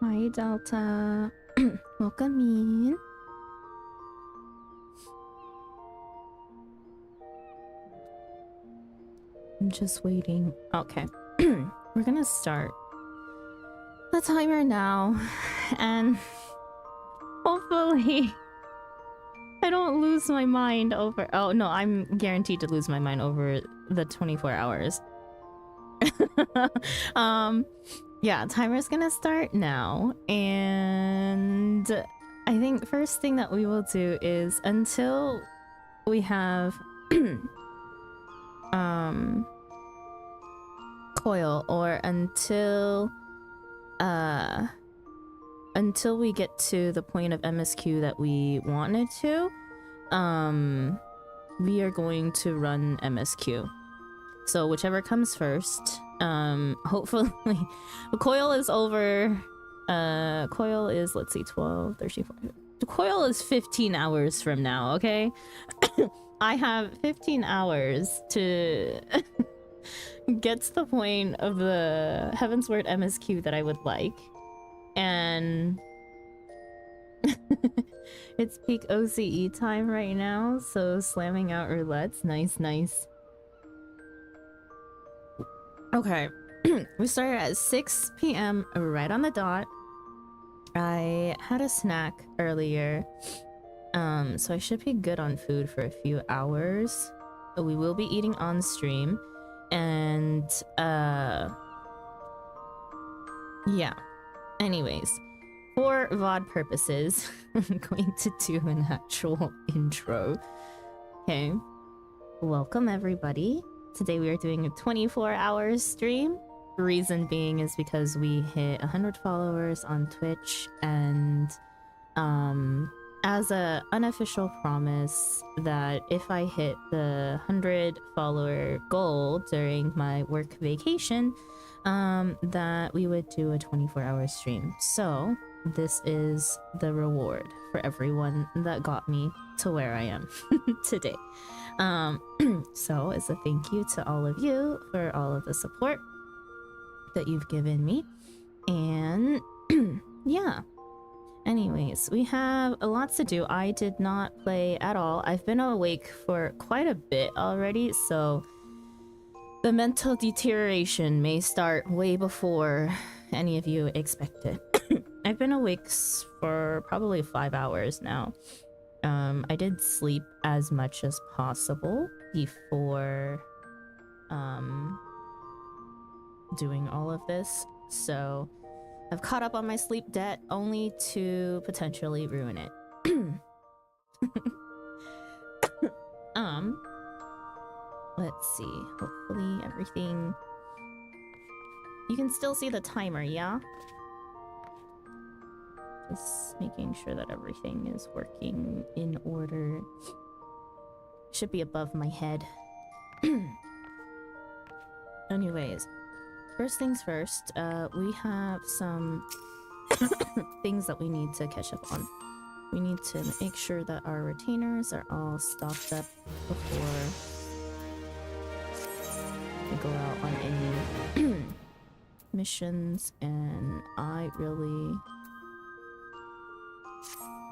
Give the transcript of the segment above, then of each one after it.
Hi, Delta. Welcome in. I'm just waiting. Okay. We're gonna start the timer now. And hopefully I don't lose my mind over... Oh, no, I'm guaranteed to lose my mind over the 24 hours. Yeah, timer's gonna start now, and I think first thing that we will do is until we have Coil, or until we get to the point of MSQ that we wanted to, we are going to run MSQ. So whichever comes first. Hopefully Coil is over. Coil is, let's see, 12, 13, 14. Coil is 15 hours from now, okay? I have 15 hours to get to the point of the Heavensward MSQ that I would like. And it's peak OCE time right now, so slamming out roulettes. Nice, nice. Okay, we started at 6 p.m. right on the dot. I had a snack earlier, so I should be good on food for a few hours. We will be eating on stream, and yeah. Anyways, for VOD purposes, I'm going to do an actual intro. Okay, welcome everybody. Today we are doing a 24-hour stream. Reason being is because we hit 100 followers on Twitch, and as a unofficial promise that if I hit the 100 follower goal during my work vacation, that we would do a 24-hour stream. So this is the reward for everyone that got me to where I am today. So as a thank you to all of you for all of the support that you've given me, and yeah. Anyways, we have a lot to do. I did not play at all. I've been awake for quite a bit already, so the mental deterioration may start way before any of you expected. I've been awake for probably 5 hours now. I did sleep as much as possible before doing all of this, so I've caught up on my sleep debt, only to potentially ruin it. Let's see. Hopefully everything... You can still see the timer, yeah? Just making sure that everything is working in order. Should be above my head. Anyways, first things first, we have some things that we need to catch up on. We need to make sure that our retainers are all stocked up before we go out on any missions, and I really...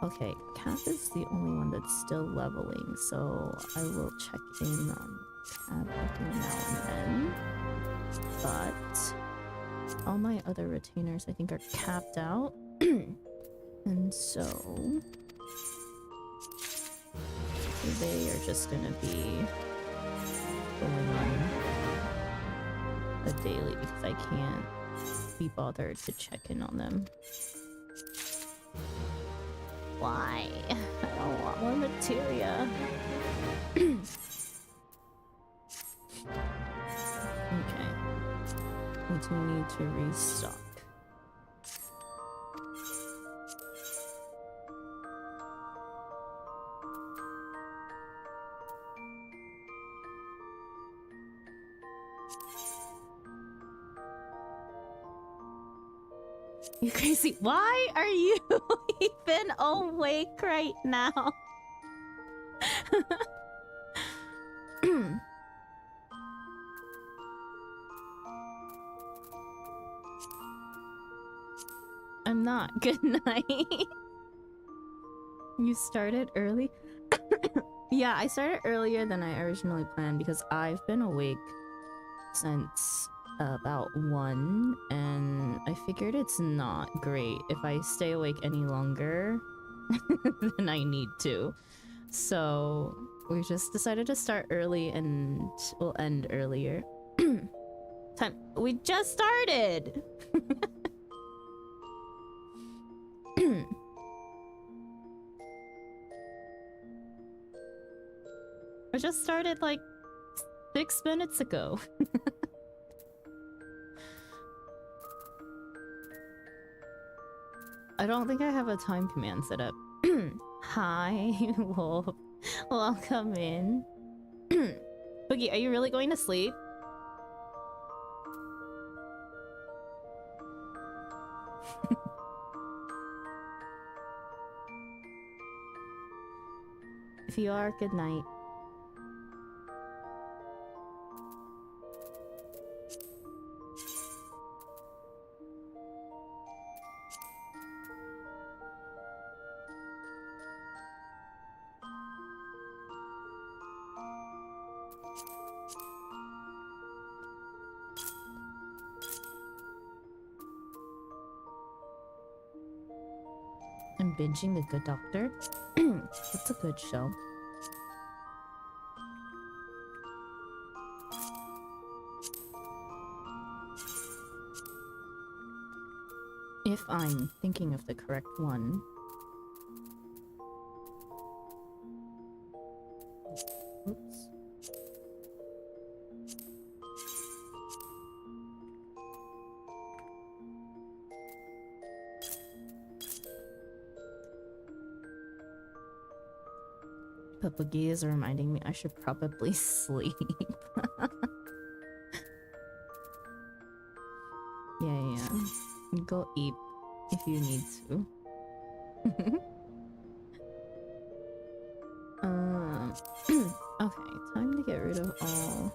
Okay, Cap is the only one that's still leveling, so I will check in on Cap every now and then. But all my other retainers, I think, are capped out. And so they are just gonna be going on a daily because I can't be bothered to check in on them. Why? I don't want more materia. Okay. We do need to restock. You crazy? Why are you even awake right now? I'm not. Good night. You started early? Yeah, I started earlier than I originally planned because I've been awake since about 1, and I figured it's not great if I stay awake any longer than I need to. So we just decided to start early and we'll end earlier. Time. We just started! I just started like 6 minutes ago. I don't think I have a time command set up. Hi, Wolf. Welcome in. Boogie, are you really going to sleep? If you are, good night. I'm binging The Good Doctor. That's a good show. If I'm thinking of the correct one. Oops. But Boogie is reminding me I should probably sleep. Yeah. Go eat if you need to. Okay, time to get rid of all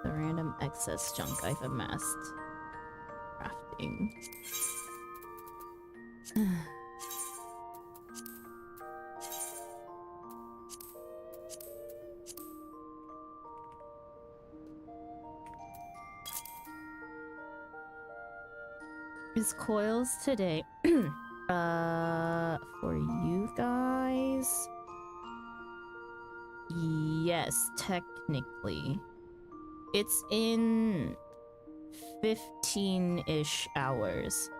the random excess junk I've amassed crafting. Is Coils today? For you guys? Yes, technically. It's in 15-ish hours.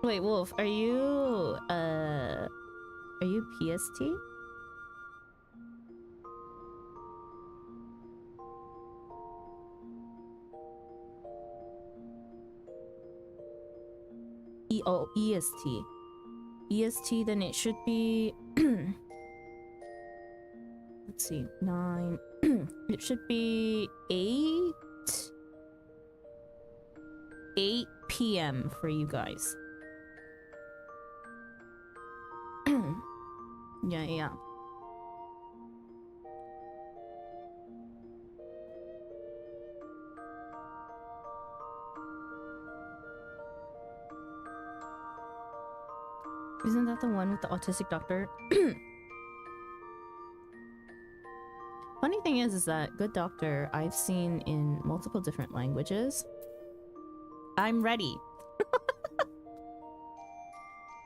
Wait, Wolf, are you PST? EST. EST, then it should be... Let's see, 9... It should be 8 p.m. for you guys. Yeah. Isn't that the one with the autistic doctor? Funny thing is that Good Doctor I've seen in multiple different languages. I'm ready.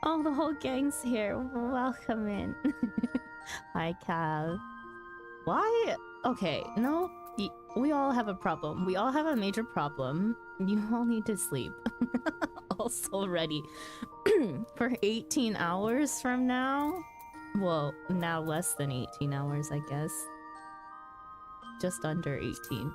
Oh, the whole gang's here. Welcome in. Hi, Cal. Why? Okay, no. We all have a problem. We all have a major problem. You all need to sleep. Also ready. For 18 hours from now? Well, now less than 18 hours, I guess. Just under 18.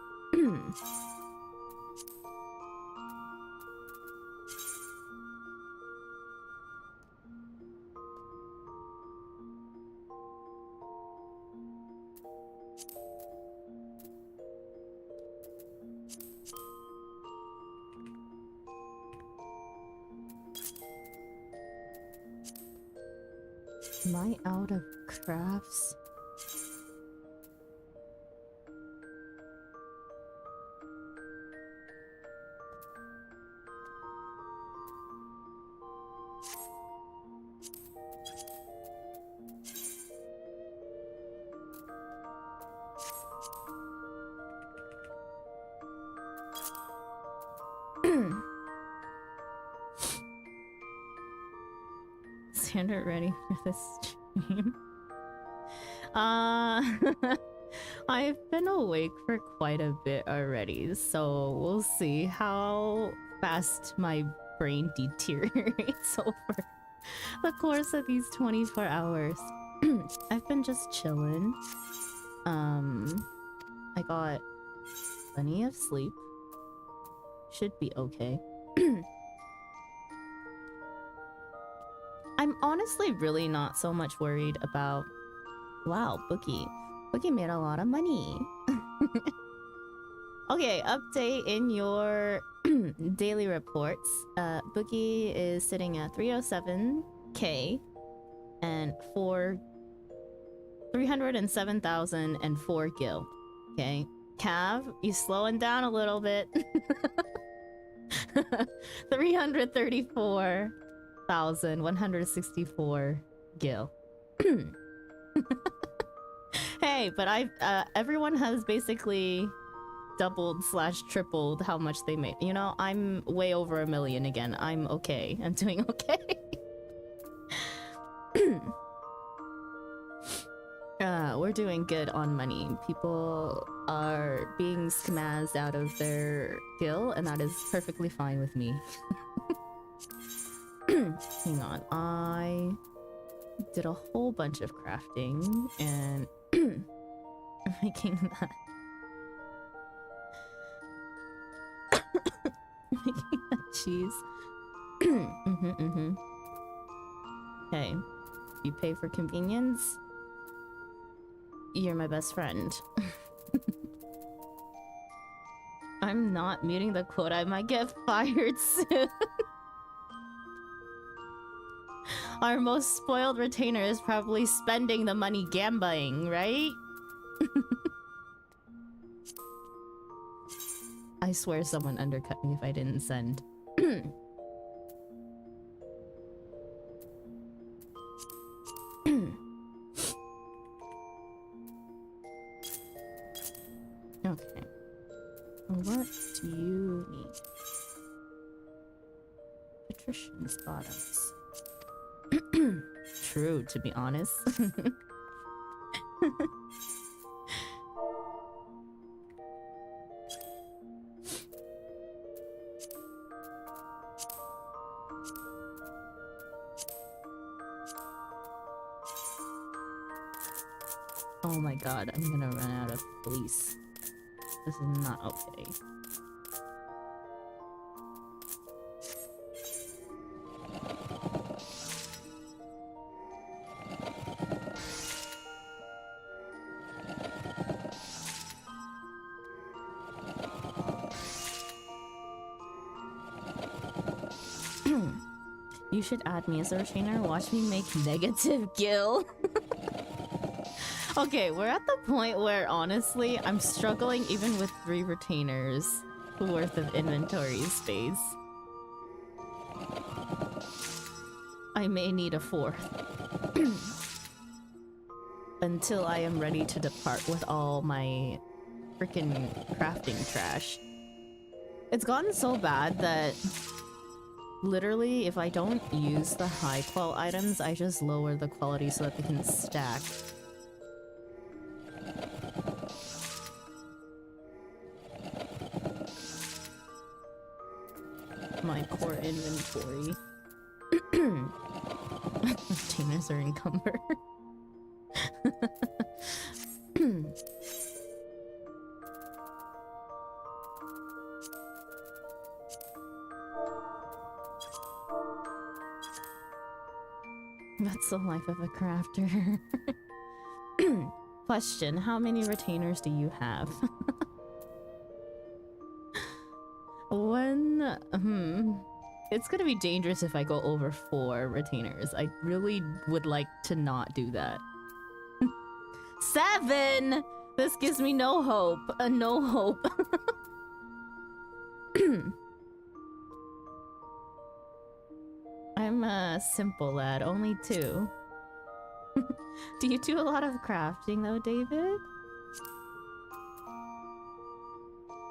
Am I out of crafts? standard ready for this stream. I've been awake for quite a bit already, so we'll see how fast my brain deteriorates over the course of these 24 hours. I've been just chilling. I got plenty of sleep. Should be okay. I'm honestly really not so much worried about... Wow, Bookie. Bookie made a lot of money. Okay, update in your daily reports. Bookie is sitting at 307k and 307,004 gil. Okay. Cav, you slowing down a little bit. 334,164 gil. Hey, but everyone has basically doubled / tripled how much they made. You know, I'm way over 1 million again. I'm okay. I'm doing okay. We're doing good on money. People are being smazzed out of their gil, and that is perfectly fine with me. Hang on, I did a whole bunch of crafting and making that making that cheese. Hey, you pay for convenience, you're my best friend. I'm not muting the quote, I might get fired soon. Our most spoiled retainer is probably spending the money gambling, right? I swear someone undercut me if I didn't send. Okay. What do you need? Patrician's bottoms. True, to be honest. Oh my god, I'm gonna run out of police. This is not okay. You should add me as a retainer. Watch me make negative gil. Okay, we're at the point where honestly, I'm struggling even with 3 retainers worth of inventory space. I may need a 4th. Until I am ready to depart with all my freaking crafting trash. It's gotten so bad that literally, if I don't use the high qual items, I just lower the quality so that they can stack. My core inventory. Retainers are encumbered. That's the life of a crafter. Question, how many retainers do you have? It's gonna be dangerous if I go over 4 retainers. I really would like to not do that. 7! This gives me no hope. No hope. I'm a simple lad, only 2. Do you do a lot of crafting though, David?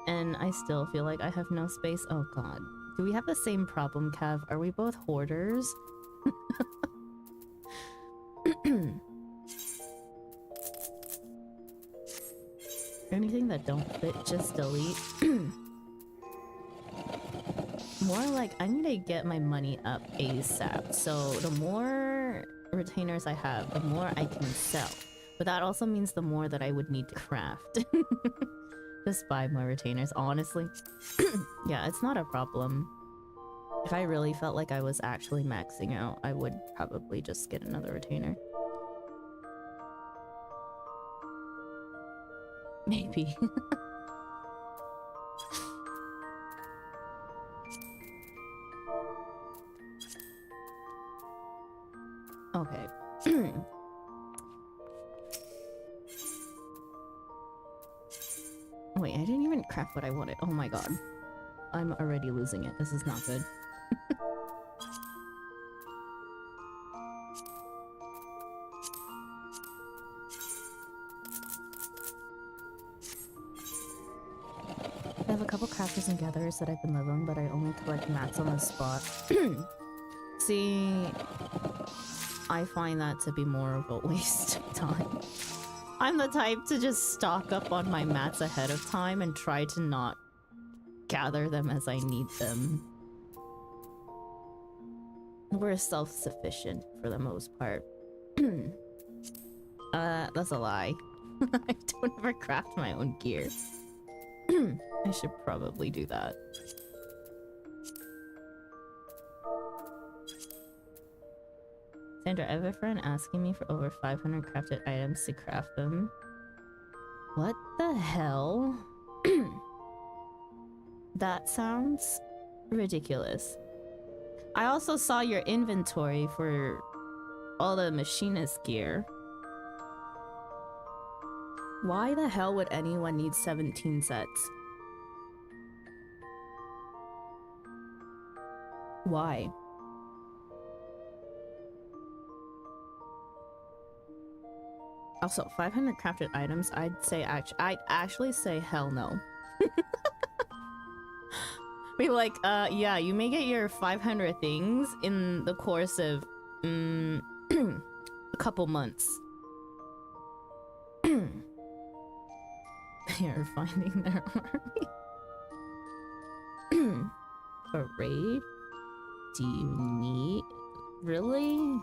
And I still feel like I have no space. Oh god. Do we have the same problem, Kev? Are we both hoarders? Anything that don't fit, just delete. More like, I need to get my money up ASAP. So the more retainers I have, the more I can sell. But that also means the more that I would need to craft. Just buy more retainers, honestly. Yeah, it's not a problem. If I really felt like I was actually maxing out, I would probably just get another retainer. Maybe. Okay. Wait, I didn't even craft what I wanted. Oh my god. I'm already losing it. This is not good. I have a couple crafters and gatherers that I've been leveling, but I only collect mats on the spot. See, I find that to be more of a waste of time. I'm the type to just stock up on my mats ahead of time and try to not gather them as I need them. We're self-sufficient for the most part. That's a lie. I don't ever craft my own gear. I should probably do that. Sandra, I have a friend asking me for over 500 crafted items to craft them. What the hell? That sounds ridiculous. I also saw your inventory for all the machinist gear. Why the hell would anyone need 17 sets? Why? Also, 500 crafted items, I'd actually say hell no. Be like, yeah, you may get your 500 things in the course of, a couple months. You're finding their army. A raid? Do you need... Really?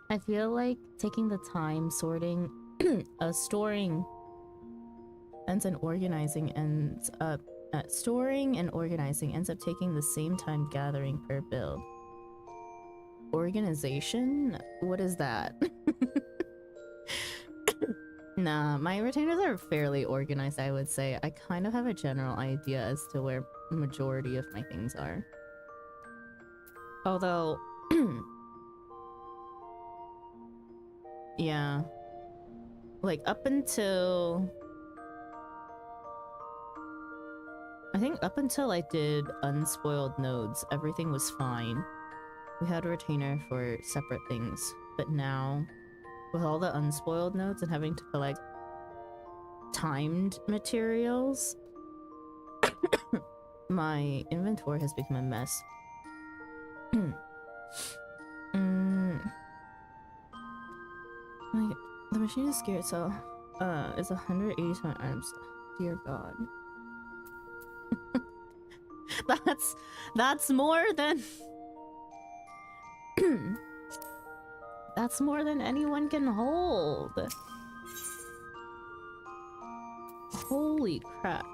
I feel like taking the time sorting, storing ends and organizing ends up... storing and organizing ends up taking the same time gathering per build. Organization? What is that? Nah, my retainers are fairly organized, I would say. I kind of have a general idea as to where the majority of my things are. Although... yeah. Like, up until... I think up until I did unspoiled nodes, everything was fine. We had a retainer for separate things, but now, with all the unspoiled nodes and having to collect timed materials, my inventory has become a mess. Like, the machine is scared, so it's 187 items. Dear God. That's more than that's more than anyone can hold. Holy crap.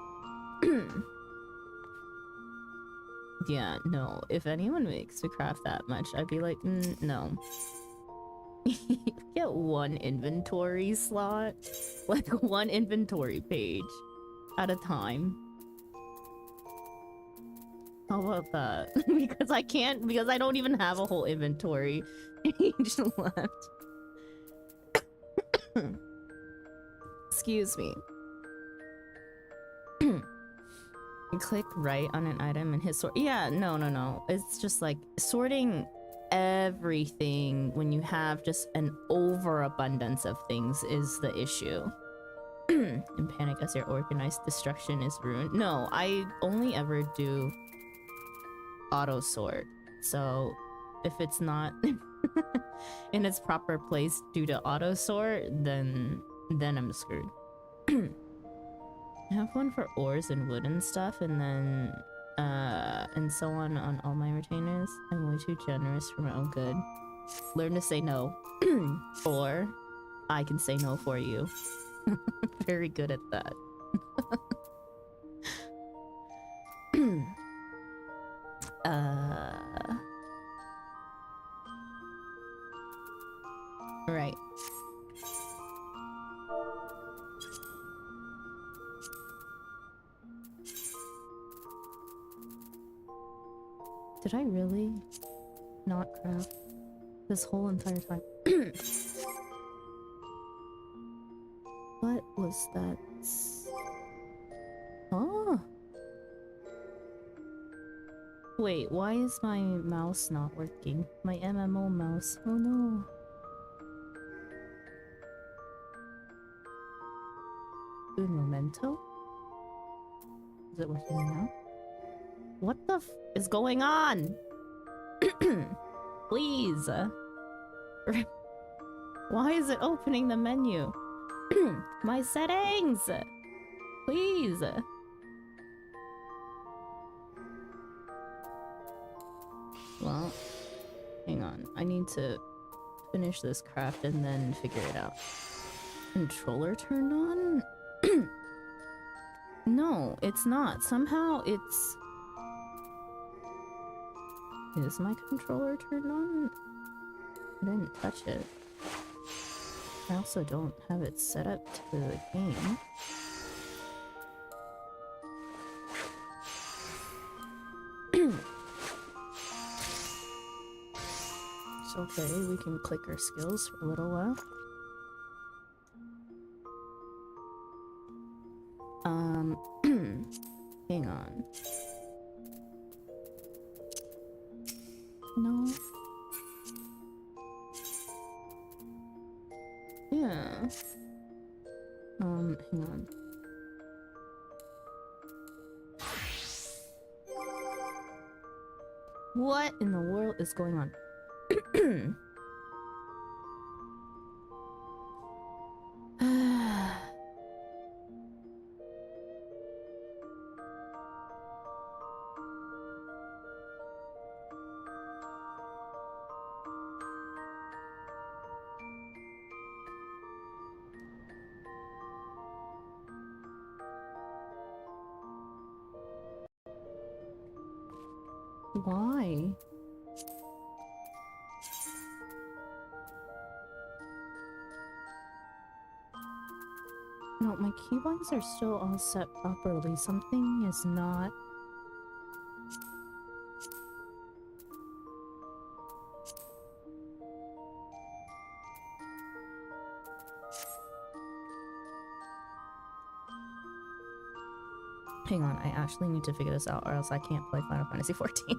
Yeah, no. If anyone makes me craft that much, I'd be like, no. You get one inventory slot, like one inventory page at a time. How about that? Because I can't, because I don't even have a whole inventory page left. Excuse me. You click right on an item and hit sort. Yeah, no. It's just like sorting everything when you have just an overabundance of things is the issue. In panic as your organized destruction is ruined. No, I only ever do auto sort. So if it's not in its proper place due to auto sort, then I'm screwed. I have one for ores and wood and stuff, and then and so on all my retainers. I'm way too generous for my own good. Learn to say no. Or I can say no for you. Very good at that. Right. Did I really not craft this whole entire time? What was that? Oh! Wait, why is my mouse not working? My MMO mouse. Oh no. Un momento? Is it working now? What the f is going on? Please. Why is it opening the menu? My settings! Please. Well, hang on. I need to finish this craft and then figure it out. Controller turned on? No, it's not. Somehow it's... Is my controller turned on? I didn't touch it. I also don't have it set up to the game. It's okay, we can click our skills for a little while. Hang on. No. Yeah. Hang on. What in the world is going on? Why? No, my keybinds are still all set properly. Something is not... Hang on, I actually need to figure this out or else I can't play Final Fantasy XIV.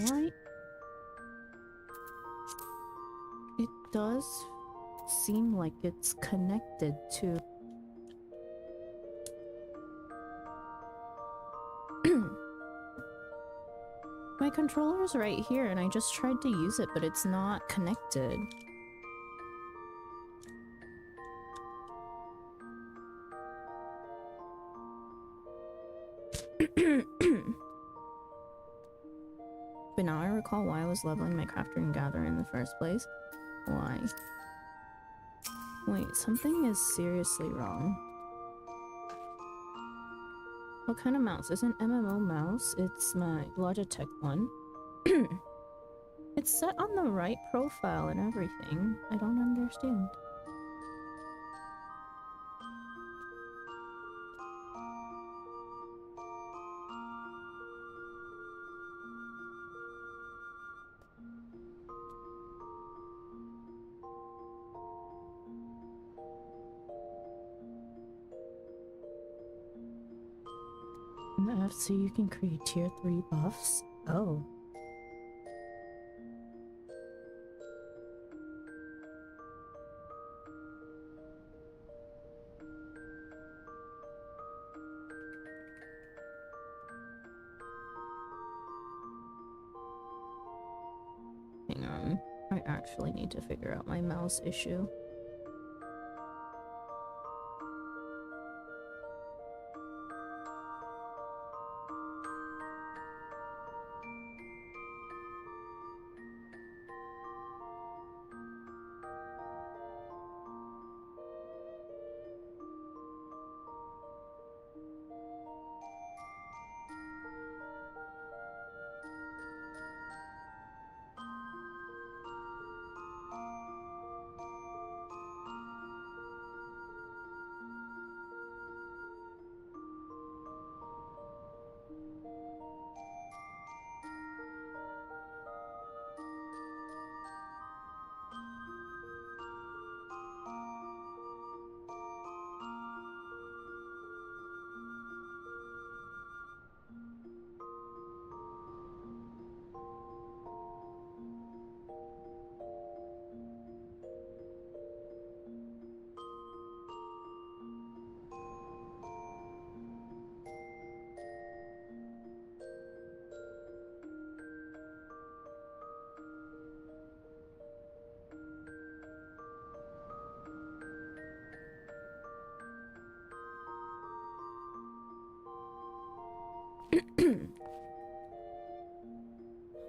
Why? It does seem like it's connected to... My controller's right here and I just tried to use it, but it's not connected. But now I recall why I was leveling my crafter and gatherer in the first place. Why? Wait, something is seriously wrong. What kind of mouse? It's an MMO mouse. It's my Logitech one. It's set on the right profile and everything. I don't understand. In the FC, you can create tier 3 buffs. Oh. Hang on. I actually need to figure out my mouse issue.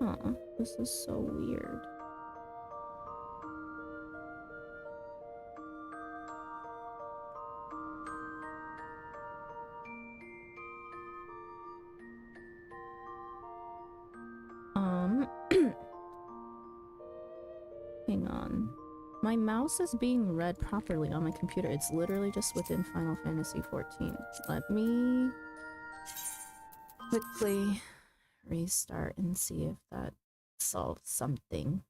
Huh, this is so weird. Hang on. My mouse is being read properly on my computer. It's literally just within Final Fantasy XIV. Let me quickly restart and see if that solves something.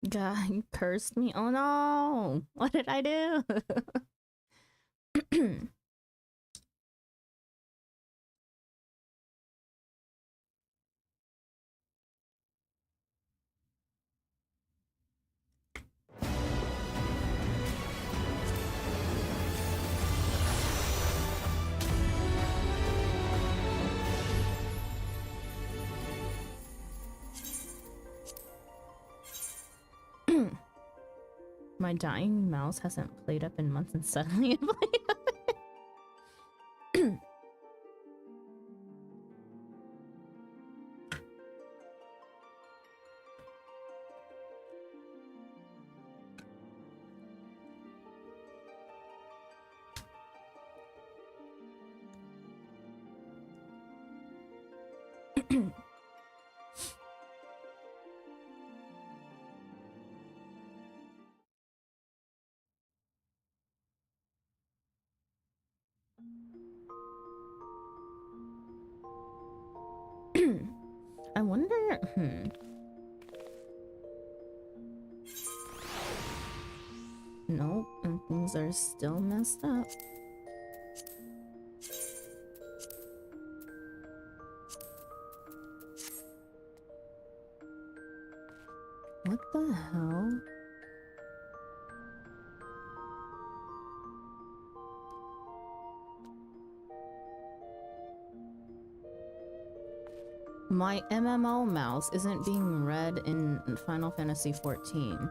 God, you cursed me. Oh no! What did I do? My dying mouse hasn't played up in months and suddenly it played up. I wonder, Nope, and things are still messed up. What the hell? My MMO mouse isn't being read in Final Fantasy XIV.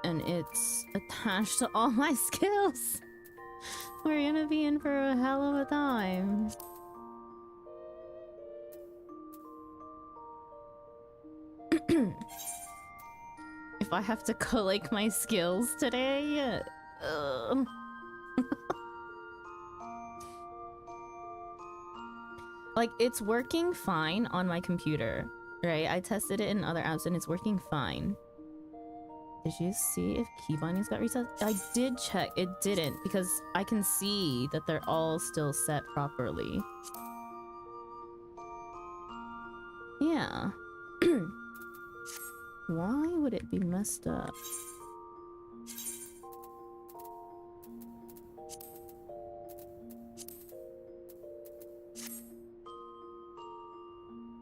And it's attached to all my skills. We're gonna be in for a hell of a time. If I have to collect my skills today, Like, it's working fine on my computer, right? I tested it in other apps and it's working fine. Did you see if key bindings got reset? I did check. It didn't, because I can see that they're all still set properly. Yeah. Why would it be messed up?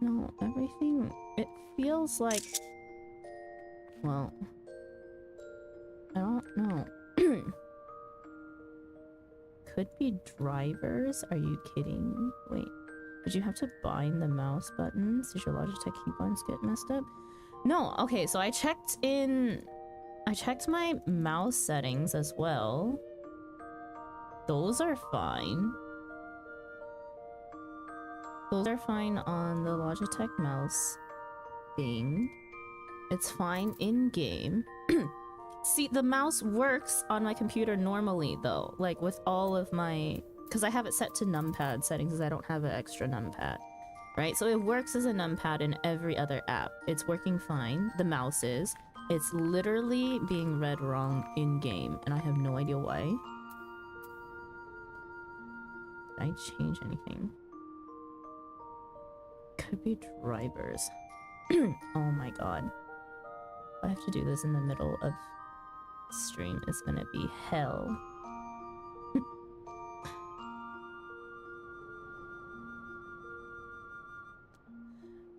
No, everything... It feels like... Well... I don't know. Could be drivers? Are you kidding? Wait. Did you have to bind the mouse buttons? Did your Logitech keybinds get messed up? No, okay, so I checked my mouse settings as well. Those are fine. Those are fine on the Logitech mouse thing. It's fine in-game. See, the mouse works on my computer normally, though. Like, with all of my... Because I have it set to numpad settings, because I don't have an extra numpad. Right? So it works as a numpad in every other app. It's working fine. The mouse is. It's literally being read wrong in-game, and I have no idea why. Did I change anything? Could be drivers. Oh my god. I have to do this in the middle of stream. It's gonna be hell.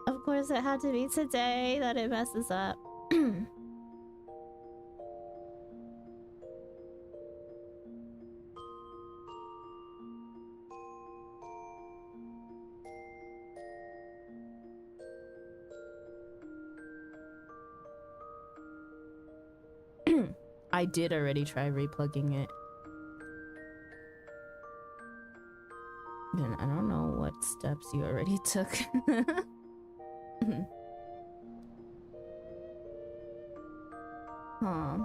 Of course it had to be today that it messes up. I did already try replugging it. And I don't know what steps you already took. Huh.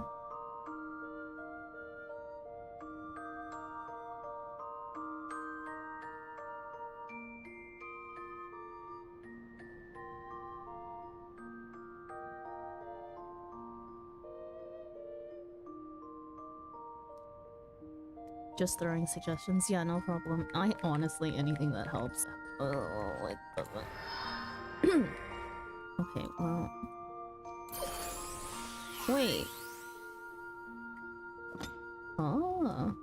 Just throwing suggestions. Yeah, no problem. I honestly, anything that helps. Oh, it doesn't. Okay, well. Wait. Oh.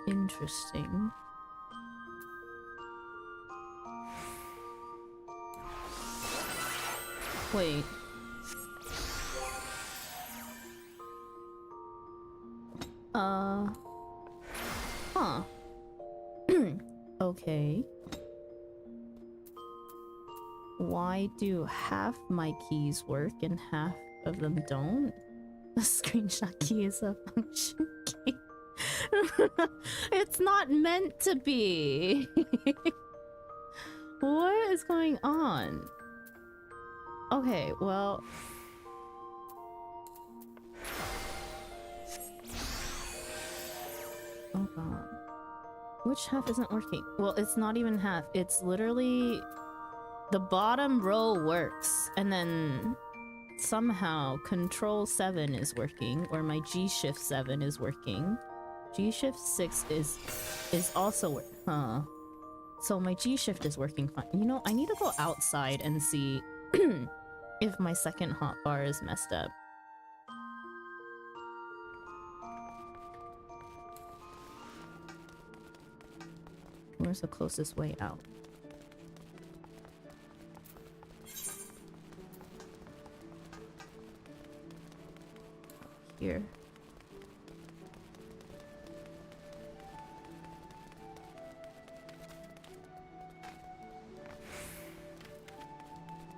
Interesting. Wait. Huh. Okay. Why do half my keys work and half of them don't? The screenshot key is a function key. It's not meant to be. What is going on? Okay, well... Oh god. Which half isn't working? Well, it's not even half. It's literally... The bottom row works, and then somehow Control 7 is working, or my G Shift 7 is working. G Shift 6 is also working. Huh. So my G Shift is working fine. You know, I need to go outside and see if my second hotbar is messed up. Where's the closest way out? Here.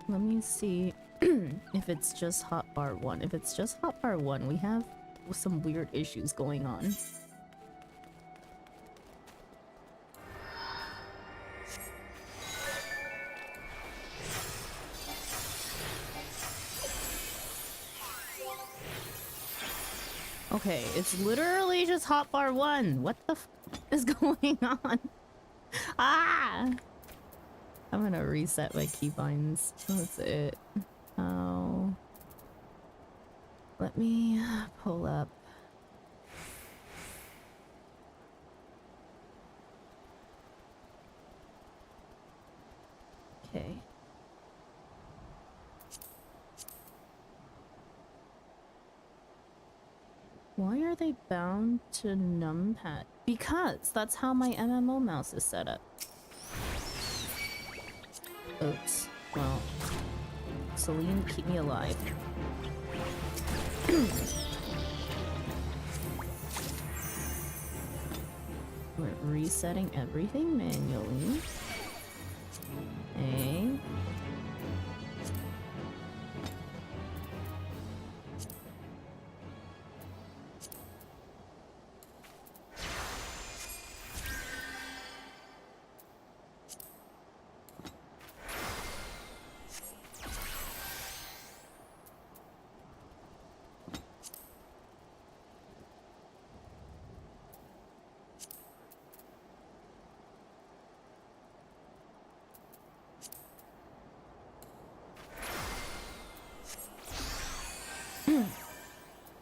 Let me see if it's just hotbar 1. If it's just hotbar 1, we have some weird issues going on. Okay, it's literally just hotbar 1. What the f is going on? Ah! I'm gonna reset my keybinds. That's it. Oh. Let me pull up. Okay. Why are they bound to numpad? Because that's how my MMO mouse is set up. Oops. Well, Celine, keep me alive. We're resetting everything manually. Okay.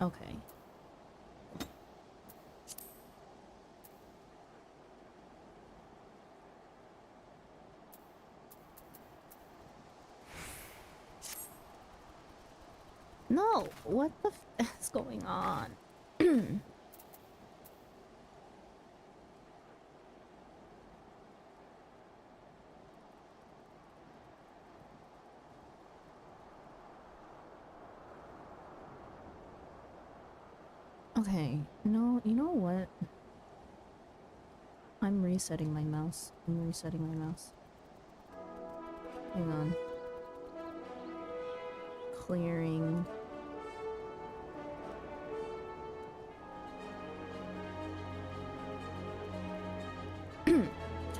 Okay. No! What the f is going on? Okay. No, you know what? I'm resetting my mouse. I'm resetting my mouse. Hang on. Clearing.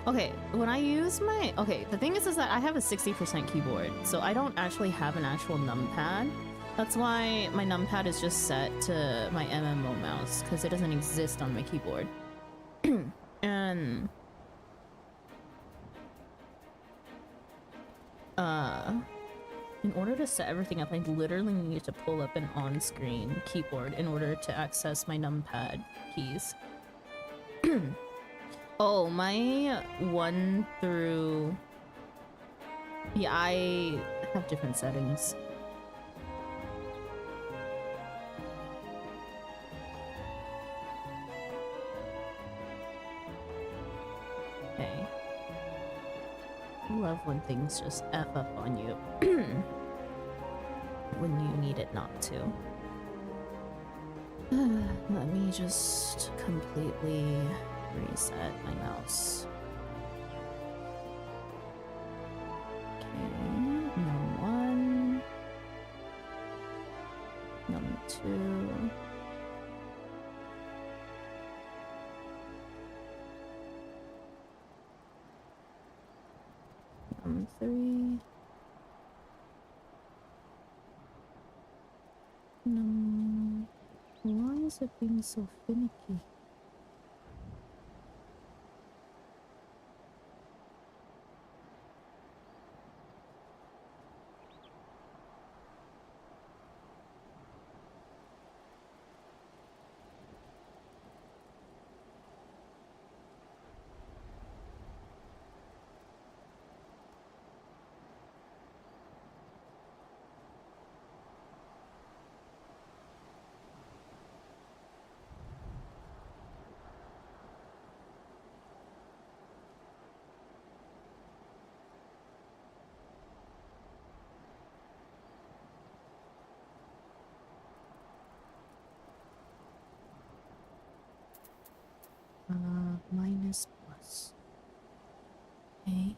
Okay, when I use my... Okay, the thing is that I have a 60% keyboard, so I don't actually have an actual numpad. That's why my numpad is just set to my MMO mouse, because it doesn't exist on my keyboard. And... in order to set everything up, I literally need to pull up an on-screen keyboard in order to access my numpad keys. Oh, my 1 through... Yeah, I have different settings. Okay. I love when things just F up on you. When you need it not to. Let me just completely reset my mouse. Okay, num 1, num 2, num 3, num... Why is it being so finicky? Minus plus. Okay.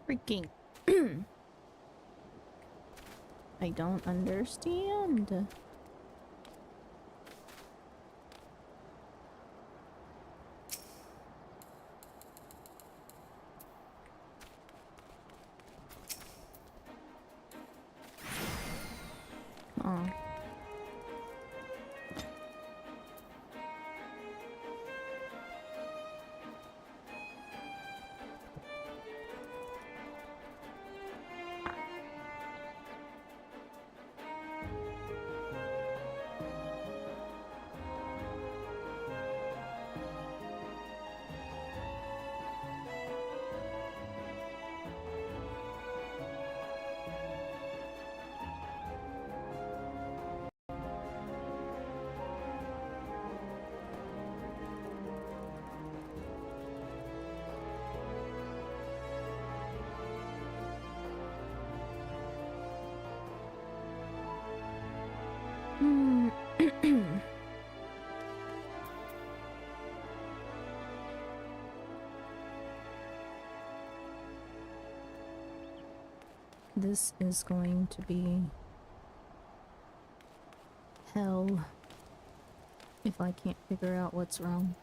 Freaking. I don't understand. Oh. This is going to be hell if I can't figure out what's wrong.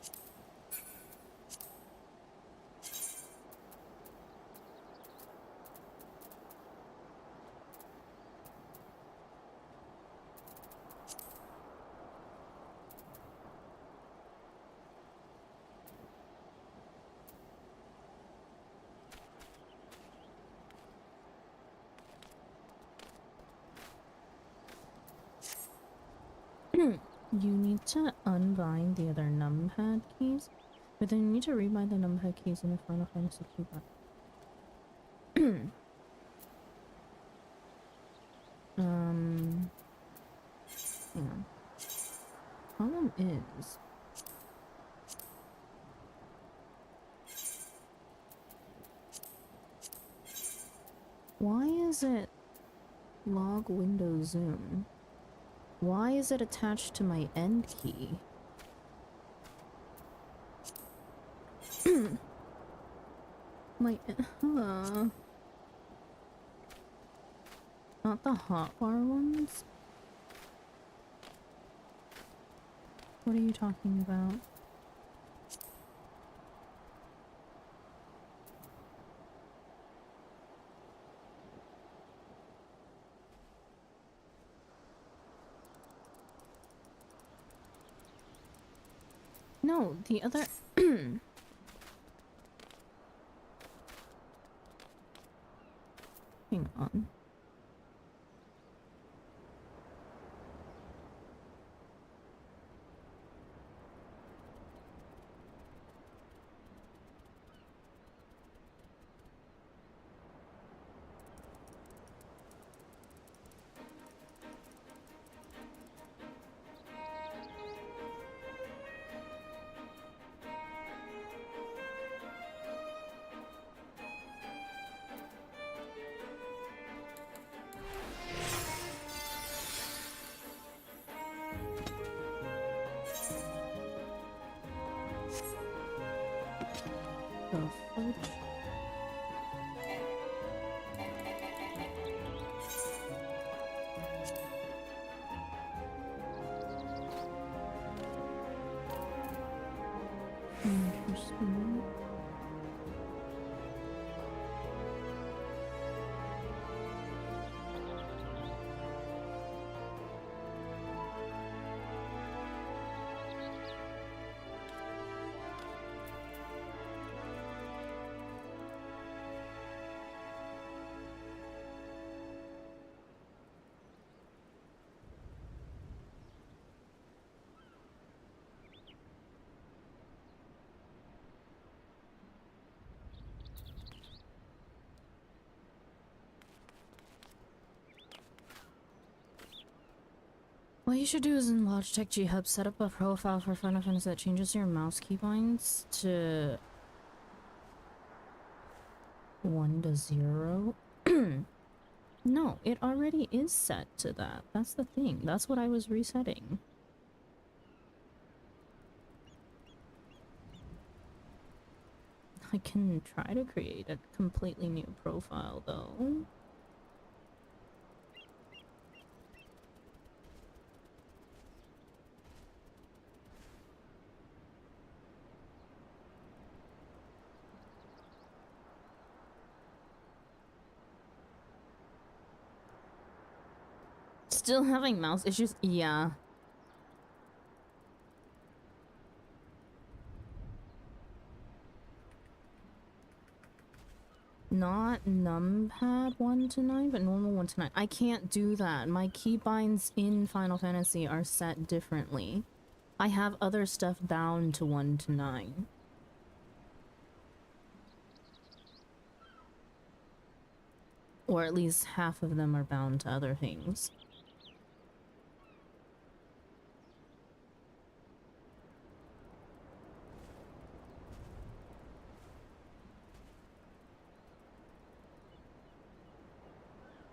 You need to unbind the other numpad keys, but then you need to rebind the numpad keys in the Final Fantasy keyboard. Hang on. Problem is, why is it log window zoom? Why is it attached to my end key? My not the hotbar ones? What are you talking about? No, the other... Hang on. The fudge? Interesting. What you should do is in Logitech G Hub, set up a profile for Final Fantasy that changes your mouse keybinds to 1 to 0. No, it already is set to that. That's the thing. That's what I was resetting. I can try to create a completely new profile though. Still having mouse issues? Yeah. Not numpad 1 to 9, but normal 1 to 9. I can't do that. My keybinds in Final Fantasy are set differently. I have other stuff bound to 1 to 9. Or at least half of them are bound to other things.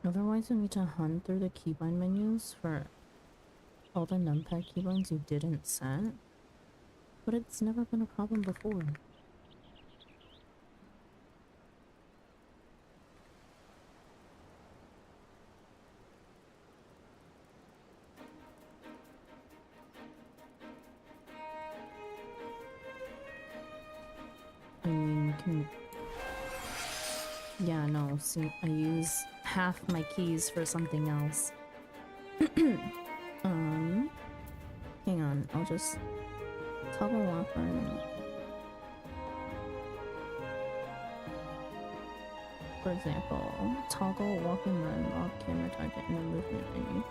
Otherwise, you need to hunt through the keybind menus for all the numpad keybinds you didn't set. But it's never been a problem before. I mean, you can... Yeah, no, see, I use half my keys for something else. Hang on, I'll just toggle off for a minute. For example, toggle walking run, lock camera target, and the movement menu.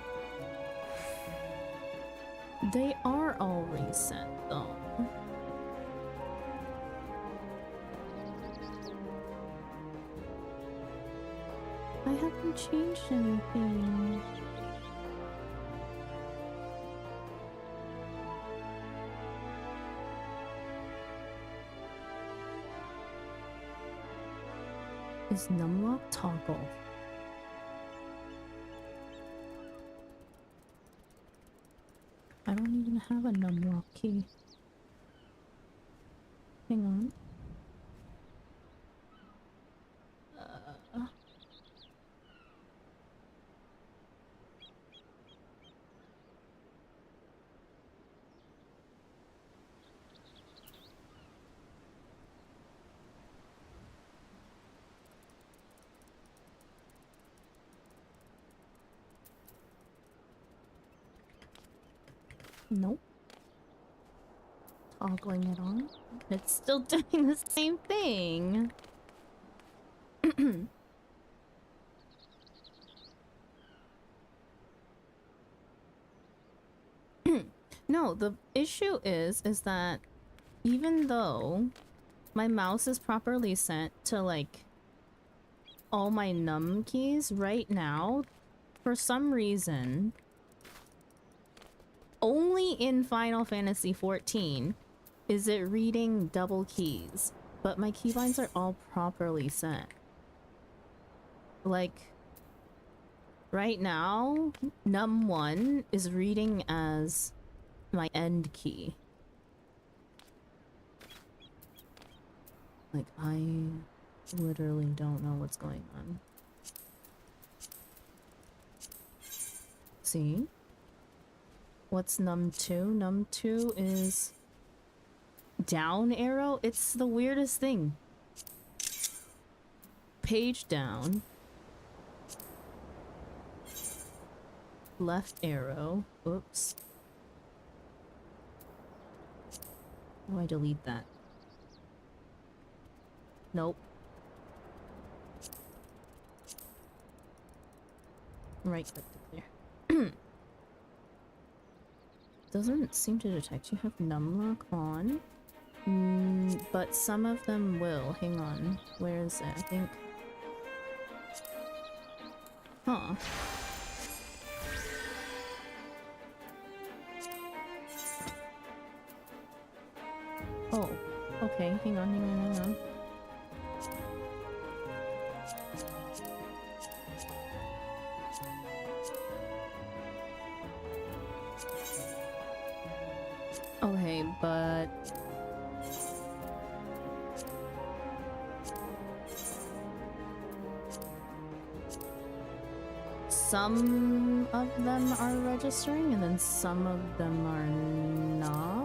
They are all reset though. I haven't changed anything. Is numlock toggle? I don't even have a numlock key. Hang on. Nope. Toggling it on. It's still doing the same thing. No, the issue is that even though my mouse is properly set to like all my num keys right now, for some reason, only in Final Fantasy XIV is it reading double keys, but my keybinds are all properly set. Like, right now, num1 is reading as my end key. Like, I literally don't know what's going on. See? What's num2? Num2 is down arrow? It's the weirdest thing. Page down. Left arrow. Oops. How do I delete that? Nope. Right click to clear. Doesn't seem to detect you have numlock on. But some of them will. Hang on. Where is it? I think... Huh. Oh. Okay. Hang on, hang on. Okay, but... some of them are registering and then some of them are not.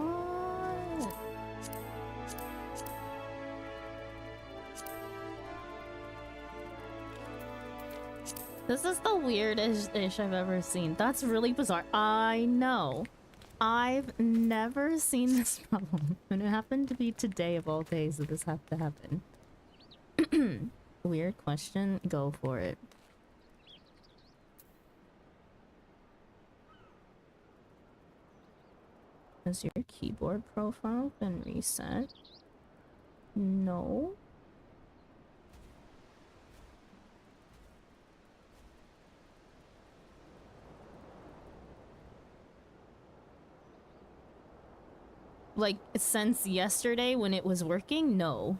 This is the weirdest ish I've ever seen. That's really bizarre. I know. I've never seen this problem. And it happened to be today of all days that this had to happen. Weird question. Go for it. Has your keyboard profile been reset? No. Like, since yesterday when it was working? No.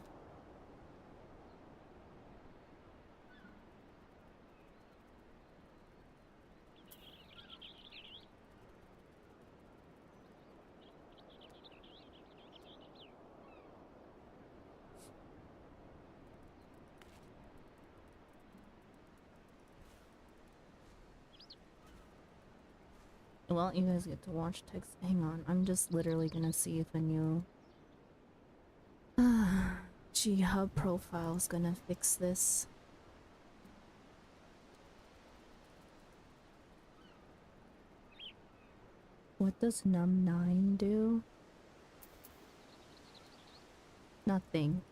Well, you guys get to watch text. Hang on, I'm just literally gonna see if a new G-Hub profile is gonna fix this. What does num9 do? Nothing.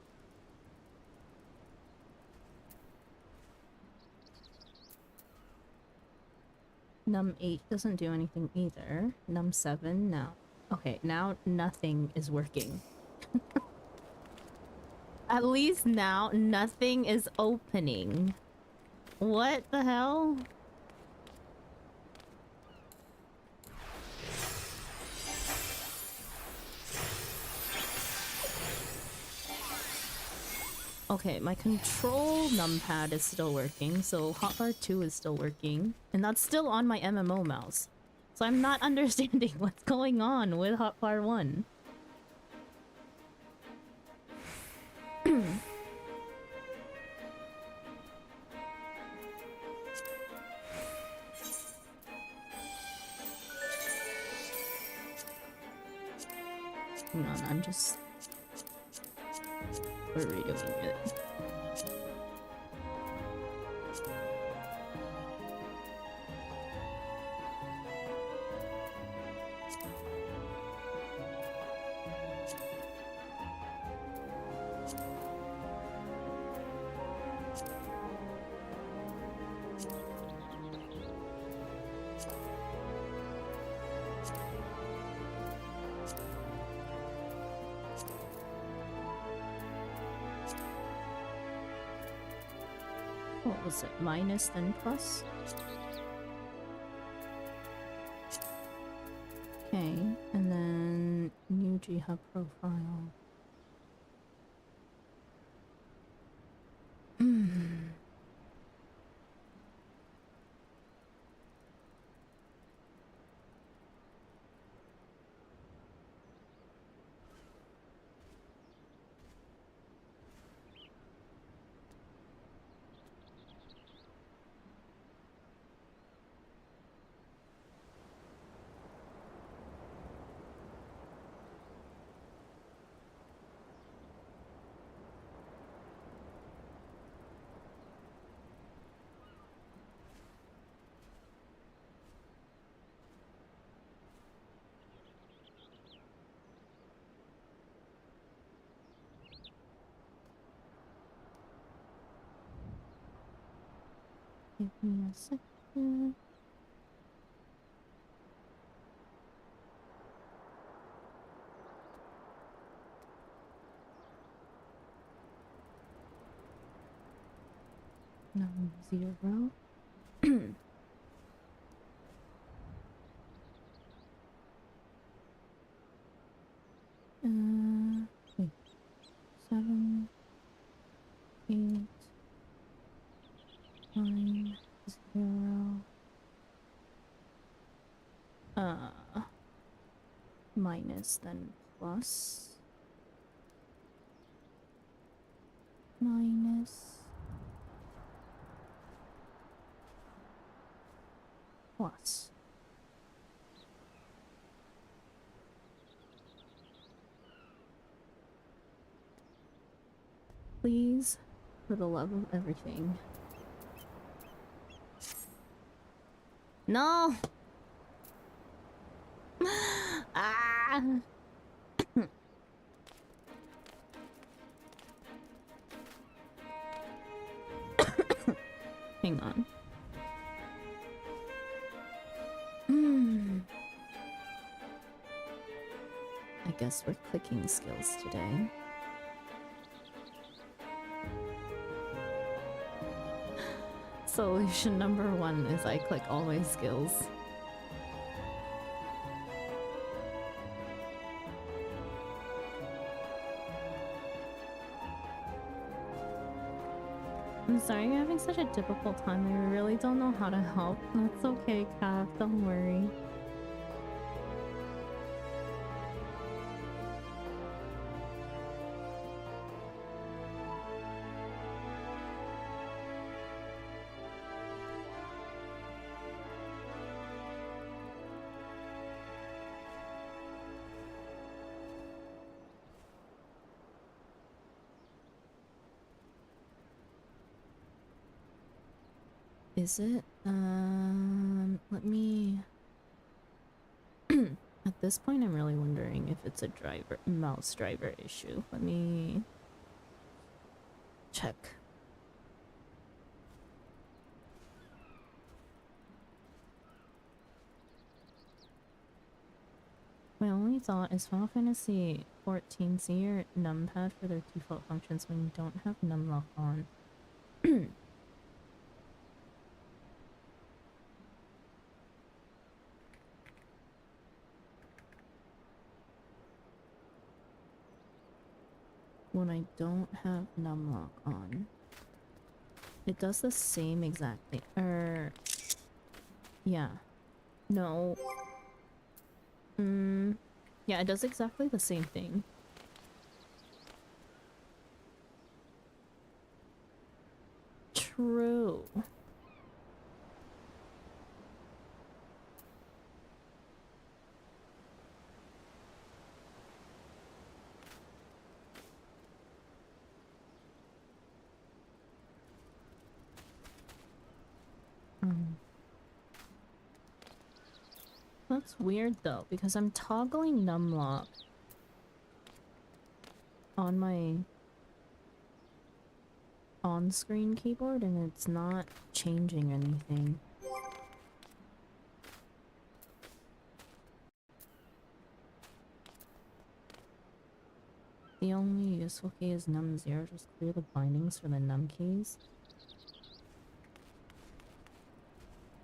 Num8 doesn't do anything either. Num7, no. Okay, now nothing is working. At least now nothing is opening. What the hell? Okay, my control numpad is still working, so hotbar 2 is still working, and that's still on my MMO mouse. So I'm not understanding what's going on with hotbar 1. Hang on, I'm just... We're redoing it. What was it? Minus then plus? Okay, and then new G-Hub profile. Hmm. Give me a second. No, 0. Wait. 7, 8, 9, 0. Minus then plus. Minus. Plus. Please, for the love of everything. No! Ah! Hang on. I guess we're clicking skills today. Solution number 1 is I click always skills. I'm sorry you're having such a difficult time. I really don't know how to help. That's okay, Cav. Don't worry. Is it? Let me... At this point, I'm really wondering if it's a mouse driver issue. Let me... check. My only thought is Final Fantasy 14, see your numpad for their default functions when you don't have numlock on. When I don't have numlock on, it does the same exact thing. Yeah. No. Yeah, it does exactly the same thing. True. That's weird though, because I'm toggling numlock on my on-screen keyboard and it's not changing anything. The only useful key is num0. Just clear the bindings for the num keys.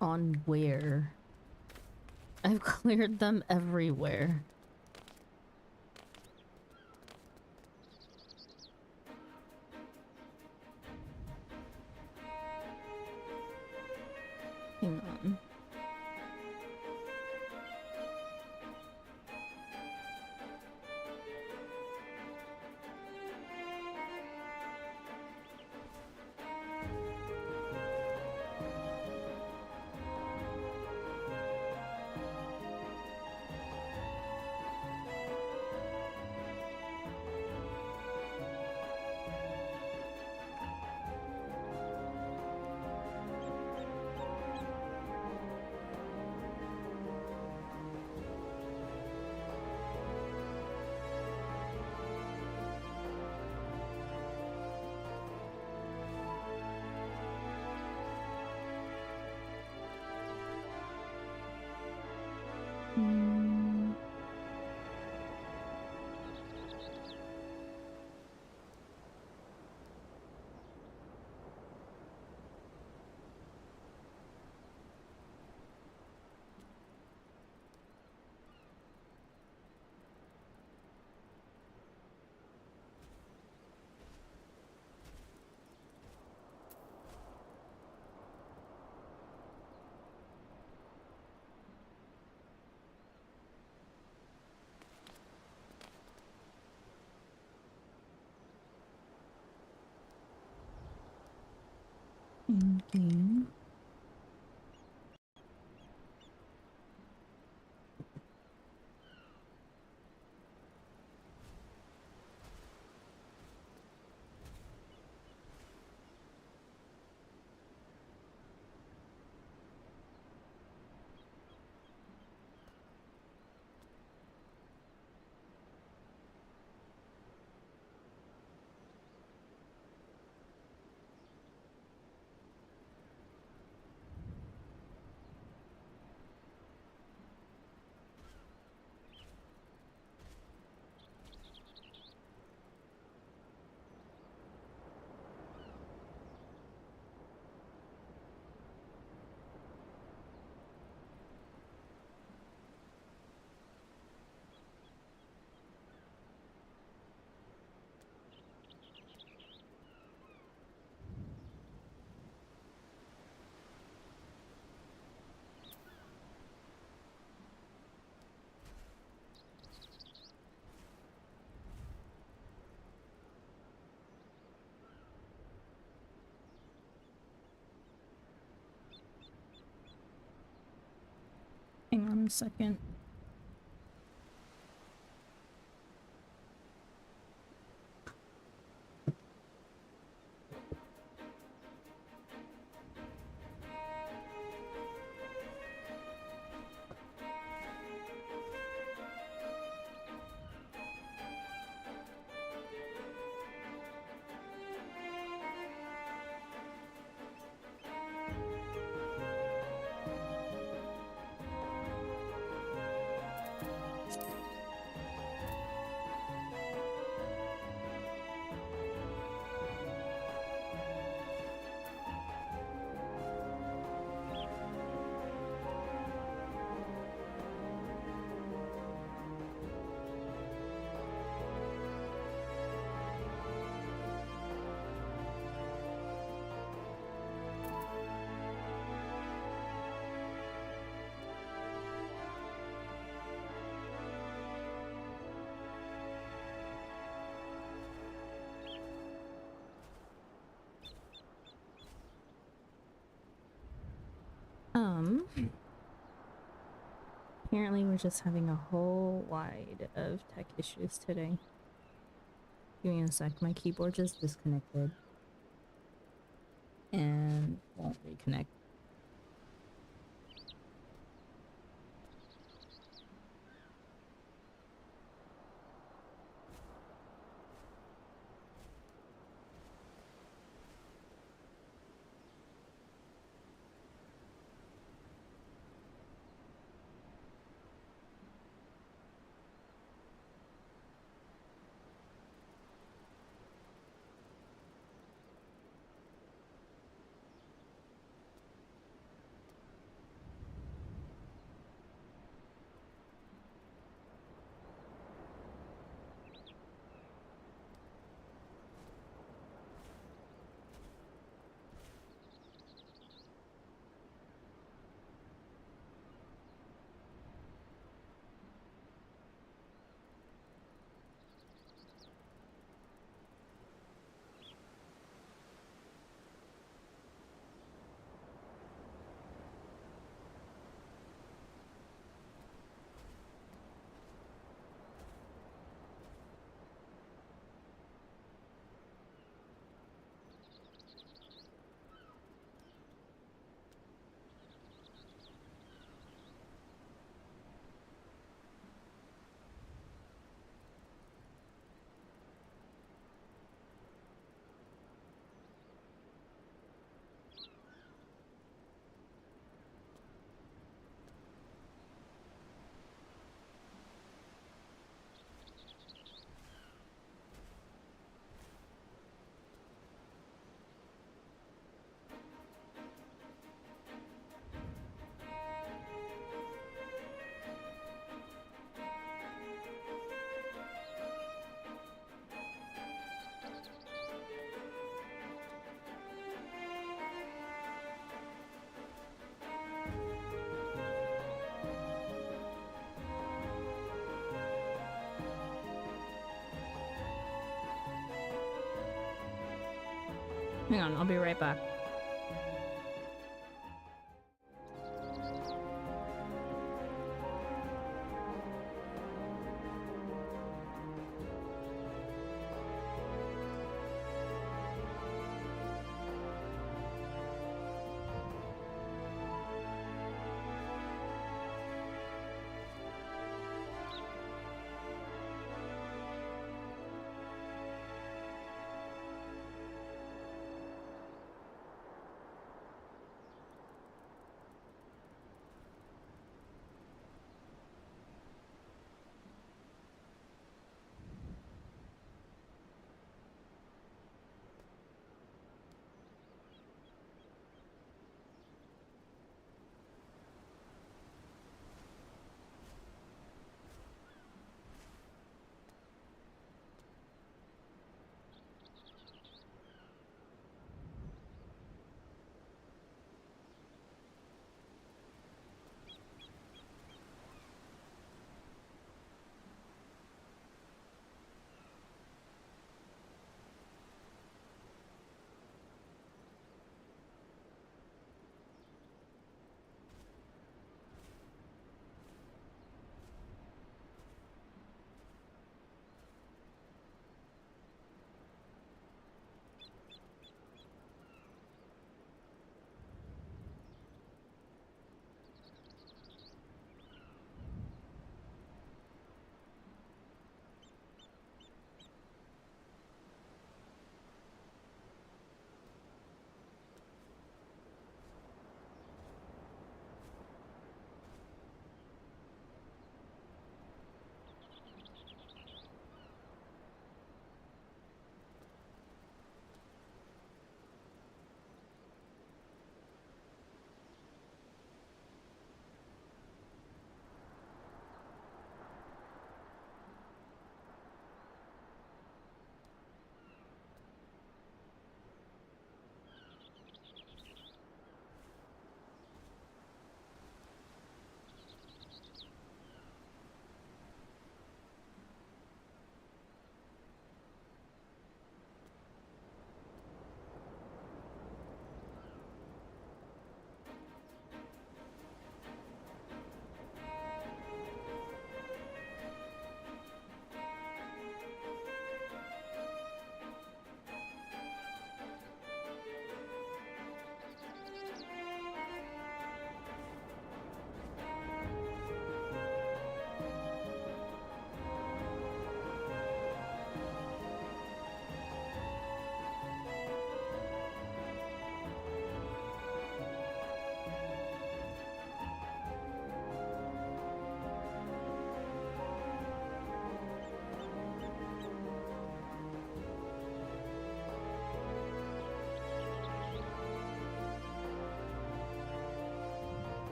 On where? I've cleared them everywhere. Hang on. In game. Hang on a second. Apparently we're just having a whole wide of tech issues today. Give me a sec, my keyboard just disconnected and won't reconnect. Hang on, I'll be right back.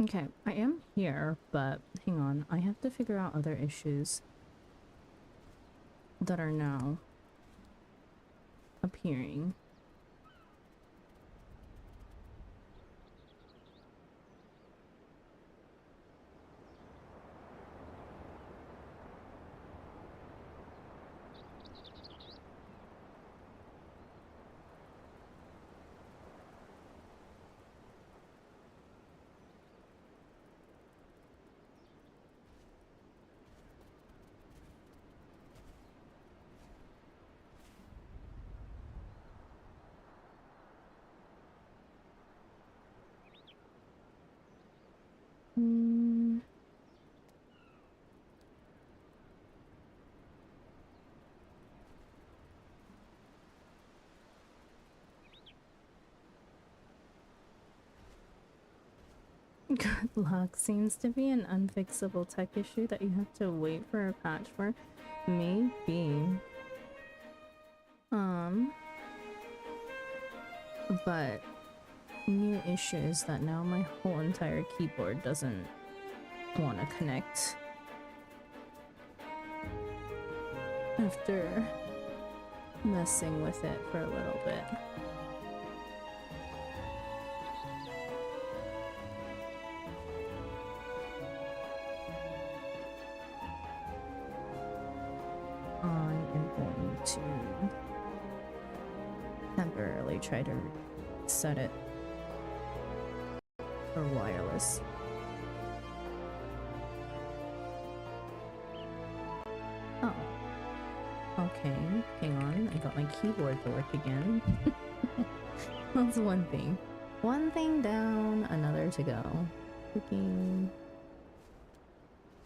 Okay, I am here, but hang on. I have to figure out other issues that are now appearing. Hmm. Good luck seems to be an unfixable tech issue that you have to wait for a patch for. Maybe. But new issue is that now my whole entire keyboard doesn't want to connect after messing with it for a little bit. I am going to temporarily try to set it for wireless. Oh. Okay, hang on. I got my keyboard to work again. That's one thing. One thing down, another to go. Freaking...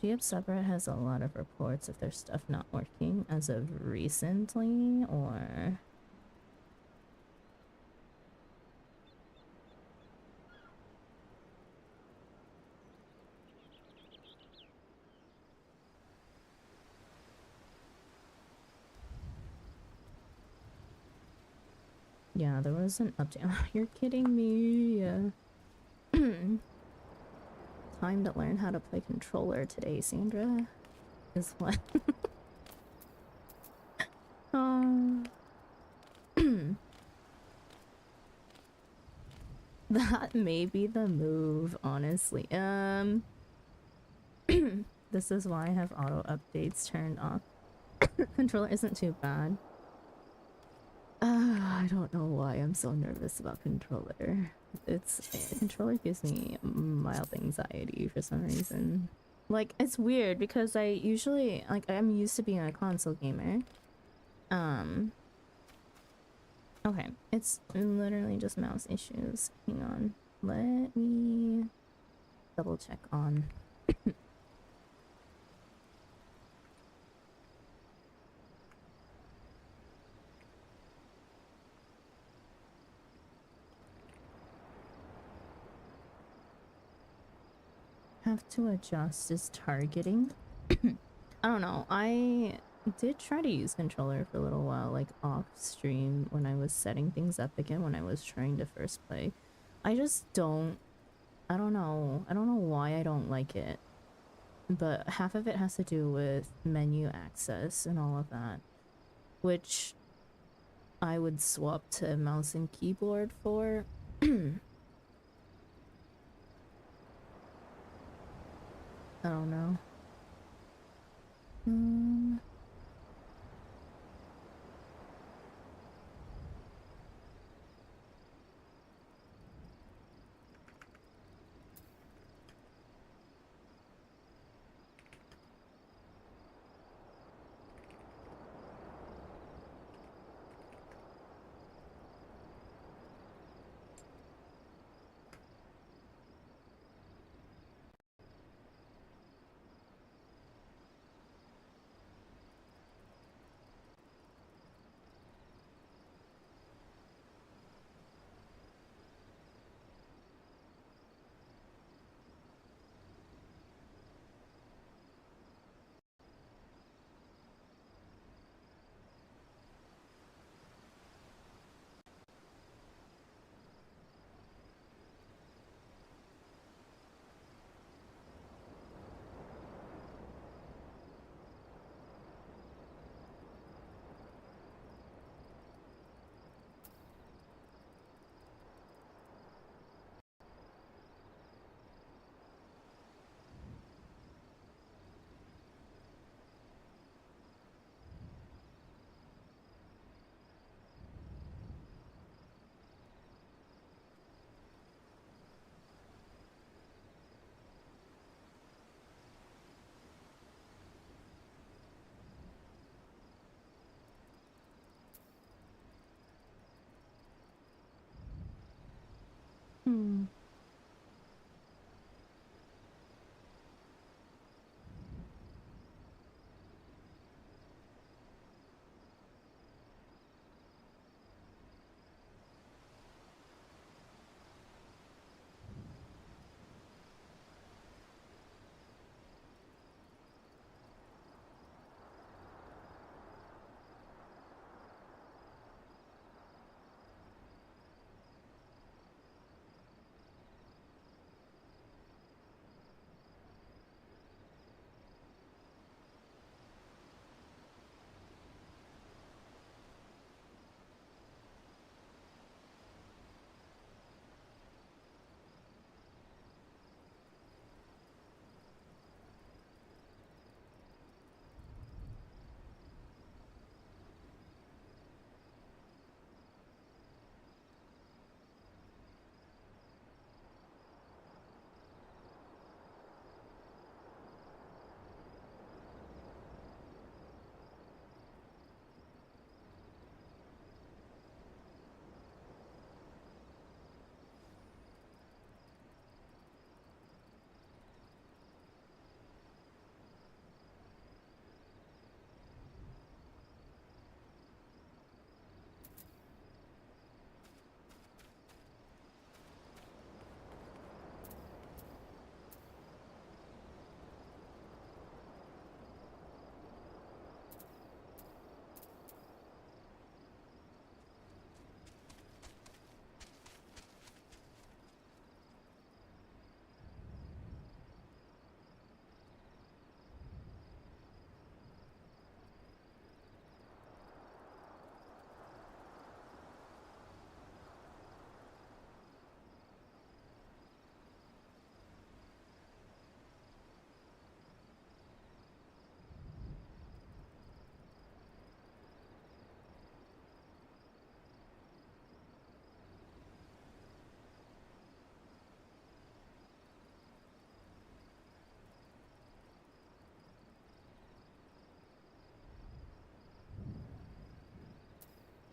FFXIV has a lot of reports of their stuff not working as of recently, or... Yeah, there was an update. Oh, you're kidding me. Time to learn how to play controller today, Sandra. Is what? That may be the move, honestly. This is why I have auto updates turned off. Controller isn't too bad. I don't know why I'm so nervous about controller. Controller gives me mild anxiety for some reason. Like, it's weird because I usually, like, I'm used to being a console gamer. Okay, it's literally just mouse issues. Hang on. Let me double check on. Have to adjust is targeting. I don't know. I did try to use controller for a little while, like off stream when I was setting things up again when I was trying to first play. I just don't. I don't know. I don't know why I don't like it. But half of it has to do with menu access and all of that, which I would swap to mouse and keyboard for. I don't know. Hmm.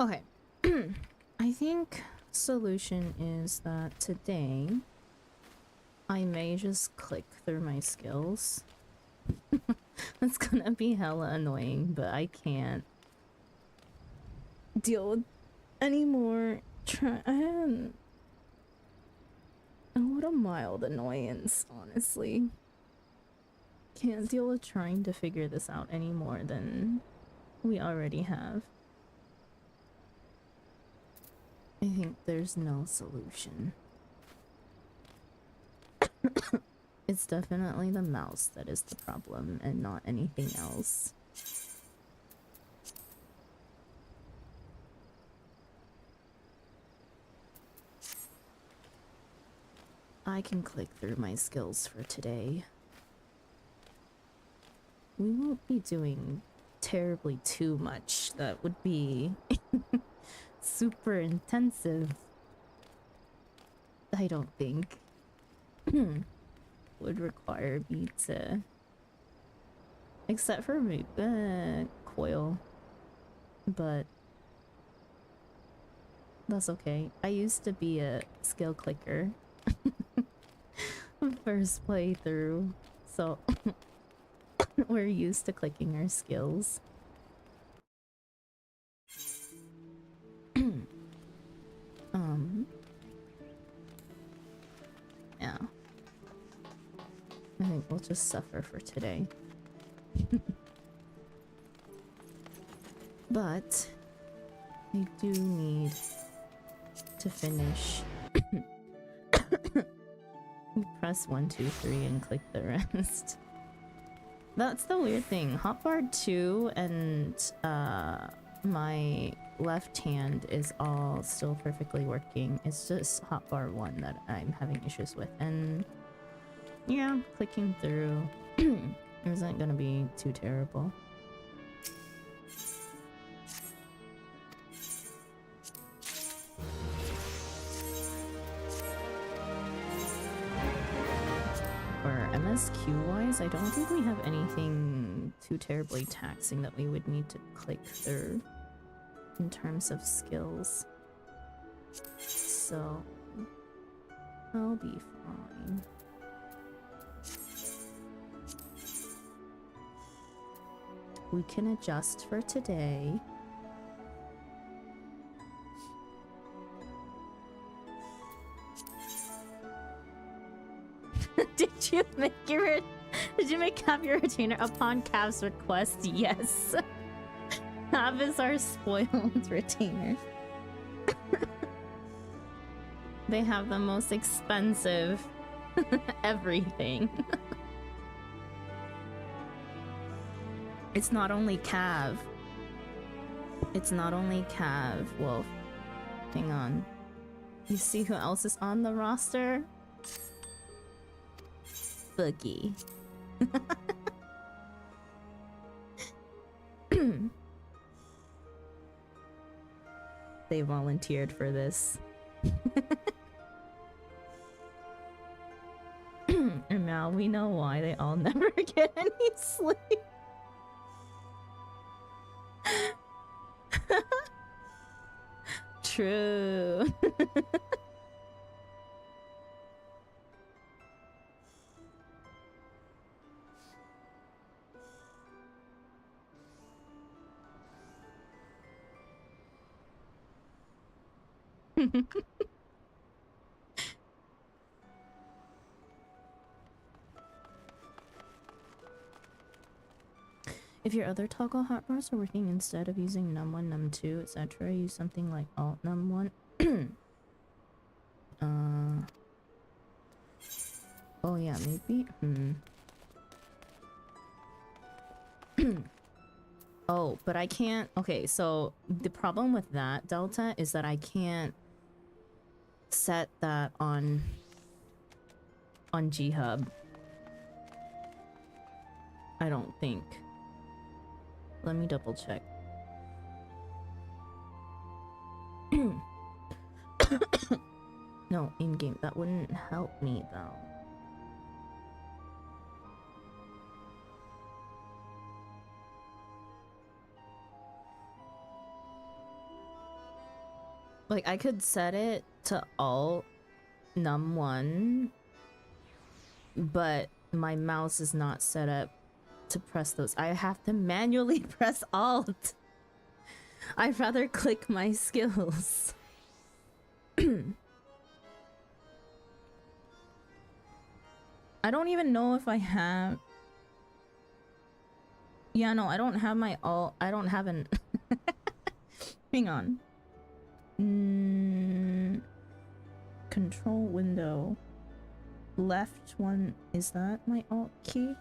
Okay. I think solution is that today I may just click through my skills. It's gonna be hella annoying, but I can't deal with any more. What a mild annoyance, honestly. Can't deal with trying to figure this out any more than we already have. I think there's no solution. It's definitely the mouse that is the problem and not anything else. I can click through my skills for today. We won't be doing terribly too much. That would be super intensive. I don't think would require me to, except for Coil, but that's okay. I used to be a skill clicker first playthrough, so we're used to clicking our skills. Yeah. I think we'll just suffer for today. But I do need to finish. Press 1, 2, 3 and click the rest. That's the weird thing. Hotbar 2 and my left hand is all still perfectly working. It's just hotbar 1 that I'm having issues with. And yeah, clicking through isn't gonna be too terrible. For MSQ wise, I don't think we have anything too terribly taxing that we would need to click through in terms of skills. So I'll be fine. We can adjust for today. Did you make Cav your retainer upon Cav's request? Yes. Cav is our spoiled retainer. They have the most expensive everything. It's not only Cav. It's not only Cav. Wolf. Hang on. You see who else is on the roster? Boogie. They volunteered for this. And now we know why they all never get any sleep. True. If your other toggle hotbars are working instead of using num1, num2, etc., use something like alt num1. Oh yeah, maybe. Oh, but I can't. Okay, so the problem with that, Delta, is that I can't set that on G-Hub. I don't think. Let me double check. No, in-game. That wouldn't help me, though. Like, I could set it to alt num1, but my mouse is not set up to press those. I have to manually press alt. I'd rather click my skills. I don't even know if I have... Yeah, no, I don't have my alt. I don't have an... Hang on. Control window. Left one. Is that my alt key?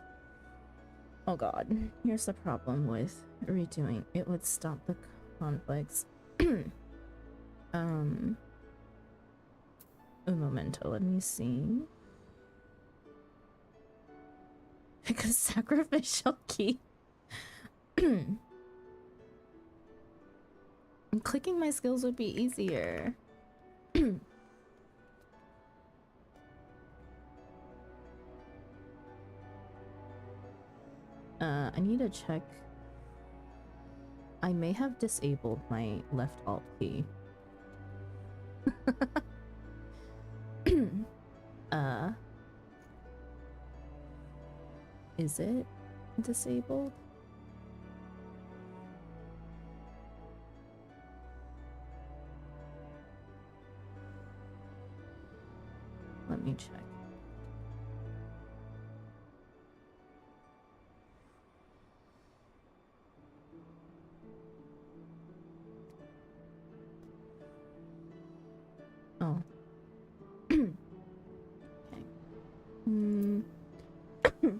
Oh god. Here's the problem with redoing. It would stop the conflicts. Un momento. Let me see. Pick a sacrificial key. Clicking my skills would be easier. I need to check. I may have disabled my left alt key. Is it disabled? Let me check. Oh. Okay.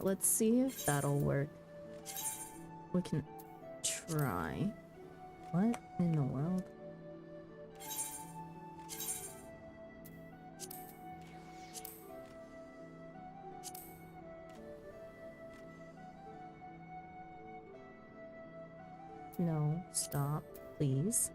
Let's see if that'll work. We can try. What in the world? No, stop, please.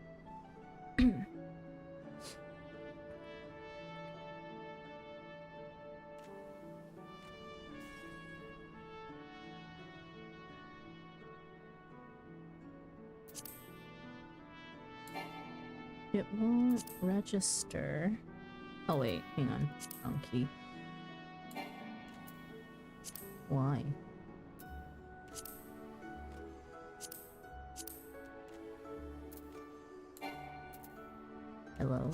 It won't register. Oh wait, hang on. Wrong key. Why? Hello?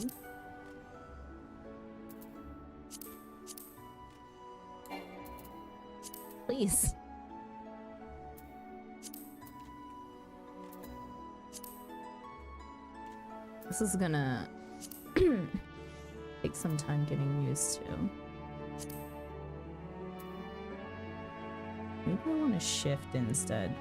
Please. This is gonna take some time getting used to. Maybe I want to shift instead.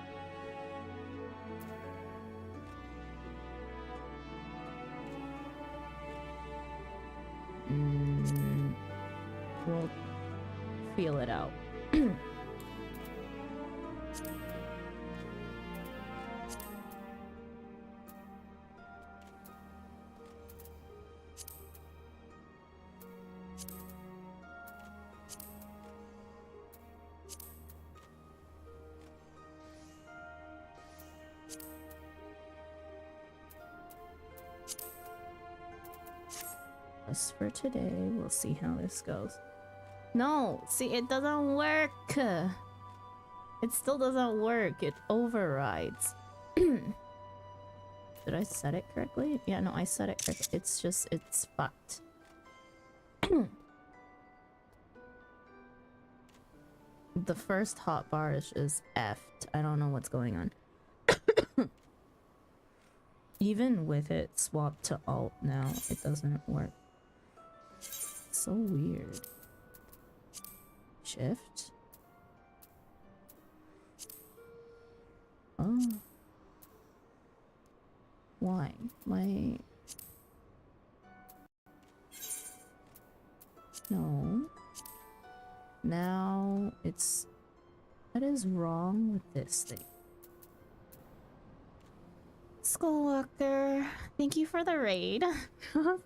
We'll feel it out. For today, we'll see how this goes. No, see, it doesn't work. It still doesn't work. It overrides. Did I set it correctly? Yeah, no, I set it correctly. It's just, it's fucked. The first hotbar is effed. I don't know what's going on. Even with it swapped to alt now, it doesn't work. So weird. Shift. Oh. Why? Why? No. Now it's... What is wrong with this thing? Skullwalker, thank you for the raid.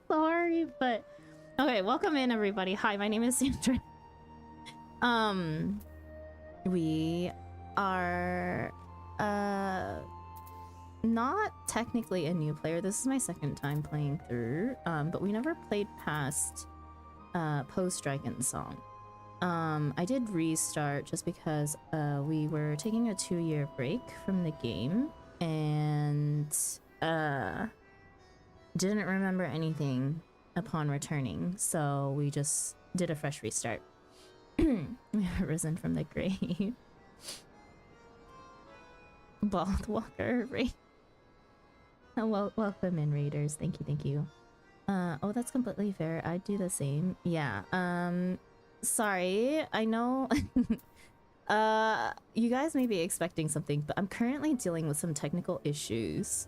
Sorry, but... Okay, welcome in everybody. Hi, my name is Sandra. We are not technically a new player. This is my second time playing through, but we never played past post-Dragon Song. I did restart just because we were taking a 2-year break from the game and didn't remember anything upon returning, so we just did a fresh restart. We have risen from the grave. Bald Walker raid. Welcome in, raiders. Thank you, thank you. Oh, that's completely fair. I'd do the same. Yeah. Sorry. I know. You guys may be expecting something, but I'm currently dealing with some technical issues.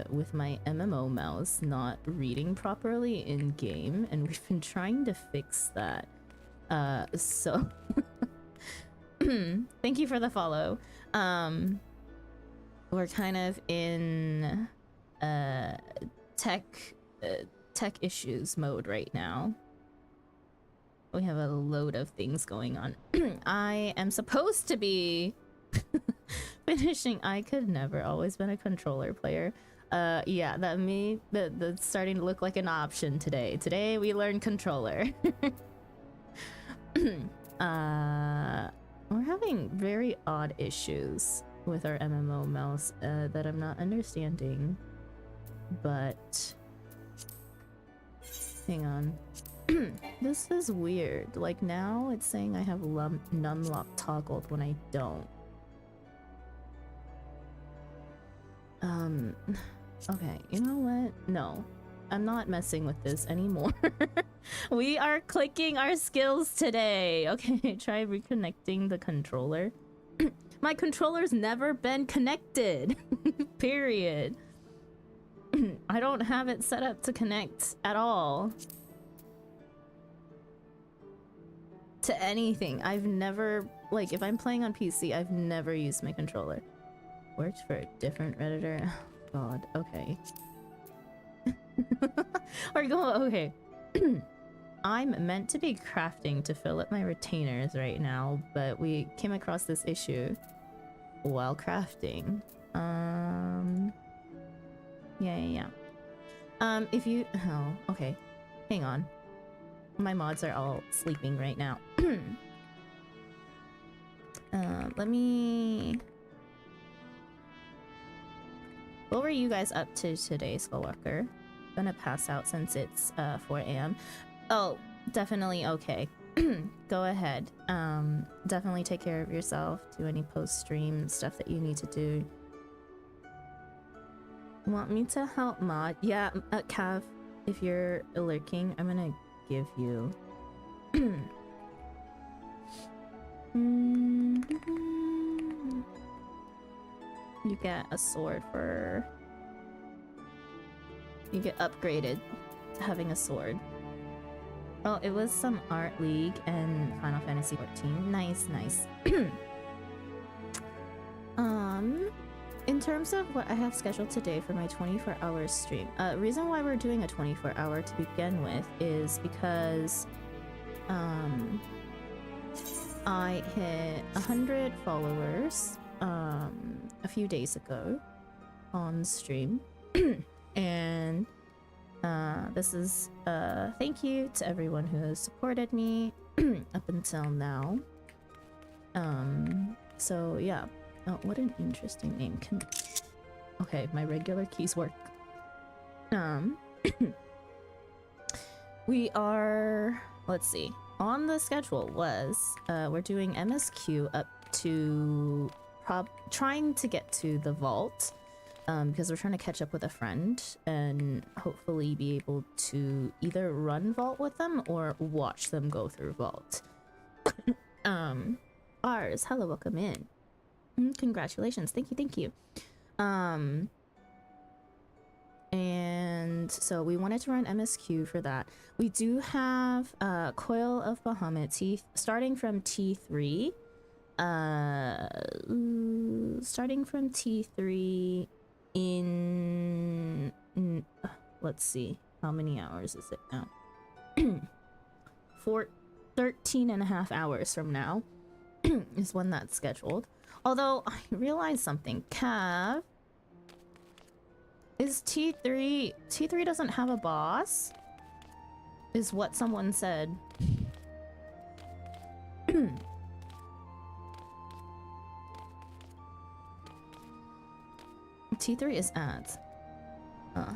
With my MMO mouse not reading properly in game, and we've been trying to fix that. So thank you for the follow. We're kind of in tech issues mode right now. We have a load of things going on. I am supposed to be finishing. I could never always been a controller player. Yeah, that's starting to look like an option today. Today we learn controller. We're having very odd issues with our MMO mouse that I'm not understanding. But hang on. This is weird. Like now it's saying I have numlock toggled when I don't. Okay, you know what? No, I'm not messing with this anymore. We are clicking our skills today. Okay, try reconnecting the controller. My controller's never been connected. Period. I don't have it set up to connect at all. To anything. I've never, like, if I'm playing on PC, I've never used my controller. Worked for a different Redditor. Oh, God, okay. We're going, okay. I'm meant to be crafting to fill up my retainers right now, but we came across this issue while crafting. Yeah. If you, oh, okay. Hang on. My mods are all sleeping right now. Let me... What were you guys up to today, Skullwalker? Gonna pass out since it's 4 a.m. Oh, definitely okay. Go ahead. Definitely take care of yourself. Do any post-stream stuff that you need to do. Want me to help mod? Yeah, Cav, if you're lurking, I'm gonna give you... You get a sword for... You get upgraded having a sword. Oh, it was some Art League and Final Fantasy 14. Nice, nice. In terms of what I have scheduled today for my 24-hour stream, reason why we're doing a 24-hour to begin with is because I hit 100 followers a few days ago on stream. And this is thank you to everyone who has supported me up until now. So yeah. Oh, what an interesting name. Okay, my regular keys work. We are, let's see, on the schedule was we're doing MSQ up to trying to get to the vault, because we're trying to catch up with a friend and hopefully be able to either run vault with them or watch them go through vault. Ours, hello, welcome in. Congratulations, thank you. And so we wanted to run MSQ for that. We do have Coil of Bahamut starting from T3. Starting from T3 in let's see, how many hours is it now? For 13.5 hours from now is when that's scheduled. Although I realized something, Cav, is T3 doesn't have a boss? Is what someone said. T3 is ads.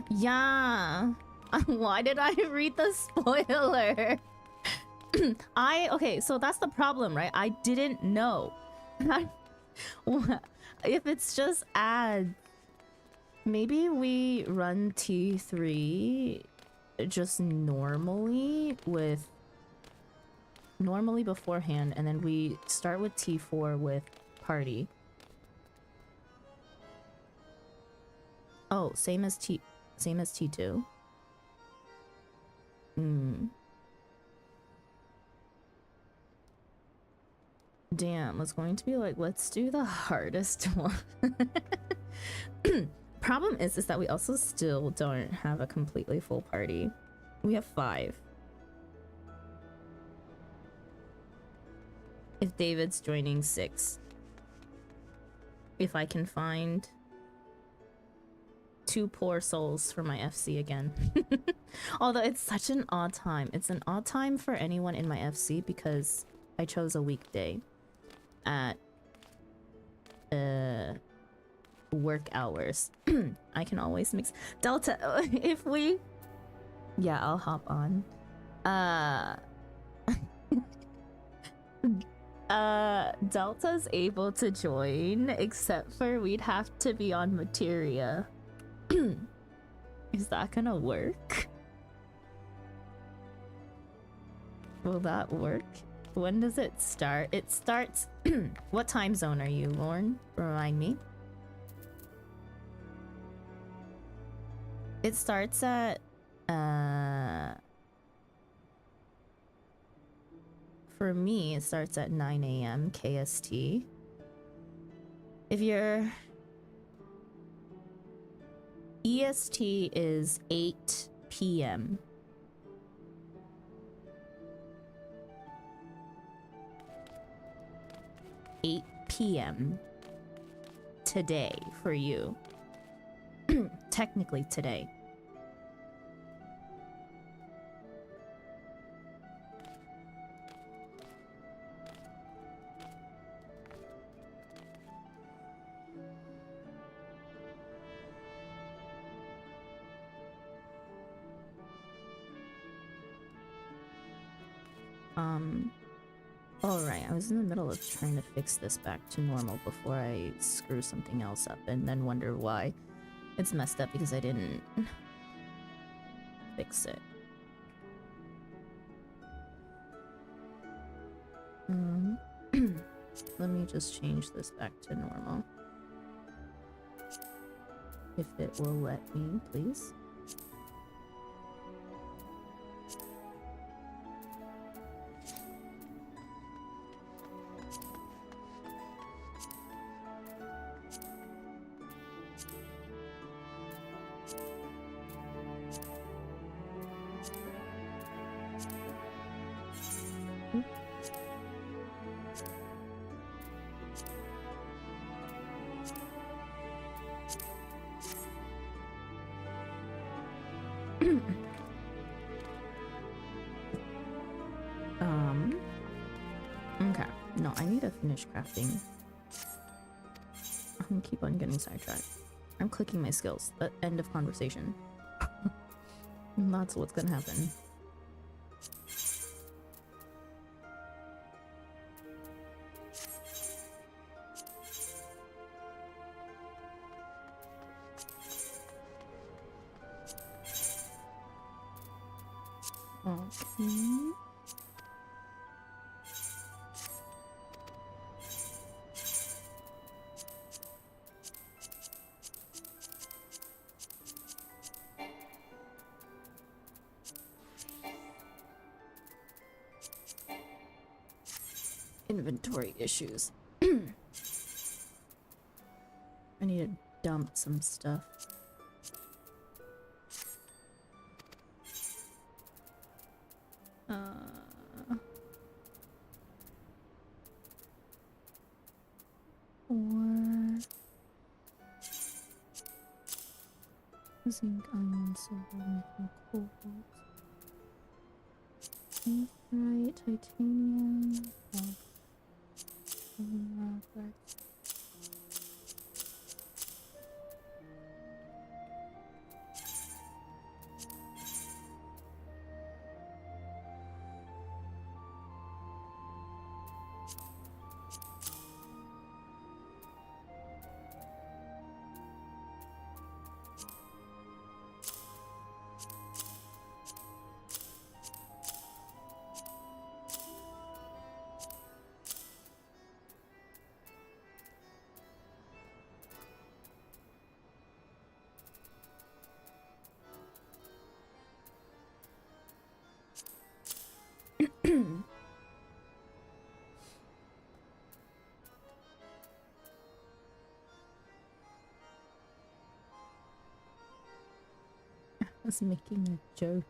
Yeah. Why did I read the spoiler? Okay, so that's the problem, right? I didn't know. If it's just ads, maybe we run T3 just normally beforehand, and then we start with T4 with party. Oh, same as T2. Damn, it's going to be like, let's do the hardest one. Problem is that we also still don't have a completely full party. We have 5. If David's joining, 6. If I can find 2 poor souls for my FC again. Although it's such an odd time. It's an odd time for anyone in my FC because I chose a weekday at work hours. I can always mix Delta if we... Yeah, I'll hop on. Delta's able to join, except for we'd have to be on materia. Is that gonna work? Will that work? When does it start? It starts... What time zone are you, Lorne? Remind me. It starts at... For me, it starts at 9 a.m. KST. If you're... EST is 8 p.m. 8 p.m. today for you. Technically today. Alright, I was in the middle of trying to fix this back to normal before I screw something else up and then wonder why it's messed up because I didn't fix it. Let me just change this back to normal. If it will let me, please. Okay. No, I need to finish crafting. I'm gonna keep on getting sidetracked. I'm clicking my skills. The end of conversation. That's what's gonna happen. Okay. Inventory issues. I need to dump some stuff. Zinc, iron, silver, nickel, cobalt, right, titanium, rock. I was making a joke.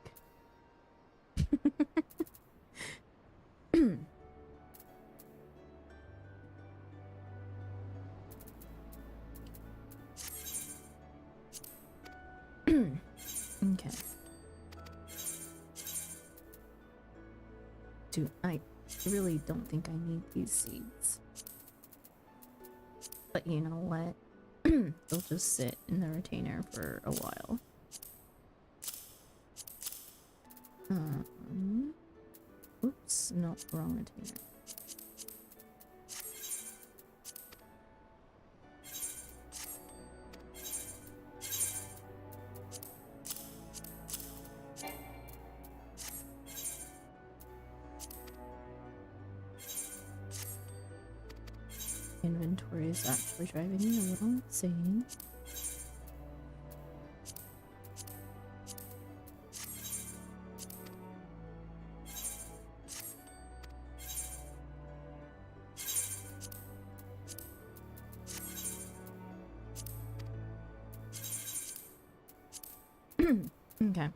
Okay. Dude, I really don't think I need these seeds. But you know what? They'll just sit in the retainer for a while. Oops, no, wrong retainer. Inventory is actually driving me a little insane. Okay.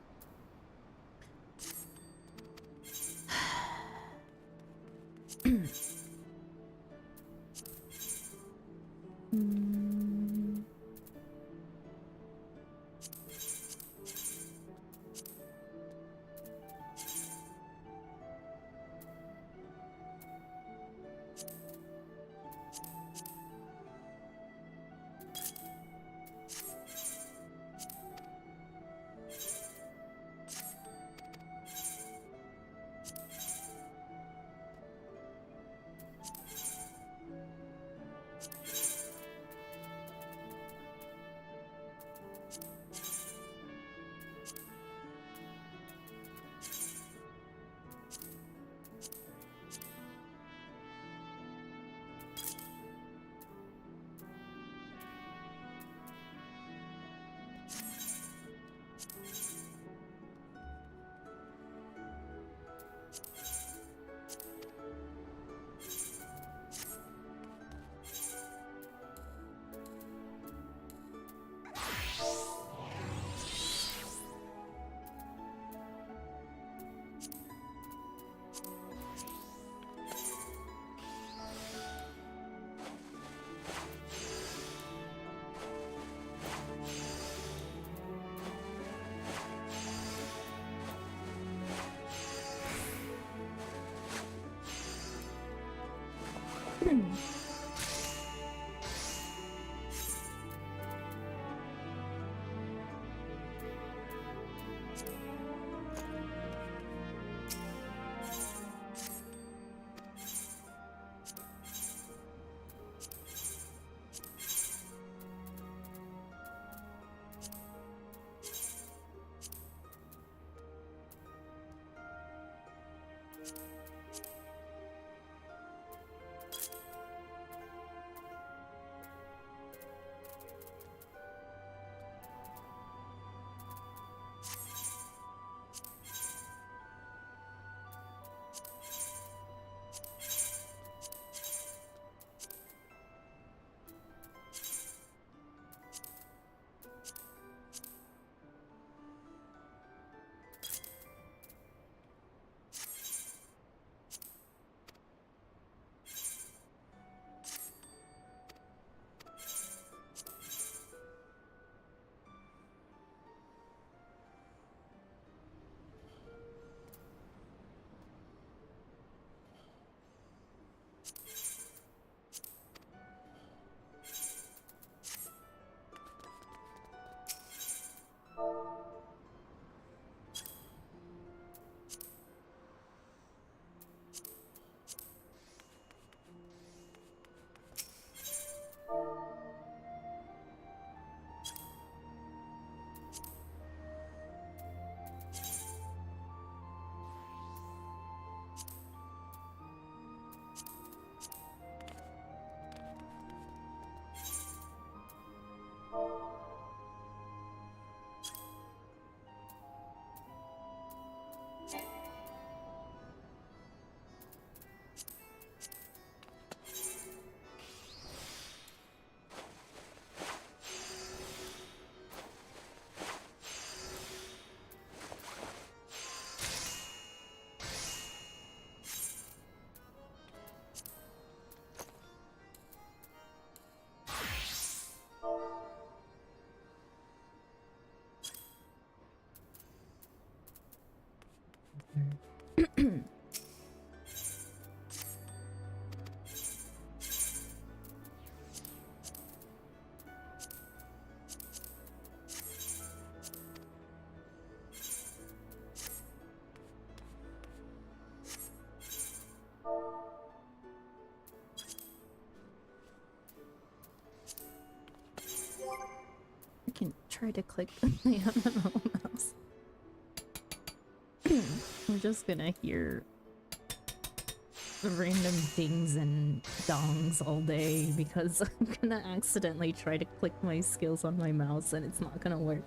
I can try to click my own mouse. I'm just gonna hear random dings and dongs all day because I'm gonna accidentally try to click my skills on my mouse and it's not gonna work.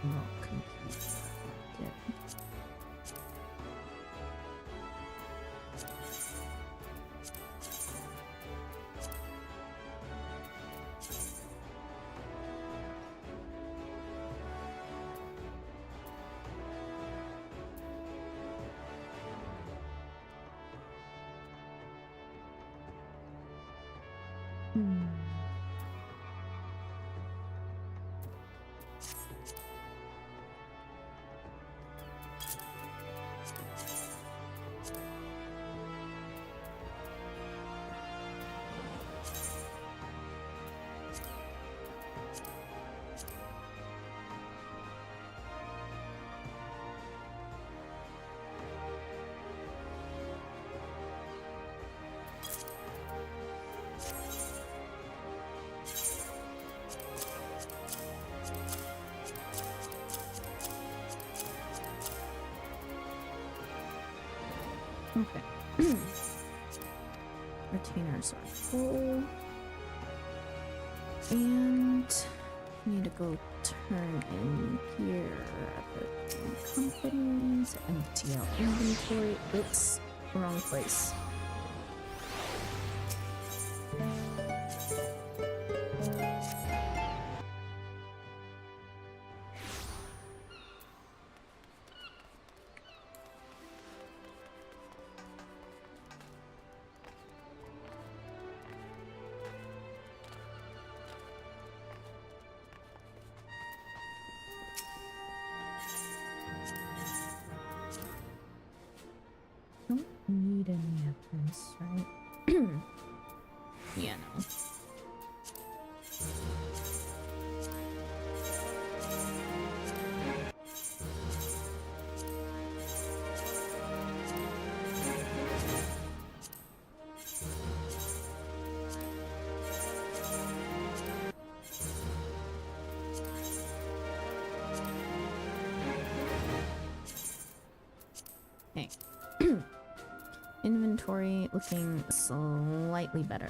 Not complete. Yeah. Okay. Retainers are full. And we need to go turn in here at the companies, empty out inventory. Oops, wrong place. Don't need any of this, right? Yeah, no. Okay. Inventory looking slightly better.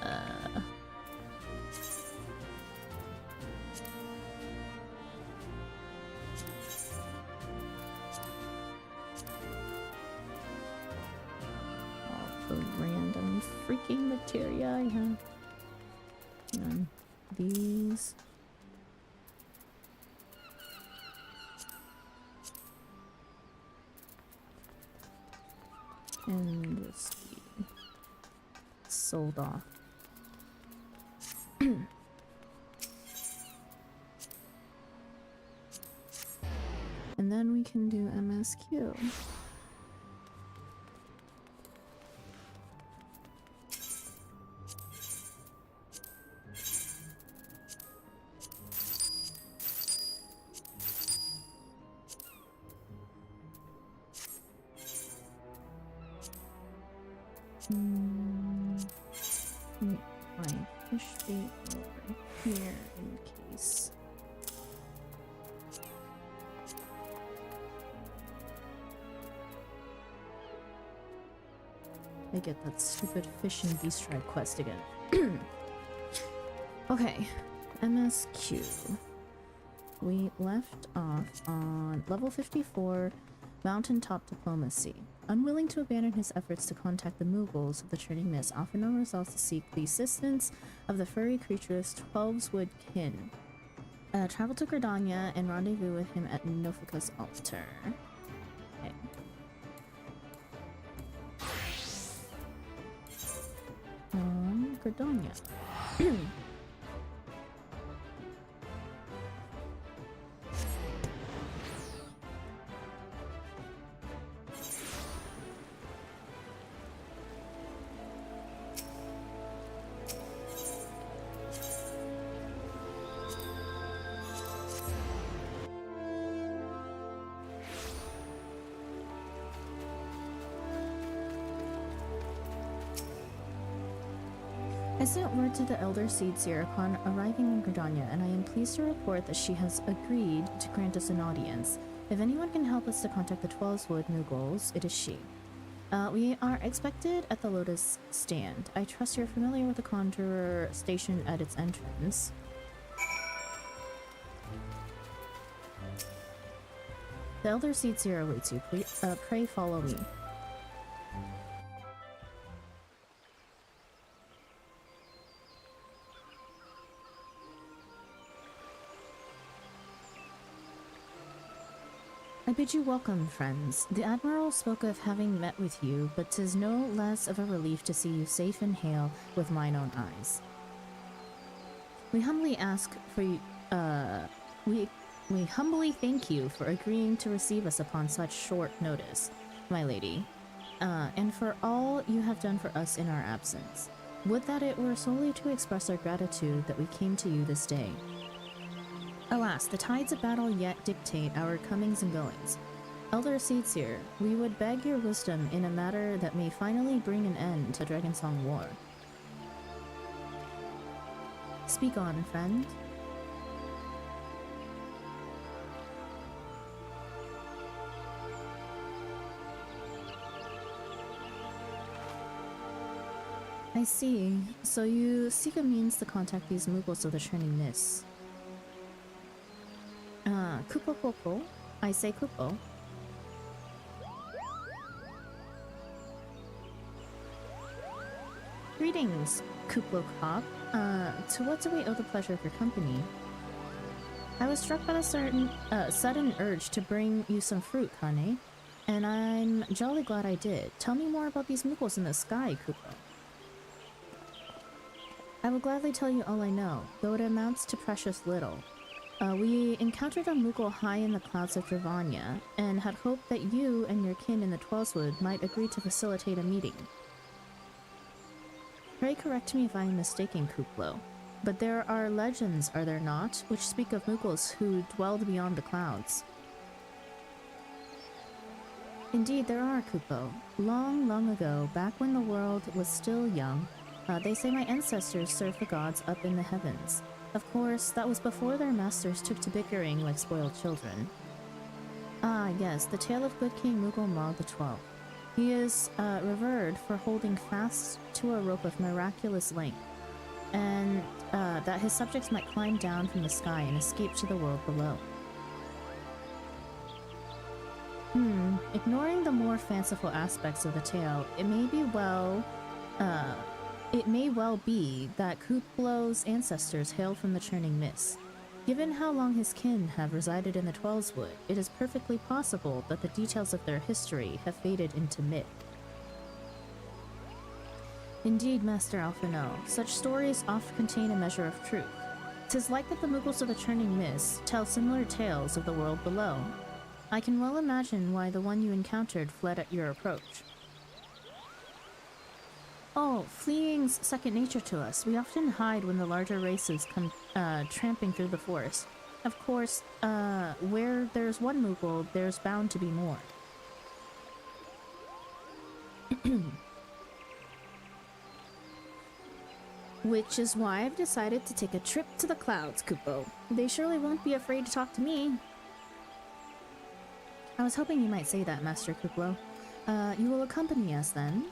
All the random freaking materia I have. These. And whiskey. Sold off. And then we can do MSQ. My fish bait over here in case. I get that stupid fish and beast ride quest again. Okay, MSQ. We left off on level 54, Mountaintop Diplomacy. Unwilling to abandon his efforts to contact the Mughals of the Turning Mist, Alphinaud resolves to seek the assistance of the furry creatureless Twelveswood kin. Travel to Gridania and rendezvous with him at Nofika's altar. Okay. Gridania. I sent word to the Elder Seed Seer upon arriving in Gridania, and I am pleased to report that she has agreed to grant us an audience. If anyone can help us to contact the 12wood Mughals, it is she. We are expected at the Lotus Stand. I trust you're familiar with the Conjurer stationed at its entrance. The Elder Seed Seer awaits you. Pray follow me. I bid you welcome, friends. The Admiral spoke of having met with you, but 'tis no less of a relief to see you safe and hale with mine own eyes. We humbly ask for you, we humbly thank you for agreeing to receive us upon such short notice, my lady, and for all you have done for us in our absence. Would that it were solely to express our gratitude that we came to you this day. Alas, the tides of battle yet dictate our comings and goings. Elder Seedseer, we would beg your wisdom in a matter that may finally bring an end to Dragonsong War. Speak on, friend. I see. So you seek a means to contact these Mughals of the Churning Mist. Kupo Popo. I say Kupo. Greetings, Kuplo Cop. To what do we owe the pleasure of your company? I was struck by the sudden urge to bring you some fruit, Kane, and I'm jolly glad I did. Tell me more about these Mughals in the sky, Kupo. I will gladly tell you all I know, though it amounts to precious little. We encountered a Mughal high in the clouds of Dravanya, and had hoped that you and your kin in the Twelvewood might agree to facilitate a meeting. Pray correct me if I am mistaken, Kuplo, but there are legends, are there not, which speak of Mughals who dwelled beyond the clouds. Indeed there are, Kupo. Long, long ago, back when the world was still young, they say my ancestors served the gods up in the heavens. Of course, that was before their masters took to bickering like spoiled children. Ah, yes, the tale of good King Mughal Mog XII. He is revered for holding fast to a rope of miraculous length, and that his subjects might climb down from the sky and escape to the world below. Ignoring the more fanciful aspects of the tale, it may well be that Kuplo's ancestors hail from the Churning Mist. Given how long his kin have resided in the Twelvewood, it is perfectly possible that the details of their history have faded into myth. Indeed, Master Alphino, such stories oft contain a measure of truth. 'Tis like that the Mughals of the Churning Mist tell similar tales of the world below. I can well imagine why the one you encountered fled at your approach. Oh, fleeing's second nature to us. We often hide when the larger races come tramping through the forest. Of course, where there's one Mughal, there's bound to be more. Which is why I've decided to take a trip to the clouds, Kupo. They surely won't be afraid to talk to me. I was hoping you might say that, Master Kuplo. You will accompany us then?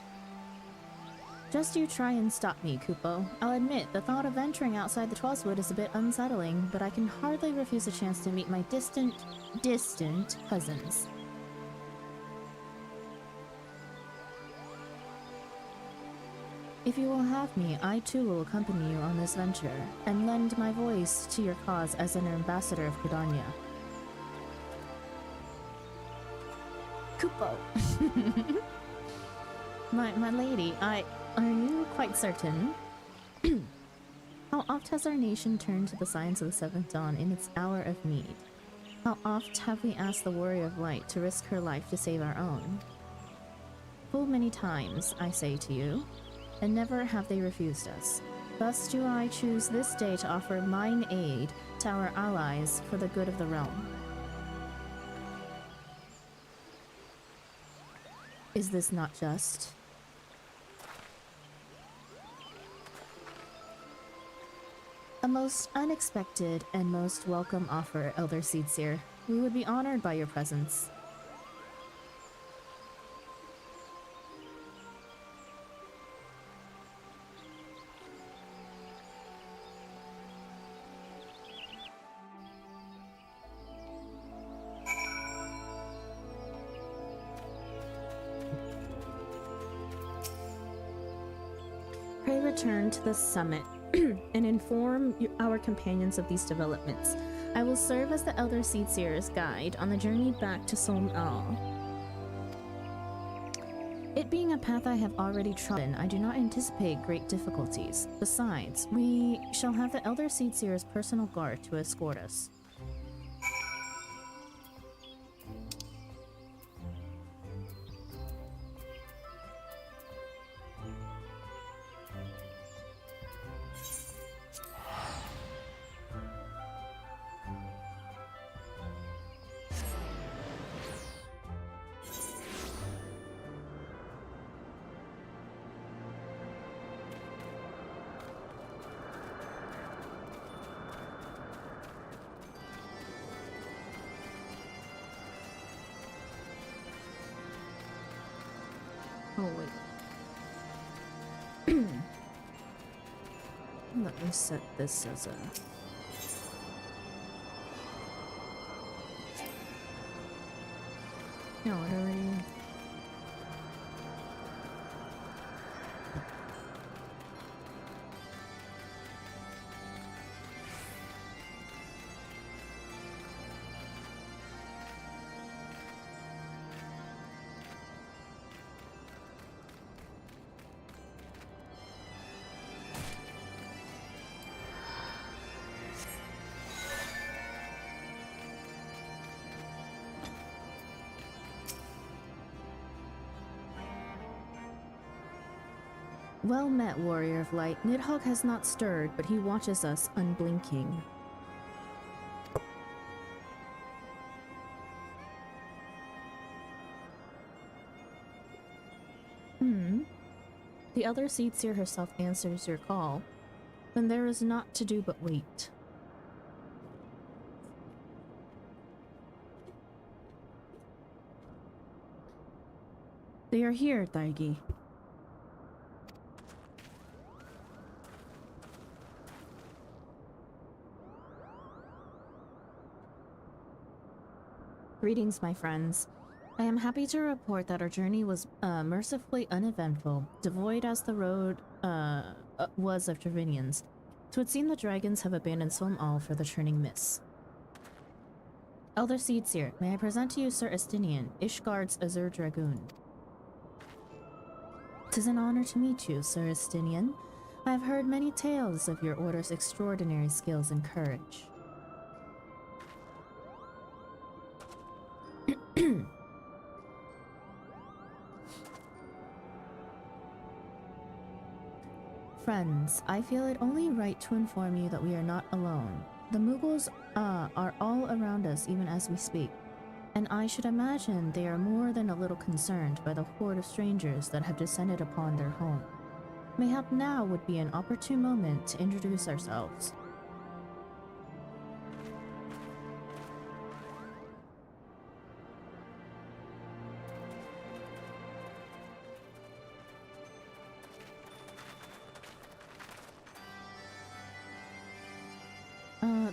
Just you try and stop me, Kupo. I'll admit, the thought of venturing outside the Twelvewood is a bit unsettling, but I can hardly refuse a chance to meet my distant cousins. If you will have me, I too will accompany you on this venture, and lend my voice to your cause as an ambassador of Gridania. Kupo! My lady, are you quite certain? How oft has our nation turned to the signs of the Seventh Dawn in its hour of need? How oft have we asked the Warrior of Light to risk her life to save our own? Full many times, I say to you, and never have they refused us. Thus do I choose this day to offer mine aid to our allies for the good of the realm. Is this not just? A most unexpected and most welcome offer, Elder Seedseer. We would be honored by your presence. Pray return to the summit and inform our companions of these developments. I will serve as the Elder Seedseer's guide on the journey back to Som-Al. It being a path I have already trodden, I do not anticipate great difficulties. Besides, we shall have the Elder Seedseer's personal guard to escort us. Oh, wait. Let me set this as a... No, it already... Well met, Warrior of Light. Nidhogg has not stirred, but he watches us unblinking. The Elder Seedseer herself answers your call. Then there is naught to do but wait. They are here, Daigi. Greetings, my friends. I am happy to report that our journey was mercifully uneventful, devoid as the road was of Dravinians. It would seem the dragons have abandoned Som-Al for the churning mists. Elder Seedseer, may I present to you Sir Estinian, Ishgard's Azure Dragoon. 'Tis an honor to meet you, Sir Estinian. I have heard many tales of your order's extraordinary skills and courage. Friends, I feel it only right to inform you that we are not alone. The Mughals are all around us even as we speak, and I should imagine they are more than a little concerned by the horde of strangers that have descended upon their home. Mayhap now would be an opportune moment to introduce ourselves.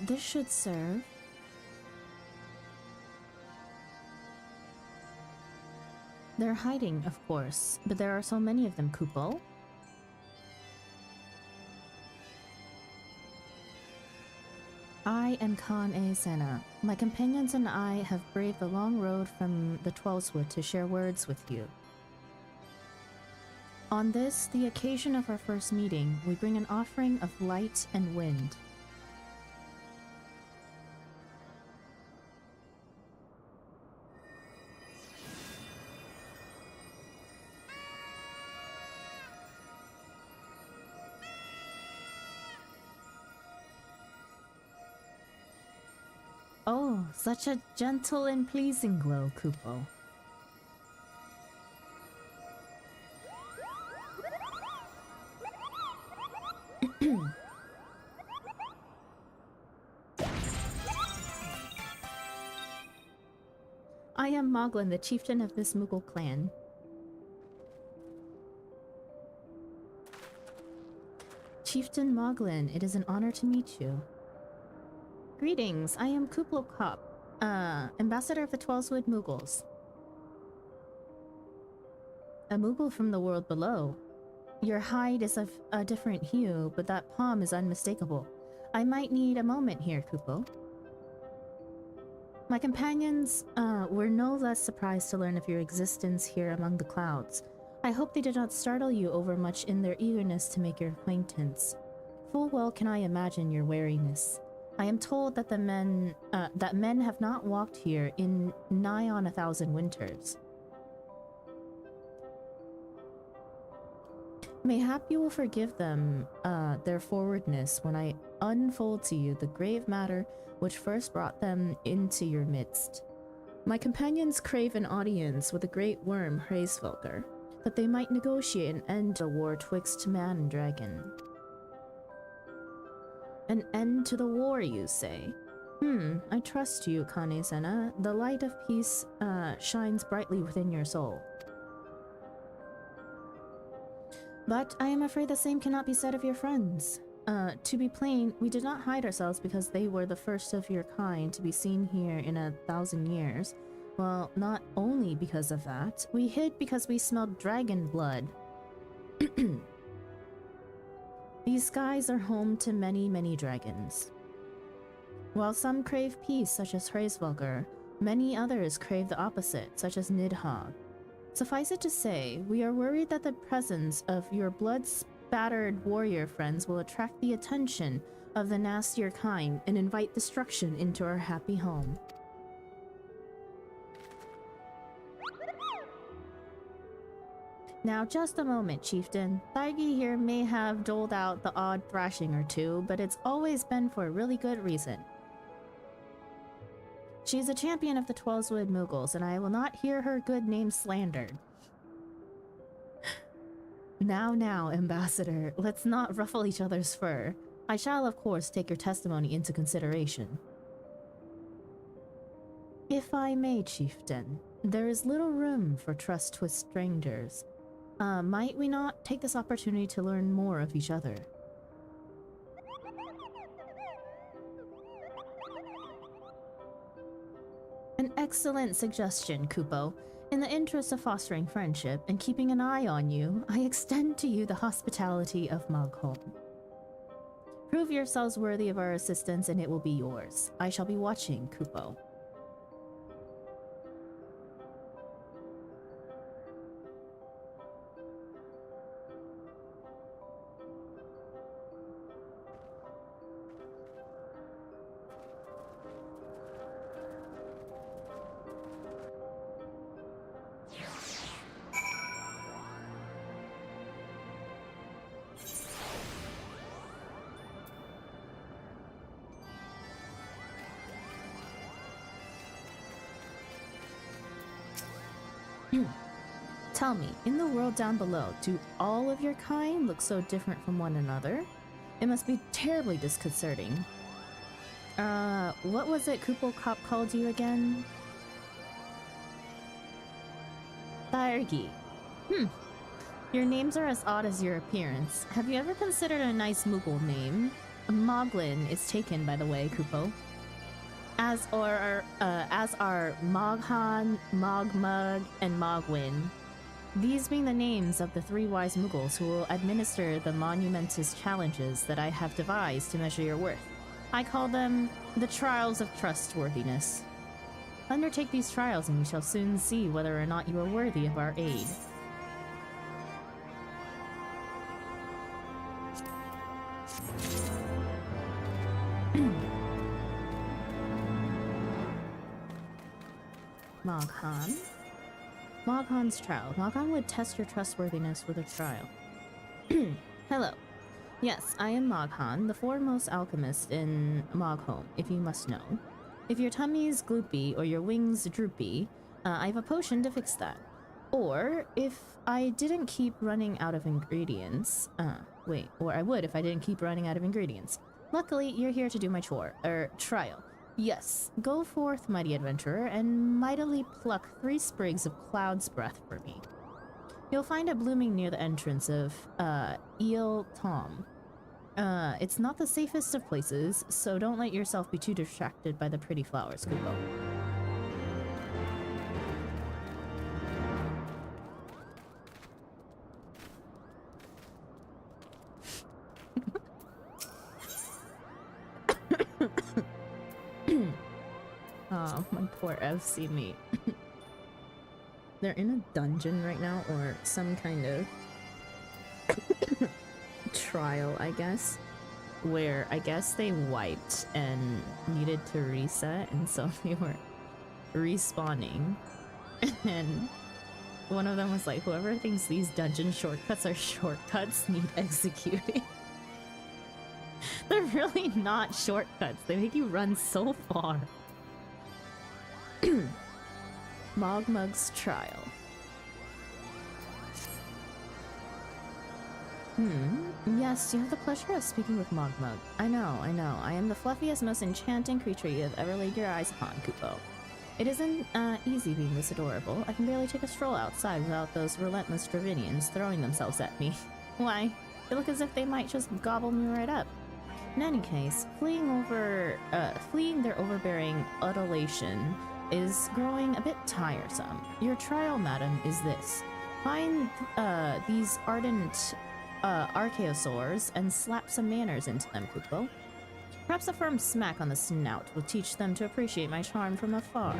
This should serve. They're hiding, of course, but there are so many of them, Kupo. I am Khan A. Sena. My companions and I have braved the long road from the Twelveswood to share words with you. On this, the occasion of our first meeting, we bring an offering of light and wind. Oh, such a gentle and pleasing glow, Kupo. am Moglin, the chieftain of this Moogle clan. Chieftain Moglin, it is an honor to meet you. Greetings, I am Kuplokop, ambassador of the Twelvewood Moogles. A Moogle from the world below. Your hide is of a different hue, but that palm is unmistakable. I might need a moment here, Kupo. My companions were no less surprised to learn of your existence here among the clouds. I hope they did not startle you overmuch in their eagerness to make your acquaintance. Full well can I imagine your wariness. I am told that men have not walked here in nigh on 1,000 winters. Mayhap you will forgive them their forwardness when I unfold to you the grave matter which first brought them into your midst. My companions crave an audience with the great worm Hraesvelgr, that they might negotiate an end to the war twixt man and dragon. An end to the war, you say? I trust you, Kane Senna. The light of peace shines brightly within your soul. But I am afraid the same cannot be said of your friends. To be plain, we did not hide ourselves because they were the first of your kind to be seen here in 1,000 years. Well, not only because of that, we hid because we smelled dragon blood. These skies are home to many, many dragons. While some crave peace, such as Hraesvelgr, many others crave the opposite, such as Nidhogg. Suffice it to say, we are worried that the presence of your blood-spattered warrior friends will attract the attention of the nastier kind and invite destruction into our happy home. Now, just a moment, Chieftain. Thargi here may have doled out the odd thrashing or two, but it's always been for a really good reason. She is a champion of the Twelvewood Moogles, and I will not hear her good name slandered. Now, Ambassador, let's not ruffle each other's fur. I shall, of course, take your testimony into consideration. If I may, Chieftain, there is little room for trust with strangers. Might we not take this opportunity to learn more of each other? An excellent suggestion, Kupo. In the interest of fostering friendship and keeping an eye on you, I extend to you the hospitality of Mogholm. Prove yourselves worthy of our assistance and it will be yours. I shall be watching, Kupo. Tell me, in the world down below, do all of your kind look so different from one another? It must be terribly disconcerting. What was it Kuplokop called you again? Thargi. Your names are as odd as your appearance. Have you ever considered a nice Moogle name? Moglin is taken, by the way, Kupo. As are Moghan, Mogmug, and Mogwin. These being the names of the 3 wise Moogles who will administer the monumentous challenges that I have devised to measure your worth. I call them the Trials of Trustworthiness. Undertake these trials and we shall soon see whether or not you are worthy of our aid. Moghan. Moghan's trial. Moghan would test your trustworthiness with a trial. Hello. Yes, I am Moghan, the foremost alchemist in Mogholm, if you must know. If your tummy is gloopy or your wings droopy, I have a potion to fix that. Or, if I didn't keep running out of ingredients... or I would if I didn't keep running out of ingredients. Luckily, you're here to do my trial. Yes, go forth, mighty adventurer, and mightily pluck 3 sprigs of cloud's breath for me. You'll find it blooming near the entrance of, Eel Tom. It's not the safest of places, so don't let yourself be too distracted by the pretty flowers, Kupo. Oh, my poor FC mate. They're in a dungeon right now, or some kind of trial, I guess, where I guess they wiped and needed to reset, and so they were respawning. And one of them was like, whoever thinks these dungeon shortcuts are shortcuts need executing. They're really not shortcuts. They make you run so far. Mogmug's trial. Yes, you have the pleasure of speaking with Mogmug. I know. I am the fluffiest, most enchanting creature you have ever laid your eyes upon, Kupo. It isn't easy being this adorable. I can barely take a stroll outside without those relentless Dravinians throwing themselves at me. Why, they look as if they might just gobble me right up. In any case, fleeing their overbearing adulation is growing a bit tiresome. Your trial, madam, is this. Find these ardent archaeosaurs and slap some manners into them, Kupo. Perhaps a firm smack on the snout will teach them to appreciate my charm from afar.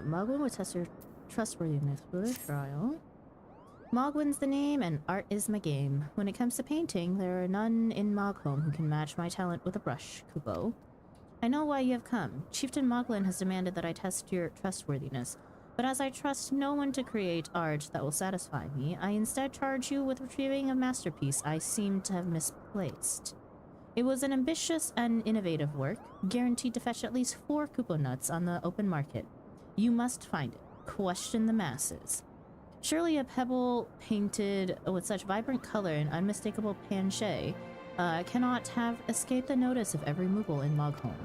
Mogwin would test your trustworthiness for the trial. Mogwin's the name, and art is my game. When it comes to painting, there are none in Mogholm who can match my talent with a brush, Kupo. I know why you have come. Chieftain Moglin has demanded that I test your trustworthiness, but as I trust no one to create art that will satisfy me, I instead charge you with retrieving a masterpiece I seem to have misplaced. It was an ambitious and innovative work, guaranteed to fetch at least 4 Kupo nuts on the open market. You must find it. Question the masses. Surely a pebble painted with such vibrant color and unmistakable penché cannot have escaped the notice of every Moogle in Mogholm.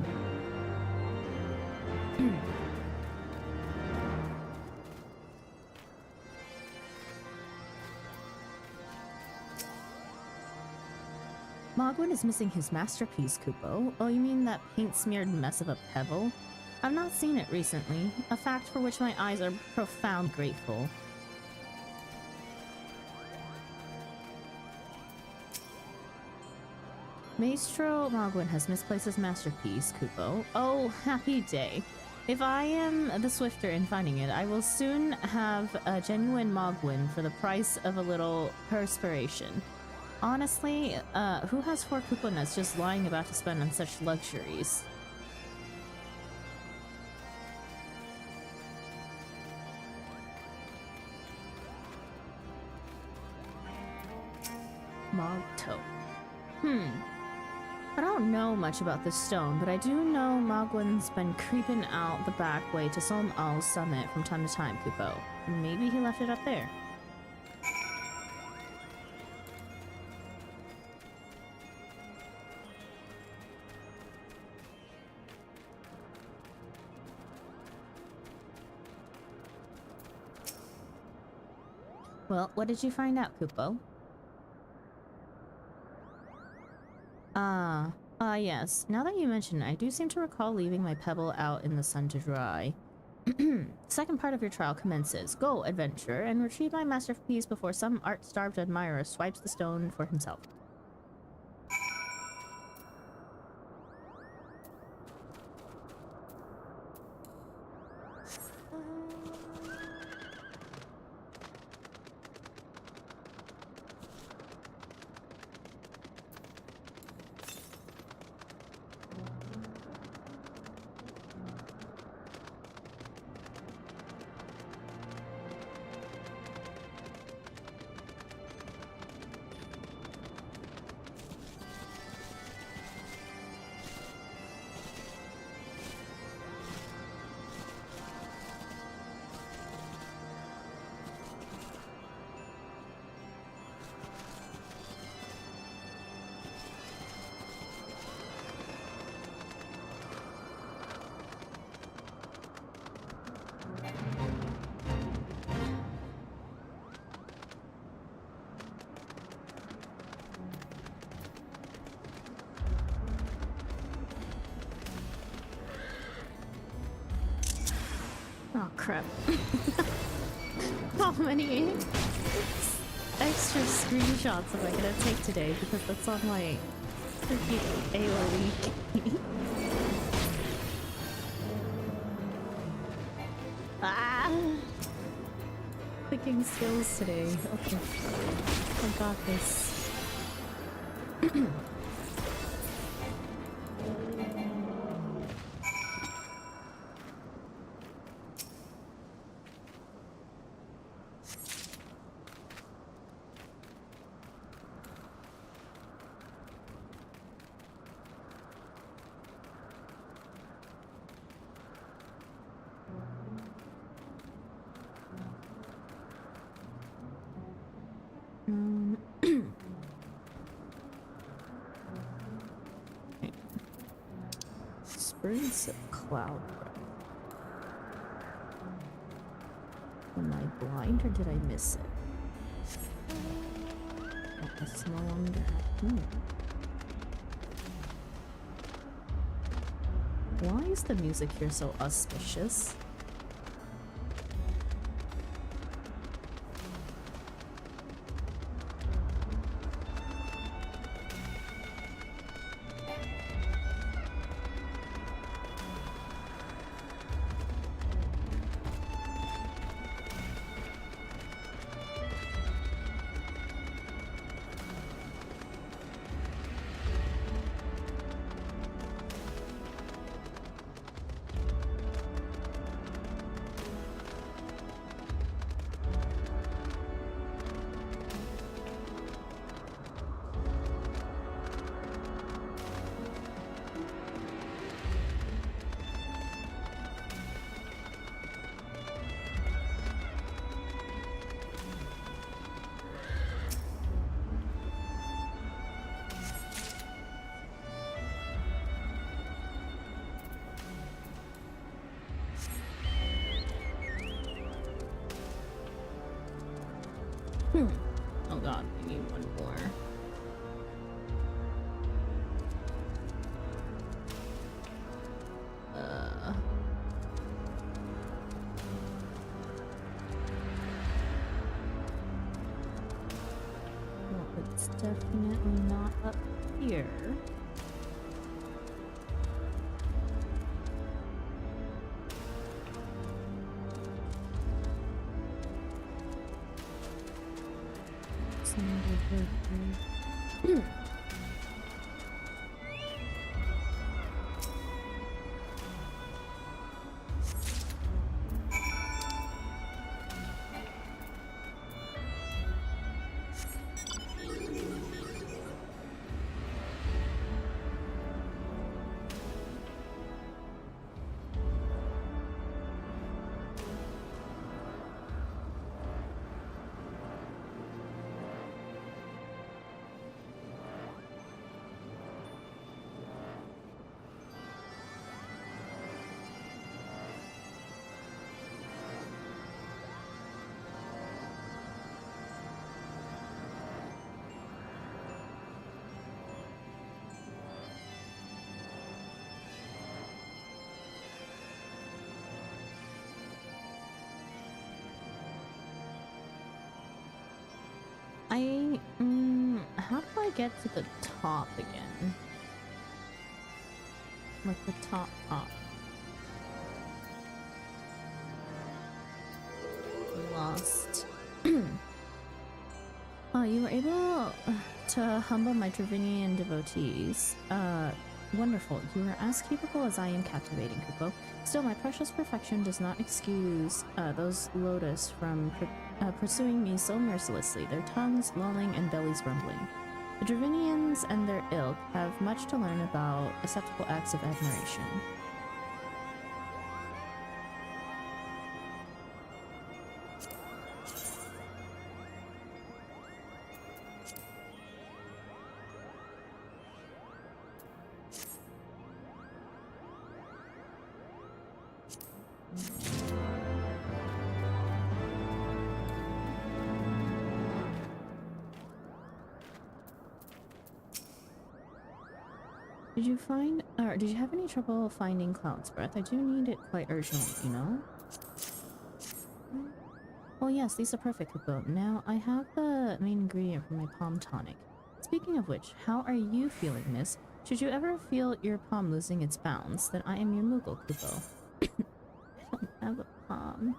Mogwin is missing his masterpiece, Kupo. Oh, you mean that paint-smeared mess of a pebble? I've not seen it recently, a fact for which my eyes are profoundly grateful. Maestro Mogwin has misplaced his masterpiece, Kupo. Oh, happy day. If I am the swifter in finding it, I will soon have a genuine Mogwin for the price of a little perspiration. Honestly, who has 4 Kupo nuts just lying about to spend on such luxuries? Mogto. I don't know much about this stone, but I do know Mogwin's been creeping out the back way to Som Al's summit from time to time, Kupo. Maybe he left it up there. Well, what did you find out, Kupo? Yes. Now that you mention it, I do seem to recall leaving my pebble out in the sun to dry. Second part of your trial commences. Go, adventurer, and retrieve my masterpiece before some art-starved admirer swipes the stone for himself. Oh crap. How many extra screenshots am I gonna take today? Because that's on my freaking AOE. Ah! Clicking skills today. Okay. I got this. Spirits of Cloud. Am I blind or did I miss it? Oh, it's no longer. Why is the music here so auspicious? Oh god, we need one more. Well, it's definitely not up here. How do I get to the top again? Like the top. Lost. Oh, you were able to humble my Dravinian devotees. Wonderful. You are as capable as I am captivating, Kupo. Still, my precious perfection does not excuse those Lotus from pursuing me so mercilessly, their tongues lolling and bellies rumbling. The Dravinians and their ilk have much to learn about acceptable acts of admiration. Did you find, or did you have any trouble finding Cloud's Breath? I do need it quite urgently, you know? Oh yes, these are perfect, Kupo. Now, I have the main ingredient for my palm tonic. Speaking of which, how are you feeling, miss? Should you ever feel your palm losing its bounds, then I am your Moogle, Kupo. I don't have a palm.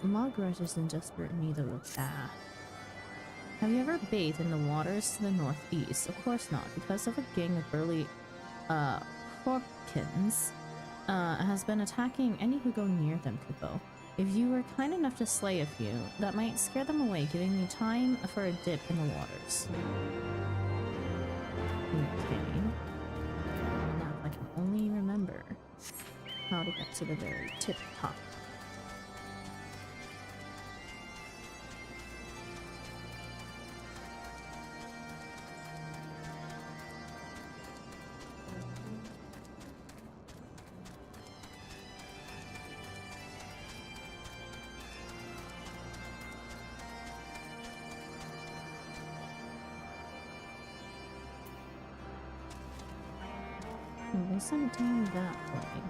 Margaret is in desperate need of a bath. Have you ever bathed in the waters to the northeast? Of course not, because of a gang of burly, Horkins, has been attacking any who go near them, Kupo. If you were kind enough to slay a few, that might scare them away, giving me time for a dip in the waters. Okay. Now, if I can only remember how to get to the very tip top. They sent it down that way.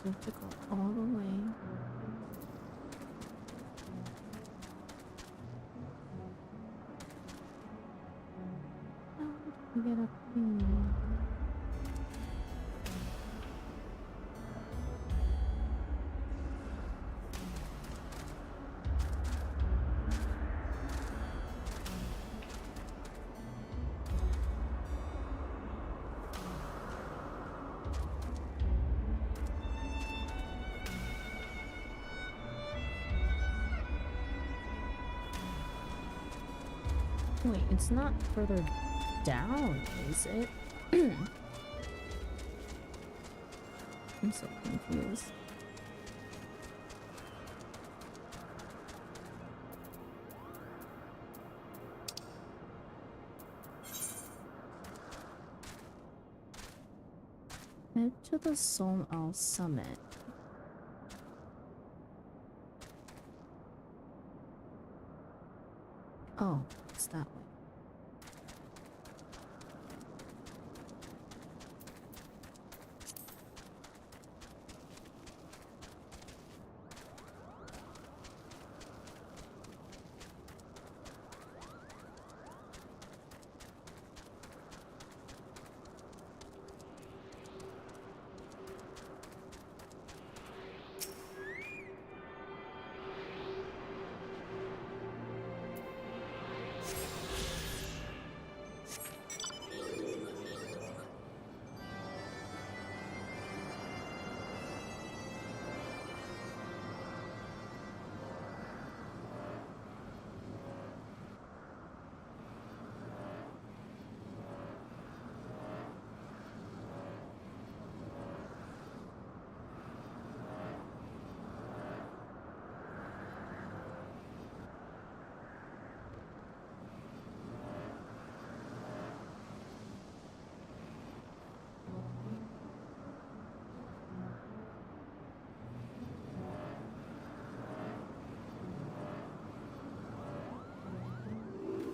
We have to go all the way. How did we get up here? Wait, it's not further down, is it? I'm so confused. Head to the Sol-Al summit. Oh, it's that way.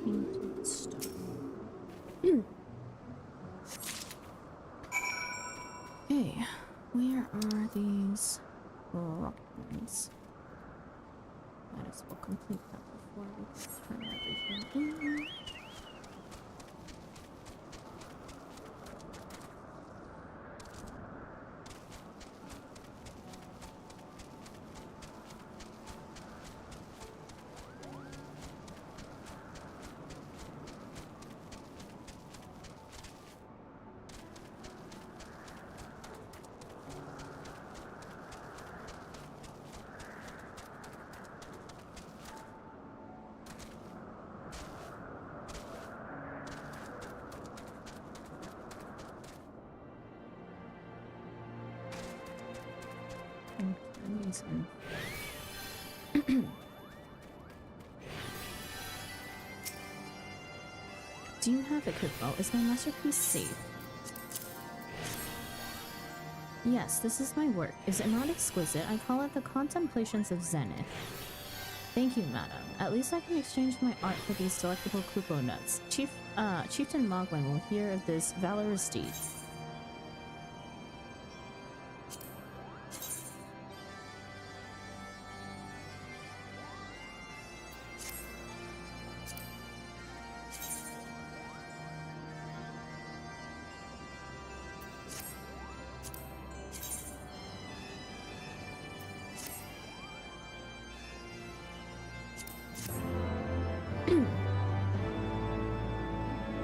Painted stone. Okay, where are these rocklands? Might as well complete that before we turn everything in. reason. Do you have it, Kupo? Is my masterpiece safe? Yes, this is my work. Is it not exquisite? I call it the Contemplations of Zenith. Thank you, madam. At least I can exchange my art for these delectable Kupo nuts. Chieftain Mogwai will hear of this valorous deed.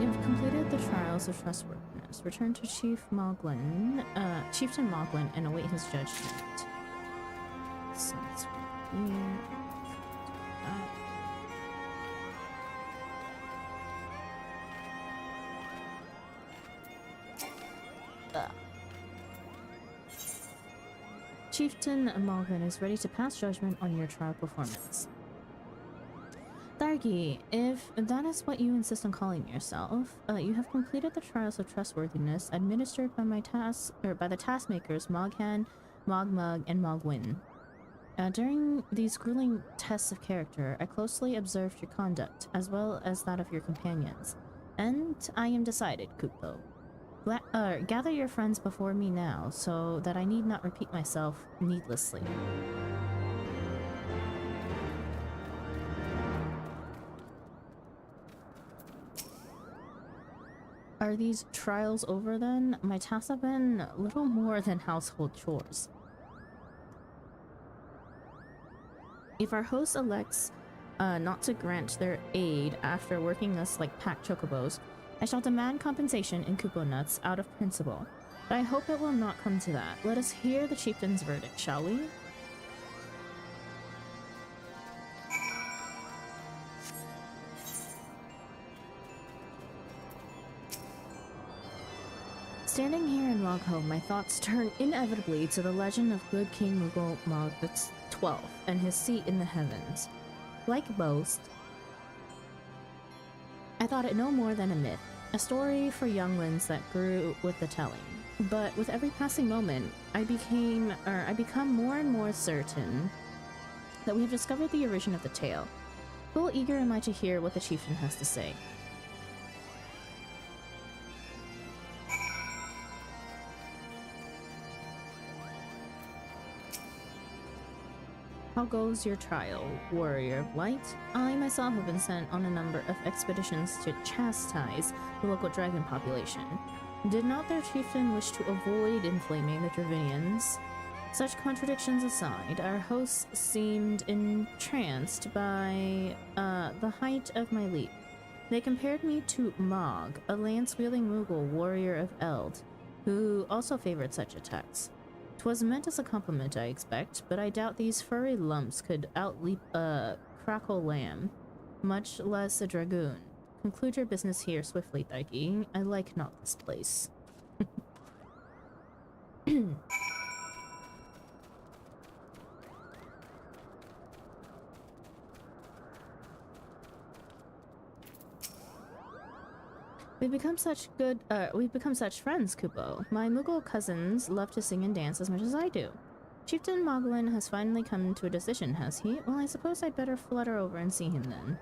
You've completed the trials of trustworthiness. Return to Chieftain Moglin and await his judgment. So it's right here. Chieftain Moglin is ready to pass judgment on your trial performance. Thargi, if that is what you insist on calling yourself, you have completed the trials of trustworthiness administered by the taskmakers Moghan, Mogmug, and Mogwin. During these grueling tests of character, I closely observed your conduct, as well as that of your companions. And I am decided, Kupo. Gather your friends before me now, so that I need not repeat myself needlessly. Are these trials over then? My tasks have been little more than household chores. If our host elects not to grant their aid after working us like packed chocobos, I shall demand compensation in Kupo nuts out of principle. But I hope it will not come to that. Let us hear the chieftain's verdict, shall we? Standing here in Logho, my thoughts turn inevitably to the legend of good King Mughal Mog the 12th and his seat in the heavens. Like boast, I thought it no more than a myth, a story for younglings that grew with the telling. But with every passing moment, I become more and more certain that we have discovered the origin of the tale. Full eager am I to hear what the chieftain has to say. How goes your trial, warrior of light? I myself have been sent on a number of expeditions to chastise the local dragon population. Did not their chieftain wish to avoid inflaming the Dravinians? Such contradictions aside, our hosts seemed entranced by the height of my leap. They compared me to Mog, a lance-wielding Mughal warrior of Eld, who also favored such attacks. 'Twas meant as a compliment, I expect, but I doubt these furry lumps could outleap a crackle lamb, much less a dragoon. Conclude your business here swiftly, Thargi. I like not this place. We've become such friends, Kupo. My Mughal cousins love to sing and dance as much as I do. Chieftain Moglin has finally come to a decision, has he? Well, I suppose I'd better flutter over and see him then.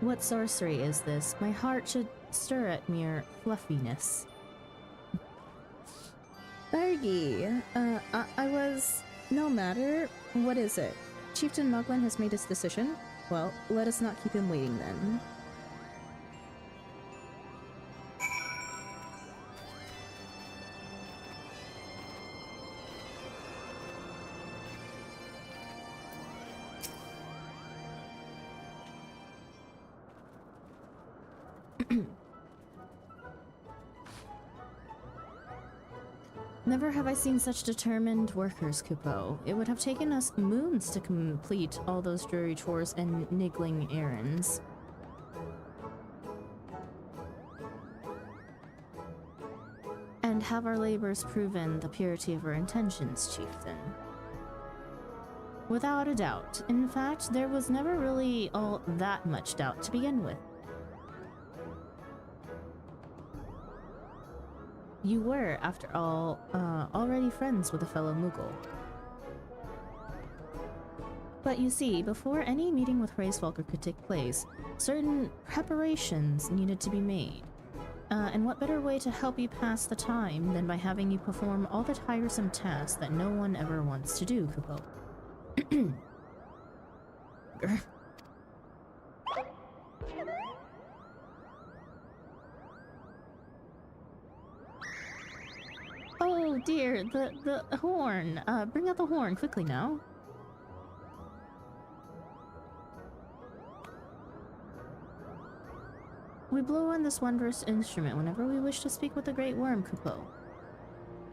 What sorcery is this? My heart should stir at mere fluffiness. Thargi, I was... No matter. What is it? Chieftain Moglin has made his decision? Well, let us not keep him waiting then. Never have I seen such determined workers, Kupo. It would have taken us moons to complete all those dreary chores and niggling errands. And have our labors proven the purity of our intentions, Chieftain? Without a doubt. In fact, there was never really all that much doubt to begin with. You were, after all, already friends with a fellow Mughal. But you see, before any meeting with Hraesvelgr could take place, certain preparations needed to be made. And what better way to help you pass the time than by having you perform all the tiresome tasks that no one ever wants to do, Kupo? Oh dear, the horn. Bring out the horn quickly now. We blow on this wondrous instrument whenever we wish to speak with the Great Worm, Kupo.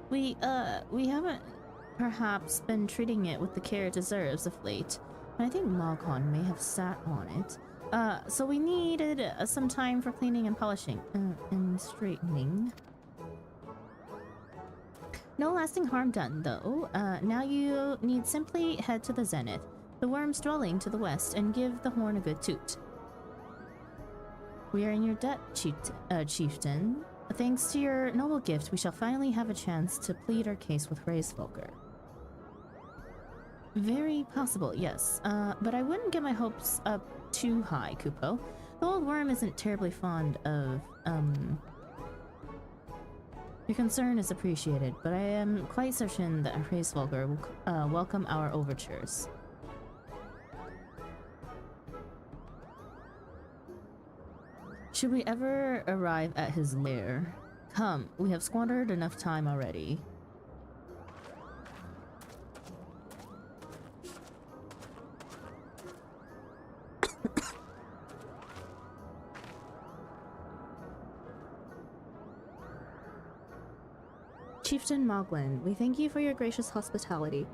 We haven't perhaps been treating it with the care it deserves of late, and I think Moghon may have sat on it. So we needed some time for cleaning and polishing, and straightening. No lasting harm done, though. Now you need simply head to the zenith, the worm's dwelling to the west, and give the horn a good toot. We are in your debt, Chieftain. Thanks to your noble gift, we shall finally have a chance to plead our case with Hraesvelgr. Very possible, yes. But I wouldn't get my hopes up too high, Kupo. The old worm isn't terribly fond of, Your concern is appreciated, but I am quite certain that Hraesvelgr will welcome our overtures. Should we ever arrive at his lair? Come, we have squandered enough time already. Chieftain Moglin, we thank you for your gracious hospitality.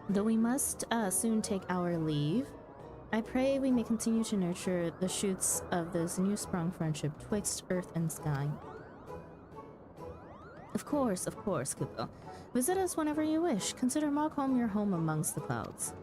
Though we must soon take our leave, I pray we may continue to nurture the shoots of this new-sprung friendship twixt earth and sky. Of course, Kupo. Visit us whenever you wish. Consider Moghon your home amongst the clouds.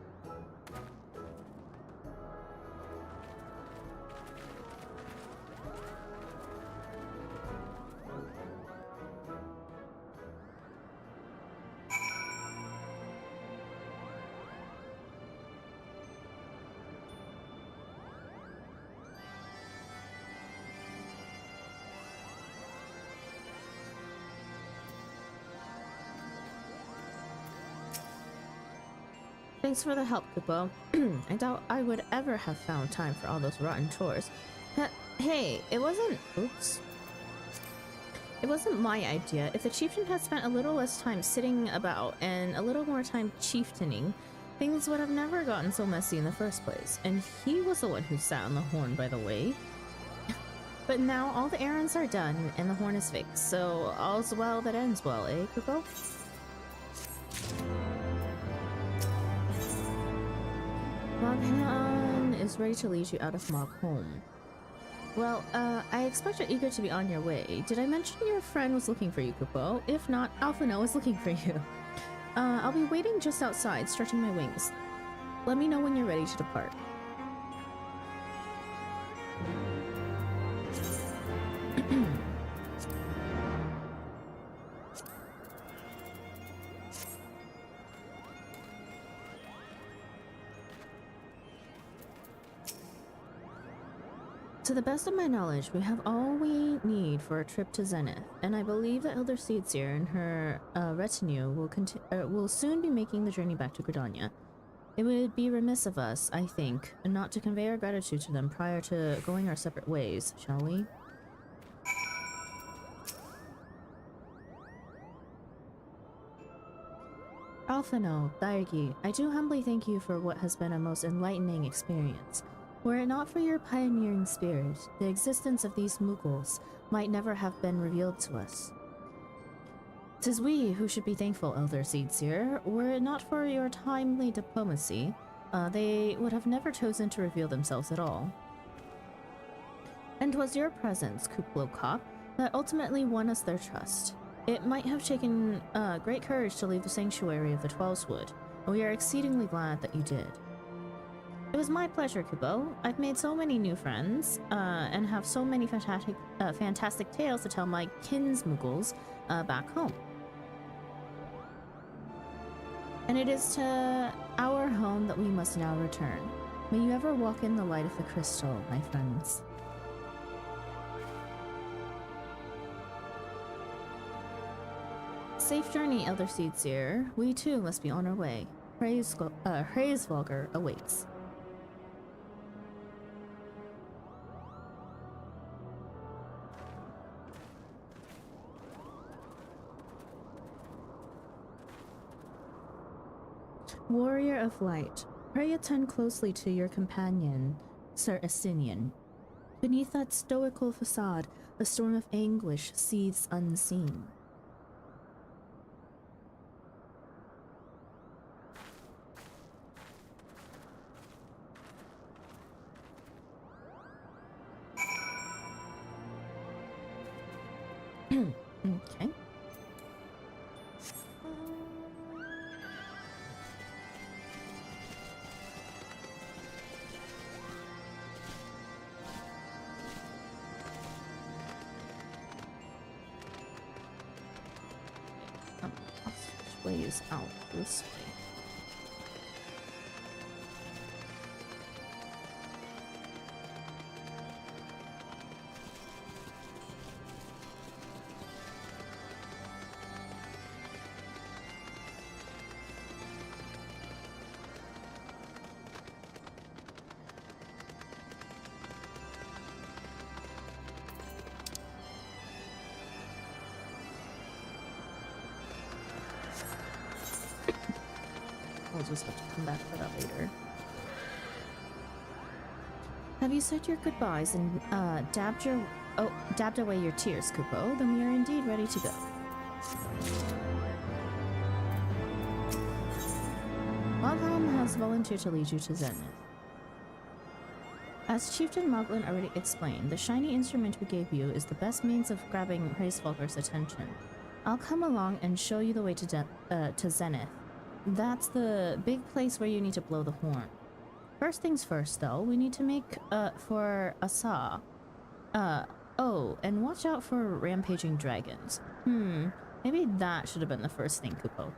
Thanks for the help, Kupo. I doubt I would ever have found time for all those rotten chores. Hey, it wasn't... Oops. It wasn't my idea. If the chieftain had spent a little less time sitting about and a little more time chieftaining, things would have never gotten so messy in the first place. And he was the one who sat on the horn, by the way. But now all the errands are done and the horn is fixed, so all's well that ends well, eh, Kupo? Moghon is ready to lead you out of Moghon. Well, I expect you're eager to be on your way. Did I mention your friend was looking for you, Kupo? If not, Alphino is looking for you. I'll be waiting just outside, stretching my wings. Let me know when you're ready to depart. To the best of my knowledge, we have all we need for a trip to Zenith, and I believe that Elder Seedseer and her retinue will soon be making the journey back to Gridania. It would be remiss of us, I think, not to convey our gratitude to them prior to going our separate ways, shall we? Alphino, Dairgi, I do humbly thank you for what has been a most enlightening experience. Were it not for your pioneering spirit, the existence of these Mughals might never have been revealed to us. 'Tis we who should be thankful, Elder Seedseer. Were it not for your timely diplomacy, they would have never chosen to reveal themselves at all. And 'twas your presence, Kuplo Cop, that ultimately won us their trust. It might have taken great courage to leave the sanctuary of the Twelveswood, and we are exceedingly glad that you did. It was my pleasure, Kupo. I've made so many new friends, and have so many fantastic tales to tell my kinsmuggles back home. And it is to our home that we must now return. May you ever walk in the light of the crystal, my friends. Safe journey, Elder Seedseer. We too must be on our way. Hraesvalgr awaits. Warrior of Light, pray attend closely to your companion, Sir Estinian. Beneath that stoical facade, a storm of anguish seethes unseen. Okay. Which way is out? This way. We'll just have to come back for that later. Have you said your goodbyes and dabbed away your tears, Kupo? Then we are indeed ready to go. Moghelm has volunteered to lead you to Zenith. As Chieftain Moglin already explained, the shiny instrument we gave you is the best means of grabbing Hraesvalgr's attention. I'll come along and show you the way to Zenith. That's the big place where you need to blow the horn. First things first, though, we need to make for Asa. Oh, and watch out for rampaging dragons. Maybe that should have been the first thing, Kupo.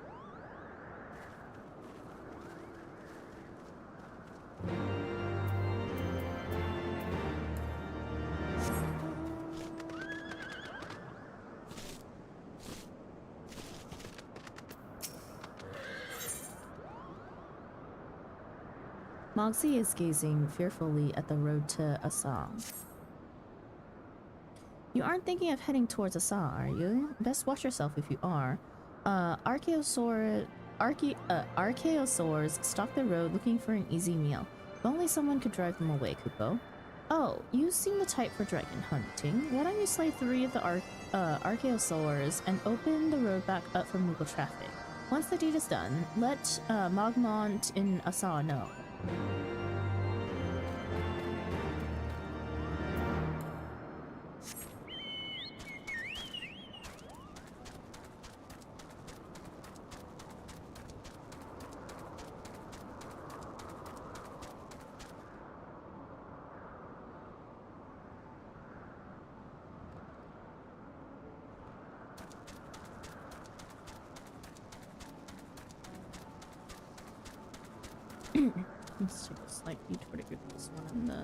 Moxie is gazing fearfully at the road to Asa. You aren't thinking of heading towards Asa, are you? Best watch yourself if you are. Archaeosaurs stalk the road looking for an easy meal. If only someone could drive them away, Kupo. Oh, you seem the type for dragon hunting. Why don't you slay 3 of the Archaeosaurs and open the road back up for Moogle traffic? Once the deed is done, let Mogmont in Asa know. Let's take a slight detour to get this one in the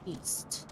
east.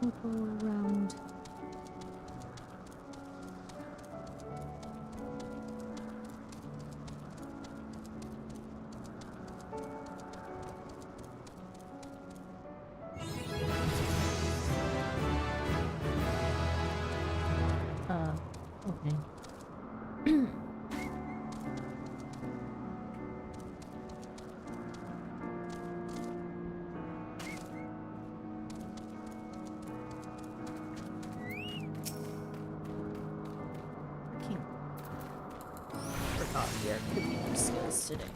We'll go around. Okay. Forgot there could be more skills today.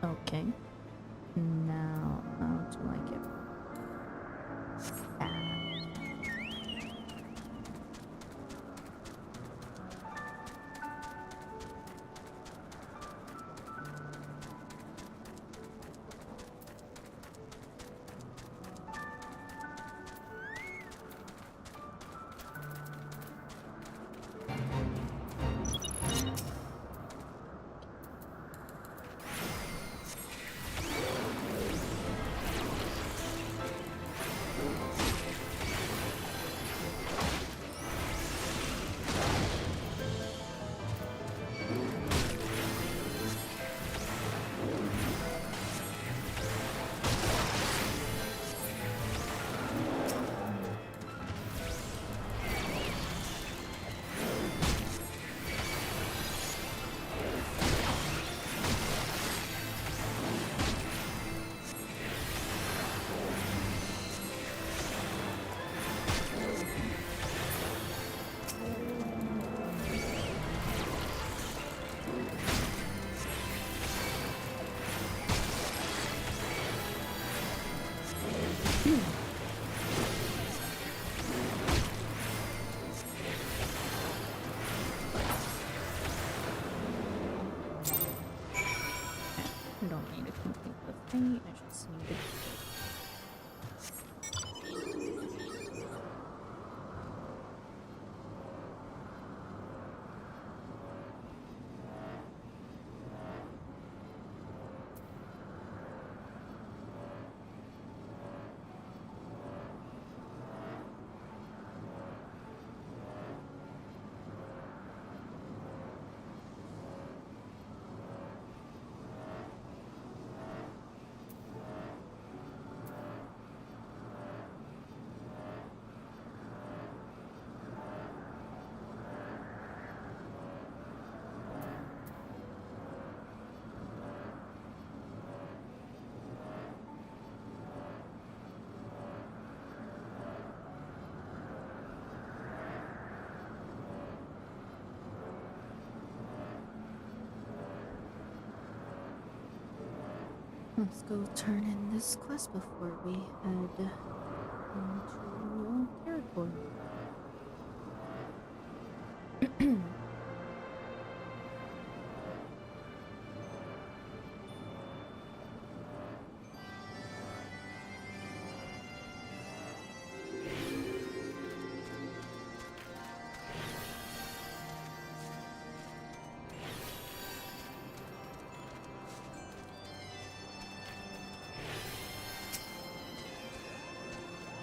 Okay. Now, how do I get back? I don't need to complete the thing, I just need to... Let's go turn in this quest before we head into new territory.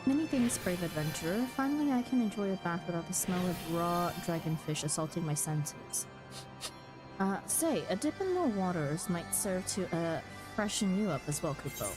Many thanks, brave adventurer. Finally, I can enjoy a bath without the smell of raw dragonfish assaulting my senses. Say, a dip in the waters might serve to freshen you up as well, Kupo.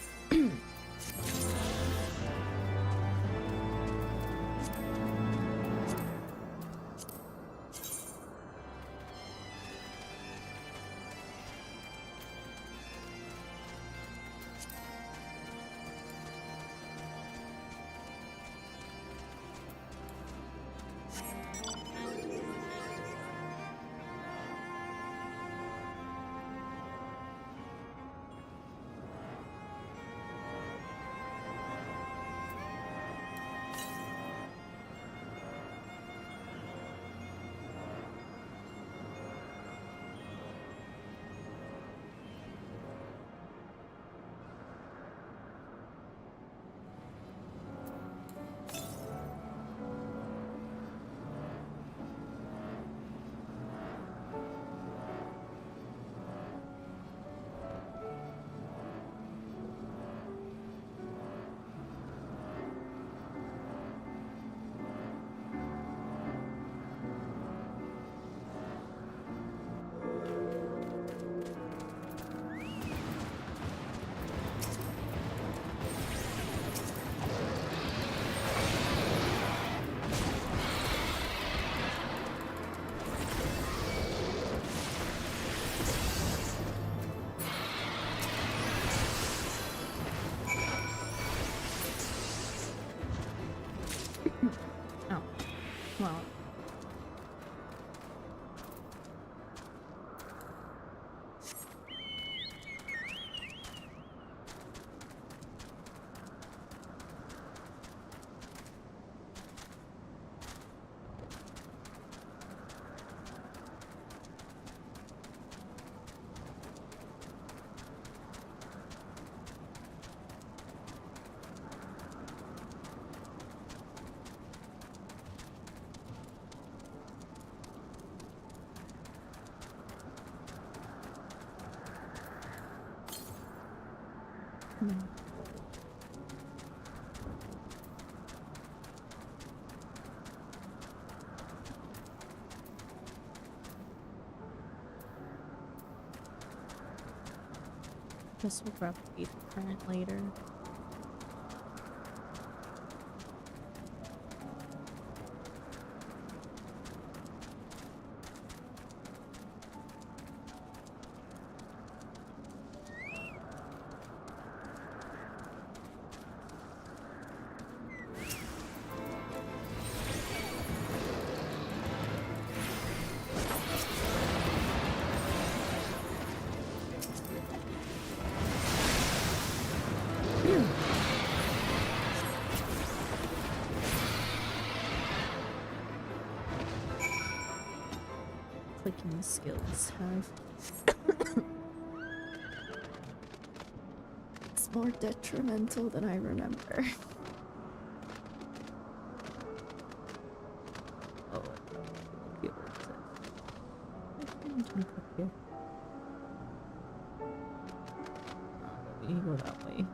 Well, this will grab the current later. Clicking skills have it's more detrimental than I remember. Oh, here is it. We go that way.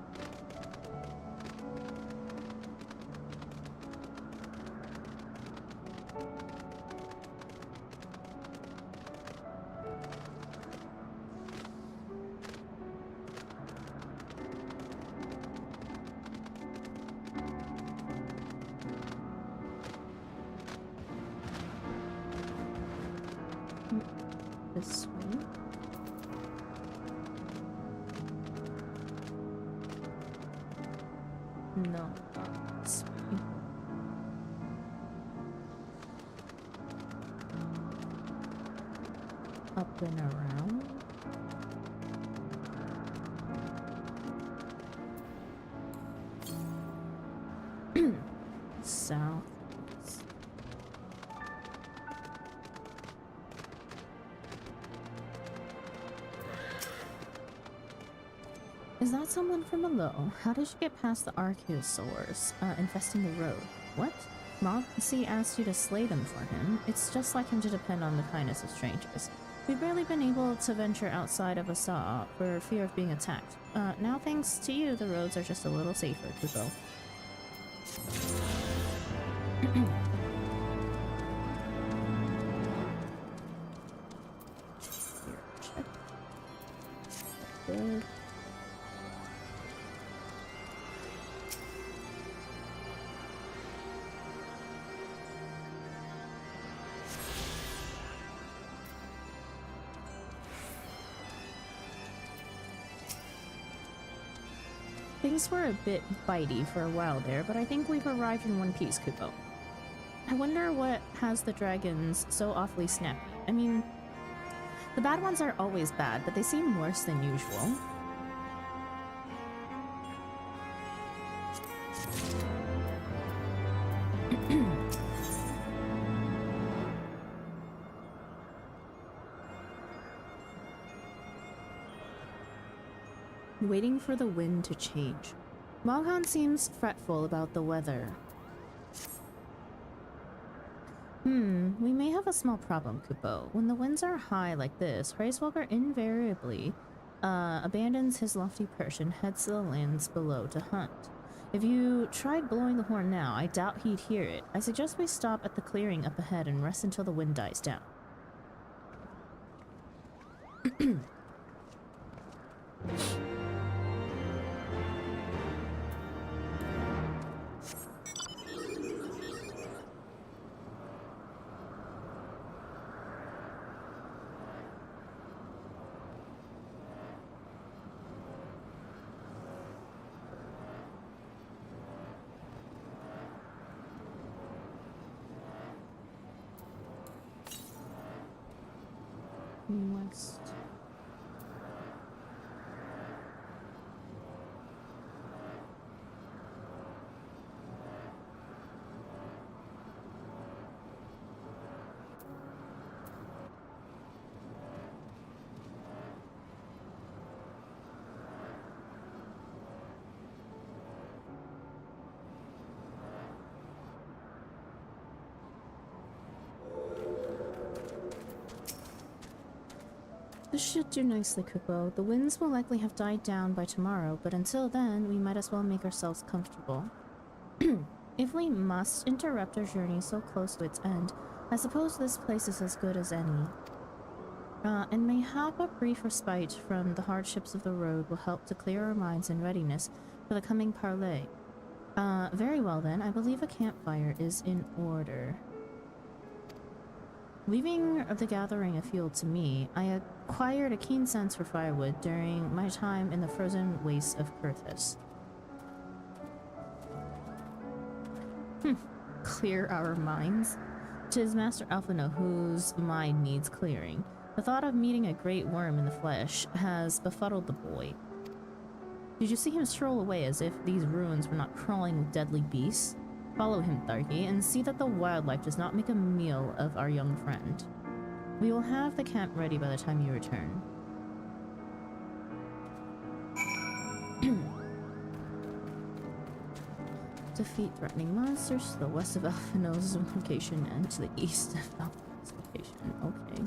This way. No, not this way. Up and around. South. Is that someone from below? How did you get past the archosaurs infesting the road? What? Mob C asked you to slay them for him. It's just like him to depend on the kindness of strangers. We've barely been able to venture outside of Asaa for fear of being attacked. Now thanks to you, the roads are just a little safer to go. Good. Things were a bit bitey for a while there, but I think we've arrived in one piece, Kupo. I wonder what has the dragons so awfully snappy. I mean, the bad ones are always bad, but they seem worse than usual. Waiting for the wind to change. Moghan seems fretful about the weather. We may have a small problem, Kupo. When the winds are high like this, Hraeswalker invariably abandons his lofty perch and heads to the lands below to hunt. If you tried blowing the horn now, I doubt he'd hear it. I suggest we stop at the clearing up ahead and rest until the wind dies down. West. This should do nicely, Kupo. The winds will likely have died down by tomorrow, but until then, we might as well make ourselves comfortable. If we must interrupt our journey so close to its end, I suppose this place is as good as any. And mayhap a brief respite from the hardships of the road will help to clear our minds in readiness for the coming parley. Very well then, I believe a campfire is in order. Leaving the gathering a field to me, I acquired a keen sense for firewood during my time in the frozen wastes of Kurthus. Clear our minds? 'Tis Master Alphino whose mind needs clearing. The thought of meeting a great worm in the flesh has befuddled the boy. Did you see him stroll away as if these ruins were not crawling with deadly beasts? Follow him, Tharky, and see that the wildlife does not make a meal of our young friend. We will have the camp ready by the time you return. Defeat threatening monsters to the west of Alphino's location and to the east of Alphino's location. Okay.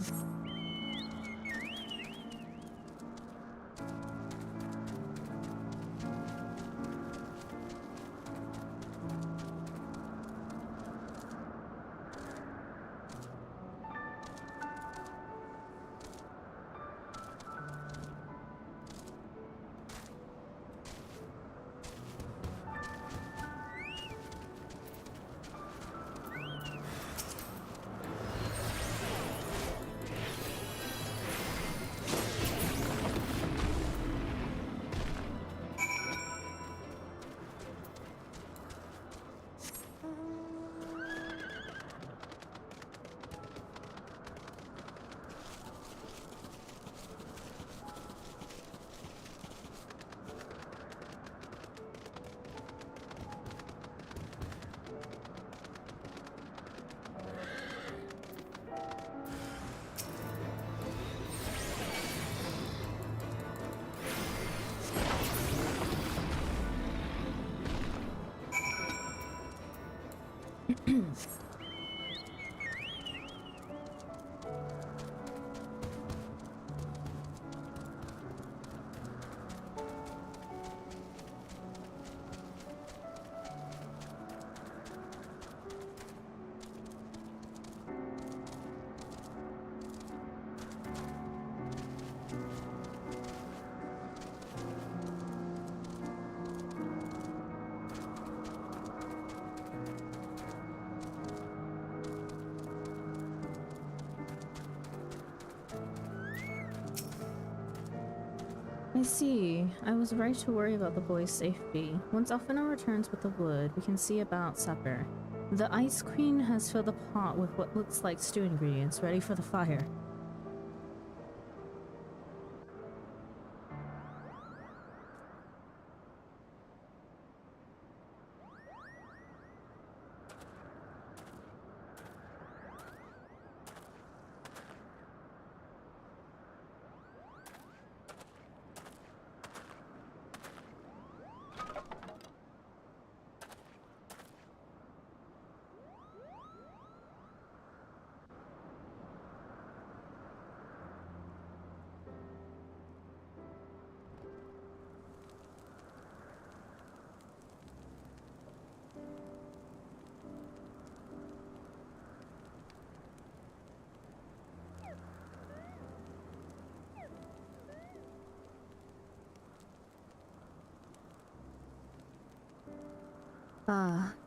I see. I was right to worry about the boy's safety. Once Alphino returns with the wood, we can see about supper. The Ice Queen has filled the pot with what looks like stew ingredients, ready for the fire.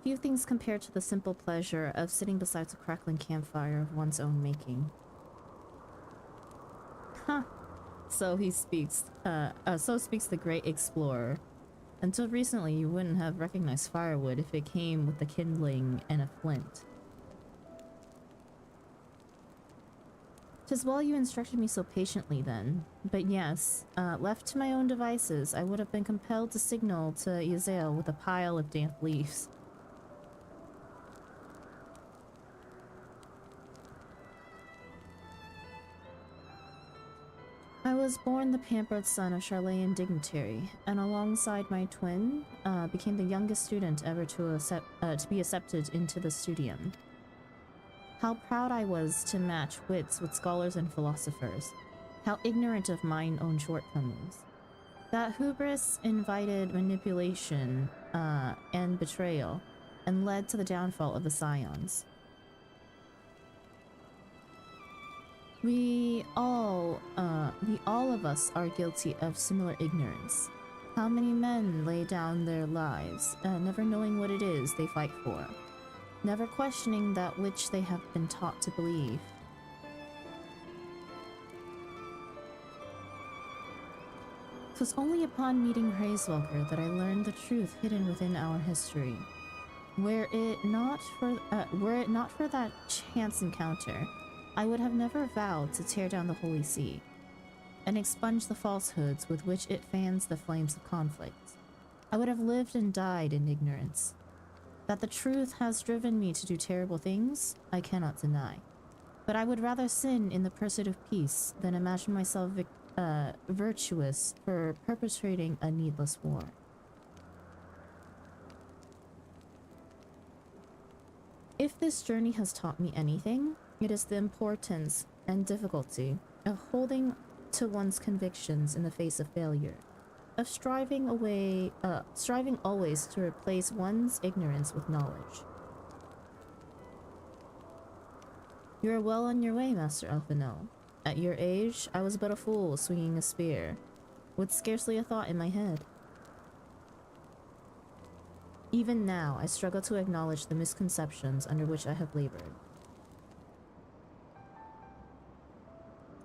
Few things compared to the simple pleasure of sitting beside a crackling campfire of one's own making. Huh. So he speaks, so speaks the great explorer. Until recently, you wouldn't have recognized firewood if it came with the kindling and a flint. 'Tis well you instructed me so patiently then. But yes, left to my own devices, I would have been compelled to signal to Yazel with a pile of damp leaves. I was born the pampered son of Charlayan dignitary, and alongside my twin, became the youngest student ever to be accepted into the studium. How proud I was to match wits with scholars and philosophers. How ignorant of mine own shortcomings. That hubris invited manipulation and betrayal, and led to the downfall of the Scions. We all of us are guilty of similar ignorance. How many men lay down their lives, never knowing what it is they fight for, never questioning that which they have been taught to believe. 'Twas only upon meeting Hraesvelgr that I learned the truth hidden within our history. Were it not for that chance encounter, I would have never vowed to tear down the Holy See and expunge the falsehoods with which it fans the flames of conflict. I would have lived and died in ignorance. That the truth has driven me to do terrible things, I cannot deny. But I would rather sin in the pursuit of peace than imagine myself virtuous for perpetrating a needless war. If this journey has taught me anything, it is the importance and difficulty of holding to one's convictions in the face of failure, of striving always to replace one's ignorance with knowledge. You are well on your way, Master Elfinel. At your age, I was but a fool swinging a spear, with scarcely a thought in my head. Even now, I struggle to acknowledge the misconceptions under which I have labored.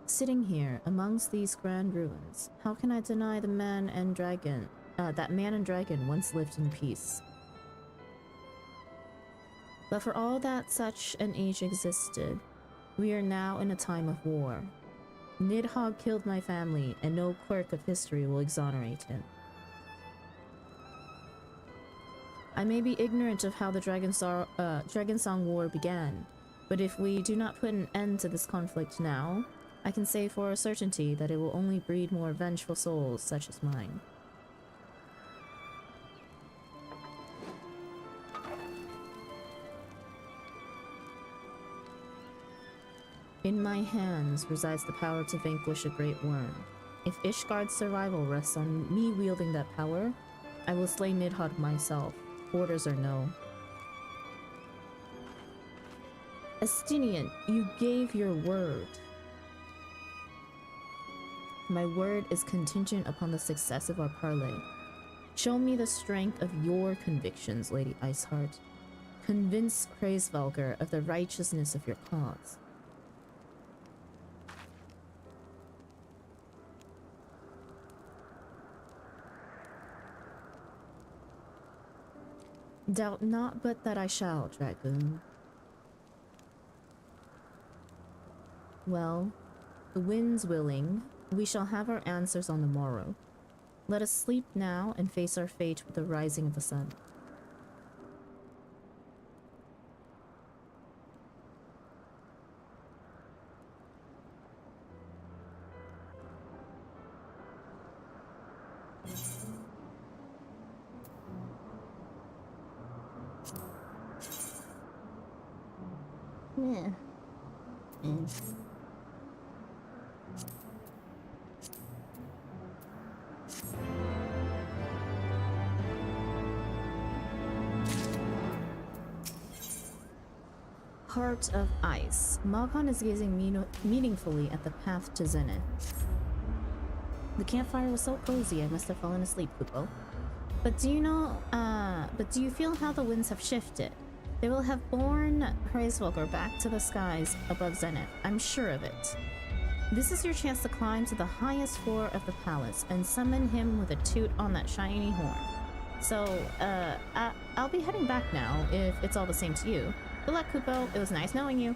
Sitting here, amongst these grand ruins, how can I deny that man and dragon once lived in peace? But for all that such an age existed, we are now in a time of war. Nidhogg killed my family, and no quirk of history will exonerate him. I may be ignorant of how the Dragonsong War began, but if we do not put an end to this conflict now, I can say for a certainty that it will only breed more vengeful souls such as mine. In my hands resides the power to vanquish a great worm. If Ishgard's survival rests on me wielding that power, I will slay Nidhogg myself. Orders or no. Estinian, you gave your word. My word is contingent upon the success of our parley. Show me the strength of your convictions, Lady Iceheart. Convince Hraesvelgr of the righteousness of your cause. Doubt not but that I shall, Dragoon. Well, the wind's willing. We shall have our answers on the morrow. Let us sleep now and face our fate with the rising of the sun. Yeah. Heart of Ice. Malkon is gazing meaningfully at the path to Zenith. The campfire was so cozy I must have fallen asleep, Kupo. But do you feel how the winds have shifted? They will have borne Hraesvelgr back to the skies above Zenith. I'm sure of it. This is your chance to climb to the highest floor of the palace and summon him with a toot on that shiny horn. So, I'll be heading back now, if it's all the same to you. Good luck, Kupo. It was nice knowing you.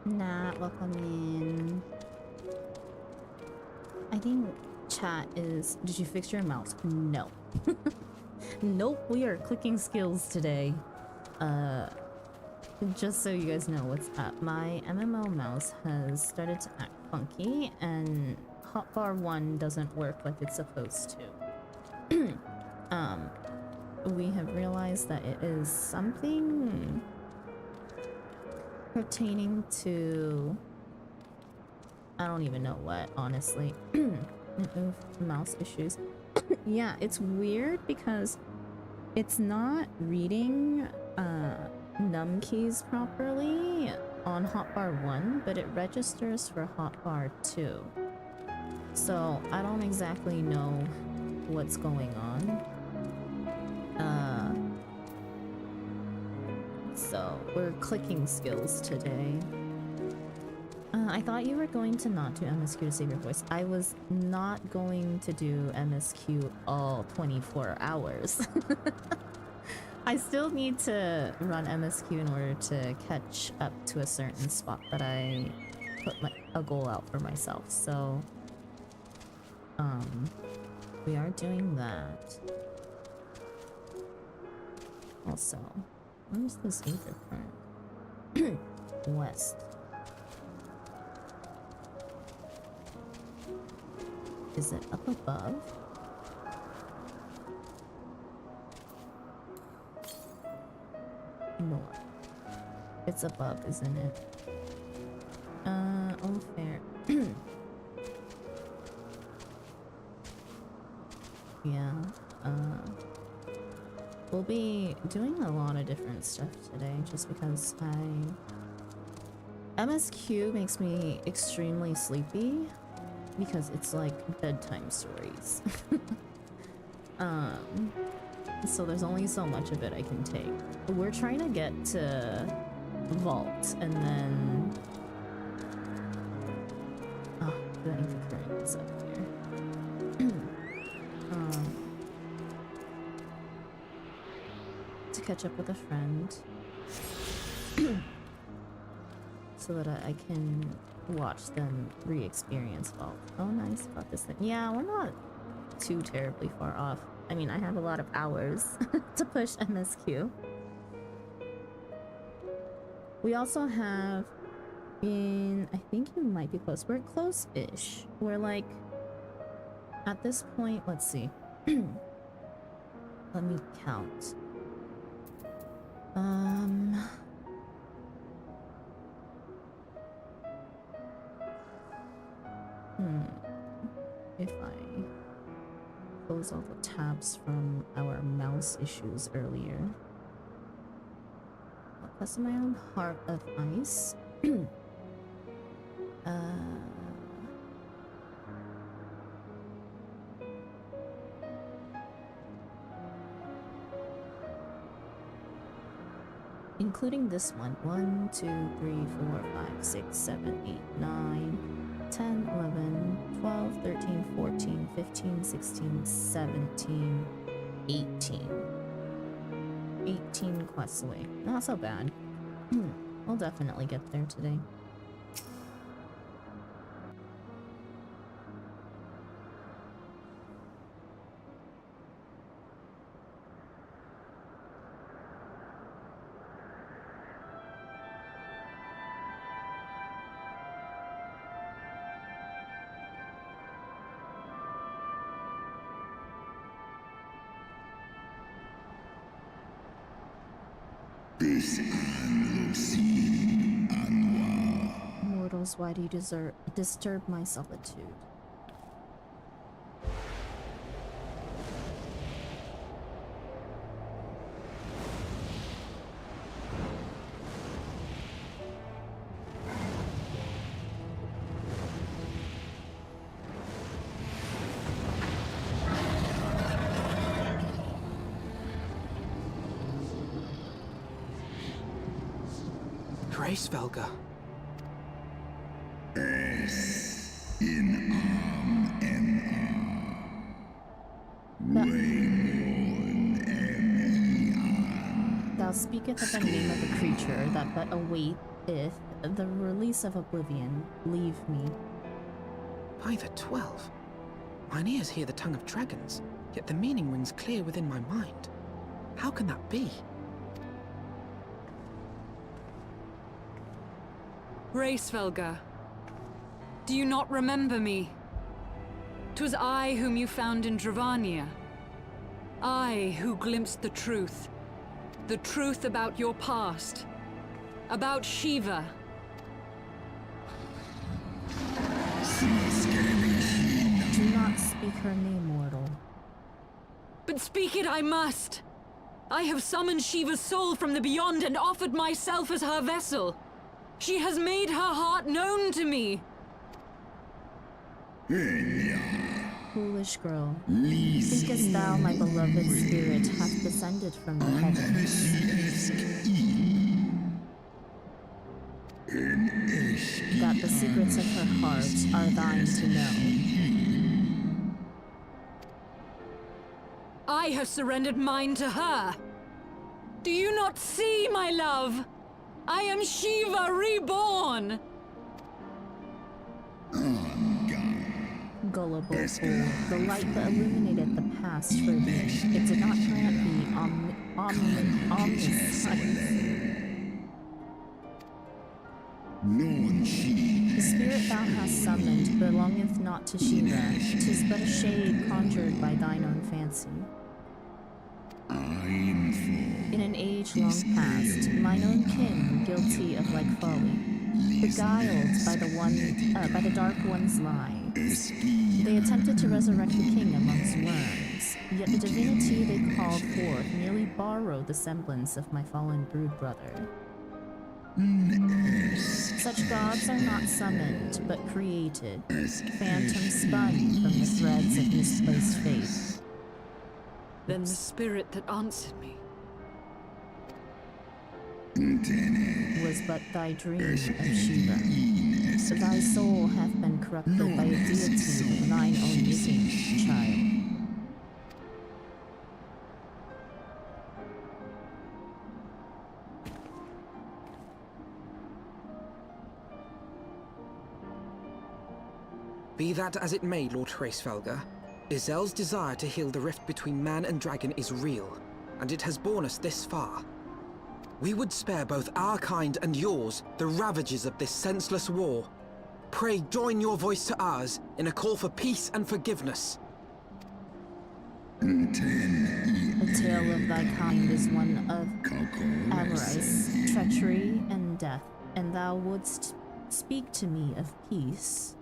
Nah, welcome in. I think chat is... Did you fix your mouse? No. Nope, we are clicking skills today. Just so you guys know what's up, my MMO mouse has started to act funky and hotbar 1 doesn't work like it's supposed to. We have realized that it is something pertaining to... I don't even know what, honestly. Mouse issues. Yeah, it's weird because it's not reading num keys properly on hotbar 1, but it registers for hotbar 2. So I don't exactly know what's going on. So we're clicking skills today. I thought you were going to not do MSQ to save your voice. I was not going to do MSQ all 24 hours. I still need to run MSQ in order to catch up to a certain spot that I put a goal out for myself. So, we are doing that. Also, where's this ether current? West. Is it up above? North. It's above, isn't it? Oh, fair. Yeah, we'll be doing a lot of different stuff today just because MSQ makes me extremely sleepy because it's like bedtime stories. So there's only so much of it I can take. We're trying to get to Vault and then... Oh, the ether current is up here. To catch up with a friend. So that I can watch them re-experience Vault. Oh, nice about this thing. Yeah, we're not too terribly far off. I mean, I have a lot of hours to push MSQ. We also have I think you might be close. We're close-ish. We're like, at this point, let's see. Let me count. If I close all the tabs from our mouse issues earlier. I'll custom my own Heart of Ice. Including this one. 1, 2, 3, 4, 5, 6, 7, 8, 9, 10, 11, 12, 13, 14, 15, 16, 17, 18. 18 quests away. Not so bad. We'll definitely get there today. Mortals, why do you disturb my solitude? Svelga. Thou speaketh of the name of a creature that but awaiteth the release of oblivion. Leave me. By the 12. Mine ears hear the tongue of dragons, yet the meaning rings clear within my mind. How can that be? Svelga, do you not remember me? 'Twas I whom you found in Dravania. I who glimpsed the truth about your past, about Shiva. Do not speak her name, mortal. But speak it I must. I have summoned Shiva's soul from the beyond and offered myself as her vessel. She has made her heart known to me. Foolish girl, thinkest thou my beloved spirit hath descended from the heavens? That the secrets of her heart are thine to know. I have surrendered mine to her. Do you not see, my love? I am Shiva reborn! Gullible fool, the light that illuminated the past for thee, it did not grant thee omniscience. The spirit thou hast summoned belongeth not to Shiva, 'tis but a shade conjured by thine own fancy. In an age long past, mine own kin, guilty of like folly, beguiled by the dark one's lie, they attempted to resurrect the king amongst worms, yet the divinity they called forth merely borrowed the semblance of my fallen brood brother. Such gods are not summoned, but created, phantoms spun from the threads of misplaced faith. Then the spirit that answered me was but thy dream of Shiva. Thy soul hath been corrupted by a deity of thine own making, child. 'Be that as it may, Lord Svelga, Izel's desire to heal the rift between man and dragon is real, and it has borne us this far. We would spare both our kind and yours the ravages of this senseless war. Pray join your voice to ours in a call for peace and forgiveness. The tale of thy kind is one of avarice, treachery, and death, and thou wouldst speak to me of peace.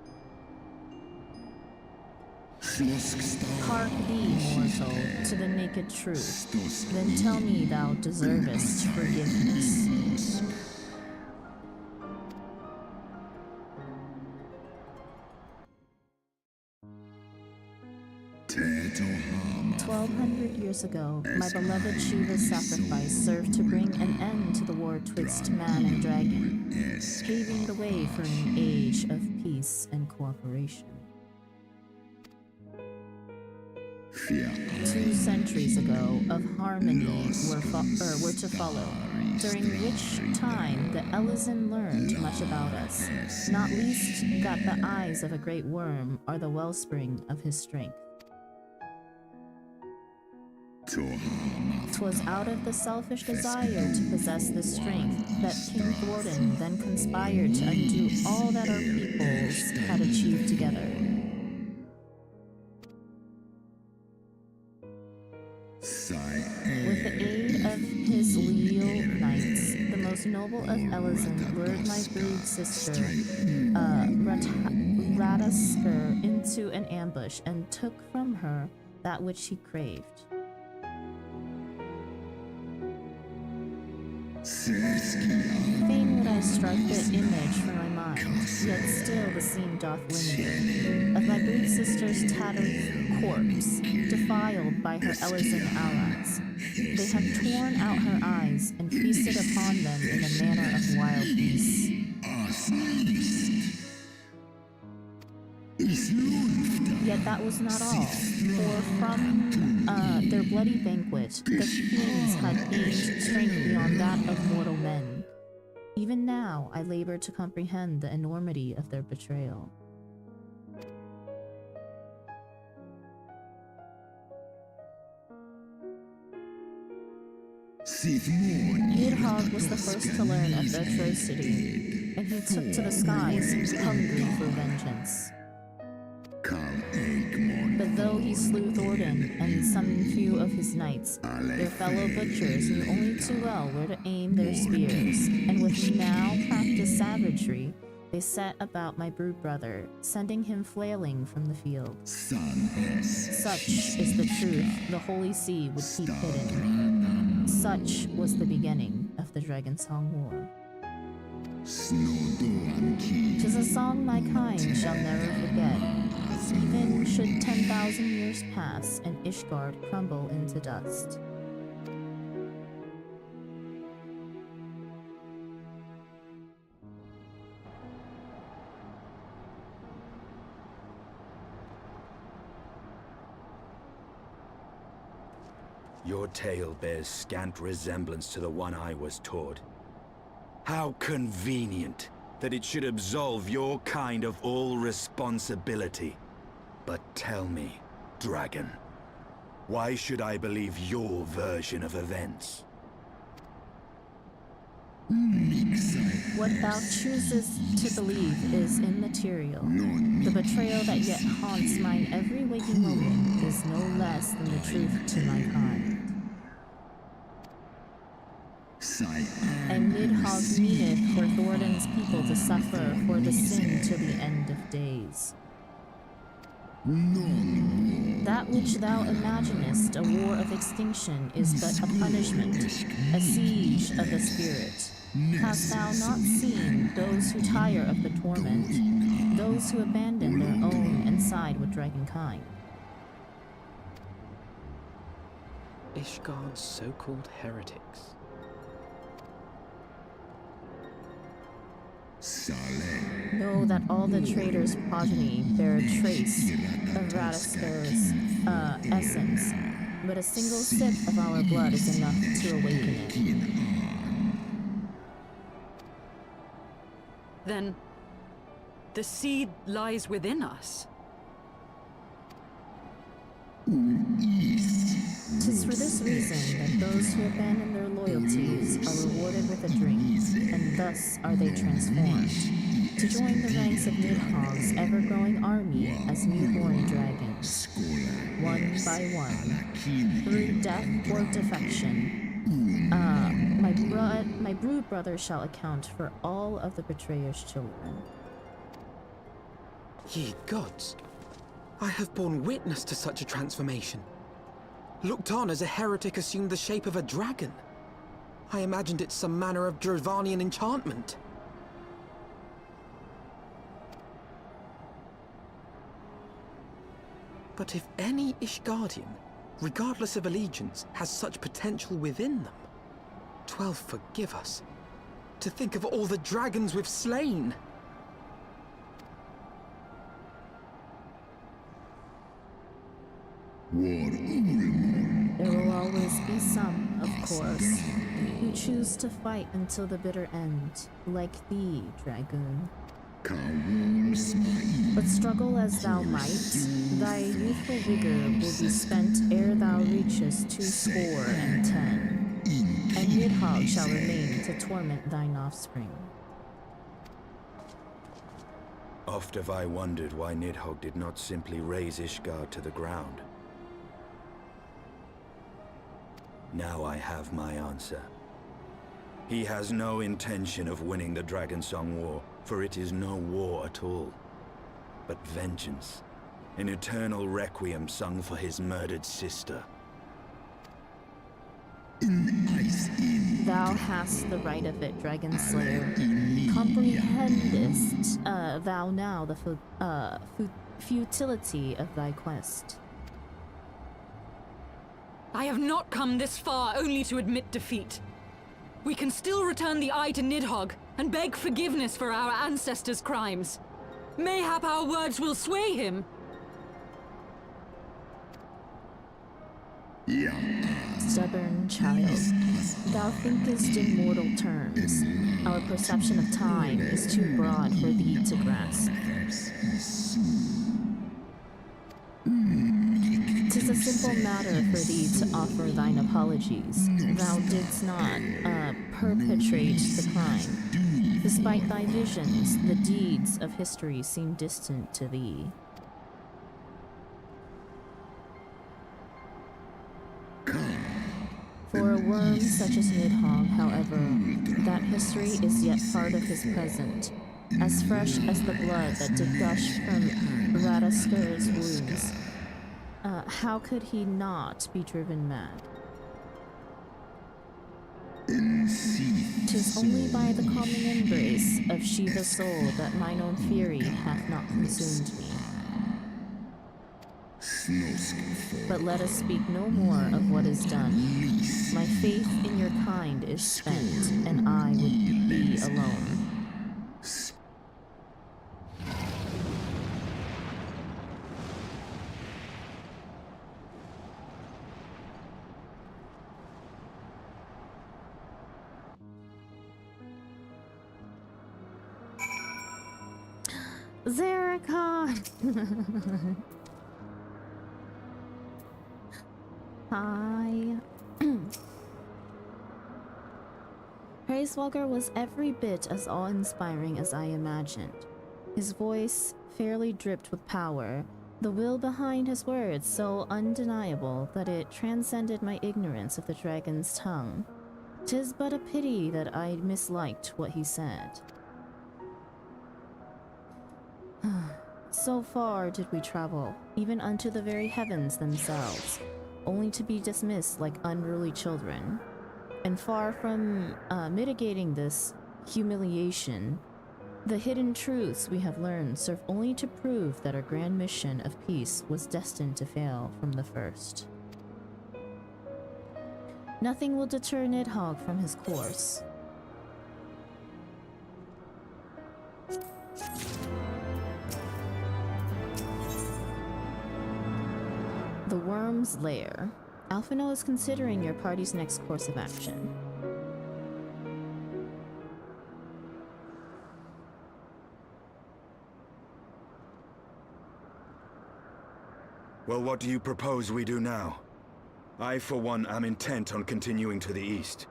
Hark thee, mortal, to the naked truth, then tell me thou deservest forgiveness. 1200 years ago, my beloved Shiva's sacrifice served to bring an end to the war twixt man and dragon, paving the way for an age of peace and cooperation. 2 centuries ago, of harmony were to follow, during which time the Elysian learned much about us, not least that the eyes of a great worm are the wellspring of his strength. 'Twas out of the selfish desire to possess this strength that King Thornton then conspired to undo all that our peoples had achieved together. With the aid of his leal knights, most noble of Elizin lured my brood sister, Ratasker, into an ambush and took from her that which she craved. Fain would I strike the image from my mind, yet still the scene doth linger, of my brood sister's tattered corpse, defiled by her Elizin allies. They have torn out her eyes and feasted upon them in the manner of wild beasts. Yet that was not all, for from their bloody banquet, the fiends had aimed strength beyond that of mortal men. Even now, I labor to comprehend the enormity of their betrayal. Nidhogg was the first to learn of the atrocity, and he took to the skies, hungry for vengeance. But though he slew Thordan and some few of his knights, their fellow butchers knew only too well where to aim their spears, and with now practiced savagery, they set about my brood brother, sending him flailing from the field. Such is the truth the Holy See would keep hidden. Such was the beginning of the Dragonsong War. 'Tis a song my kind shall never forget, even should 10,000 years pass and Ishgard crumble into dust. Your tale bears scant resemblance to the one I was taught. How convenient that it should absolve your kind of all responsibility. But tell me, dragon, why should I believe your version of events? What thou choosest to believe is immaterial. The betrayal that yet haunts mine every waking moment is no less than the truth to my kind. And Nidhogg meaneth for Thordan's people to suffer for the sin till the end of days. That which thou imaginest a war of extinction is but a punishment, a siege of the spirit. Hast thou not seen those who tire of the torment, those who abandon their own and side with dragonkind? Ishgard's so-called heretics. Know that all the traitors' progeny bear a trace of Radisker's essence, but a single sip of our blood is enough to awaken it. Then, the seed lies within us. 'Tis for this reason that those who abandon their loyalties are rewarded with a drink, and thus are they transformed, to join the ranks of Nidhogg's ever-growing army as newborn dragons, one by one, through death or defection. My brood brother shall account for all of the betrayer's children. Ye gods, I have borne witness to such a transformation. Looked on as a heretic assumed the shape of a dragon. I imagined it some manner of Dravanian enchantment. But if any Ishgardian, regardless of allegiance, has such potential within them, 12 forgive us. To think of all the dragons we've slain! There will always be some, of course, who choose to fight until the bitter end, like thee, Dragoon. But struggle as thou might, thy youthful vigor will be spent ere thou reachest 210, and Nidhogg shall remain to torment thine offspring. Oft have I wondered why Nidhogg did not simply raze Ishgard to the ground. Now I have my answer. He has no intention of winning the Dragonsong War, for it is no war at all, but vengeance. An eternal requiem sung for his murdered sister. Thou hast the right of it, Dragon Slayer. Comprehendest thou now the futility of thy quest? I have not come this far only to admit defeat. We can still return the eye to Nidhogg and beg forgiveness for our ancestors' crimes. Mayhap our words will sway him. Stubborn child, thou thinkest in mortal terms. Our perception of time is too broad for thee to grasp. 'Tis a simple matter for thee to offer thine apologies. Thou didst not perpetrate the crime. Despite thy visions, the deeds of history seem distant to thee. For a worm such as Nidhogg, however, that history is yet part of his present, as fresh as the blood that did gush from Radaskur's wounds. How could he not be driven mad? 'Tis only by the common embrace of Shiva's soul that mine own fury hath not consumed me. But let us speak no more of what is done. My faith in your kind is spent, and I would be alone. Zerikon! Hi. Praisewalker was every bit as awe-inspiring as I imagined. His voice fairly dripped with power, the will behind his words so undeniable that it transcended my ignorance of the dragon's tongue. 'Tis but a pity that I misliked what he said. So far did we travel, even unto the very heavens themselves, only to be dismissed like unruly children. And far from mitigating this humiliation, the hidden truths we have learned serve only to prove that our grand mission of peace was destined to fail from the first. Nothing will deter Nidhogg from his course. The Worm's Lair. Alphino is considering your party's next course of action. Well, what do you propose we do now? I, for one, am intent on continuing to the east.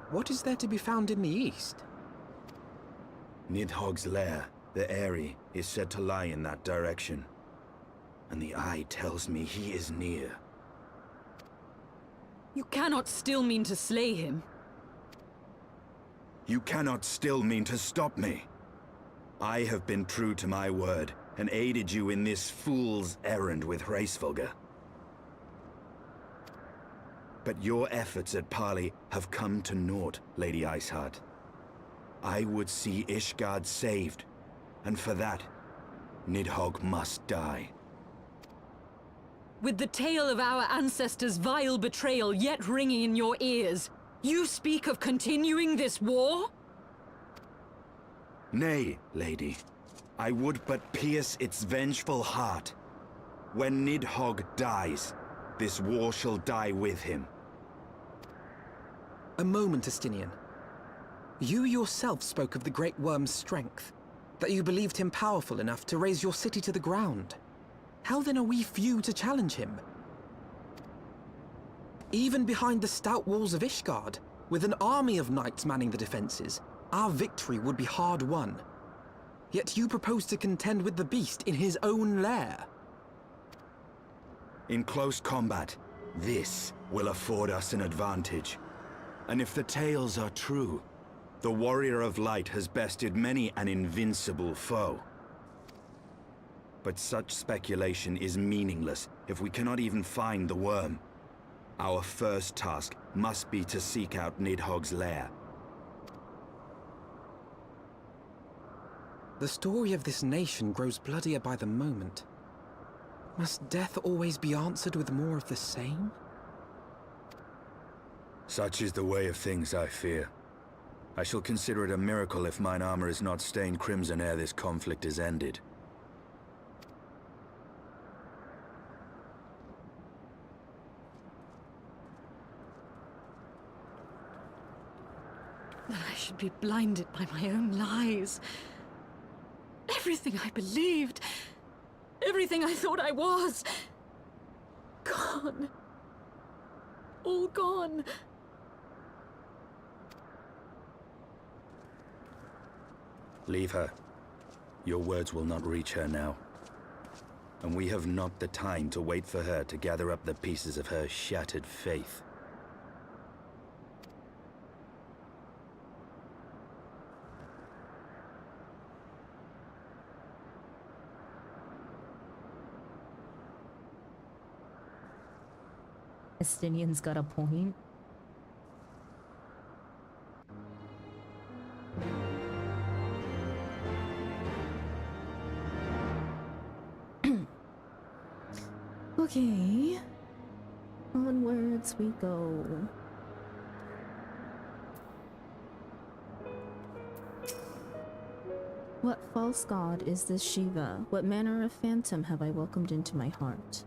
What is there to be found in the east? Nidhogg's lair, the Eyrie, is said to lie in that direction. And the eye tells me he is near. You cannot still mean to slay him. You cannot still mean to stop me. I have been true to my word, and aided you in this fool's errand with Hraesvelgr. But your efforts at parley have come to naught, Lady Iceheart. I would see Ishgard saved, and for that, Nidhogg must die. With the tale of our ancestors' vile betrayal yet ringing in your ears, you speak of continuing this war? Nay, lady. I would but pierce its vengeful heart. When Nidhogg dies, this war shall die with him. A moment, Estinian. You yourself spoke of the Great Worm's strength, that you believed him powerful enough to raise your city to the ground. How then are we few to challenge him? Even behind the stout walls of Ishgard, with an army of knights manning the defenses, our victory would be hard won. Yet you propose to contend with the beast in his own lair. In close combat, this will afford us an advantage. And if the tales are true, the Warrior of Light has bested many an invincible foe. But such speculation is meaningless if we cannot even find the worm. Our first task must be to seek out Nidhogg's lair. The story of this nation grows bloodier by the moment. Must death always be answered with more of the same? Such is the way of things, I fear. I shall consider it a miracle if mine armor is not stained crimson ere this conflict is ended. That I should be blinded by my own lies. Everything I believed, everything I thought I was, gone. All gone. Leave her. Your words will not reach her now. And we have not the time to wait for her to gather up the pieces of her shattered faith. Estinian's got a point. Okay. Onwards we go. What false god is this Shiva? What manner of phantom have I welcomed into my heart?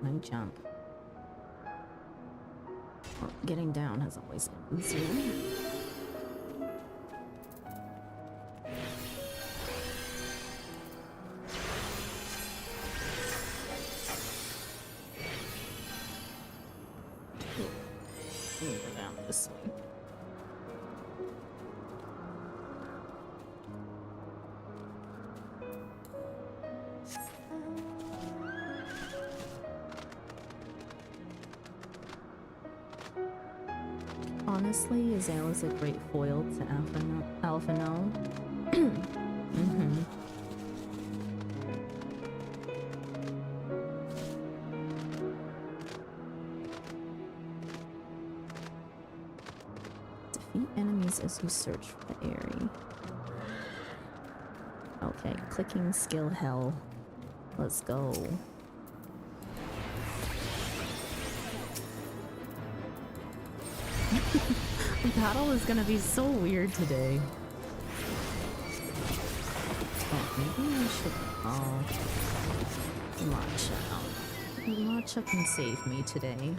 Can I jump? Well, getting down has always been easier. Go down this way. Honestly, Azale is a great foil to Alphino. Defeat enemies as you search for the Aerie. Okay, clicking skill hell. Let's go. The battle is gonna be so weird today. Oh, maybe I should call Matcha out. Matcha can save me today.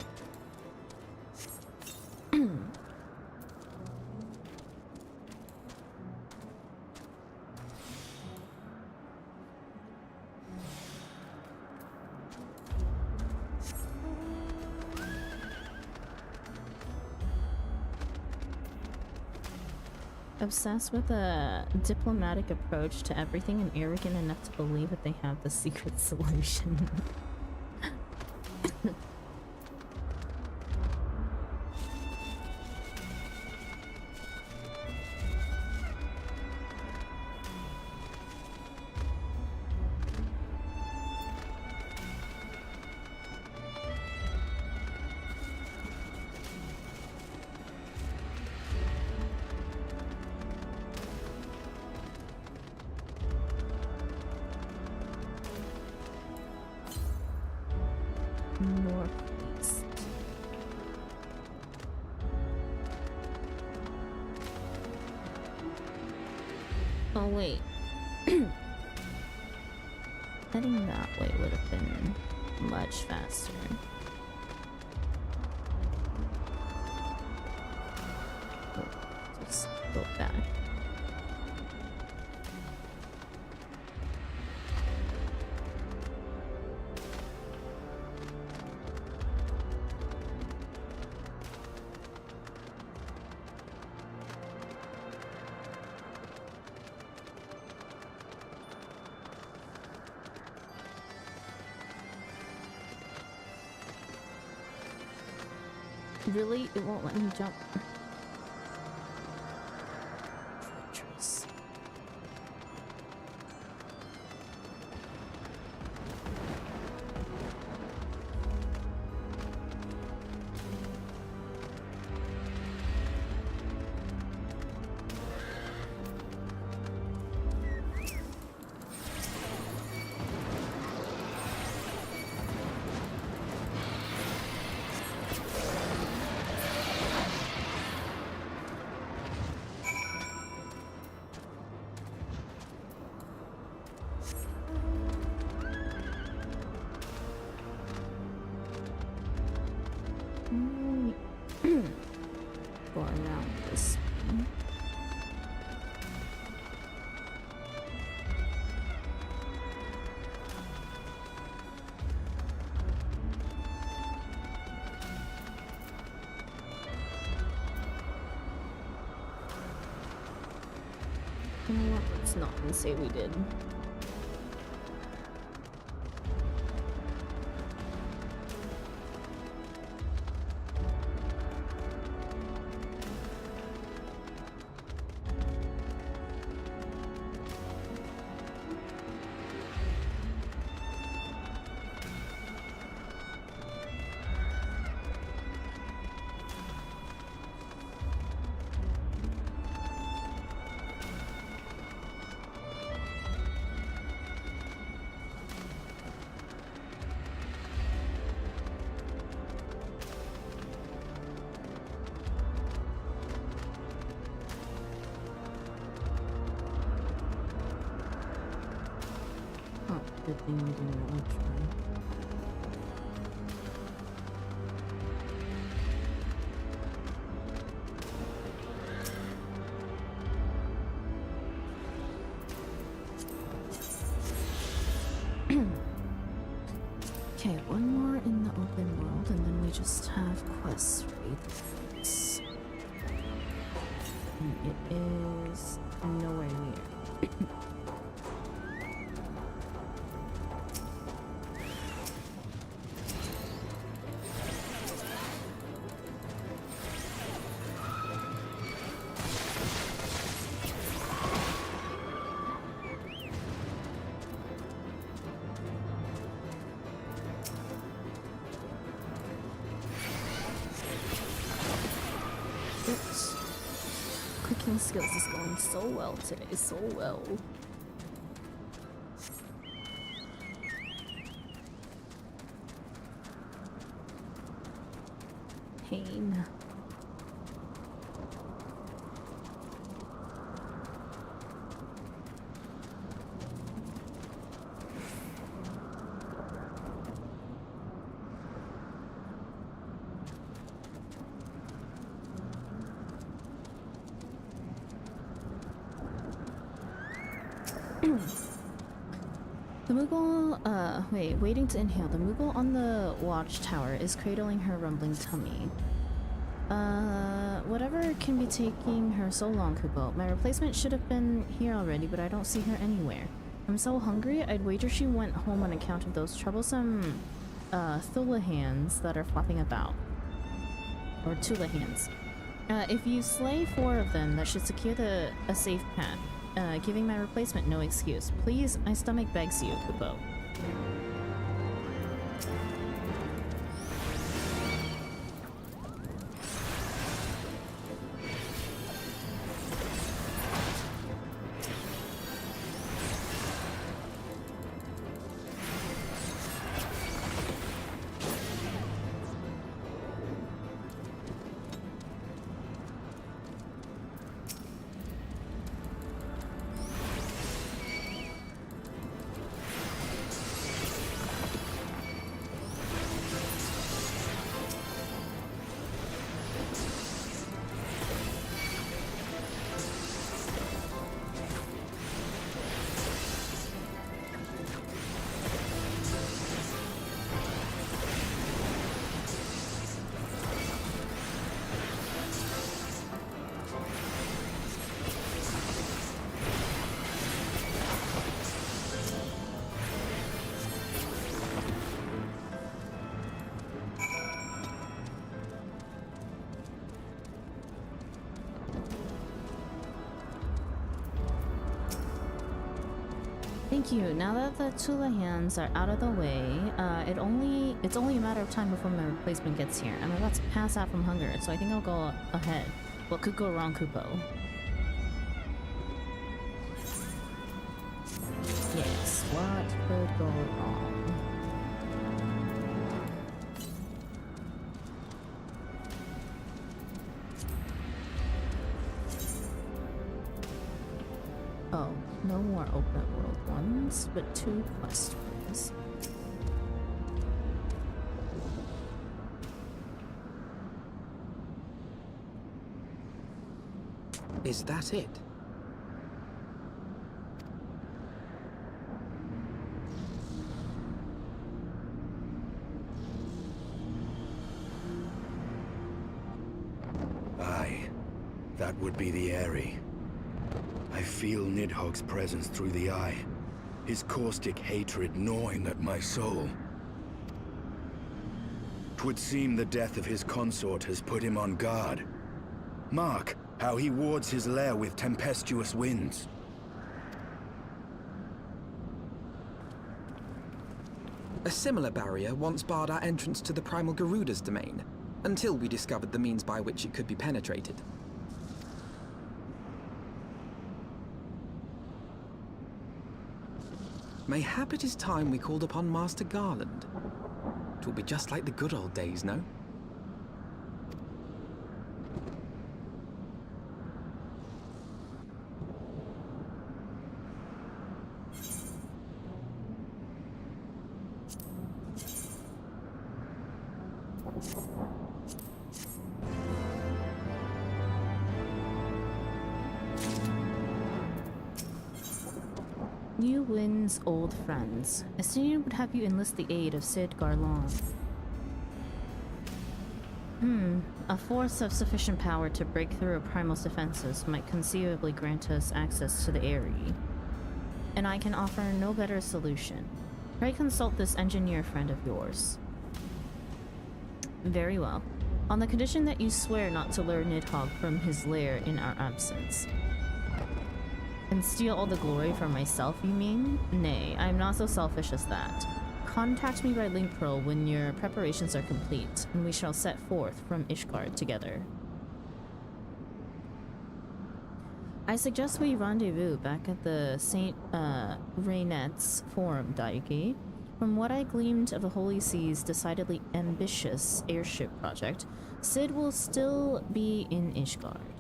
Obsessed with a diplomatic approach to everything and arrogant enough to believe that they have the secret solution. Northeast. Oh wait. Heading that way would have been much faster. Oh, just go back. Really? It won't let me jump. Treacherous. Go around this one. You know what? Let's not and say we did. Oh, good thing we didn't really try. Okay, one more in the open world, and then we just have quests, right? It is nowhere near. Oops. Cooking skills is going so well today, so well. Pain. The Moogle, waiting to inhale. The Moogle on the watchtower is cradling her rumbling tummy. Whatever can be taking her so long, Kupo. My replacement should have been here already, but I don't see her anywhere. I'm so hungry, I'd wager she went home on account of those troublesome, Thulahans that are flopping about. Or Tulahans. If you slay 4 of them, that should secure a safe path. Giving my replacement no excuse. Please, my stomach begs you, Kupo. Thank you. Now that the Tula hands are out of the way, it's only a matter of time before my replacement gets here. I'm about to pass out from hunger, so I think I'll go ahead. What could go wrong, Kupo? Yes, what could go wrong? Oh, no more open world ones, but 2 quest ones. Is that it? Aye, that would be the Airy. I feel Nidhogg's presence through the eye, his caustic hatred gnawing at my soul. 'Twould seem the death of his consort has put him on guard. Mark how he wards his lair with tempestuous winds. A similar barrier once barred our entrance to the Primal Garuda's domain, until we discovered the means by which it could be penetrated. Mayhap it is time we called upon Master Garland. It will be just like the good old days, no? New winds, old friends. Estinian would have you enlist the aid of Sid Garlon. A force of sufficient power to break through a primal's defenses might conceivably grant us access to the Airy. And I can offer no better solution. Pray consult this engineer friend of yours. Very well. On the condition that you swear not to lure Nidhogg from his lair in our absence. And steal all the glory for myself, you mean? Nay, I am not so selfish as that. Contact me by link pearl when your preparations are complete, and we shall set forth from Ishgard together. I suggest we rendezvous back at the St. Raynet's Forum, Daiki. From what I gleaned of the Holy Sea's decidedly ambitious airship project, Sid will still be in Ishgard.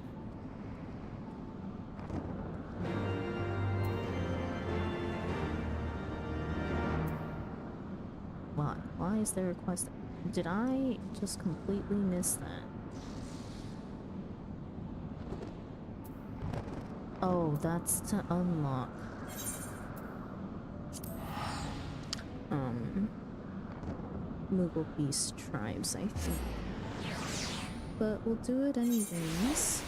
Why is there a quest? Did I just completely miss that? Oh, that's to unlock. Moogle Beast tribes, I think. But we'll do it anyways.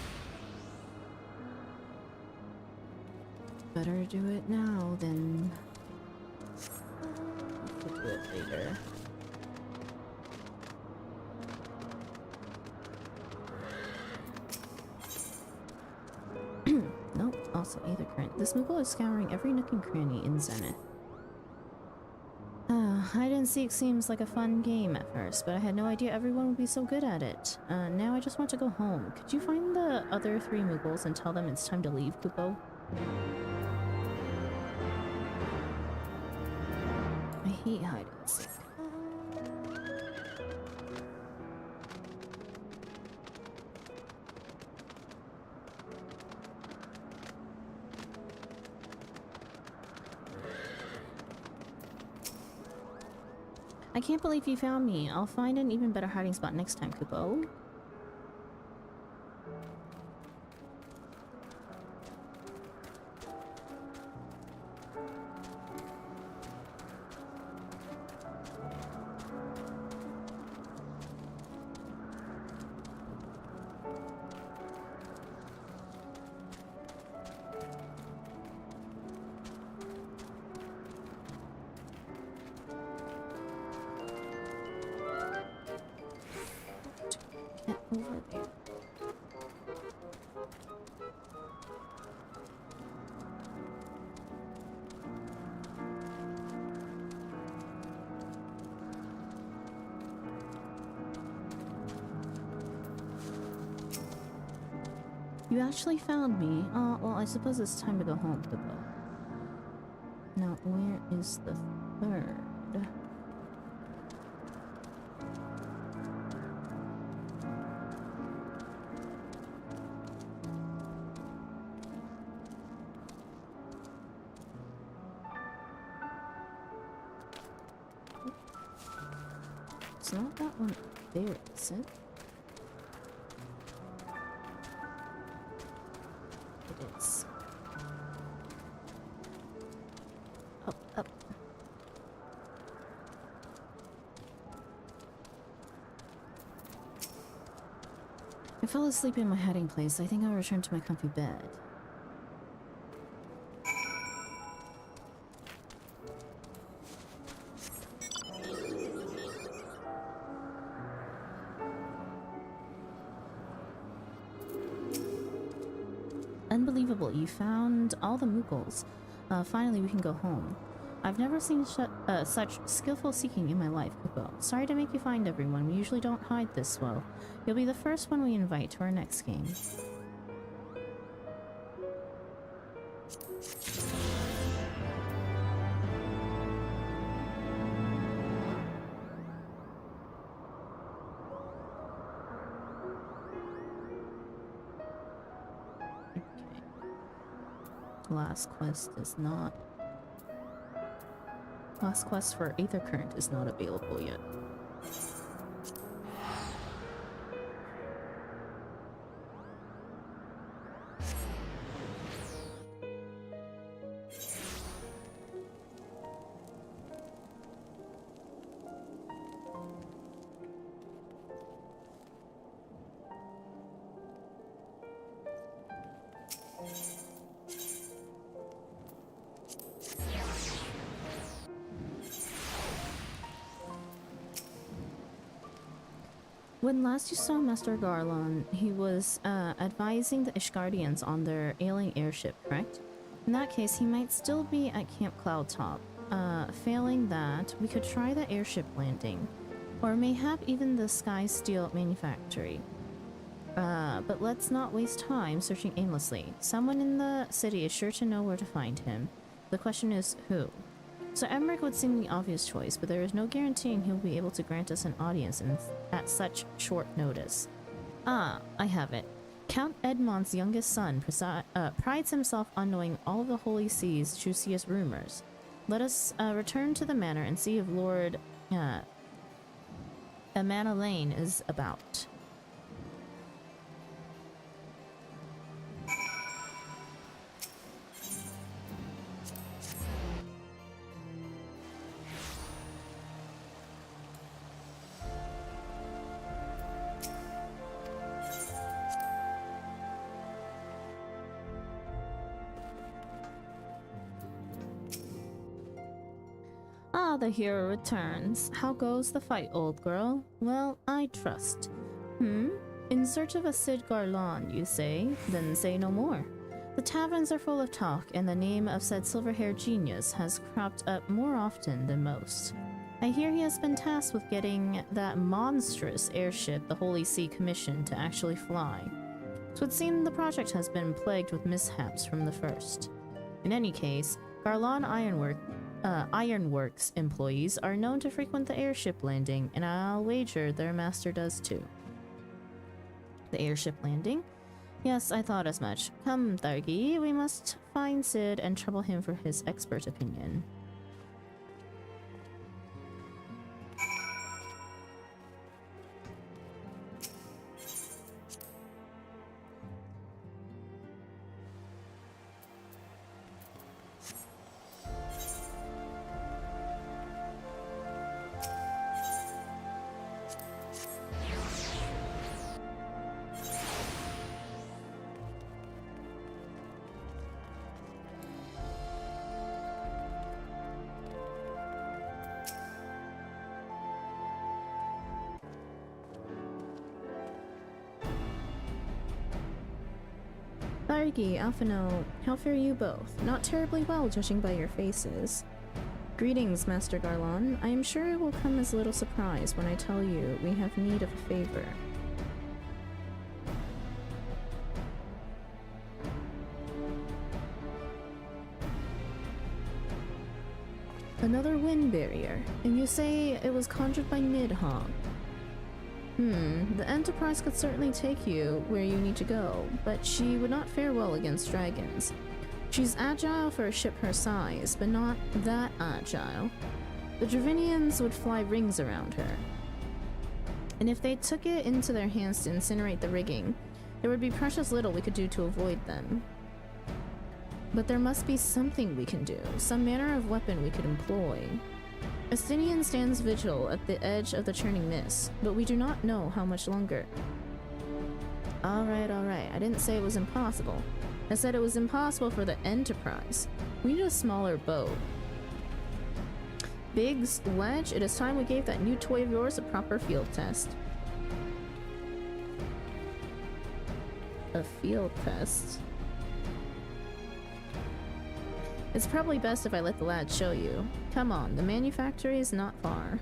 Better do it now than we'll do it later. Nope, also either current. This Moogle is scouring every nook and cranny in Zenith. Hide and seek seems like a fun game at first, but I had no idea everyone would be so good at it. Now I just want to go home. Could you find the other 3 Moogles and tell them it's time to leave, Kupo? I hate hide and seek. I can't believe you found me. I'll find an even better hiding spot next time, Kupo. You actually found me. Well, I suppose it's time to go home, Kubo. Now, where is the third? It's not that one there, is it? It is. Up, up. I fell asleep in my hiding place. I think I'll return to my comfy bed. Unbelievable, you found all the Mughals. Finally we can go home. I've never seen such skillful seeking in my life, Kupo. Sorry to make you find everyone, we usually don't hide this well. You'll be the first one we invite to our next game. Last quest for Aether Current is not available yet. When last you saw Master Garlon, he was advising the Ishgardians on their ailing airship, correct? In that case, he might still be at Camp Cloudtop. Failing that, we could try the airship landing, or mayhap even the Sky Steel Manufactory. But let's not waste time searching aimlessly. Someone in the city is sure to know where to find him. The question is, who? So Emmerich would seem the obvious choice, but there is no guaranteeing he'll be able to grant us an audience at such short notice. Ah, I have it. Count Edmond's youngest son prides himself on knowing all of the Holy Sea's juiciest rumors. Let us return to the manor and see if Lord Amanalaine is about. Ah, the hero returns. How goes the fight, old girl? Well, I trust. In search of a Cid Garlon, you say? Then say no more. The taverns are full of talk, and the name of said silver-haired genius has cropped up more often than most. I hear he has been tasked with getting that monstrous airship the Holy See commissioned to actually fly. It would seem the project has been plagued with mishaps from the first. In any case, Garlon Ironworks employees are known to frequent the airship landing, and I'll wager their master does too. The airship landing? Yes, I thought as much. Come, Thargi, we must find Cid and trouble him for his expert opinion. Thargi, Alphino, how fare you both? Not terribly well, judging by your faces. Greetings, Master Garlon. I am sure it will come as little surprise when I tell you we have need of a favor. Another wind barrier, and you say it was conjured by Nidhogg. The Enterprise could certainly take you where you need to go, but she would not fare well against dragons. She's agile for a ship her size, but not that agile. The Dravinians would fly rings around her. And if they took it into their hands to incinerate the rigging, there would be precious little we could do to avoid them. But there must be something we can do, some manner of weapon we could employ. Estinian stands vigil at the edge of the churning mist, but we do not know how much longer. Alright, I didn't say it was impossible. I said it was impossible for the Enterprise. We need a smaller boat. Biggs, Wedge, it is time we gave that new toy of yours a proper field test. A field test? It's probably best if I let the lad show you. Come on, the manufactory is not far.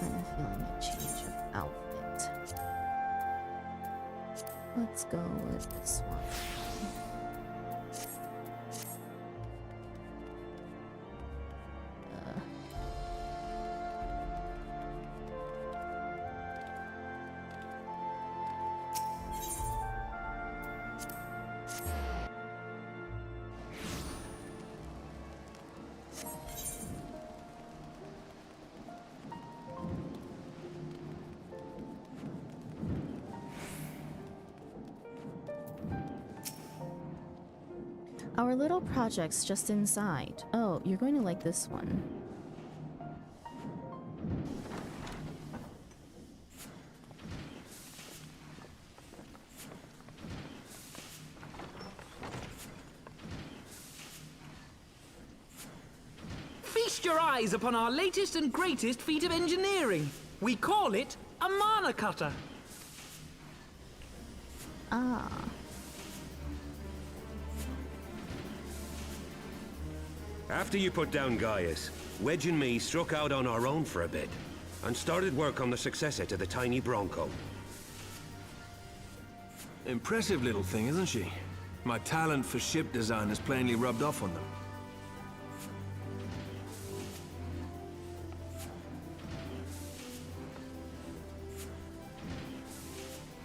I'm feeling a change of outfit. Let's go with this one. Our little project's just inside. Oh, you're going to like this one. Feast your eyes upon our latest and greatest feat of engineering. We call it a mana cutter. Ah. After you put down Gaius, Wedge and me struck out on our own for a bit, and started work on the successor to the tiny Bronco. Impressive little thing, isn't she? My talent for ship design has plainly rubbed off on them.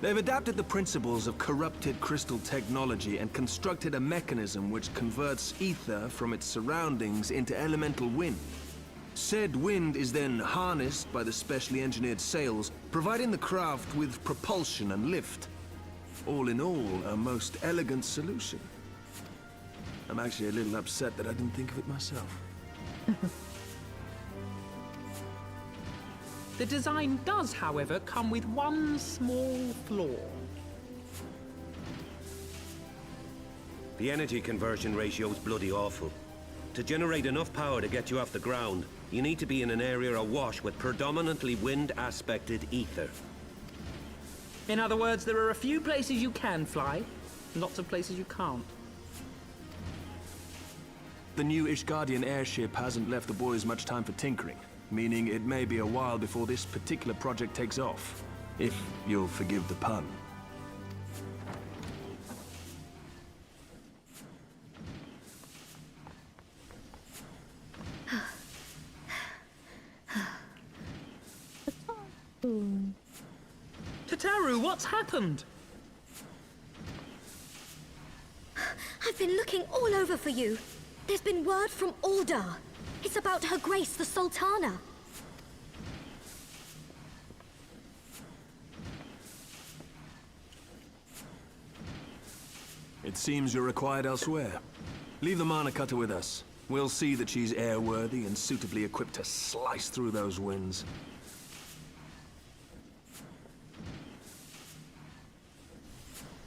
They've adapted the principles of corrupted crystal technology and constructed a mechanism which converts ether from its surroundings into elemental wind. Said wind is then harnessed by the specially engineered sails, providing the craft with propulsion and lift. All in all, a most elegant solution. I'm actually a little upset that I didn't think of it myself. The design does, however, come with one small flaw. The energy conversion ratio's bloody awful. To generate enough power to get you off the ground, you need to be in an area awash with predominantly wind-aspected ether. In other words, there are a few places you can fly, and lots of places you can't. The new Ishgardian airship hasn't left the boys much time for tinkering, meaning it may be a while before this particular project takes off. If you'll forgive the pun. Tataru, what's happened? I've been looking all over for you. There's been word from Aldar. It's about Her Grace, the Sultana. It seems you're required elsewhere. Leave the Mana Cutter with us. We'll see that she's airworthy and suitably equipped to slice through those winds.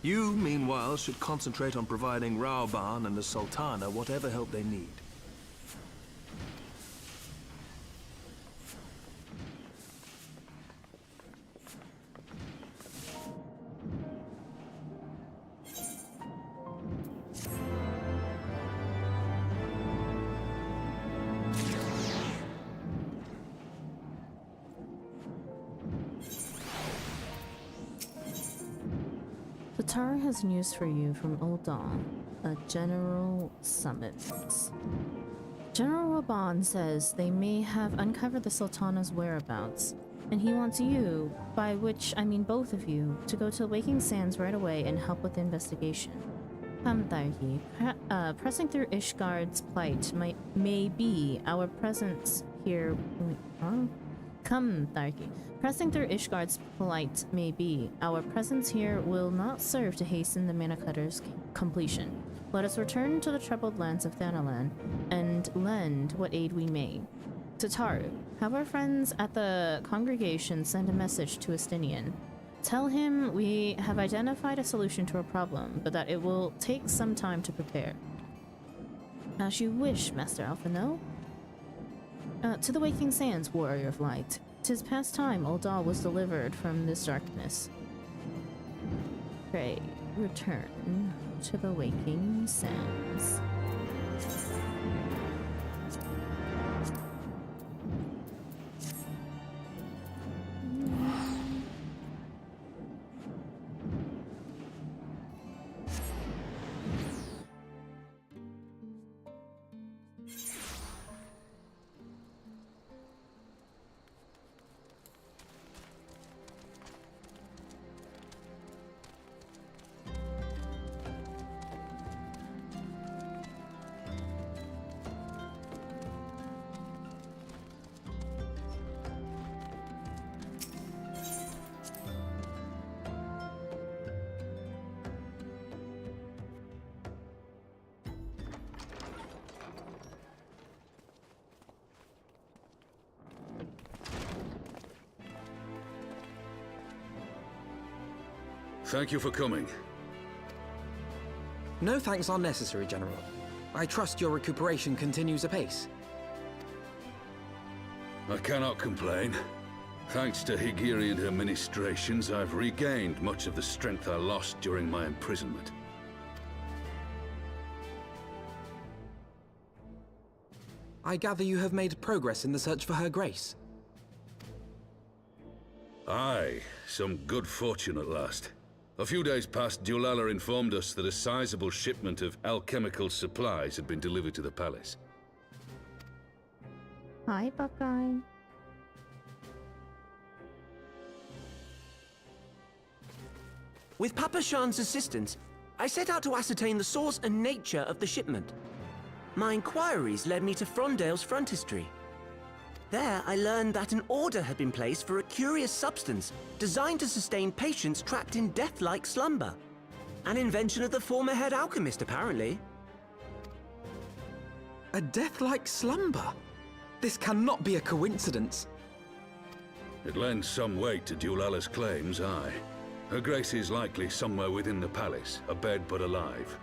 You, meanwhile, should concentrate on providing Raoban and the Sultana whatever help they need. Tataru has news for you from Ul'dah, a general summons. General Raban says they may have uncovered the Sultana's whereabouts, and he wants you, by which I mean both of you, to go to the Waking Sands right away and help with the investigation. Come, Thargi. Pressing through Ishgard's plight may be our presence here. Wait, huh? Come, Thargi. Pressing through Ishgard's plight may be our presence here will not serve to hasten the Mana Cutter's completion. Let us return to the troubled lands of Thanalan and lend what aid we may. Tataru, have our friends at the congregation send a message to Estinian. Tell him we have identified a solution to a problem, but that it will take some time to prepare. As you wish, Master Alphino. To the Waking Sands, Warrior of Light. 'Tis past time Ul'dah was delivered from this darkness. Pray, return to the Waking Sands. Thank you for coming. No thanks are necessary, General. I trust your recuperation continues apace. I cannot complain. Thanks to Higiri administrations, I've regained much of the strength I lost during my imprisonment. I gather you have made progress in the search for Her Grace. Aye, some good fortune at last. A few days past, Dulala informed us that a sizable shipment of alchemical supplies had been delivered to the palace. Hi, Buckeye. With Papa Shan's assistance, I set out to ascertain the source and nature of the shipment. My inquiries led me to Frondale's frontistery. There, I learned that an order had been placed for a curious substance designed to sustain patients trapped in death-like slumber. An invention of the former head alchemist, apparently. A death-like slumber? This cannot be a coincidence. It lends some weight to Dulala's claims, aye. Her Grace is likely somewhere within the palace, abed but alive.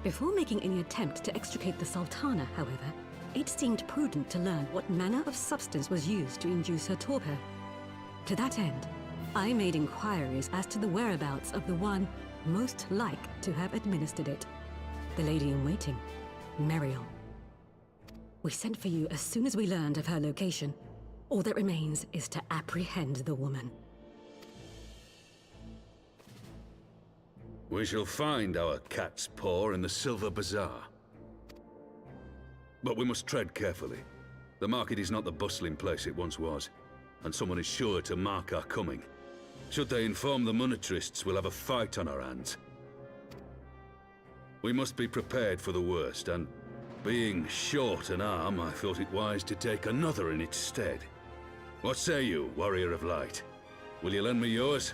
Before making any attempt to extricate the Sultana, however, it seemed prudent to learn what manner of substance was used to induce her torpor. To that end, I made inquiries as to the whereabouts of the one most like to have administered it, the lady-in-waiting, Meriel. We sent for you as soon as we learned of her location. All that remains is to apprehend the woman. We shall find our cat's paw in the Silver Bazaar. But we must tread carefully. The market is not the bustling place it once was, and someone is sure to mark our coming. Should they inform the monetarists, we'll have a fight on our hands. We must be prepared for the worst, and being short an arm, I thought it wise to take another in its stead. What say you, Warrior of Light? Will you lend me yours?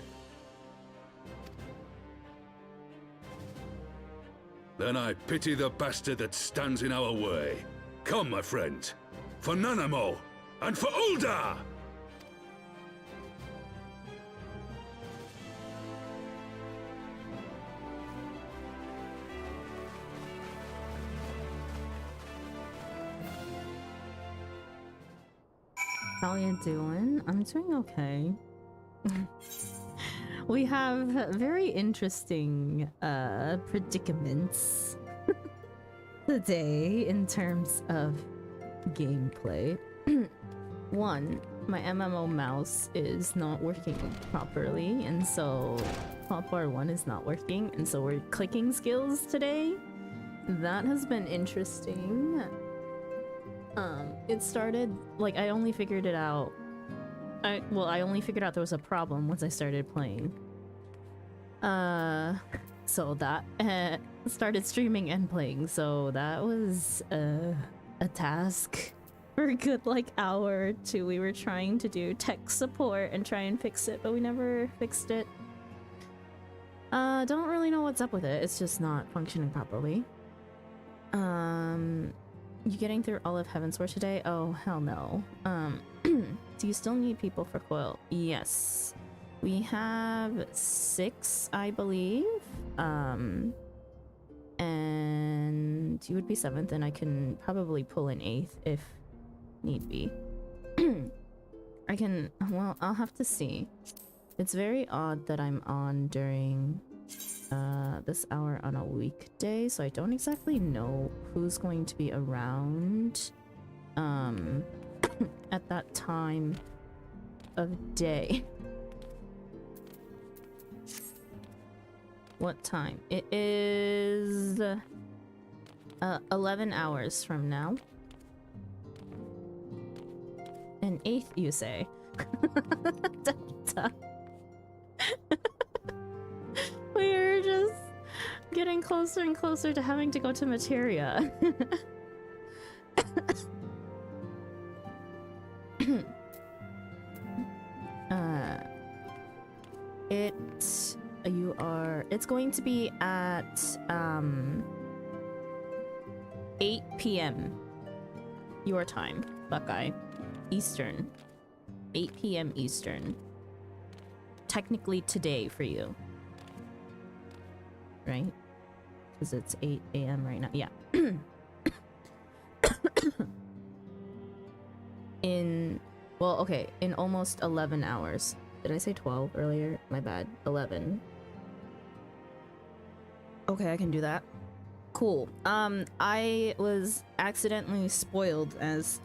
Then I pity the bastard that stands in our way. Come, my friends, for Nanamo, and for Ul'dah! How you doing? I'm doing okay. We have very interesting predicaments today in terms of gameplay. One, my MMO mouse is not working properly, and so hotbar 1 is not working, and so we're clicking skills today. That has been interesting. It started, like, I only figured it out. I only figured out there was a problem once I started playing. So that started streaming and playing, so that was a task for a good like hour or two. We were trying to do tech support and try and fix it, but we never fixed it. Don't really know what's up with it. It's just not functioning properly. You getting through all of Heavensward today? Oh, hell no. Do you still need people for Coil? Yes. We have 6, I believe. And you would be 7th, and I can probably pull an 8th if need be. I can, well, I'll have to see. It's very odd that I'm on during this hour on a weekday, so I don't exactly know who's going to be around at that time of day. What time? It is 11 hours from now. An 8th, you say? We're just getting closer and closer to having to go to Materia. It's going to be at 8 p.m. your time, Buckeye. Eastern. 8 p.m. Eastern. Technically today for you. Right? Because it's 8 a.m. right now. Yeah. In almost 11 hours. Did I say 12 earlier? My bad. 11. Okay, I can do that. Cool. I was accidentally spoiled as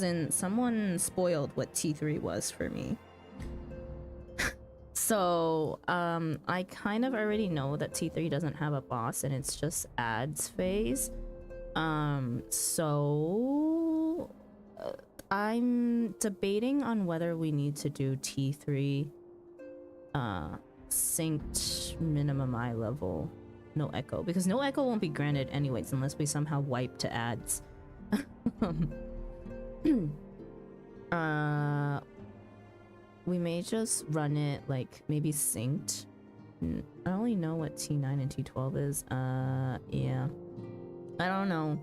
in someone spoiled what T3 was for me. So, I kind of already know that T3 doesn't have a boss and it's just ads phase. I'm debating on whether we need to do T3 synced minimum eye level, no echo, because no echo won't be granted anyways unless we somehow wipe to ads. We may just run it like maybe synced. I only know what T9 and T12 is. Yeah, I don't know.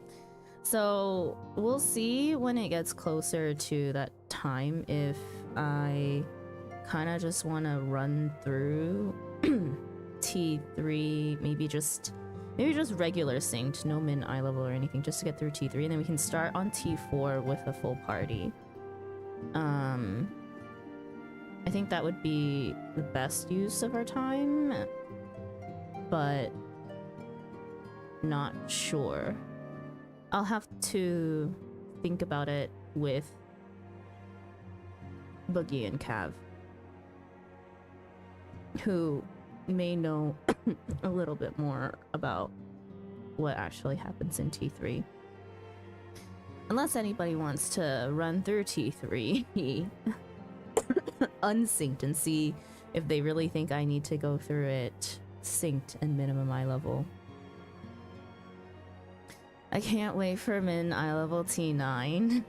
So we'll see when it gets closer to that time if I kind of just want to run through T3, maybe just regular synced, no min eye level or anything, just to get through T3, and then we can start on T4 with a full party. I think that would be the best use of our time, but not sure. I'll have to think about it with Boogie and Cav, who may know a little bit more about what actually happens in T3. Unless anybody wants to run through T3 unsynced and see if they really think I need to go through it synced and minimum eye level. I can't wait for min eye level T9.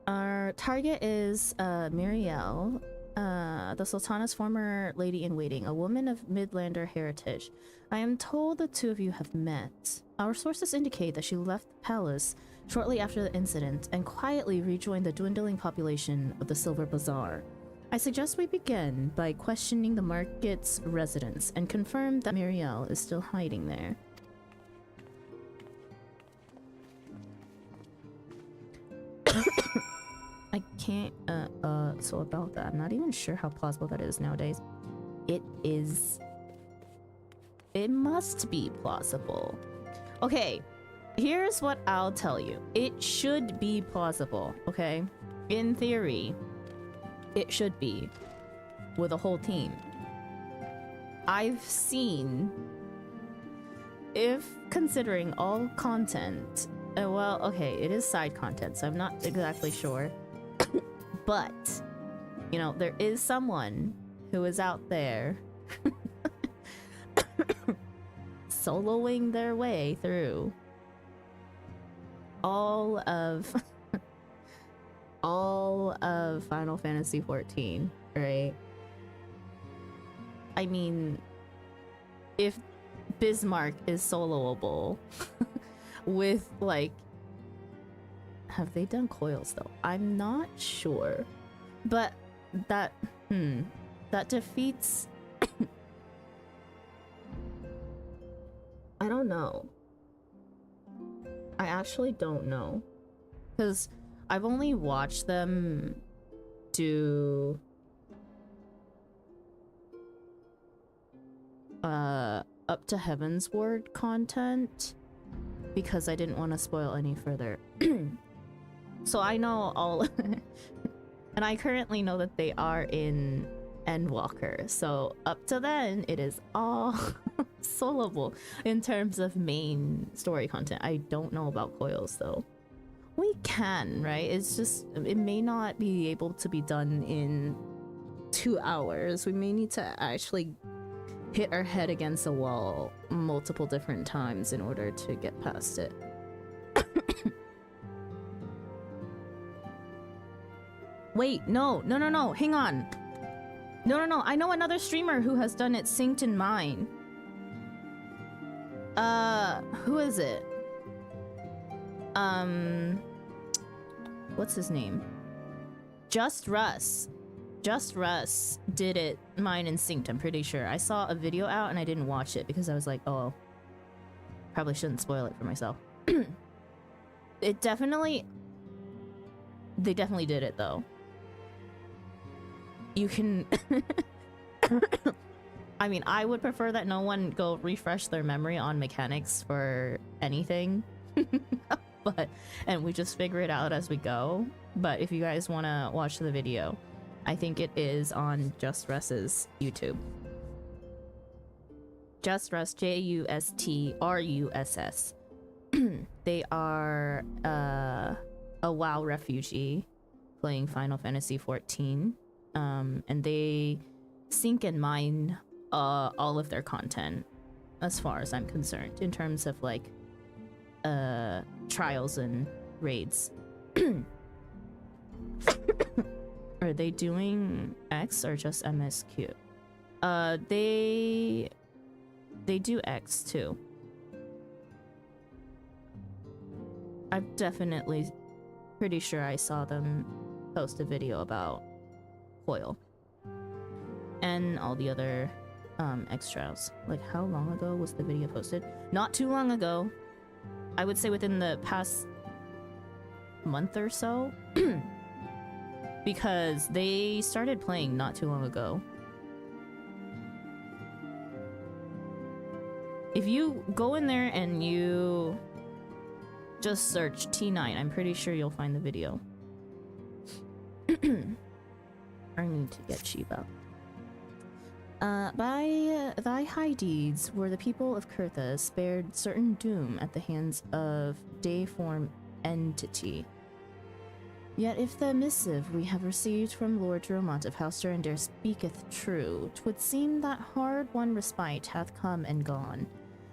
Our target is Miriel, the Sultana's former lady-in-waiting, a woman of Midlander heritage. I am told the two of you have met. Our sources indicate that she left the palace shortly after the incident and quietly rejoined the dwindling population of the Silver Bazaar. I suggest we begin by questioning the market's residents and confirm that Miriel is still hiding there. I can't, so about that, I'm not even sure how plausible that is nowadays. It is. It must be plausible. Okay, Here's what I'll tell you. It should be plausible, okay? In theory, it should be with a whole team. I've seen, if considering all content, well, okay, it is side content, so I'm not exactly sure. But, you know, there is someone who is out there soloing their way through all of Final Fantasy XIV, right? I mean, if Bismarck is soloable with, like, have they done coils though? I'm not sure, but that defeats I don't know. I actually don't know, because I've only watched them do up to Heaven's Word content because I didn't want to spoil any further. So I know all and I currently know that they are in Endwalker, so up to then it is all soloable in terms of main story content. I don't know about coils though. We can, right? It's just, it may not be able to be done in 2 hours. We may need to actually hit our head against a wall multiple different times in order to get past it. Wait, no, hang on. No, I know another streamer who has done it synced in mine. Who is it? What's his name? Just Russ did it mine in synced, I'm pretty sure. I saw a video out and I didn't watch it because I was like, oh, probably shouldn't spoil it for myself. They definitely did it though. You can I mean, I would prefer that no one go refresh their memory on mechanics for anything. And we just figure it out as we go. But if you guys want to watch the video, I think it is on Just Russ's YouTube. Just Russ, JUSTRUSS. They are a WoW refugee playing Final Fantasy XIV. And they sync and mine all of their content, as far as I'm concerned, in terms of like trials and raids. Are they doing X or just MSQ? They do X too. I'm definitely pretty sure I saw them post a video about Coil and all the other extras. Like, how long ago was the video posted? Not too long ago. I would say within the past month or so. Because they started playing not too long ago. If you go in there and you just search T9, I'm pretty sure you'll find the video. I need to get Sheba. By thy high deeds were the people of Kurtha spared certain doom at the hands of deiform entity. Yet if the missive we have received from Lord Dromont of House Durandare speaketh true, 'twould seem that hard-won respite hath come and gone.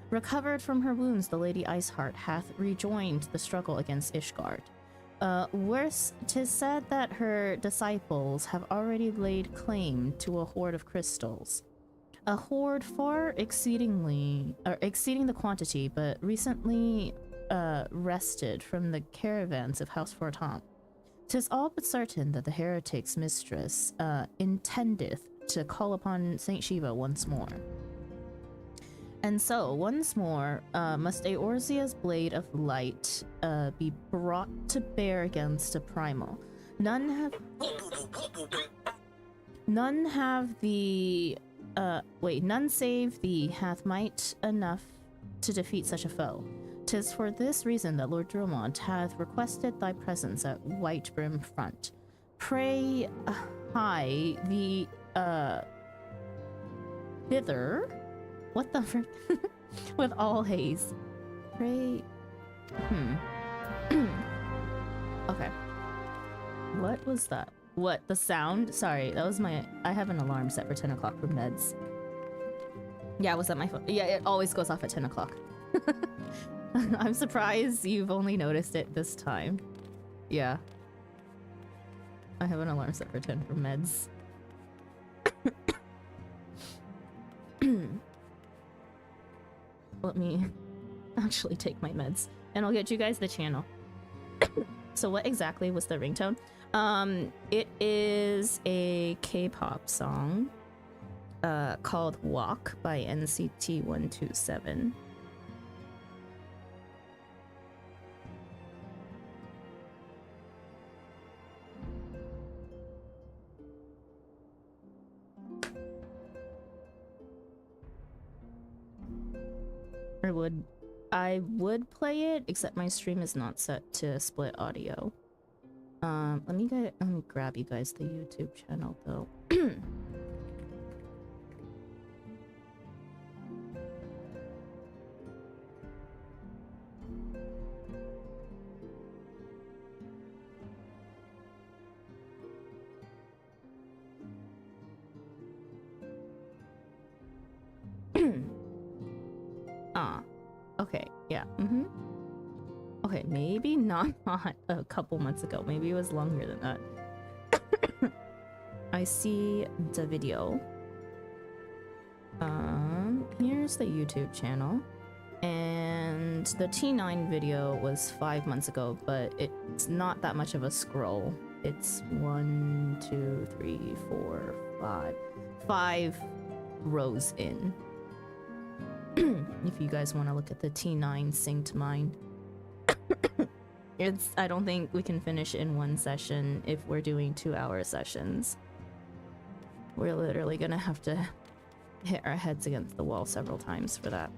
Recovered from her wounds, the Lady Iceheart hath rejoined the struggle against Ishgard. Worse, 'tis said that her disciples have already laid claim to a hoard of crystals. A hoard far exceeding the quantity, but recently wrested from the caravans of House Fortamp. 'Tis all but certain that the heretic's mistress intendeth to call upon Saint Shiva once more. And so, once more, must Eorzea's blade of light be brought to bear against a primal. None have the none save thee hath might enough to defeat such a foe. 'Tis for this reason that Lord Dromont hath requested thy presence at Whitebrim Front. Pray hie thee thither. What the frick? With all haste. Pray. Okay. What was that? What? The sound? Sorry, that was my. I have an alarm set for 10 o'clock for meds. Yeah, was that my phone? Yeah, it always goes off at 10 o'clock. I'm surprised you've only noticed it this time. Yeah. I have an alarm set for 10 for meds. Let me actually take my meds and I'll get you guys the channel. So what exactly was the ringtone? It is a K-pop song called Walk by NCT 127. I would play it, except my stream is not set to split audio. Let me grab you guys the YouTube channel though. Okay, yeah, Okay, maybe not a couple months ago. Maybe it was longer than that. I see the video. Here's the YouTube channel. And the T9 video was 5 months ago, but it's not that much of a scroll. It's 1, 2, 3, 4, 5. 5 rows in. If you guys want to look at the T9 synced mine. I don't think we can finish in one session if we're doing 2-hour sessions. We're literally gonna have to hit our heads against the wall several times for that.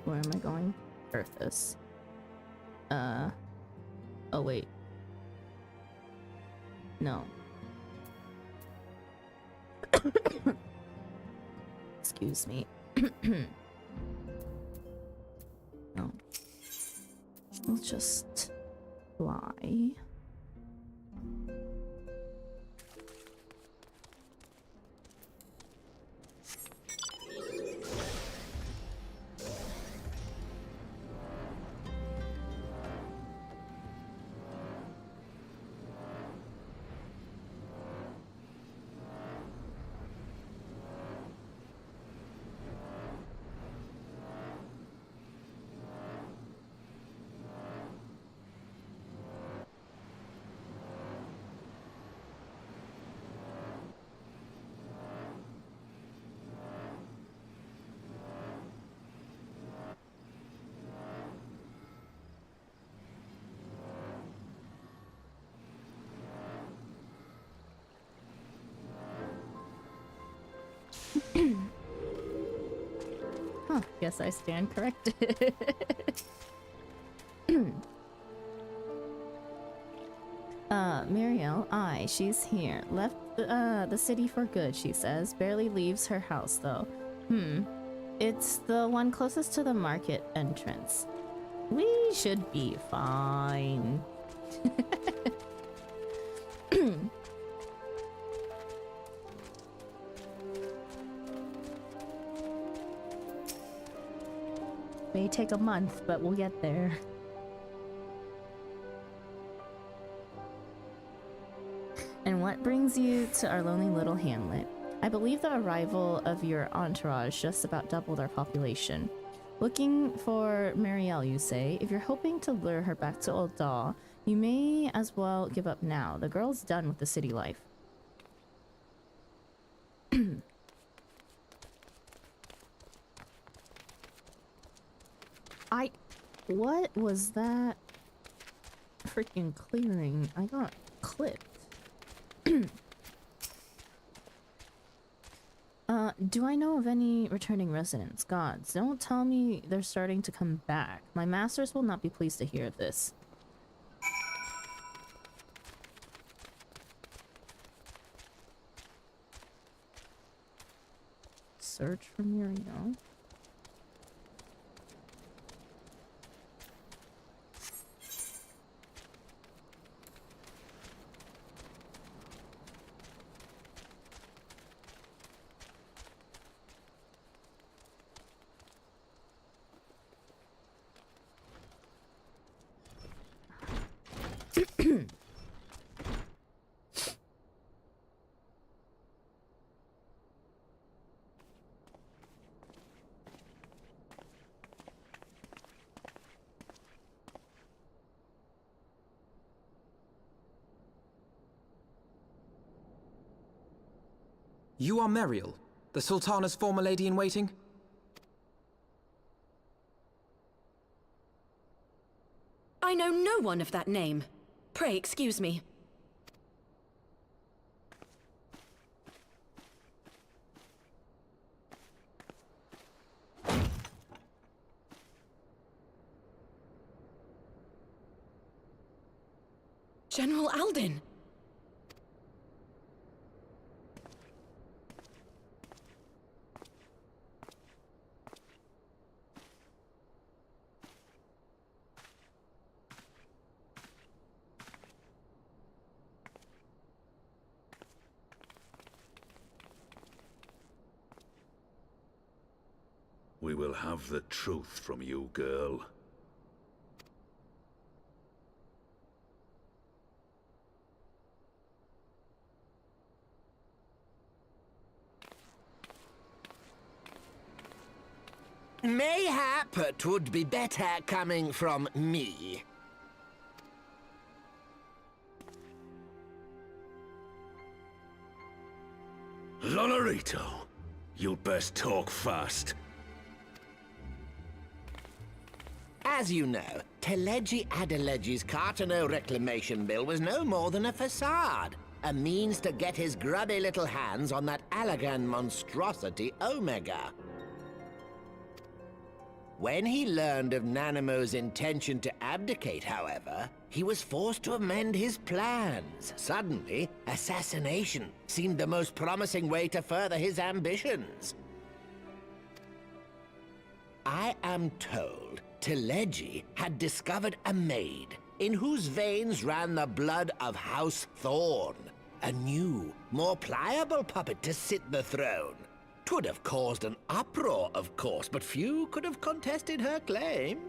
Where am I going? Earthus. Oh wait. No. Excuse me. No. I'll just fly. Huh, guess I stand corrected. Muriel, she's here. Left the city for good, she says. Barely leaves her house, though. It's the one closest to the market entrance. We should be fine. May take a month, but we'll get there. And what brings you to our lonely little hamlet? I believe the arrival of your entourage just about doubled our population. Looking for Marielle, you say? If you're hoping to lure her back to Old Daw, you may as well give up now. The girl's done with the city life. What was that freaking clearing? I got clipped. Do I know of any returning residents? Gods, don't tell me they're starting to come back. My masters will not be pleased to hear of this. Search for Muriel. You are Muriel, the Sultana's former lady-in-waiting? I know no one of that name. Pray excuse me. General Alden! We will have the truth from you, girl. Mayhap it would be better coming from me. Lonorito, you'd best talk fast. As you know, Teleji Adeleji's Cartano reclamation bill was no more than a facade. A means to get his grubby little hands on that Allagan monstrosity Omega. When he learned of Nanamo's intention to abdicate, however, he was forced to amend his plans. Suddenly, assassination seemed the most promising way to further his ambitions. I am told Teleji had discovered a maid in whose veins ran the blood of House Thorn. A new, more pliable puppet to sit the throne. 'Twould have caused an uproar, of course, but few could have contested her claim.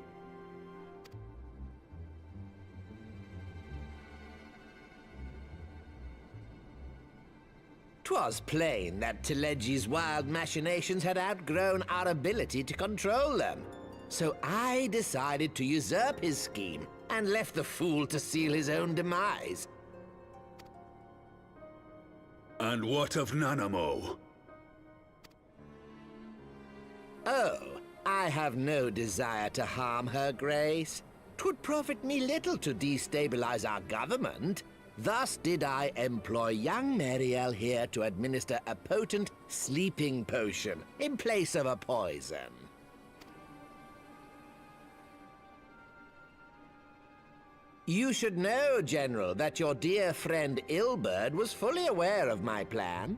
'Twas plain that Teleji's wild machinations had outgrown our ability to control them. So I decided to usurp his scheme and left the fool to seal his own demise. And what of Nanamo? Oh, I have no desire to harm her grace. 'Twould profit me little to destabilize our government. Thus did I employ young Muriel here to administer a potent sleeping potion in place of a poison. You should know, General, that your dear friend Ilberd was fully aware of my plan.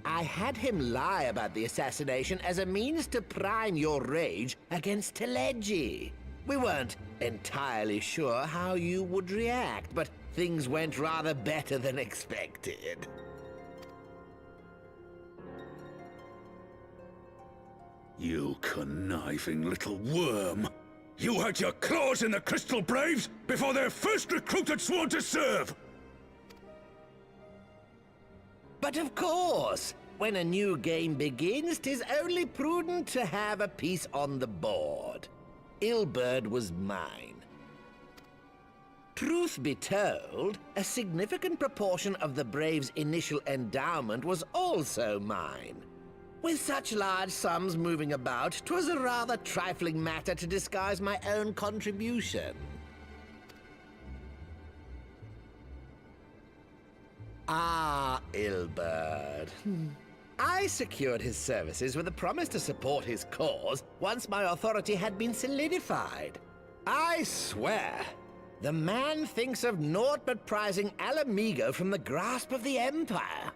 I had him lie about the assassination as a means to prime your rage against Teleji. We weren't entirely sure how you would react, but things went rather better than expected. You conniving little worm! You had your claws in the Crystal Braves before their first recruit had sworn to serve! But of course, when a new game begins, 'tis only prudent to have a piece on the board. Ilberd was mine. Truth be told, a significant proportion of the Braves' initial endowment was also mine. With such large sums moving about, 'twas a rather trifling matter to disguise my own contribution. Ah, Ilberd. I secured his services with a promise to support his cause once my authority had been solidified. I swear, the man thinks of naught but prizing Alamigo from the grasp of the Empire.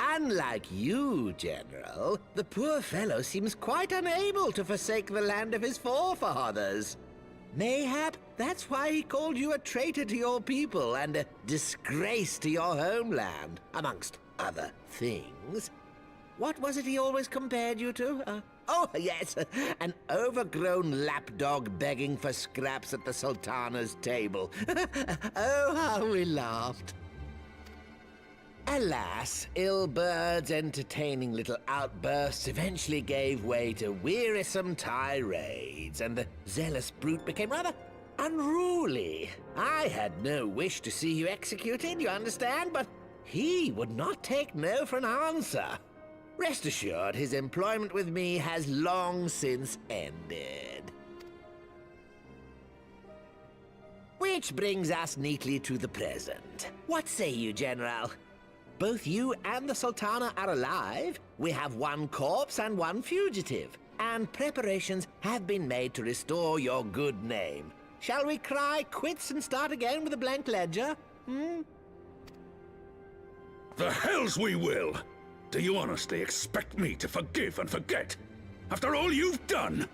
Unlike you, General, the poor fellow seems quite unable to forsake the land of his forefathers. Mayhap that's why he called you a traitor to your people and a disgrace to your homeland, amongst other things. What was it he always compared you to? Oh, yes, an overgrown lapdog begging for scraps at the Sultana's table. Oh, how we laughed. Alas, Ilbird's entertaining little outbursts eventually gave way to wearisome tirades, and the zealous brute became rather unruly. I had no wish to see you executed, you understand, but he would not take no for an answer. Rest assured, his employment with me has long since ended. Which brings us neatly to the present. What say you, General? Both you and the Sultana are alive. We have one corpse and one fugitive, and preparations have been made to restore your good name. Shall we cry quits and start again with a blank ledger? The hells we will! Do you honestly expect me to forgive and forget? After all you've done?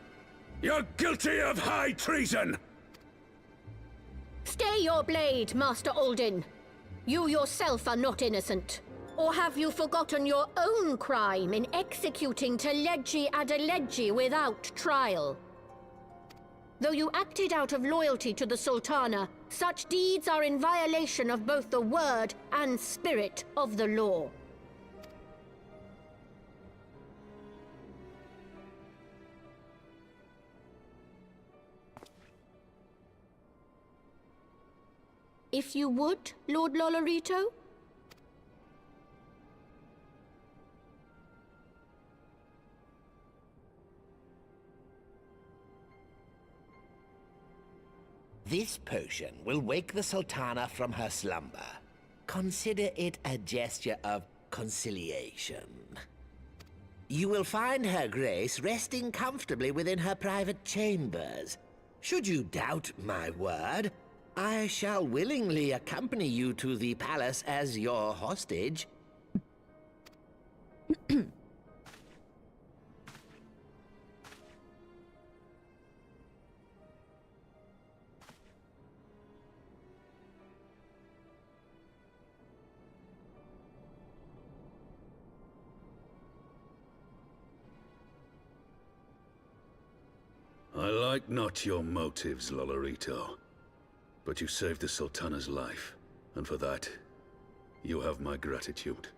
You're guilty of high treason! Stay your blade, Master Alden. You yourself are not innocent. Or have you forgotten your own crime in executing Teleji Adeleji without trial? Though you acted out of loyalty to the Sultana, such deeds are in violation of both the word and spirit of the law. If you would, Lord Lolorito? This potion will wake the Sultana from her slumber. Consider it a gesture of conciliation. You will find Her Grace resting comfortably within her private chambers. Should you doubt my word, I shall willingly accompany you to the palace as your hostage. I like not your motives, Lolorito. But you saved the Sultana's life, and for that, you have my gratitude.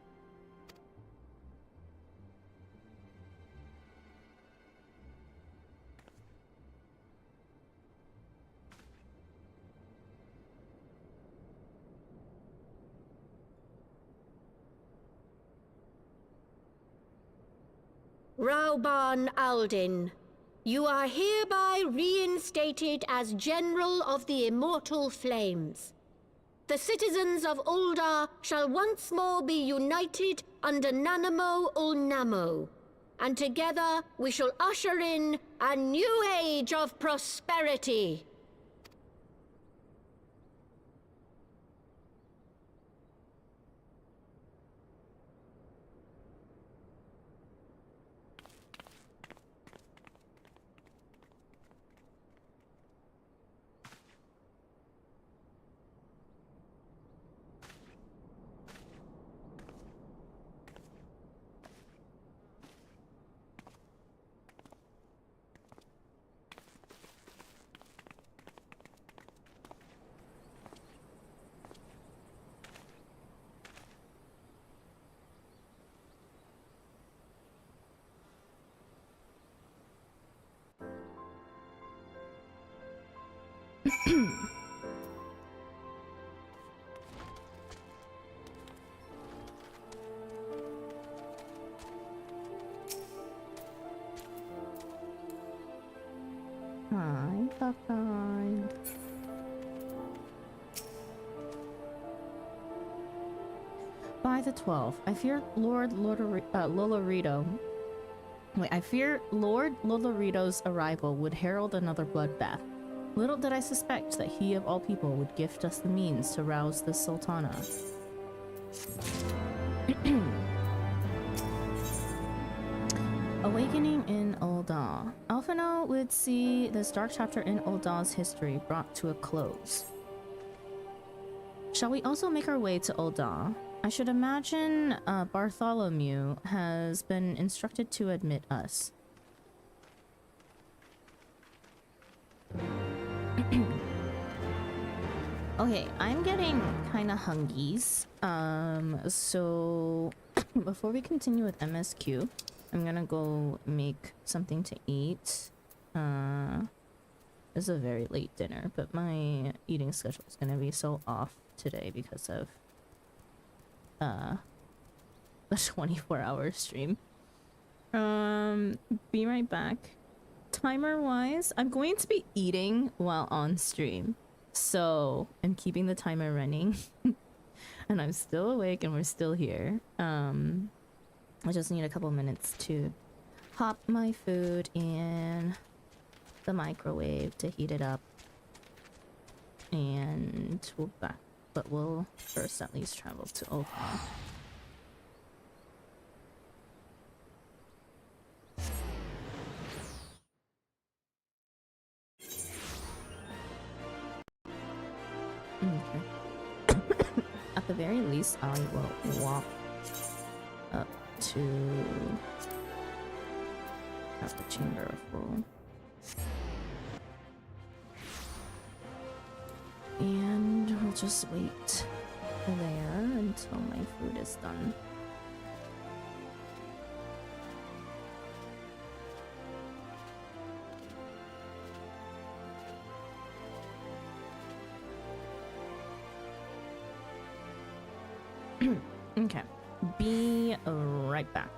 Rauban Aldin, you are hereby reinstated as General of the Immortal Flames. The citizens of Ul'dah shall once more be united under Nanamo Ul'Namo, and together we shall usher in a new age of prosperity. Hi, bye-bye. the 12th. I fear Lolorito. Wait, I fear Lord Lolorito's arrival would herald another bloodbath. Little did I suspect that he of all people would gift us the means to rouse the Sultana. Awakening in Ul'dah. Alphino would see this dark chapter in Ul'dah's history brought to a close. Shall we also make our way to Ul'dah? I should imagine Bartholomew has been instructed to admit us. Okay, I'm getting kind of hungies. So before we continue with MSQ, I'm gonna go make something to eat. It's a very late dinner, but my eating schedule is gonna be so off today because of the 24-hour stream. Be right back. Timer wise, I'm going to be eating while on stream, so I'm keeping the timer running. And I'm still awake and we're still here. I just need a couple minutes to pop my food in the microwave to heat it up, and we'll back, but we'll first at least travel to Ul'dah. Okay. At the very least, I will walk up to the Chamber of Rule. And we'll just wait there until my food is done. Okay, be right back.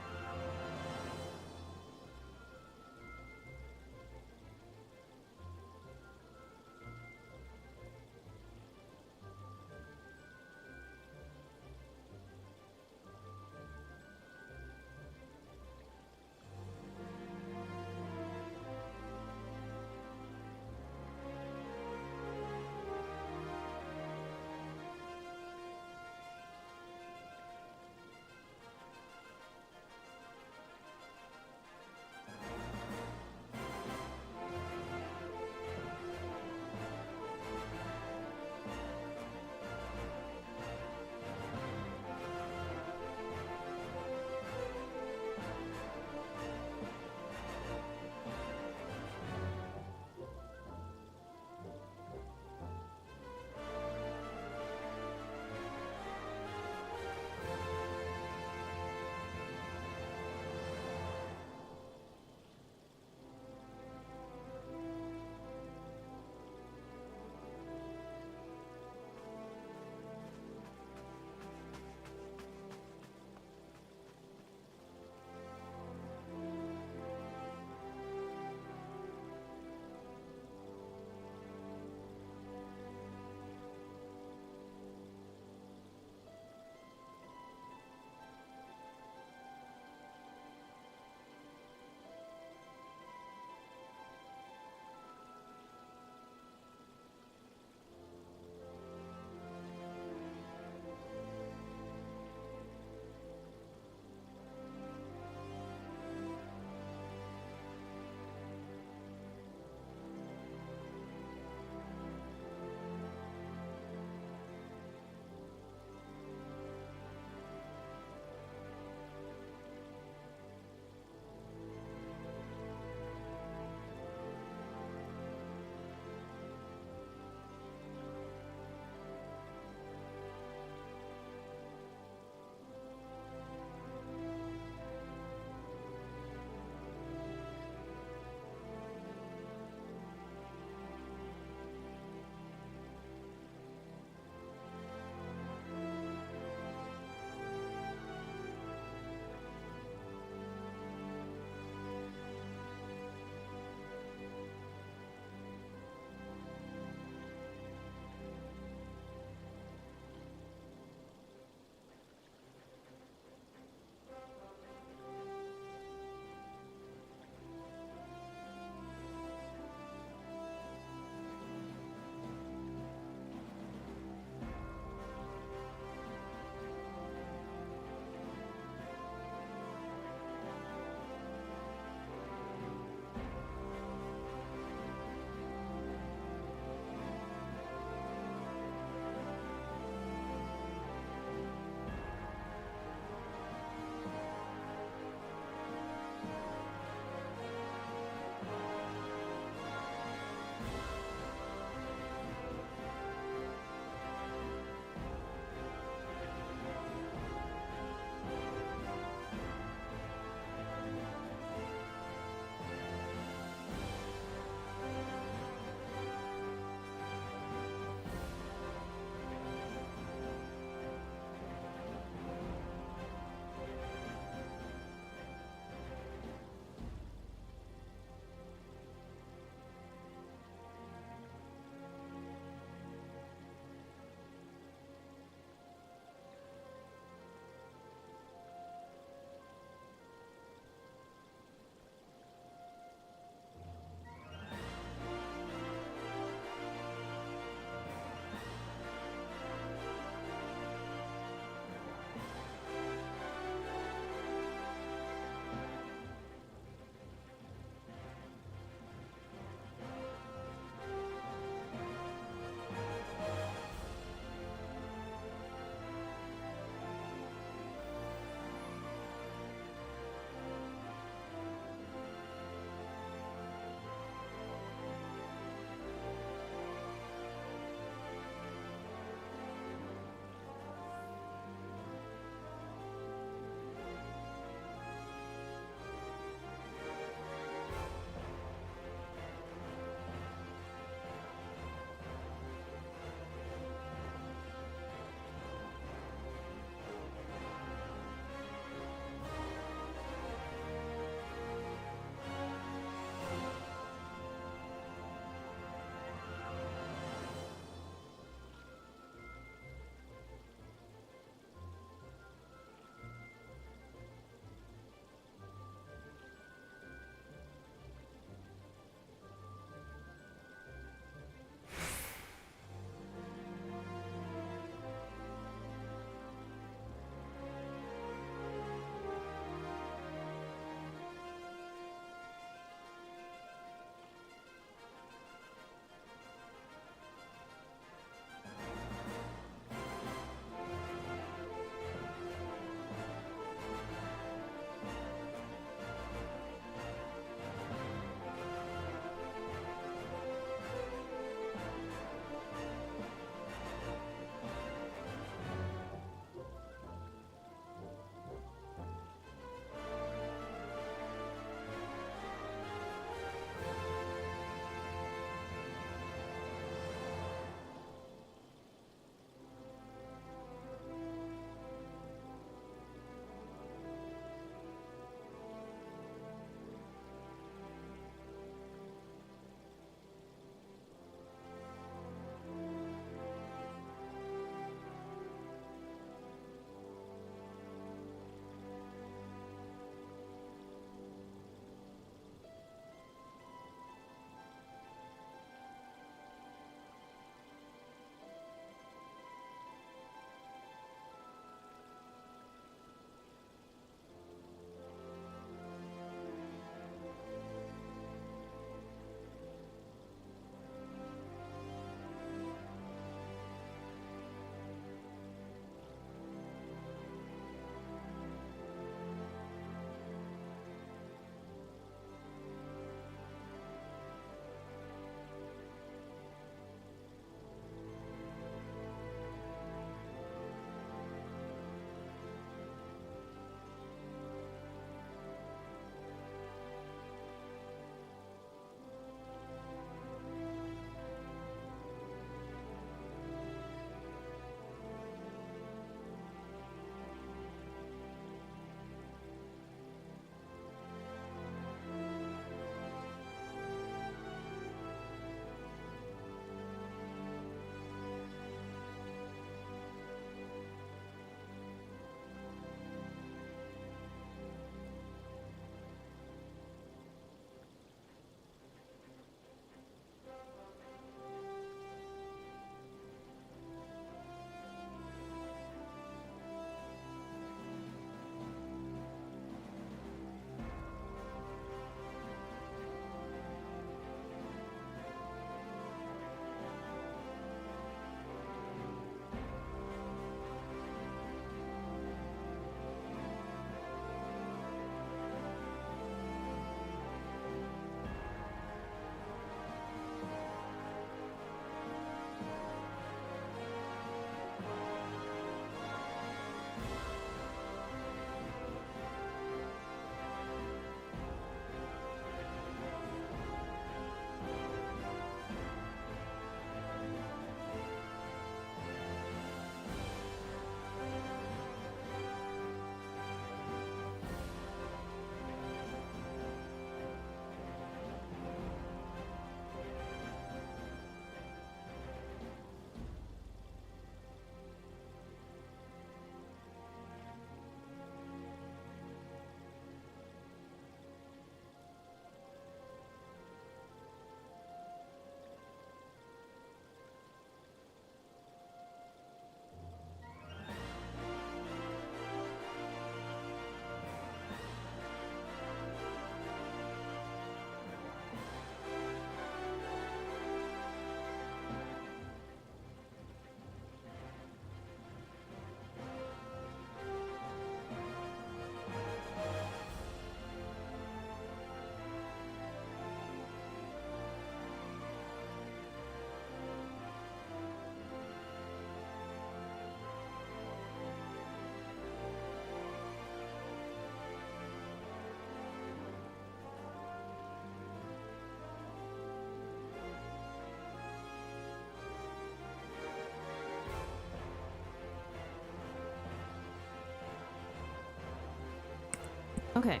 Okay.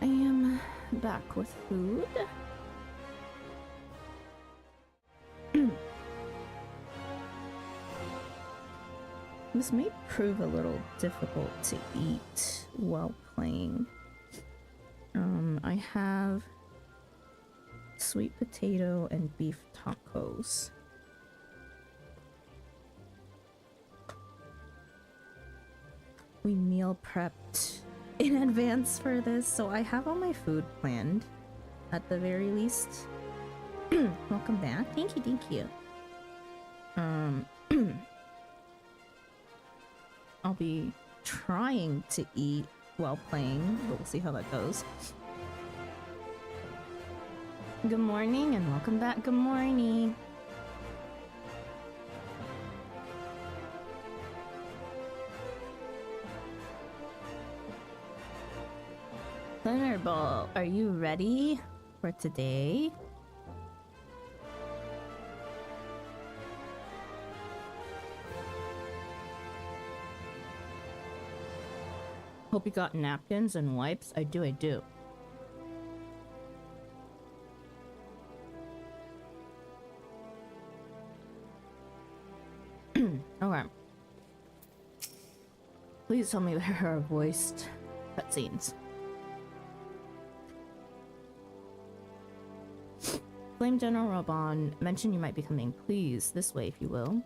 I am back with food. This may prove a little difficult to eat while playing. I have sweet potato and beef tacos. We meal prepped in advance for this, so I have all my food planned at the very least. Welcome back. Thank you, thank you. I'll be trying to eat while playing, but we'll see how that goes. Good morning and welcome back. Good morning. Thunderball, are you ready for today? Hope you got napkins and wipes. I do, I do. Okay. Please tell me there are voiced cutscenes. Flame General Robon, mention you might be coming. Please, this way if you will.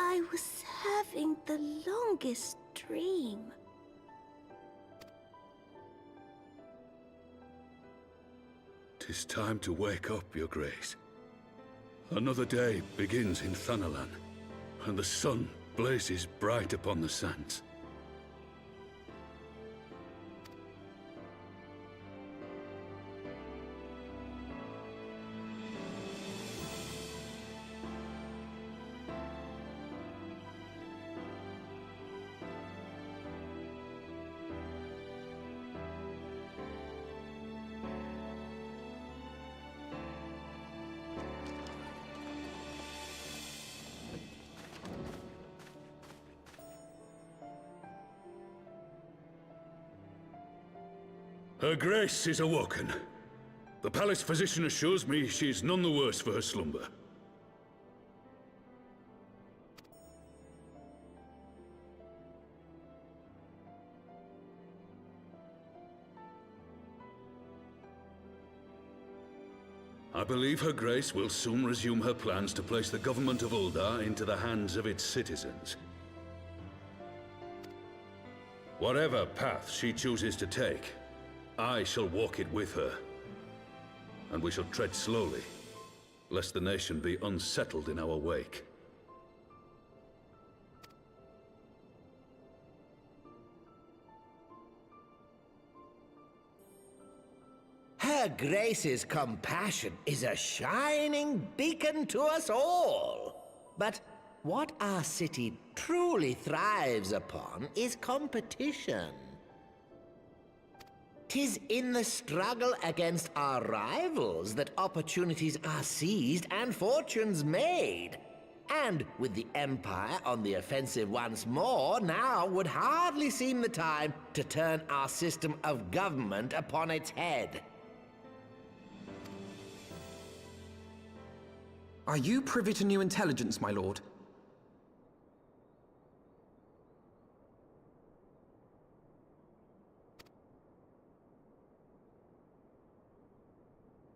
I was having the longest dream. "'Tis time to wake up, Your Grace. Another day begins in Thanalan, and the sun blazes bright upon the sands. Her Grace is awoken. The palace physician assures me she is none the worse for her slumber. I believe Her Grace will soon resume her plans to place the government of Uldar into the hands of its citizens. Whatever path she chooses to take, I shall walk it with her. And we shall tread slowly, lest the nation be unsettled in our wake. Her Grace's compassion is a shining beacon to us all. But what our city truly thrives upon is competition. 'Tis in the struggle against our rivals that opportunities are seized and fortunes made. And with the Empire on the offensive once more, now would hardly seem the time to turn our system of government upon its head. Are you privy to new intelligence, my lord?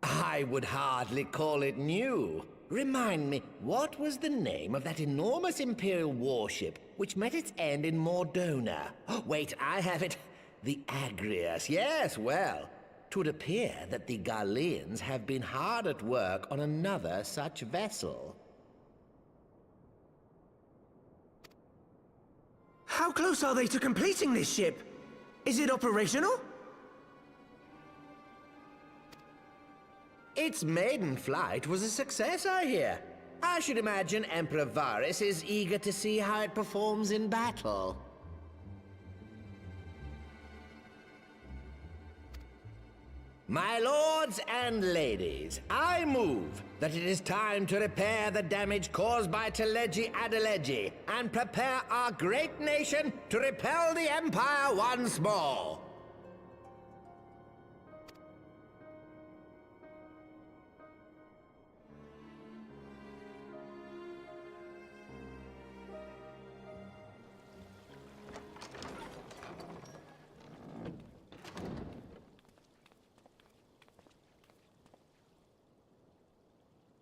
I would hardly call it new. Remind me, what was the name of that enormous Imperial warship which met its end in Mordona? Oh, wait, I have it. The Agrius. Yes, well, 'twould appear that the Garleans have been hard at work on another such vessel. How close are they to completing this ship? Is it operational? Its maiden flight was a success, I hear. I should imagine Emperor Varys is eager to see how it performs in battle. My lords and ladies, I move that it is time to repair the damage caused by Telegi Adelegi and prepare our great nation to repel the Empire once more.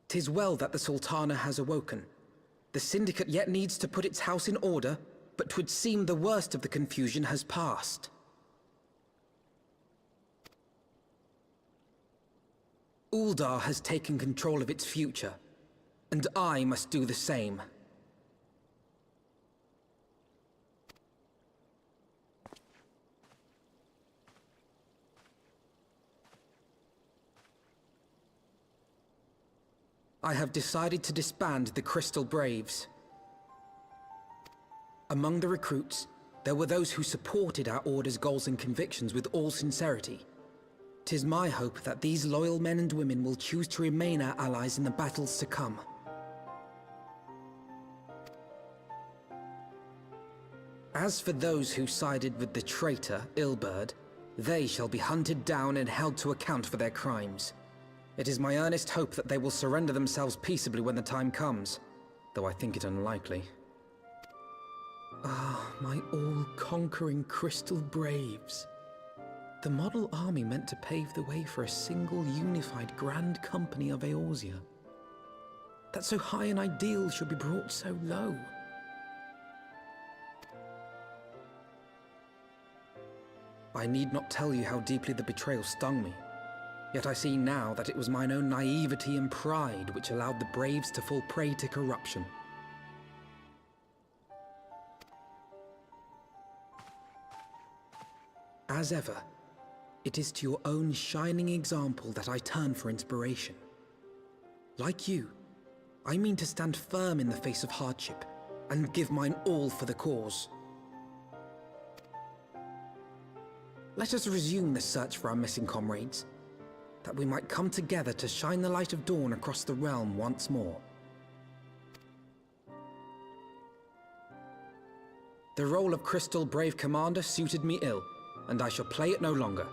"'Tis well that the Sultana has awoken. The Syndicate yet needs to put its house in order, but 'twould seem the worst of the confusion has passed. Uldar has taken control of its future, and I must do the same. I have decided to disband the Crystal Braves. Among the recruits, there were those who supported our Order's goals and convictions with all sincerity. 'Tis my hope that these loyal men and women will choose to remain our allies in the battles to come. As for those who sided with the traitor, Ilberd, they shall be hunted down and held to account for their crimes. It is my earnest hope that they will surrender themselves peaceably when the time comes, though I think it unlikely. Ah, my all-conquering Crystal Braves. The model army meant to pave the way for a single unified grand company of Eorzea. That so high an ideal should be brought so low. I need not tell you how deeply the betrayal stung me. Yet I see now that it was mine own naivety and pride which allowed the Braves to fall prey to corruption. As ever, it is to your own shining example that I turn for inspiration. Like you, I mean to stand firm in the face of hardship and give mine all for the cause. Let us resume the search for our missing comrades, that we might come together to shine the light of dawn across the realm once more. The role of Crystal Brave Commander suited me ill, and I shall play it no longer.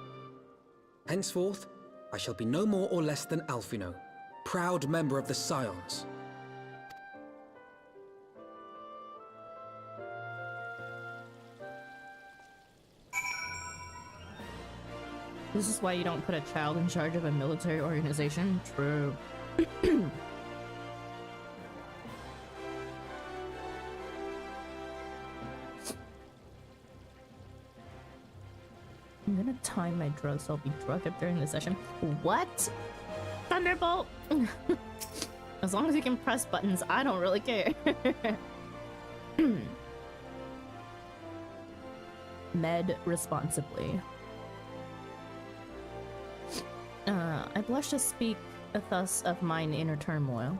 Henceforth, I shall be no more or less than Alphino, proud member of the Scions. This is why you don't put a child in charge of a military organization? True. I'm gonna time my drugs so I'll be drugged up during the session. What? Thunderbolt? As long as you can press buttons, I don't really care. Med responsibly. I blush to speak thus of mine inner turmoil.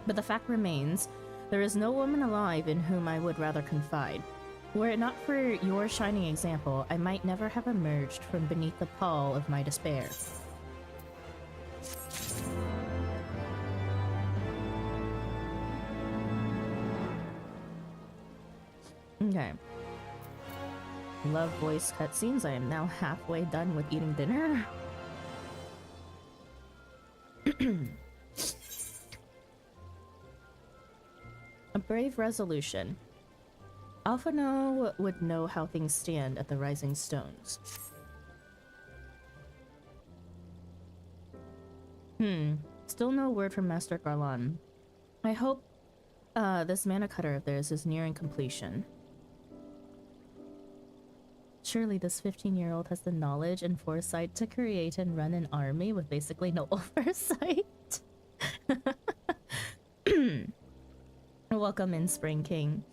But the fact remains, There is no woman alive in whom I would rather confide. Were it not for your shining example, I might never have emerged from beneath the pall of my despair. Okay. Love voice cutscenes. I am now halfway done with eating dinner. A brave resolution. Alphino would know how things stand at the Rising Stones. Still no word from Master Garlan. I hope this mana cutter of theirs is nearing completion. Surely this 15-year-old has the knowledge and foresight to create and run an army with basically no oversight. Welcome in, Spring King.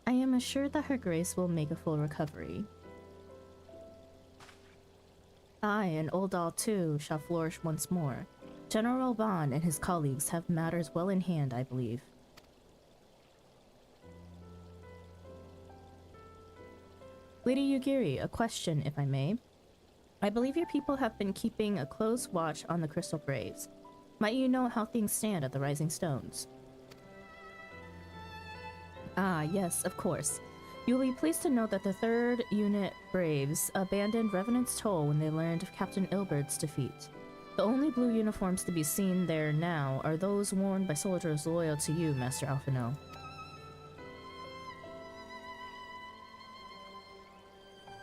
I am assured that Her Grace will make a full recovery. I and Oldal too shall flourish once more. General Ban and his colleagues have matters well in hand, I believe. Lady Yugiri, a question, if I may. I believe your people have been keeping a close watch on the Crystal Braves. Might you know how things stand at the Rising Stones? Ah, yes, of course. You will be pleased to note that the 3rd Unit Braves abandoned Revenant's Toll when they learned of Captain Ilbert's defeat. The only blue uniforms to be seen there now are those worn by soldiers loyal to you, Master Alphino.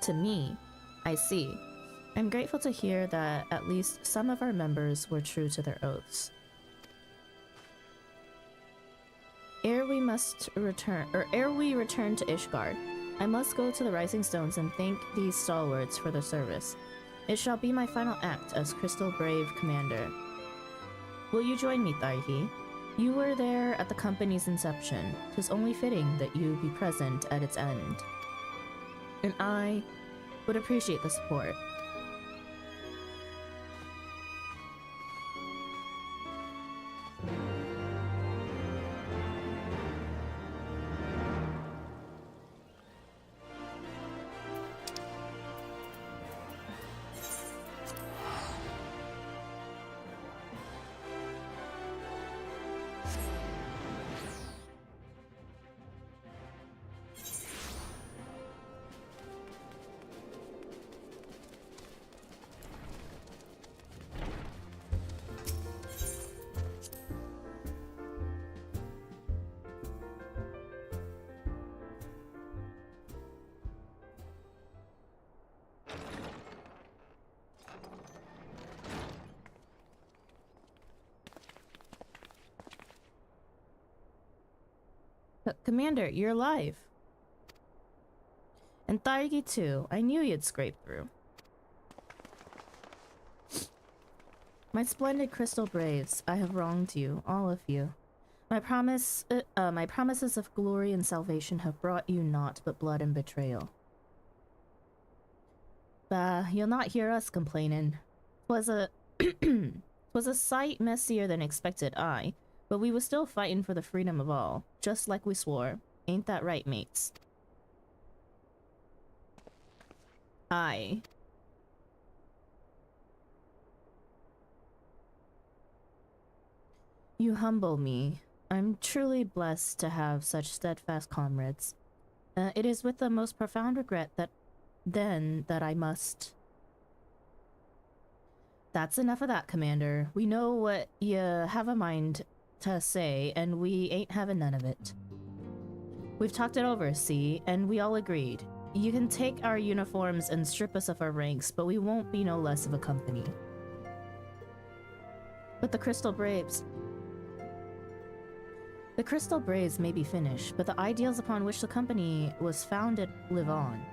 To me, I see. I'm grateful to hear that at least some of our members were true to their oaths. Ere we return to Ishgard, I must go to the Rising Stones and thank these stalwarts for their service. It shall be my final act as Crystal Brave Commander. Will you join me, Tharhi? You were there at the company's inception. 'Tis only fitting that you be present at its end. And I would appreciate the support. Commander, you're alive. And Thargi too. I knew you'd scrape through. My splendid Crystal Braves, I have wronged you, all of you. My promises of glory and salvation have brought you naught but blood and betrayal. Bah, you'll not hear us complaining. 'Twas a sight messier than expected, aye. But we was still fighting for the freedom of all, just like we swore. Ain't that right, mates? Aye. You humble me. I'm truly blessed to have such steadfast comrades. It is with the most profound regret that I must... That's enough of that, Commander. We know what you have a mind to say, and we ain't having none of it. We've talked it over, see, and we all agreed. You can take our uniforms and strip us of our ranks, but we won't be no less of a company. But the Crystal Braves... The Crystal Braves may be finished, but the ideals upon which the company was founded live on.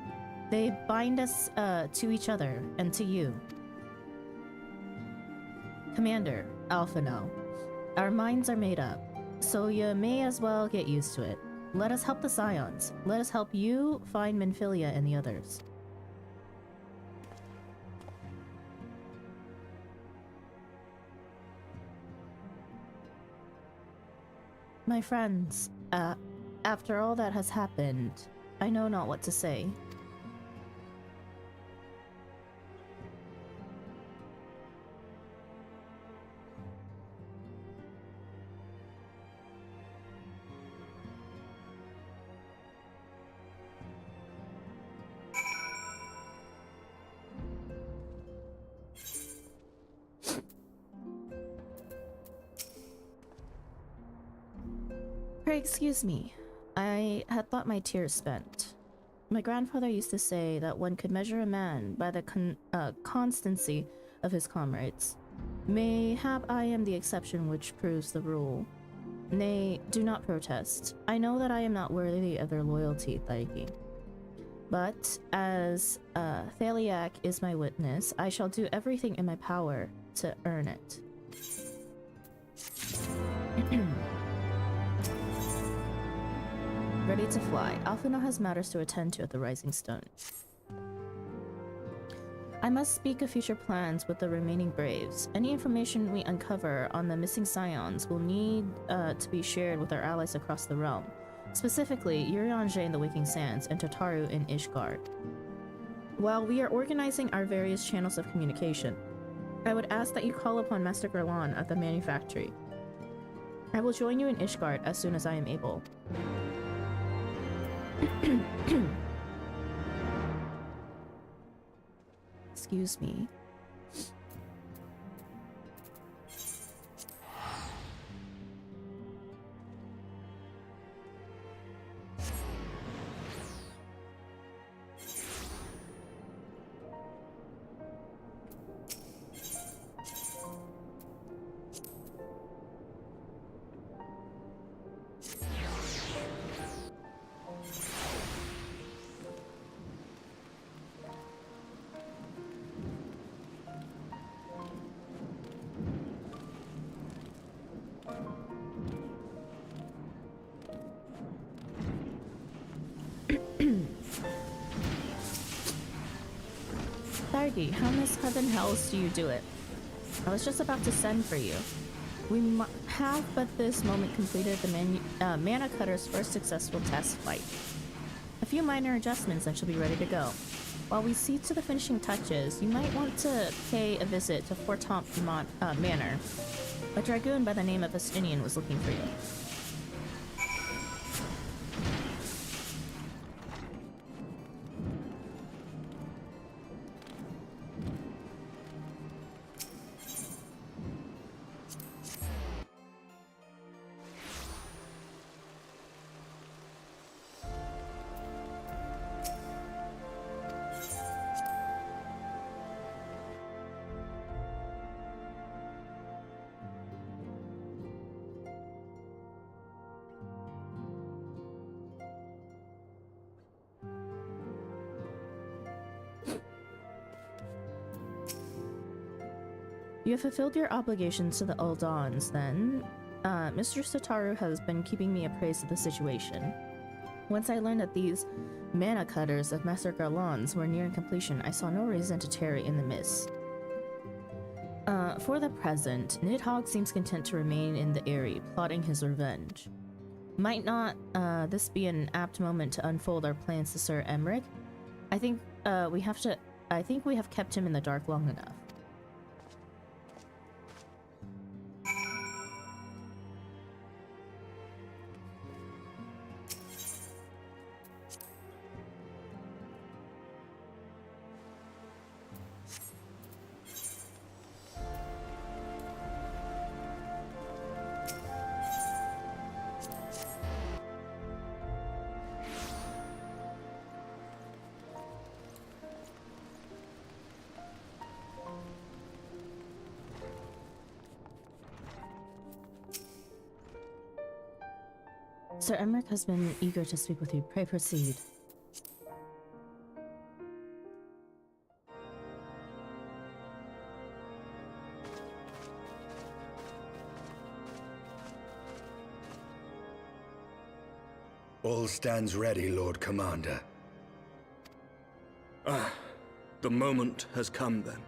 They bind us to each other and to you. Commander, Alphino, our minds are made up, so you may as well get used to it. Let us help the Scions. Let us help you find Minfilia and the others. My friends, after all that has happened, I know not what to say. Pray excuse me. I had thought my tears spent. My grandfather used to say that one could measure a man by the constancy of his comrades. Mayhap I am the exception which proves the rule. Nay, do not protest. I know that I am not worthy of their loyalty, Thaiki. But, as Thaliak is my witness, I shall do everything in my power to earn it. Ready to fly. Alphino has matters to attend to at the Rising Stone. I must speak of future plans with the remaining Braves. Any information we uncover on the missing Scions will need to be shared with our allies across the realm. Specifically, Urianger in the Waking Sands and Tataru in Ishgard. While we are organizing our various channels of communication, I would ask that you call upon Master Gerlan at the manufactory. I will join you in Ishgard as soon as I am able. Excuse me. Thargi, how Miss Heaven Hells do you do it? I was just about to send for you. We have but this moment completed the Mana Cutter's first successful test flight. A few minor adjustments and she'll be ready to go. While we see to the finishing touches, you might want to pay a visit to Fort Tomp Manor. A dragoon by the name of Estinian was looking for you. You have fulfilled your obligations to the Uldans, then. Mr. Sataru has been keeping me appraised of the situation. Once I learned that these mana cutters of Master Garlan's were nearing completion, I saw no reason to tarry in the mist. For the present, Nidhogg seems content to remain in the Eyrie, plotting his revenge. Might not this be an apt moment to unfold our plans to Sir Emmerich? I think we have kept him in the dark long enough. Sir Emmerich has been eager to speak with you. Pray proceed. All stands ready, Lord Commander. Ah, the moment has come then.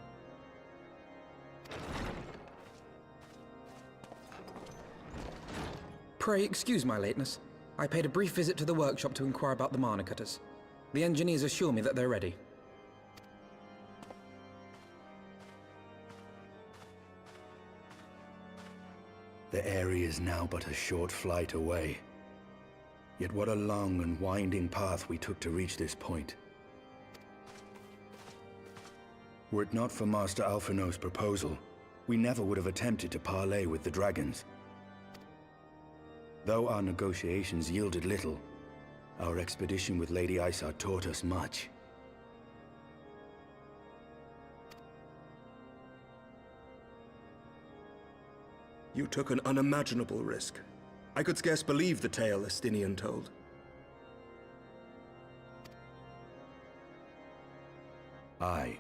Pray excuse my lateness. I paid a brief visit to the workshop to inquire about the mana cutters. The engineers assure me that they're ready. The area is now but a short flight away. Yet what a long and winding path we took to reach this point. Were it not for Master Alphino's proposal, we never would have attempted to parley with the dragons. Though our negotiations yielded little, our expedition with Lady Isar taught us much. You took an unimaginable risk. I could scarce believe the tale Estinian told. Aye.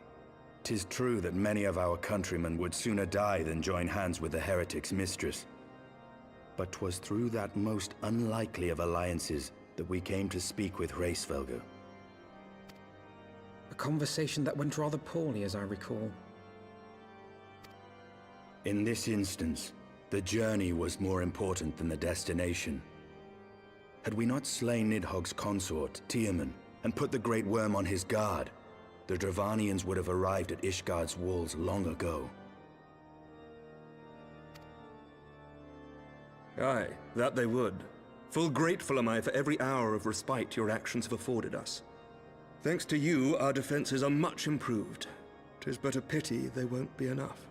'Tis true that many of our countrymen would sooner die than join hands with the heretic's mistress. But 'twas through that most unlikely of alliances that we came to speak with Hraesvelgr. A conversation that went rather poorly, as I recall. In this instance, the journey was more important than the destination. Had we not slain Nidhogg's consort, Tiaman, and put the Great Worm on his guard, the Dravanians would have arrived at Ishgard's walls long ago. Aye, that they would. Full grateful am I for every hour of respite your actions have afforded us. Thanks to you, our defenses are much improved. 'Tis but a pity they won't be enough.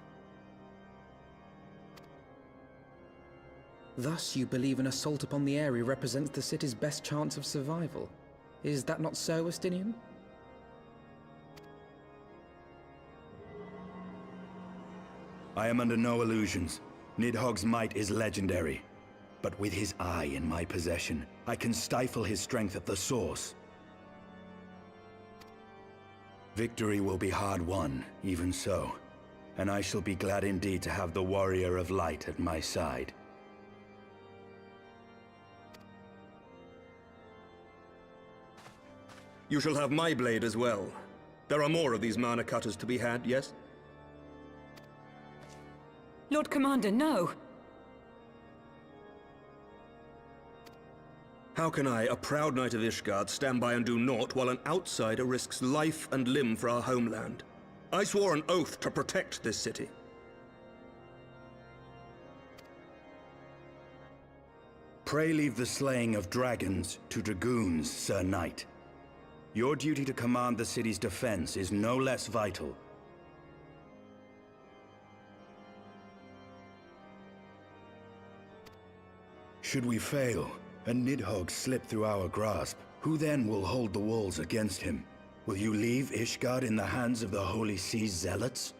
Thus, you believe an assault upon the area represents the city's best chance of survival. Is that not so, Estinian? I am under no illusions. Nidhogg's might is legendary. But with his eye in my possession, I can stifle his strength at the source. Victory will be hard won, even so. And I shall be glad indeed to have the Warrior of Light at my side. You shall have my blade as well. There are more of these mana cutters to be had, yes? Lord Commander, no! How can I, a proud knight of Ishgard, stand by and do naught while an outsider risks life and limb for our homeland? I swore an oath to protect this city. Pray leave the slaying of dragons to dragoons, Sir Knight. Your duty to command the city's defense is no less vital. Should we fail, and Nidhogg slip through our grasp, who then will hold the walls against him? Will you leave Ishgard in the hands of the Holy Sea's zealots?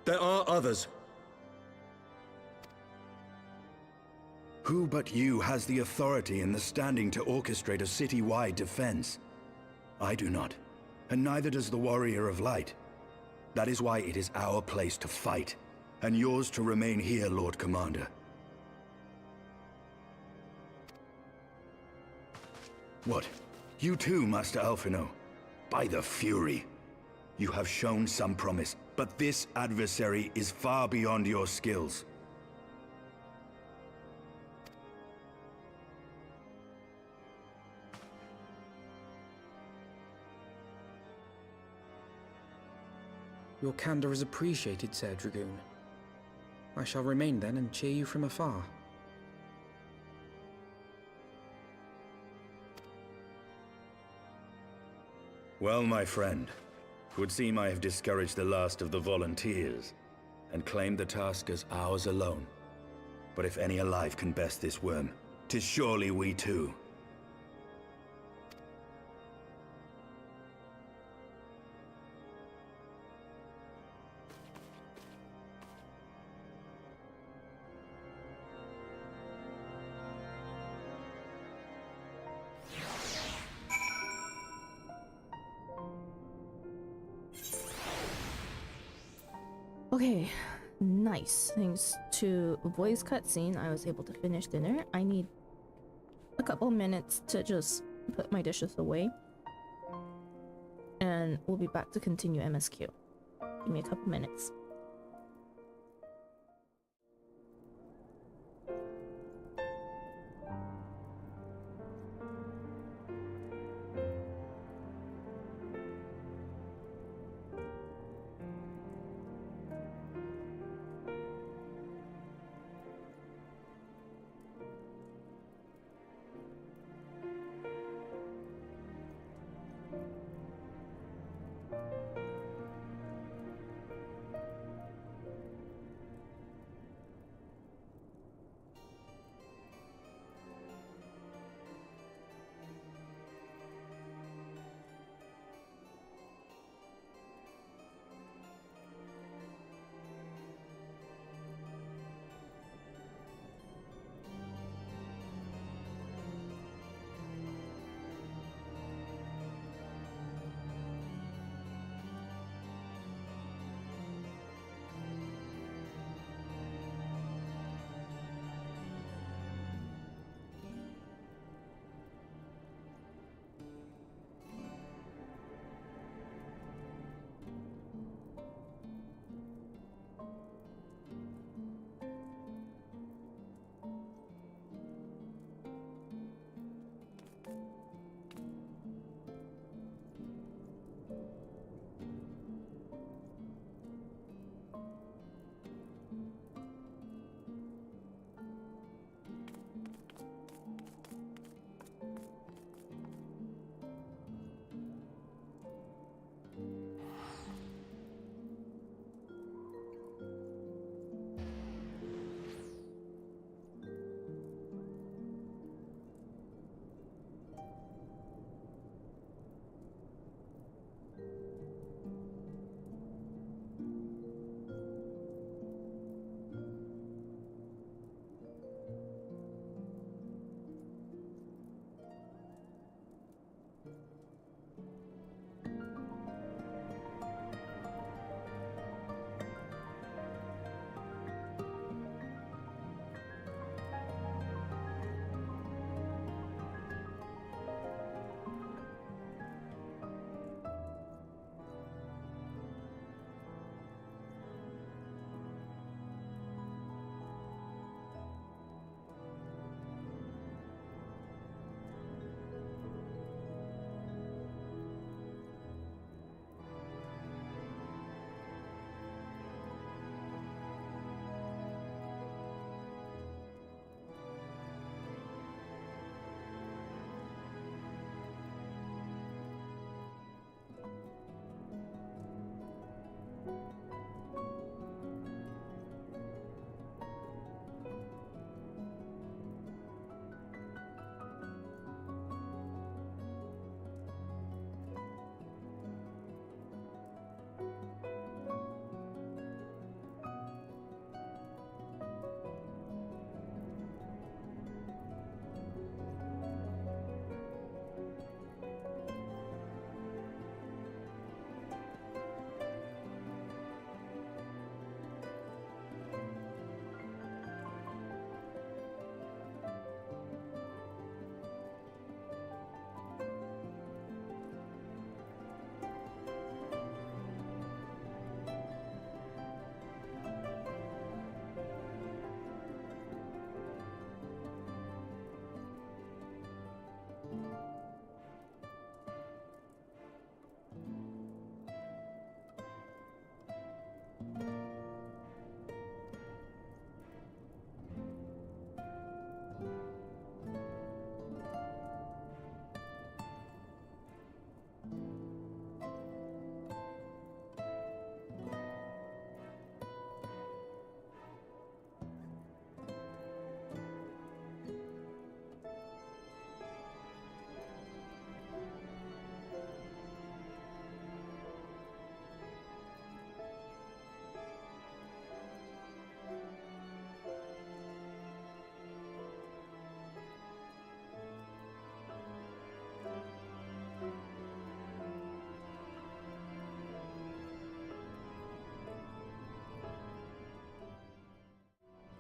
There are others. Who but you has the authority and the standing to orchestrate a city-wide defense? I do not, and neither does the Warrior of Light. That is why it is our place to fight, and yours to remain here, Lord Commander. What? You too, Master Alphino? By the Fury! You have shown some promise, but this adversary is far beyond your skills. Your candor is appreciated, Sir Dragoon. I shall remain then and cheer you from afar. Well, my friend, 'twould seem I have discouraged the last of the volunteers, and claimed the task as ours alone. But if any alive can best this worm, 'tis surely we too. Okay, nice. Thanks to a voice cutscene, I was able to finish dinner. I need a couple minutes to just put my dishes away. And we'll be back to continue MSQ. Give me a couple minutes.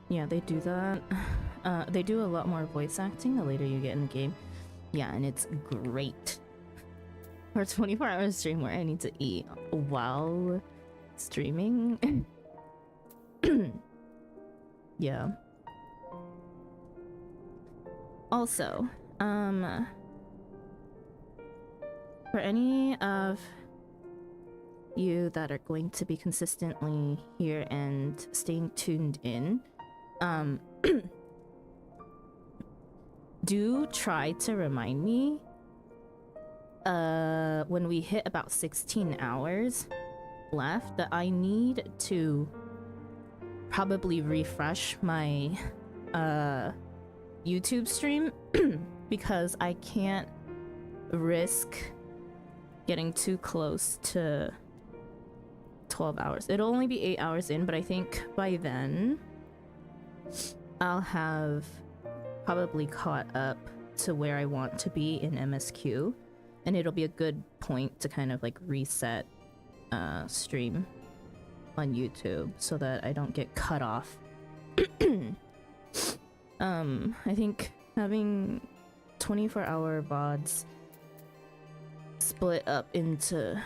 Yeah, they do that. They do a lot more voice acting the later you get in the game. Yeah, and it's great. For a 24-hour stream where I need to eat while streaming. Yeah. Also, for any of you that are going to be consistently here and staying tuned in, do try to remind me when we hit about 16 hours left that I need to probably refresh my YouTube stream because I can't risk getting too close to 12 hours. It'll only be 8 hours in, but I think by then I'll have probably caught up to where I want to be in MSQ, and it'll be a good point to kind of like reset stream on YouTube so that I don't get cut off. I think having 24-hour VODs split up into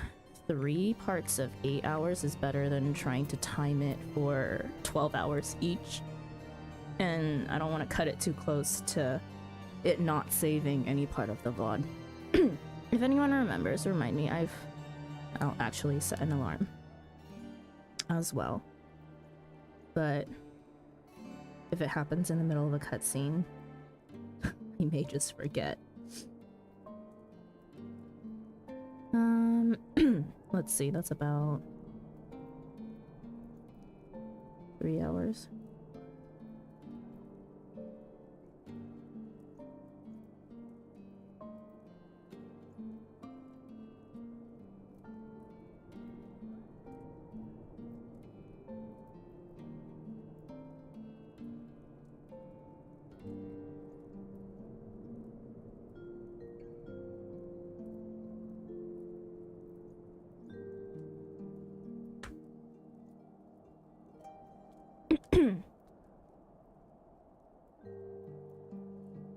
3 parts of 8 hours is better than trying to time it for 12 hours each. And I don't want to cut it too close to it not saving any part of the VOD. If anyone remembers, remind me. I'll actually set an alarm as well. But if it happens in the middle of a cutscene, I may just forget. Let's see, that's about 3 hours.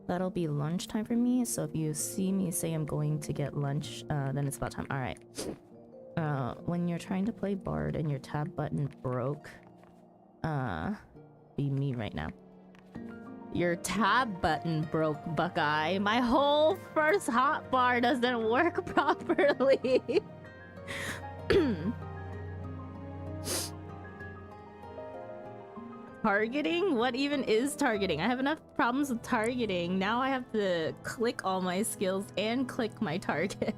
That'll be lunchtime for me, so if you see me say I'm going to get lunch, then it's about time. Alright. When you're trying to play Bard and your tab button broke, be me right now. Your tab button broke, Buckeye. My whole first hotbar doesn't work properly. Targeting? What even is targeting? I have enough problems with targeting. Now I have to click all my skills and click my target.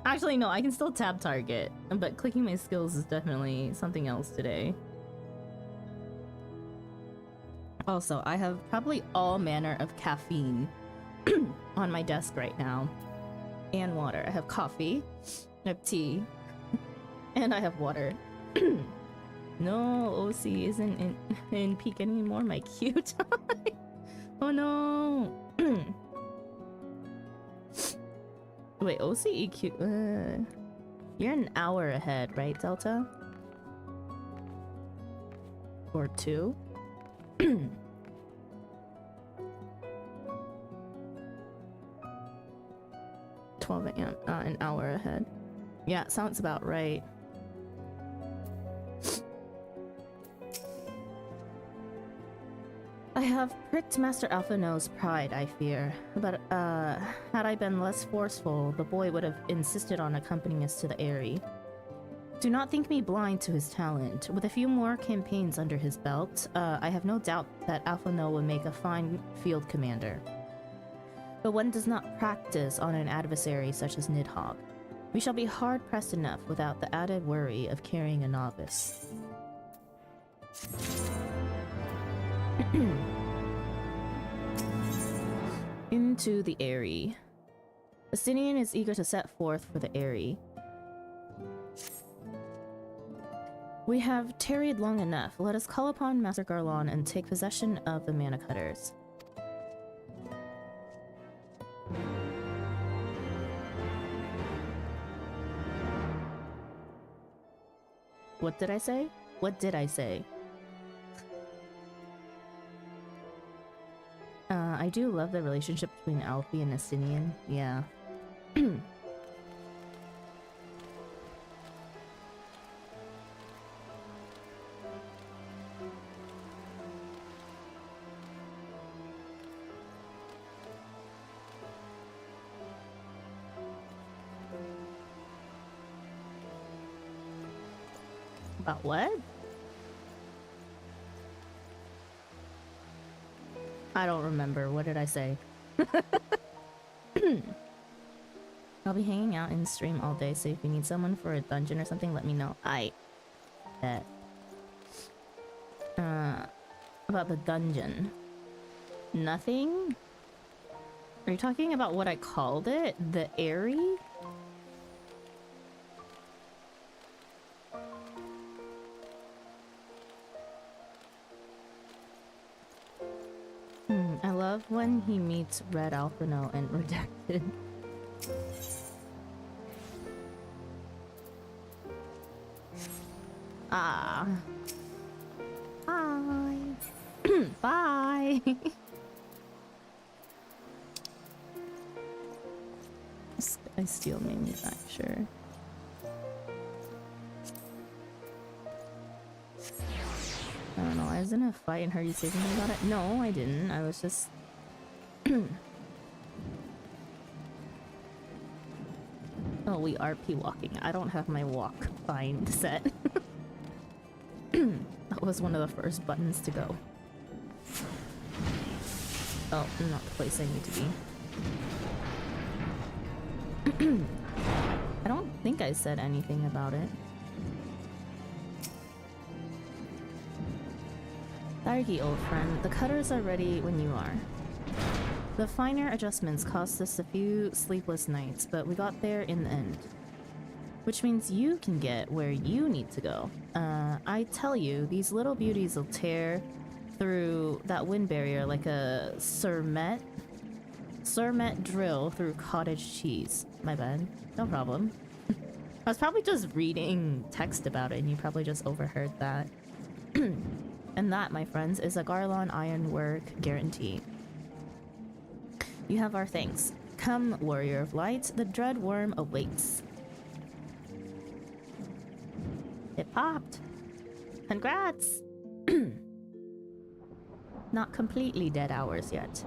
Actually, no, I can still tab target, but clicking my skills is definitely something else today. Also, I have probably all manner of caffeine on my desk right now. And water. I have coffee, I have tea, and I have water. No, OC isn't in peak anymore. My queue time. Oh no. Wait, OCEQ. You're an hour ahead, right, Delta? Or 2? 12 a.m. An hour ahead. Yeah, sounds about right. I have pricked Master Alpha No's pride, I fear. But, had I been less forceful, the boy would have insisted on accompanying us to the Eyrie. Do not think me blind to his talent. With a few more campaigns under his belt, I have no doubt that Alpha No will make a fine field commander. But one does not practice on an adversary such as Nidhogg. We shall be hard-pressed enough without the added worry of carrying a novice. Into the Eyrie. Justinian is eager to set forth for the Eyrie. We have tarried long enough. Let us call upon Master Garlon and take possession of the Mana Cutters. What did I say? What did I say? I do love the relationship between Alfie and Estinian. Yeah. About what? I don't remember. What did I say? I'll be hanging out in stream all day, so if you need someone for a dungeon or something, let me know. I bet. About the dungeon. Nothing? Are you talking about what I called it? The Airy? I love when he meets Red Alphino and Redacted. Ah. Bye. Bye. I steal manufacture. I don't know, I was in a fight and heard you say something about it. No, I didn't. I was just... Oh, we are P-walking. I don't have my walk bind set. That was one of the first buttons to go. Oh, not the place I need to be. I don't think I said anything about it. Darky, old friend, the cutters are ready when you are. The finer adjustments cost us a few sleepless nights, but we got there in the end. Which means you can get where you need to go. I tell you, these little beauties will tear through that wind barrier like a Surmet drill through cottage cheese. My bad. No problem. I was probably just reading text about it and you probably just overheard that. And that, my friends, is a Garlon Ironwork guarantee. You have our thanks. Come, Warrior of Light, the Dread Worm awaits. It popped. Congrats! Not completely dead hours yet.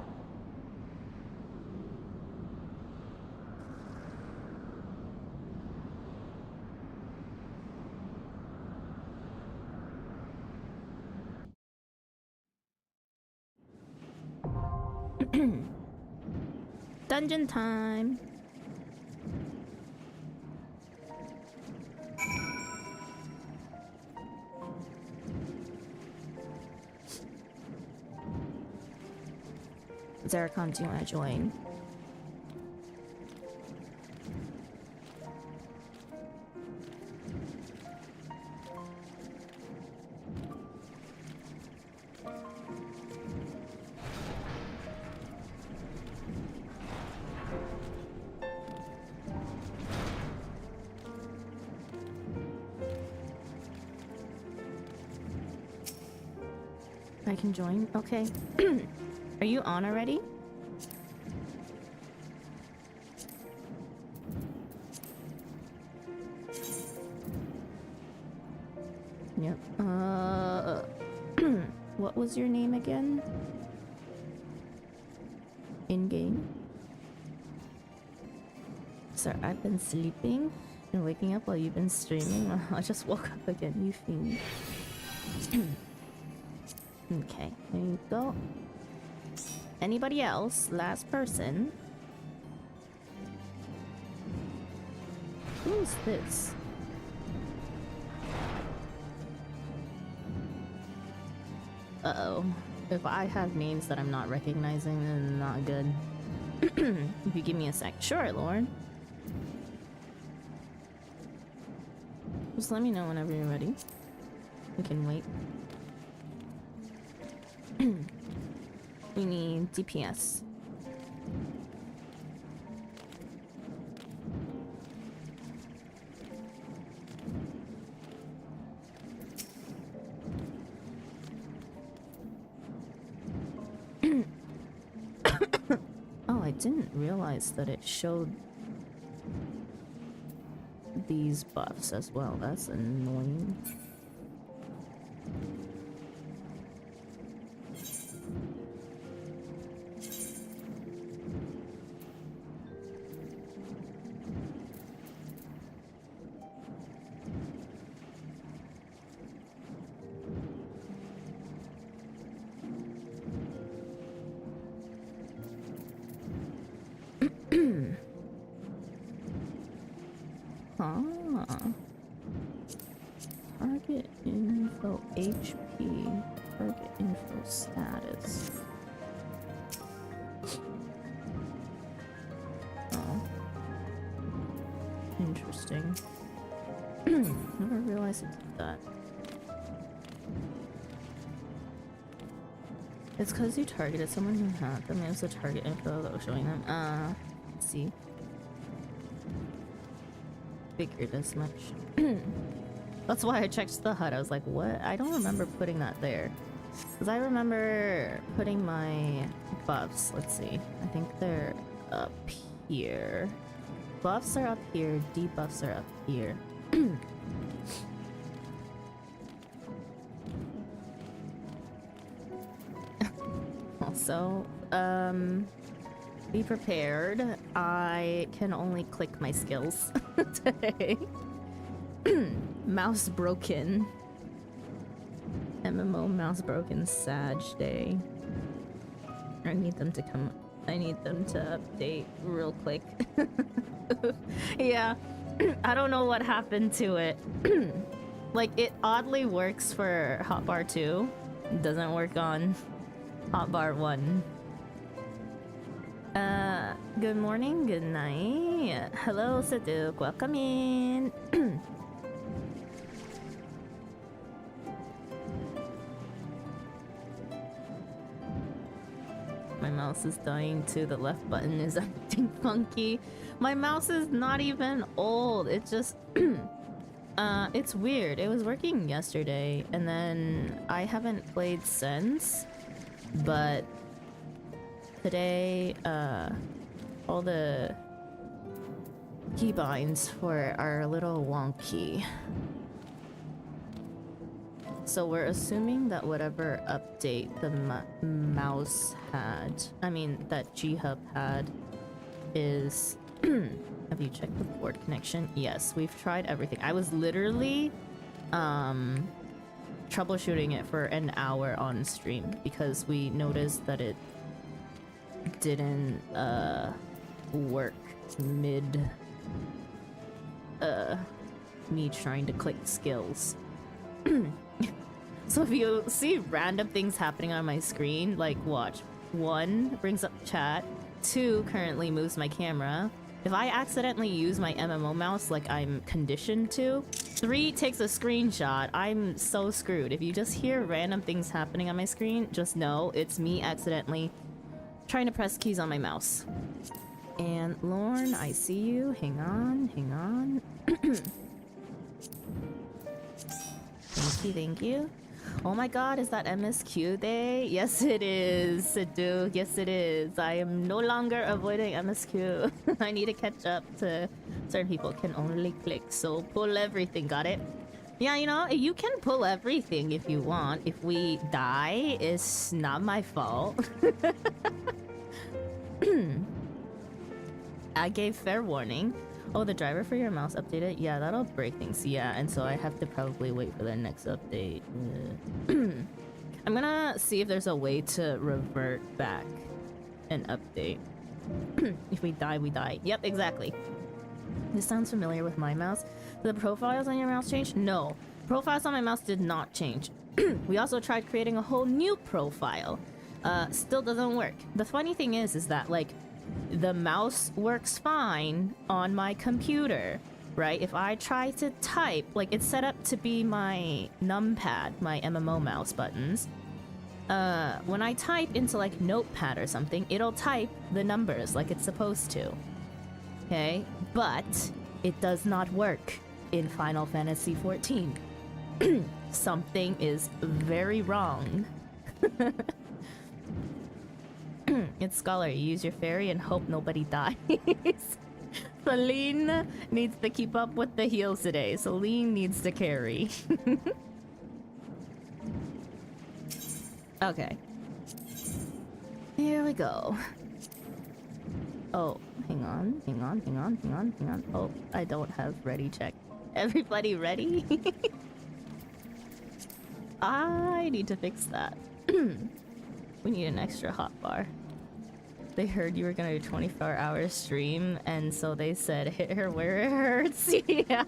Dungeon time! Zeracon, do you want to join? I can join? Okay. Are you on already? Yep. What was your name again? In-game? Sir, I've been sleeping and waking up while you've been streaming. I just woke up again, you fiend. Okay, there you go. Anybody else? Last person. Who's this? Uh-oh. If I have names that I'm not recognizing, then not good. If you give me a sec. Sure, Lauren. Just let me know whenever you're ready. We can wait. We need DPS. didn't realize that it showed these buffs as well. That's annoying. Target info HP. Target info status. Oh. Interesting. Never realized it did that. It's because you targeted someone who had them. It was the target info that was showing them. Let's see. Figured as much. That's why I checked the HUD. I was like, what? I don't remember putting that there. Because I remember putting my buffs. Let's see. I think they're up here. Buffs are up here. Debuffs are up here. Also, be prepared. I can only click my skills today. Mouse broken. MMO mouse broken Sag day. I need them to come. I need them to update real quick. Yeah. I don't know what happened to it. Like, it oddly works for Hotbar 2. It doesn't work on Hotbar 1. Good morning, good night. Hello, Saduk. Welcome in. My mouse is dying too. The left button is acting funky. My mouse is not even old. It just... it's weird. It was working yesterday, and then I haven't played since. But today, all the keybinds are a little wonky. So we're assuming that whatever update the mouse had, I mean that G-Hub had, is... Have you checked the port connection? Yes, we've tried everything. I was literally troubleshooting it for an hour on stream because we noticed that it didn't work mid me trying to click skills. So if you see random things happening on my screen, like watch. 1 brings up chat, 2 currently moves my camera. If I accidentally use my MMO mouse like I'm conditioned to, 3 takes a screenshot. I'm so screwed. If you just hear random things happening on my screen, just know it's me accidentally trying to press keys on my mouse. And Lorne, I see you. Hang on, hang on. Thank you, thank you. Oh my god, is that MSQ day? Yes it is, Sadhu. Yes it is. I am no longer avoiding MSQ. I need to catch up to certain people can only click, so pull everything, got it? Yeah, you know, you can pull everything if you want. If we die, it's not my fault. I gave fair warning. Oh, the driver for your mouse updated? Yeah, that'll break things. Yeah, and so I have to probably wait for the next update. I'm gonna see if there's a way to revert back an update. If we die, we die. Yep, exactly. This sounds familiar with my mouse. Did the profiles on your mouse change? No. Profiles on my mouse did not change. We also tried creating a whole new profile. Still doesn't work. The funny thing is that, like, the mouse works fine on my computer, right? If I try to type, like, it's set up to be my numpad, my MMO mouse buttons. When I type into, like, Notepad or something, it'll type the numbers like it's supposed to. Okay? But it does not work in Final Fantasy XIV. Something is very wrong. It's Scholar. You use your fairy and hope nobody dies. Celine needs to keep up with the heals today. Celine needs to carry. Okay. Here we go. Oh, hang on. Oh, I don't have ready check. Everybody ready? I need to fix that. We need an extra hotbar. They heard you were gonna do 24-hour stream, and so they said hit her where it hurts. Yeah.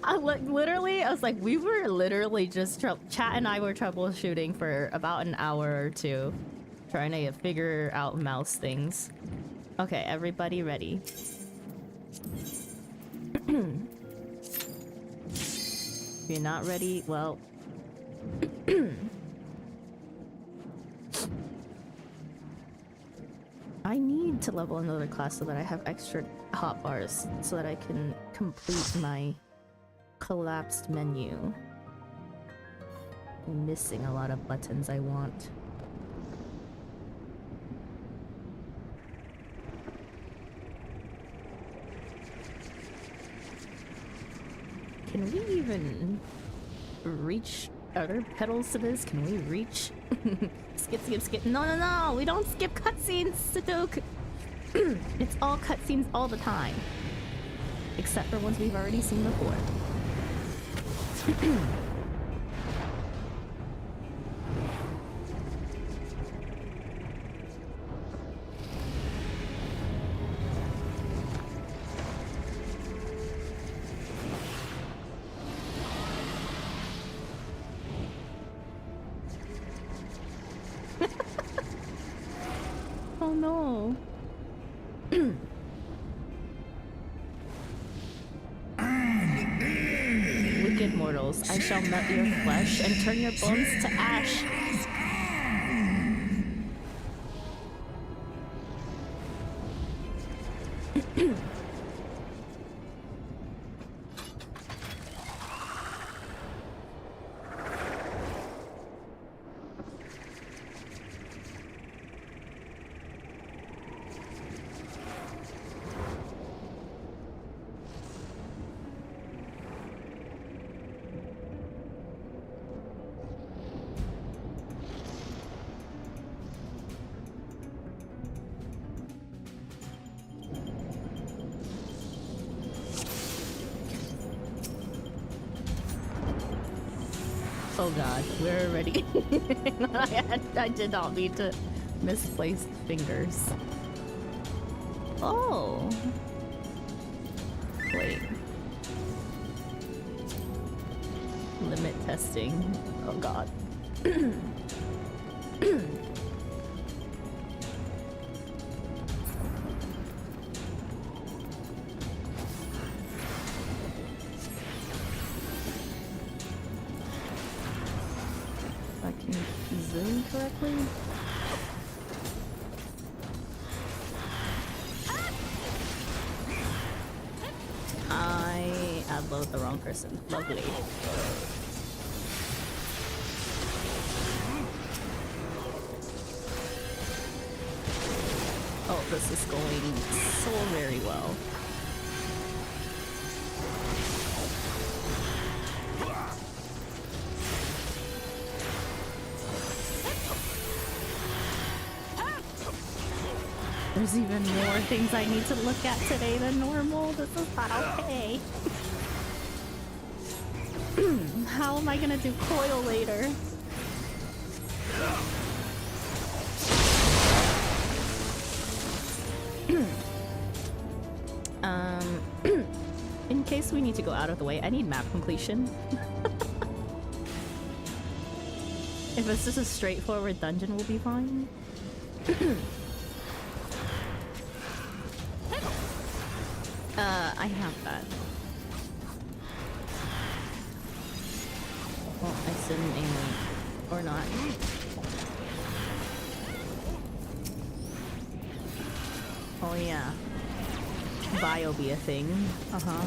I was like, we were literally just Chat and I were troubleshooting for about an hour or two, trying to figure out mouse things. Okay, everybody ready? If you're not ready, well. I need to level another class so that I have extra hotbars so that I can complete my collapsed menu. I'm missing a lot of buttons I want. Can we even reach other pedals to this? Can we reach? Skip. No. We don't skip cutscenes, Sadok. It's all cutscenes all the time. Except for ones we've already seen before. Oh no. Wicked mortals, I shall melt your flesh and turn your bones to ash. Oh god, we're ready. I did not mean to misplace fingers. Oh. Wait. Limit testing. Oh god. Correctly. I upload the wrong person. Lovely. Oh, this is going so very well. There's even more things I need to look at today than normal. This is not okay. How am I gonna do Coil later? In case we need to go out of the way, I need map completion. If it's just a straightforward dungeon, we'll be fine. I have that. Well, I shouldn't aim it. Or not. Oh yeah. Bio be a thing. Uh-huh.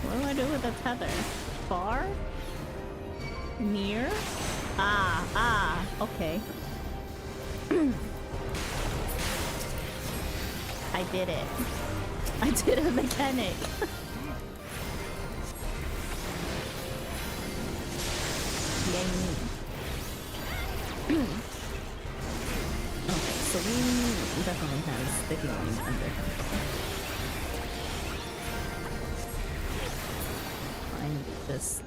What do I do with the tether? Far? Near? Ah, okay. I did it. I did a mechanic. Yay. Okay, so we definitely have sticky lines under control. I need this.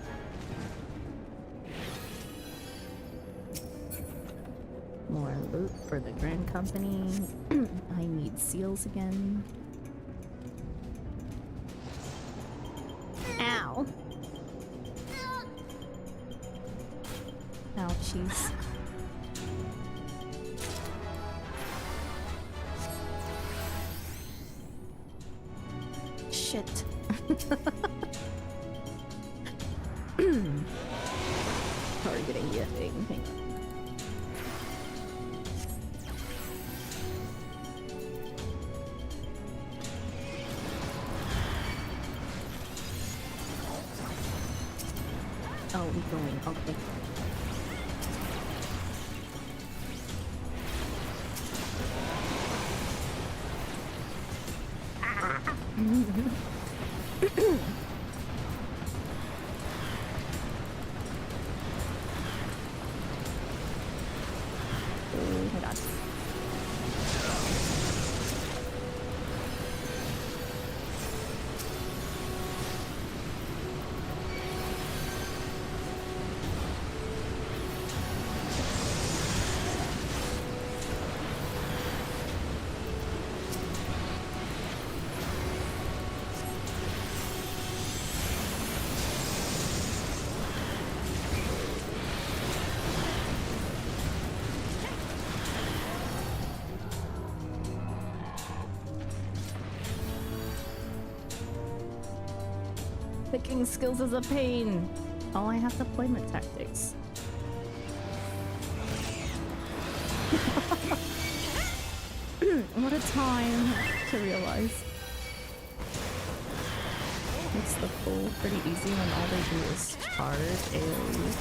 More loot for the Grand Company. I need seals again. Ow. Ouchies. Shit. Targeting the thing. Hang on. Oh, we're going. Okay. Oh my god. Picking skills is a pain. Oh, I have deployment tactics. What a time to realize. It's the full pretty easy when all they do is charge AoE.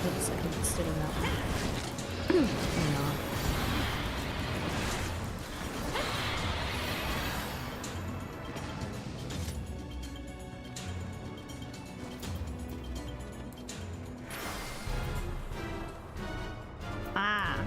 Oops, I can just sit in that one. Or not. Ah.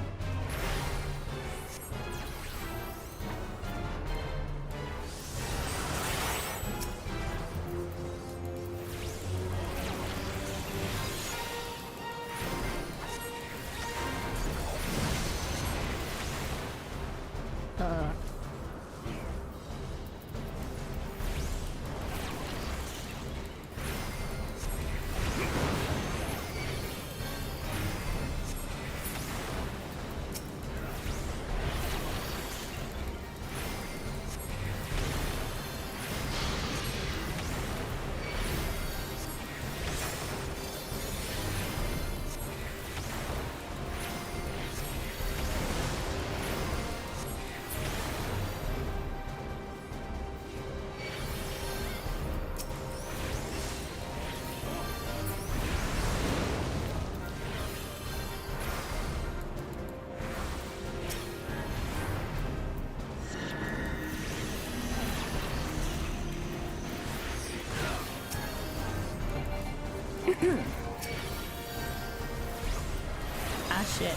Ah, shit.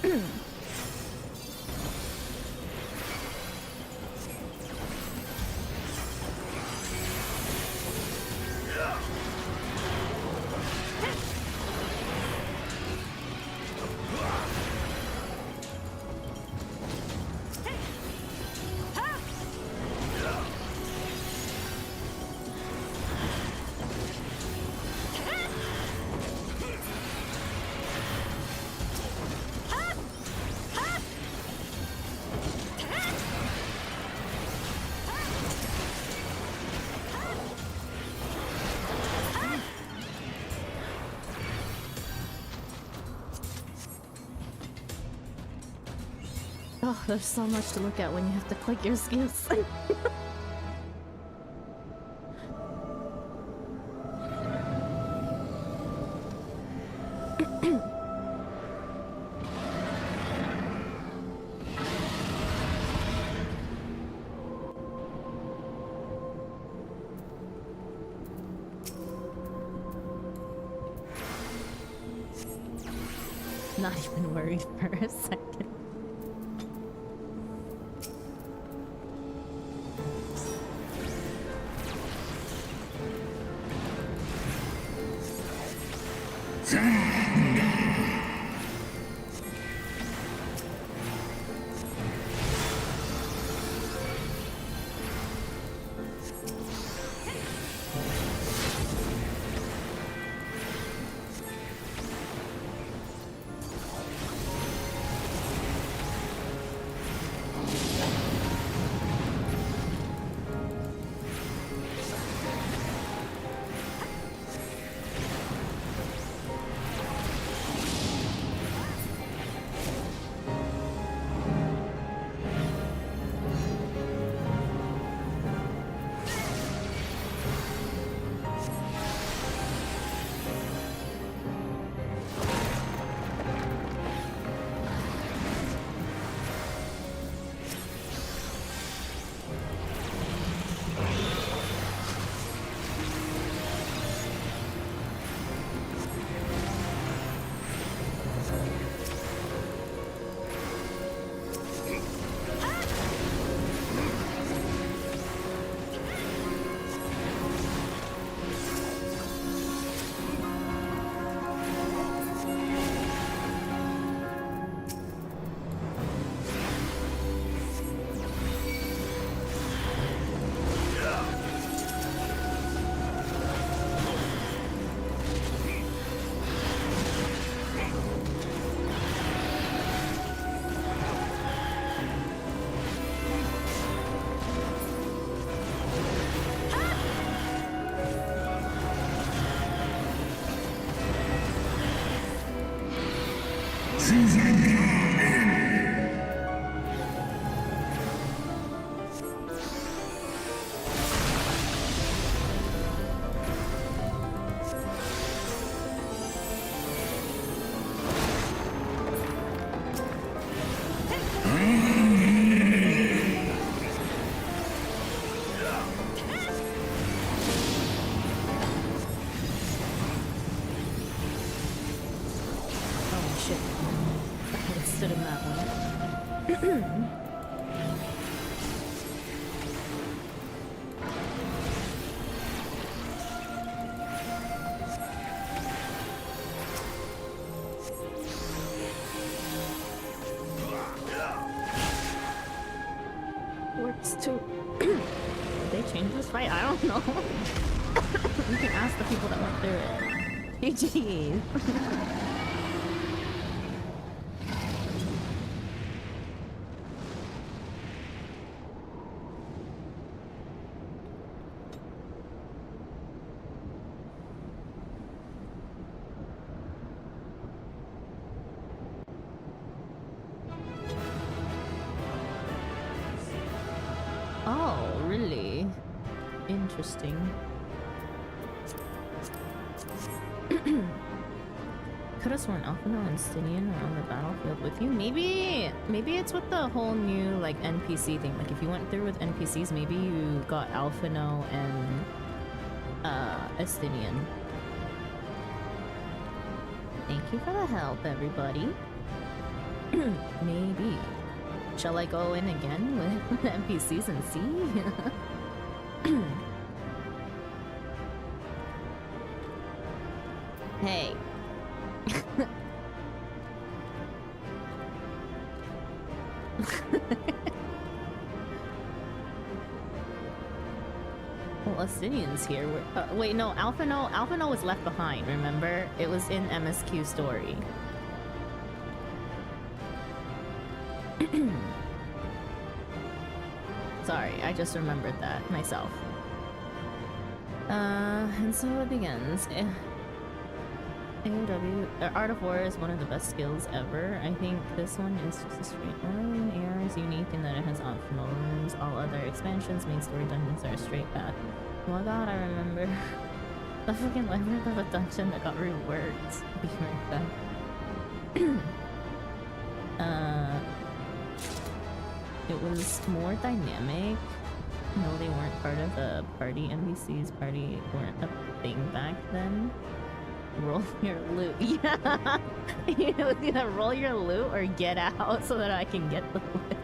Okay. Oh, there's so much to look at when you have to click your skills. Not even worried for a second. interested in that one. Works too. Did they change this fight? I don't know. You can ask the people that went through it. GG's. Oh, really? Interesting. Could have sworn Alphino and Stydian were on the battlefield with you. Maybe it's with the whole new like NPC thing. Like if you went through with NPCs, maybe you got Alphino and Stydian. Thank you for the help, everybody. Maybe. Shall I go in again with NPCs and see? Hey. Well, Stydian's here. Wait, no, Alphino was left behind, remember? It was in MSQ story. Sorry, I just remembered that myself. And so it begins. AOW, Art of War is one of the best skills ever. I think this one is just a straight line. AR is unique in that it has optional rooms. All other expansions, main story dungeons are a straight path. Oh my god, I remember the fucking labyrinth of a dungeon that got reworked. Be right back. It was more dynamic. No, they weren't part of the party. NPCs party weren't a thing back then. Roll your loot. Yeah. You either roll your loot or get out so that I can get the loot.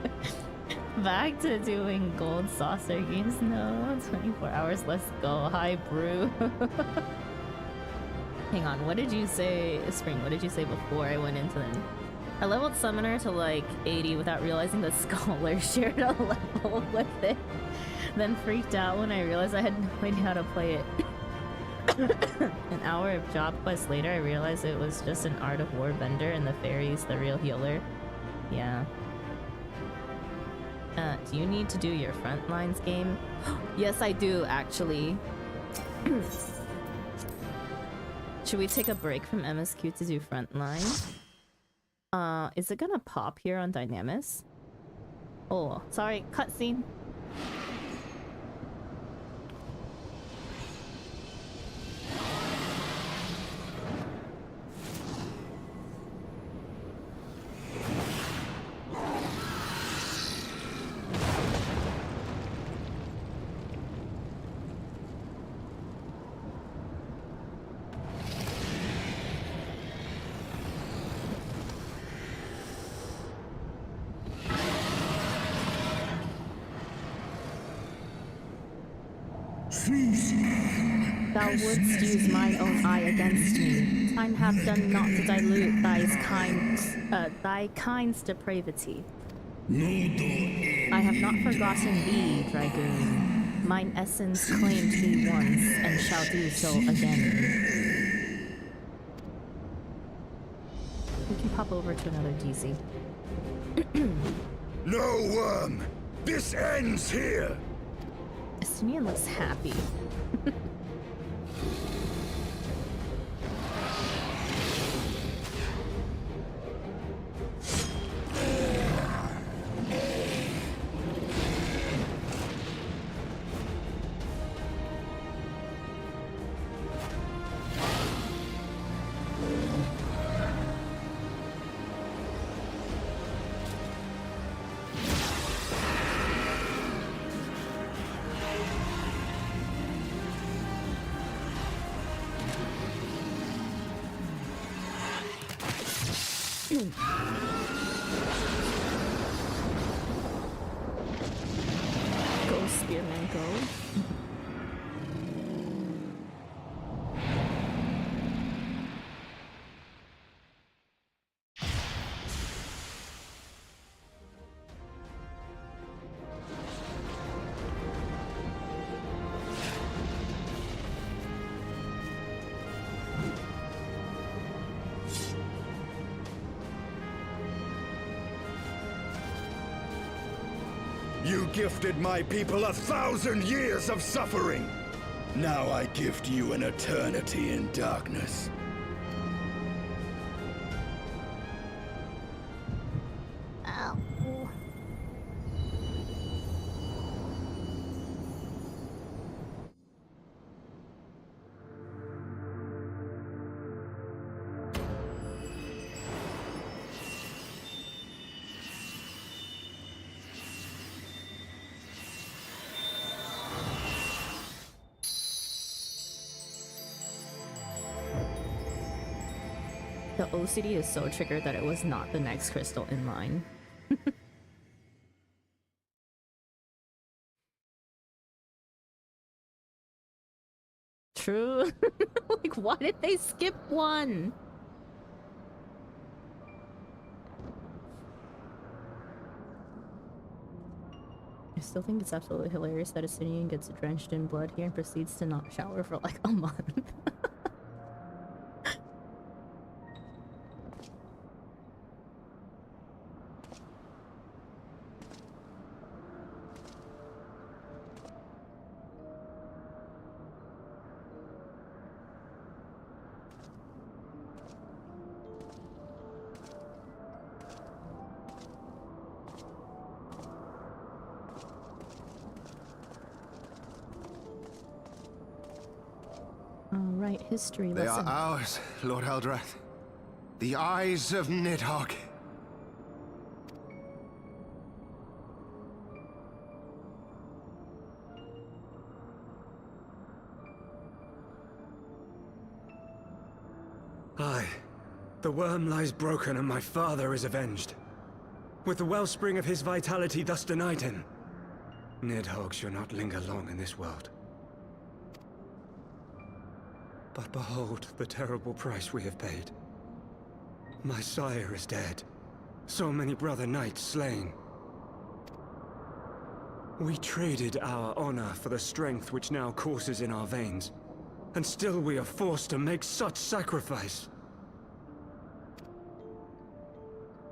Back to doing gold saucer games. No, 24 hours. Let's go. Hi, Brew. Hang on. What did you say, Spring? What did you say before I went into them? I leveled Summoner to like 80 without realizing the Scholar shared a level with it. Then freaked out when I realized I had no idea how to play it. An hour of job quest later, I realized it was just an Art of War vendor and the fairy's the real healer. Yeah. Do you need to do your Frontlines game? Yes, I do, actually. Should we take a break from MSQ to do Frontline? Is it gonna pop here on Dynamis? Oh, sorry, cutscene. Thou wouldst use mine own eye against me. Time hath done not to dilute thy kind's depravity. I have not forgotten thee, Dragoon. Mine essence claimed thee once, and shall do so again. We can pop over to another GC. No worm! This ends here! Estinian looks happy. You gifted my people 1,000 years of suffering. Now I gift you an eternity in darkness. Ow. The OCD is so triggered that it was not the next crystal in line. True. Like, why did they skip one? I still think it's absolutely hilarious that a Sinian gets drenched in blood here and proceeds to not shower for like a month. Alright, history They lesson. are ours, Lord Eldrath. The eyes of Nidhogg. Aye. The worm lies broken and my father is avenged. With the wellspring of his vitality thus denied him, Nidhogg shall not linger long in this world. But behold the terrible price we have paid. My sire is dead. So many brother knights slain. We traded our honor for the strength which now courses in our veins. And still we are forced to make such sacrifice.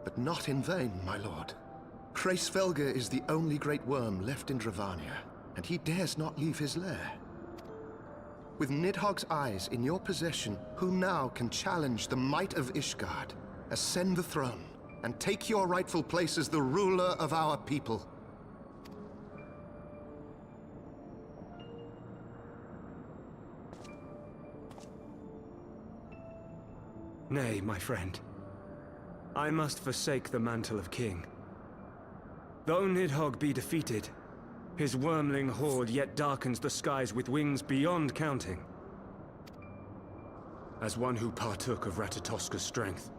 But not in vain, my lord. Hraesvelgr is the only great worm left in Dravania, and he dares not leave his lair. With Nidhogg's eyes in your possession, who now can challenge the might of Ishgard, ascend the throne, and take your rightful place as the ruler of our people? Nay, my friend. I must forsake the mantle of king. Though Nidhogg be defeated, his wormling horde yet darkens the skies with wings beyond counting. As one who partook of Ratatoska's strength,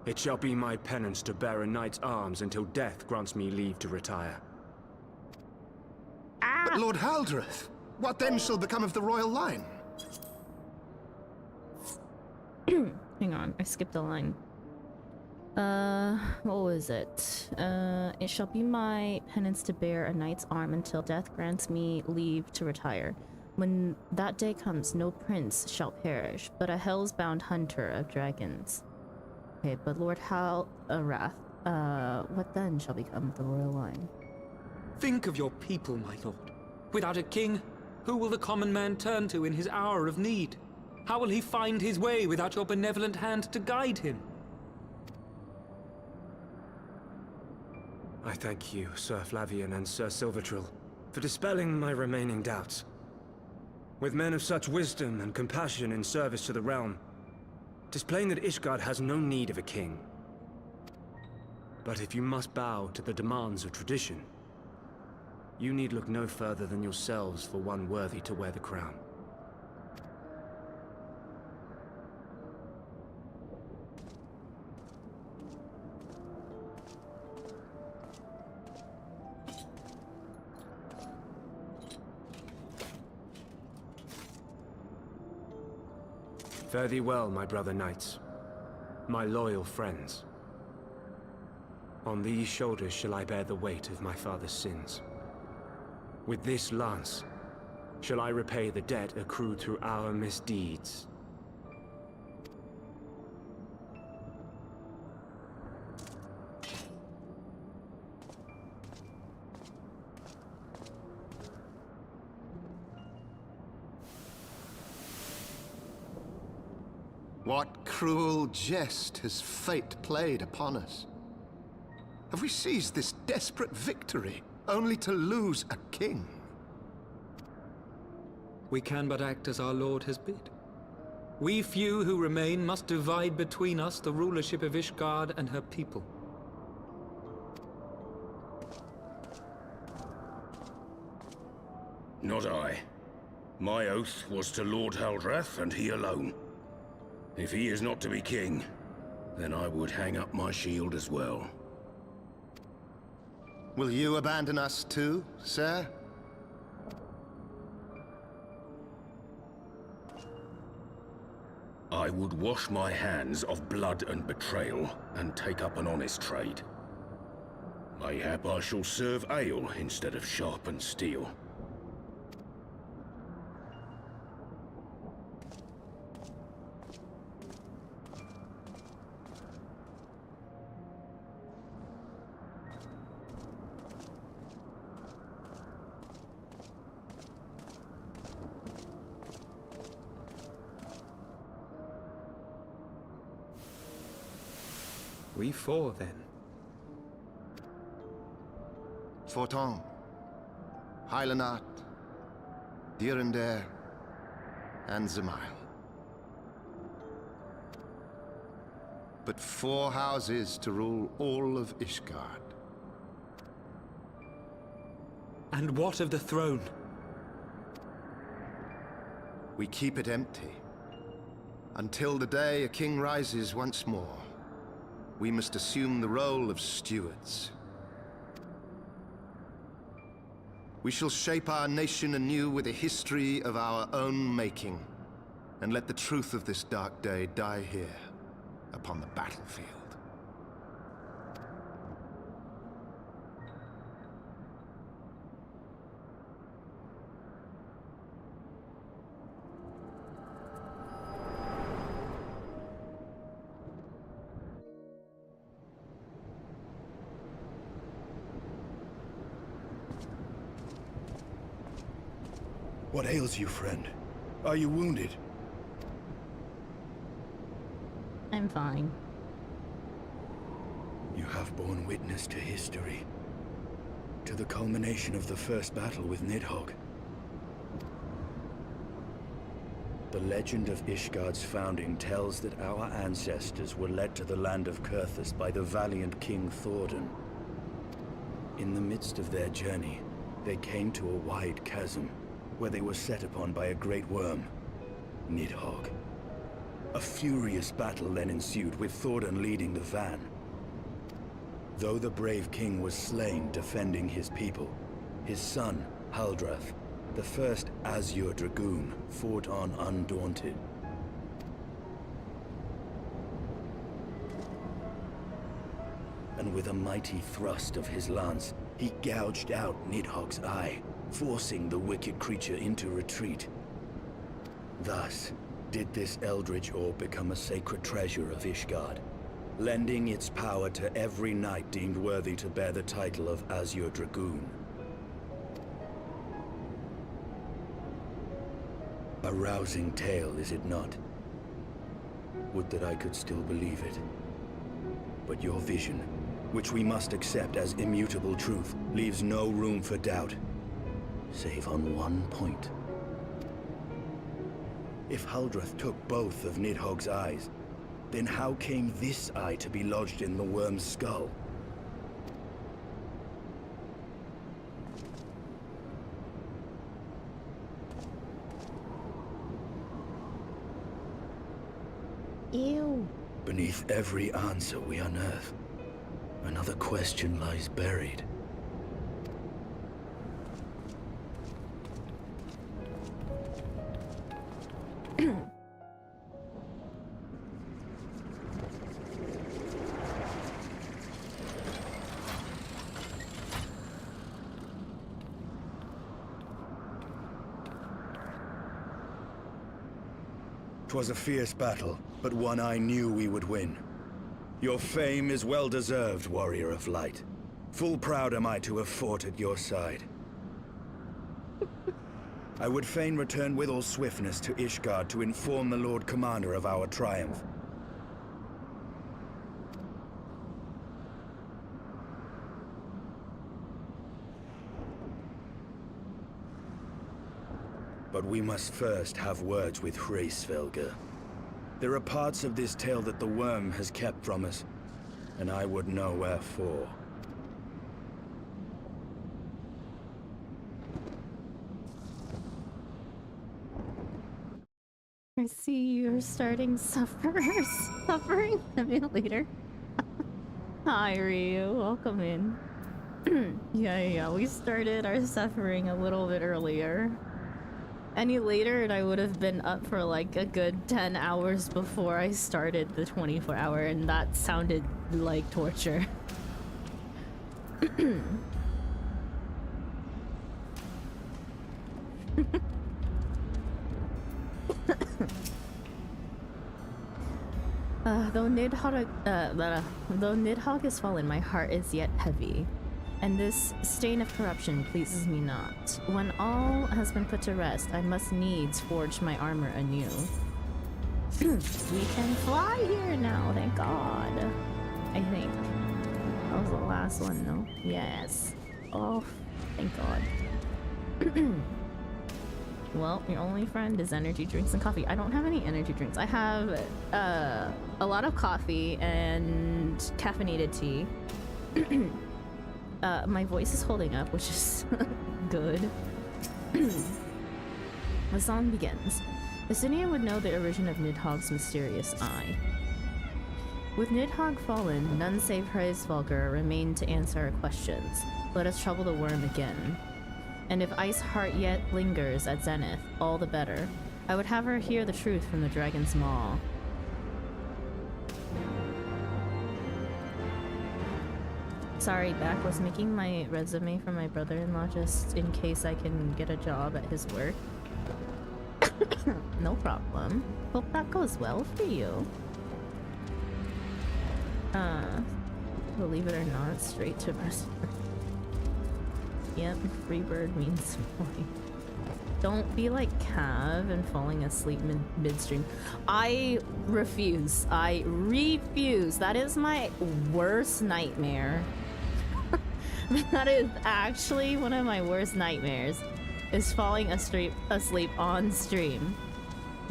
it shall be my penance to bear a knight's arms until death grants me leave to retire. But Lord Haldreth, what then shall become of the royal line? Hang on, I skipped a line. What was it? It shall be my penance to bear a knight's arm until death grants me leave to retire. When that day comes, no prince shall perish, but a hell's-bound hunter of dragons. Okay, but Lord Halrath, what then shall become of the royal line? Think of your people, my lord. Without a king, who will the common man turn to in his hour of need? How will he find his way without your benevolent hand to guide him? I thank you, Sir Flavian and Sir Silvertrill, for dispelling my remaining doubts. With men of such wisdom and compassion in service to the realm, 'tis plain that Ishgard has no need of a king. But if you must bow to the demands of tradition, you need look no further than yourselves for one worthy to wear the crown. Fare thee well, my brother knights, my loyal friends. On these shoulders shall I bear the weight of my father's sins. With this lance shall I repay the debt accrued through our misdeeds. What cruel jest has fate played upon us? Have we seized this desperate victory, only to lose a king? We can but act as our lord has bid. We few who remain must divide between us the rulership of Ishgard and her people. Not I. My oath was to Lord Haldrath, and he alone. If he is not to be king, then I would hang up my shield as well. Will you abandon us too, sir? I would wash my hands of blood and betrayal, and take up an honest trade. Mayhap I shall serve ale instead of sharpened steel. We four, then. Forton, Heilenat, Dirander, and Zemail. But 4 houses to rule all of Ishgard. And what of the throne? We keep it empty. Until the day a king rises once more. We must assume the role of stewards. We shall shape our nation anew with a history of our own making, and let the truth of this dark day die here, upon the battlefield. What ails you, friend? Are you wounded? I'm fine. You have borne witness to history. To the culmination of the first battle with Nidhogg. The legend of Ishgard's founding tells that our ancestors were led to the land of Kurthus by the valiant King Thordan. In the midst of their journey, they came to a wide chasm, where they were set upon by a great worm, Nidhogg. A furious battle then ensued, with Thordan leading the van. Though the brave king was slain defending his people, his son, Haldrath, the first Azure Dragoon, fought on undaunted. And with a mighty thrust of his lance, he gouged out Nidhogg's eye, forcing the wicked creature into retreat. Thus, did this eldritch orb become a sacred treasure of Ishgard, lending its power to every knight deemed worthy to bear the title of Azure Dragoon. A rousing tale, is it not? Would that I could still believe it. But your vision, which we must accept as immutable truth, leaves no room for doubt. Save on one point. If Haldrath took both of Nidhogg's eyes, then how came this eye to be lodged in the worm's skull? Ew. Beneath every answer we unearth, another question lies buried. 'Twas a fierce battle, but one I knew we would win. Your fame is well deserved, warrior of light. Full proud am I to have fought at your side. I would fain return with all swiftness to Ishgard to inform the Lord Commander of our triumph. But we must first have words with Hraesvelgr. There are parts of this tale that the worm has kept from us, and I would know wherefore. I see you're starting suffering simulator. Hi Ryu, welcome in. Yeah, we started our suffering a little bit earlier. Any later and I would have been up for like a good 10 hours before I started the 24-hour, and that sounded like torture. Though Nidhogg is fallen, my heart is yet heavy, and this stain of corruption pleases me not. When all has been put to rest, I must needs forge my armor anew. We can fly here now, thank God. I think. That was the last one, no? Yes. Oh, thank God. Well, your only friend is energy drinks and coffee. I don't have any energy drinks. I have a lot of coffee and caffeinated tea. My voice is holding up, which is good. The song begins. Assinia would know the origin of Nidhogg's mysterious eye. With Nidhogg fallen, none save Hraesvelgr remain to answer our questions. Let us trouble the worm again. And if Ice Heart yet lingers at Zenith, all the better. I would have her hear the truth from the dragon's maw. Sorry, Back was making my resume for my brother-in-law just in case I can get a job at his work. No problem. Hope that goes well for you. Believe it or not, straight to rest. Yep, free bird means falling. Don't be like Cav and falling asleep midstream. I refuse. I refuse. That is my worst nightmare. That is actually one of my worst nightmares, is falling asleep on stream.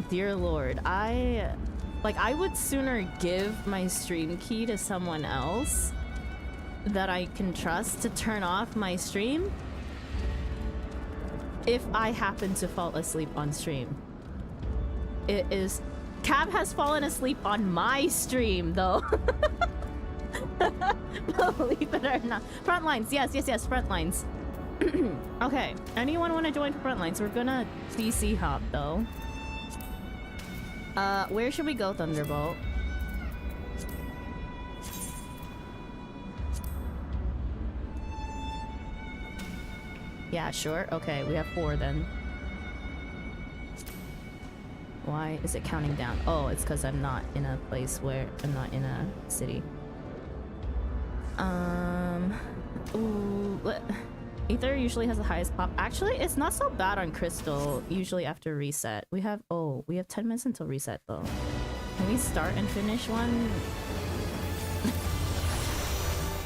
Dear Lord, I would sooner give my stream key to someone else that I can trust to turn off my stream if I happen to fall asleep on stream. It is... Cab has fallen asleep on my stream, though. Believe it or not. Frontlines, yes, frontlines. Okay, anyone want to join for frontlines? We're gonna DC hop, though. Where should we go, Thunderbolt? Yeah, sure. Okay, we have 4 then. Why is it counting down? Oh, it's because I'm not in a place where... I'm not in a city. Ooh, Aether usually has the highest pop. Actually, it's not so bad on Crystal, usually after reset. We have 10 minutes until reset, though. Can we start and finish one?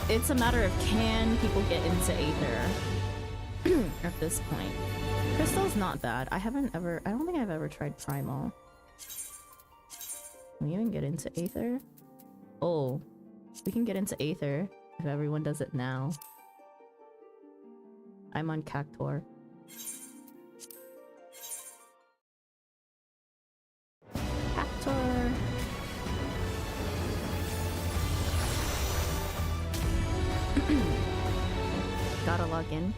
It's a matter of can people get into Aether at this point. Crystal's not bad. I don't think I've ever tried Primal. Can we even get into Aether? Oh, we can get into Aether if everyone does it now. I'm on Cactor. Cactor! Gotta log in.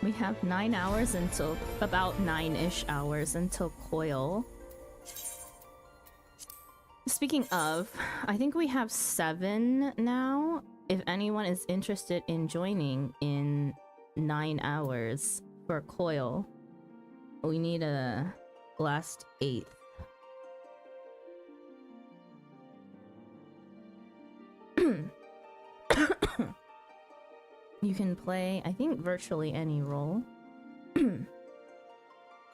We have 9 hours until about 9-ish hours until Coil. Speaking of, I think we have 7 now. If anyone is interested in joining in 9 hours for Coil, we need a last 8th. You can play, I think, virtually any role.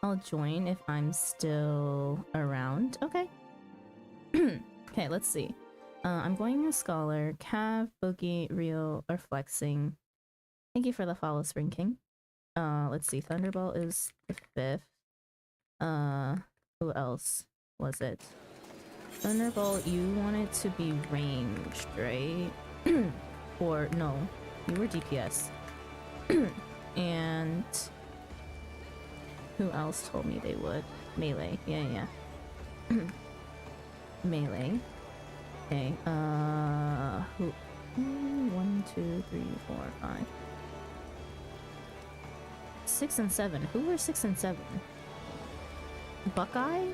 I'll join if I'm still around. Okay. Okay, let's see. I'm going a scholar. Cav, Boogie, Real, or Flexing. Thank you for the follow, Spring King. Let's see. Thunderbolt is the 5th. Who else was it? Thunderbolt, you wanted to be ranged, right? Or no, you were DPS. And who else told me they would? Melee. Yeah. Melee. Okay, who? 1, 2, 3, 4, 5. 6 and 7. Who were 6 and 7? Buckeye?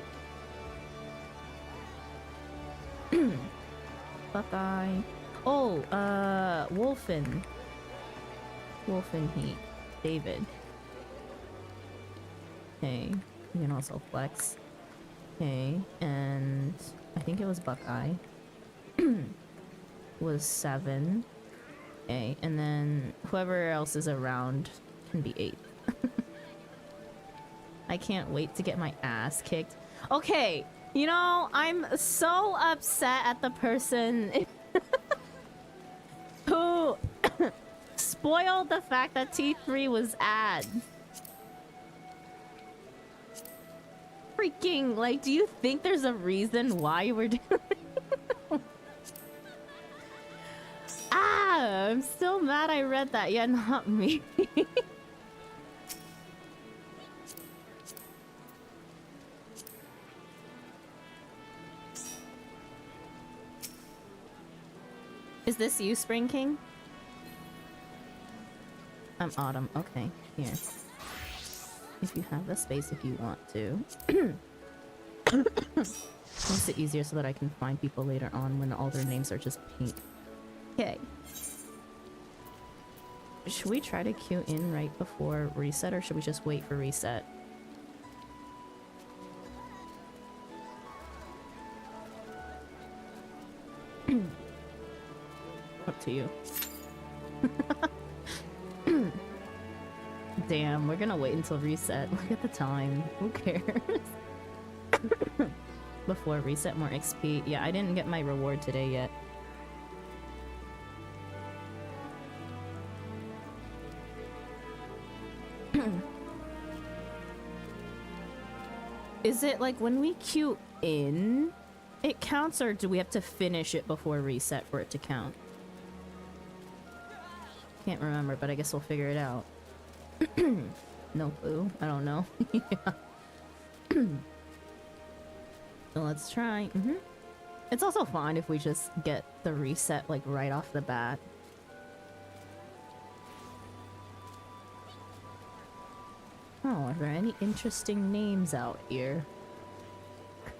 Buckeye. Oh, Wolfen. Wolfen Heat. David. Okay, you can also flex. Okay, and I think it was Buckeye. Was 7. Okay, and then whoever else is around can be 8. I can't wait to get my ass kicked. Okay, you know, I'm so upset at the person who spoiled the fact that T3 was ads. Freaking, like, do you think there's a reason why we're doing it? Ah, I'm still mad I read that. Yeah, not me. Is this you, Spring King? I'm Autumn. Okay, here. If you have the space, if you want to. Makes it easier so that I can find people later on when all their names are just pink. Okay. Should we try to queue in right before reset, or should we just wait for reset? Up to you. Damn, we're gonna wait until reset. Look at the time. Who cares? Before reset, more XP. Yeah, I didn't get my reward today yet. Is it like when we queue in, it counts, or do we have to finish it before reset for it to count? Can't remember, but I guess we'll figure it out. No clue. I don't know. Yeah. So let's try. It's also fine if we just get the reset like right off the bat. Oh, are there any interesting names out here?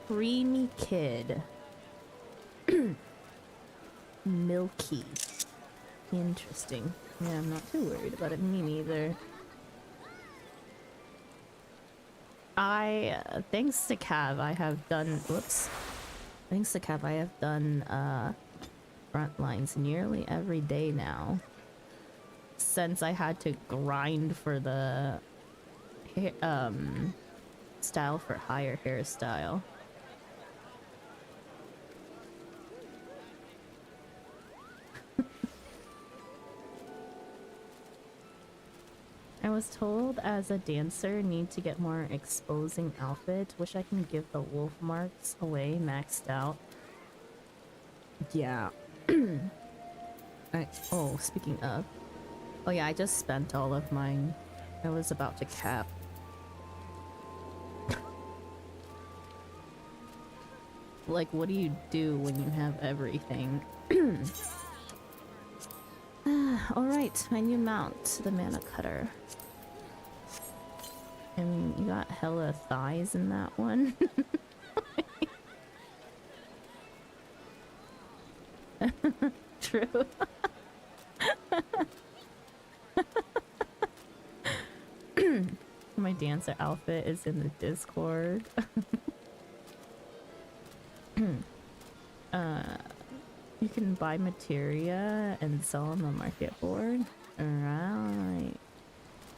Creamy Kid. Milky. Interesting. Yeah, I'm not too worried about it. Me neither. Thanks to Cav, I have done, whoops. Thanks to Cav, I have done, front lines nearly every day now. Since I had to grind for the, style for higher hairstyle. I was told as a dancer need to get more exposing outfit. Wish I can give the wolf marks away maxed out. Yeah. Oh, speaking of. Oh yeah, I just spent all of mine. I was about to cap. Like, what do you do when you have everything? Alright, my new mount, the Mana Cutter. I mean, you got hella thighs in that one. True. My dancer outfit is in the Discord. You can buy materia and sell on the market board. Right.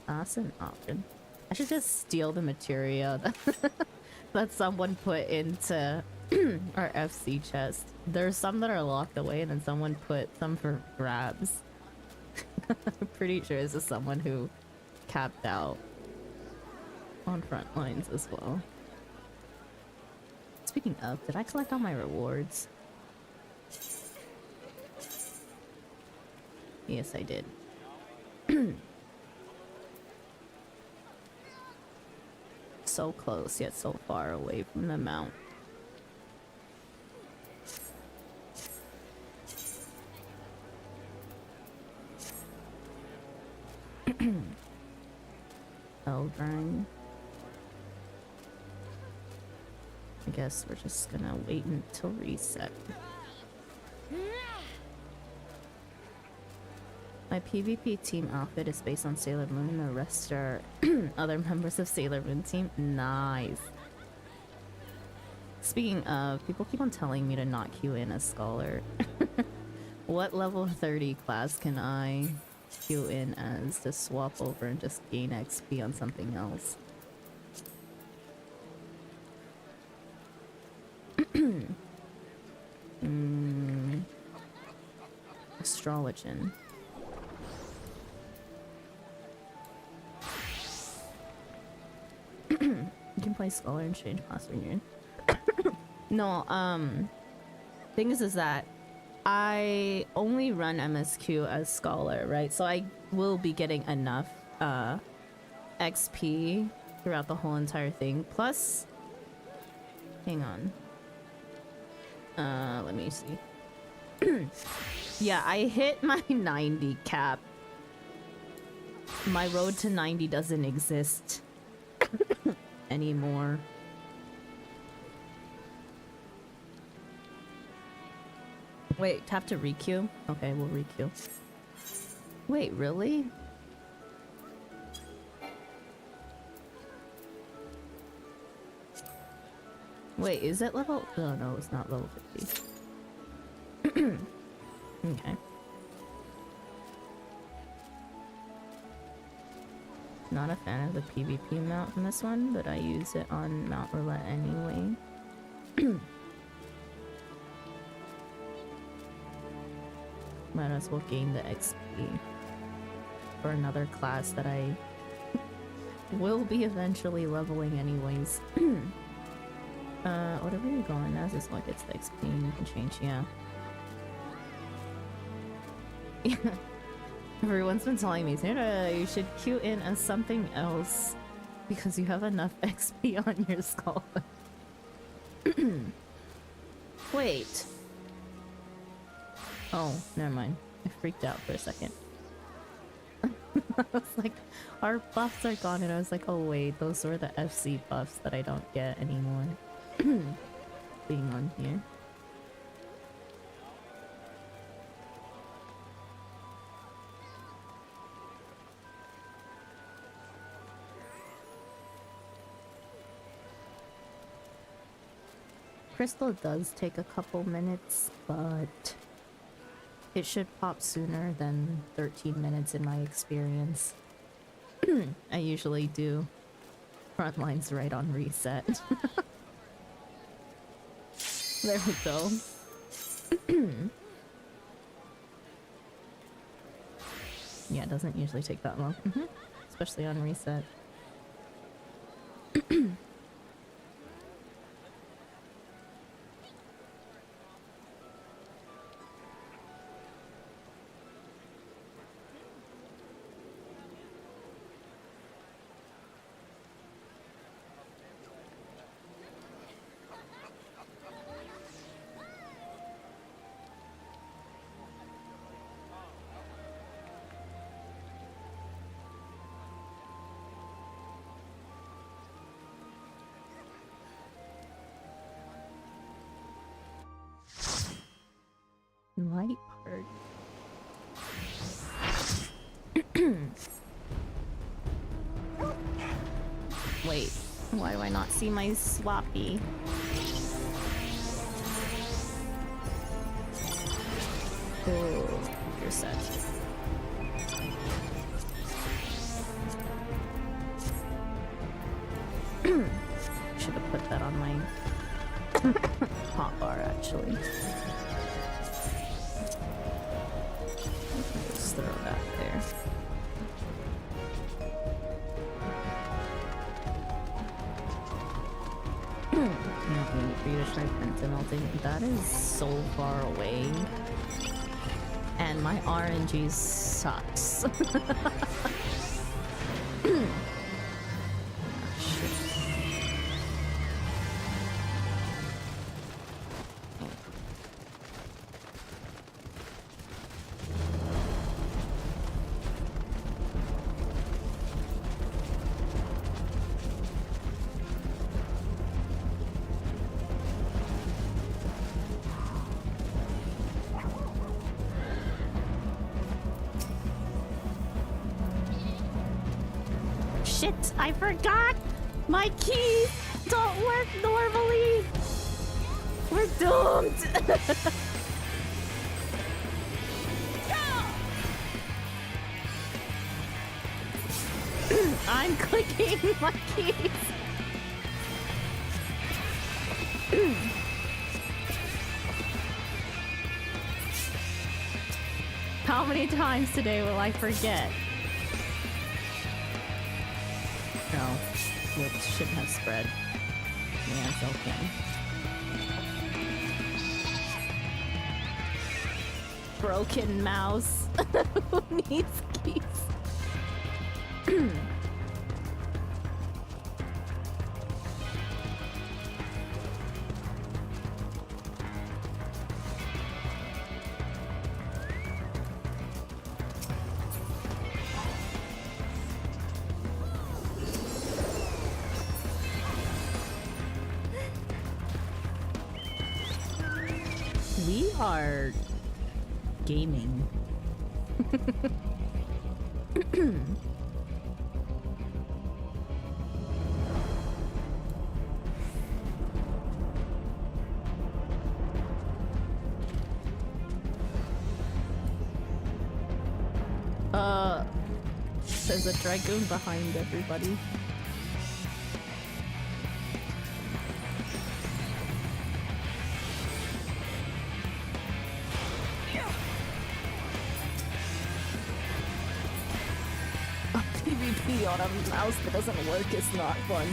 That's an option. I should just steal the materia that someone put into our FC chest. There's some that are locked away and then someone put some for grabs. I'm pretty sure this is someone who capped out on front lines as well. Speaking of, did I collect all my rewards? Yes, I did. So close, yet so far away from the mount. Eldring. I guess we're just gonna wait until reset. My PvP team outfit is based on Sailor Moon and the rest are other members of Sailor Moon team. Nice. Speaking of, people keep on telling me to not queue in a scholar. What level 30 class can I queue in as to swap over and just gain XP on something else? Astrologian. You can play scholar and change class when you're in. No, thing is that I only run MSQ as scholar, right? So I will be getting enough XP throughout the whole entire thing. Plus, hang on. Let me see. Yeah, I hit my 90 cap. My road to 90 doesn't exist anymore. Wait, tap to requeue? Okay, we'll requeue. Wait, really? Wait, is it level? Oh no, it's not level 50. Okay. Not a fan of the PvP mount from this one, but I use it on Mount Roulette anyway. Might as well gain the XP for another class that I will be eventually leveling anyways. Whatever you're going as is what gets the XP and you can change, yeah. Yeah. Everyone's been telling me, Sarah, you should queue in as something else because you have enough XP on your skull. Wait. Oh, never mind. I freaked out for a second. I was like, our buffs are gone, and I was like, oh wait, those were the FC buffs that I don't get anymore. Being on here. Crystal does take a couple minutes, but it should pop sooner than 13 minutes in my experience. I usually do frontlines right on reset. There we go. Yeah, it doesn't usually take that long. Especially on reset. light part. Wait, why do I not see my swappy? Oh, you're set. Should have put that on my hotbar actually. Just throw that there. Can't wait for you to try printing melting. That is so far away. And my RNG sucks. Shit, I forgot! My keys don't work normally! We're doomed! I'm clicking my keys! How many times today will I forget? No, whoops, shouldn't have spread. Yeah, it's okay. Broken mouse. Who needs keys? We are gaming. There's a dragoon behind everybody. PvP on a mouse that doesn't work is not fun.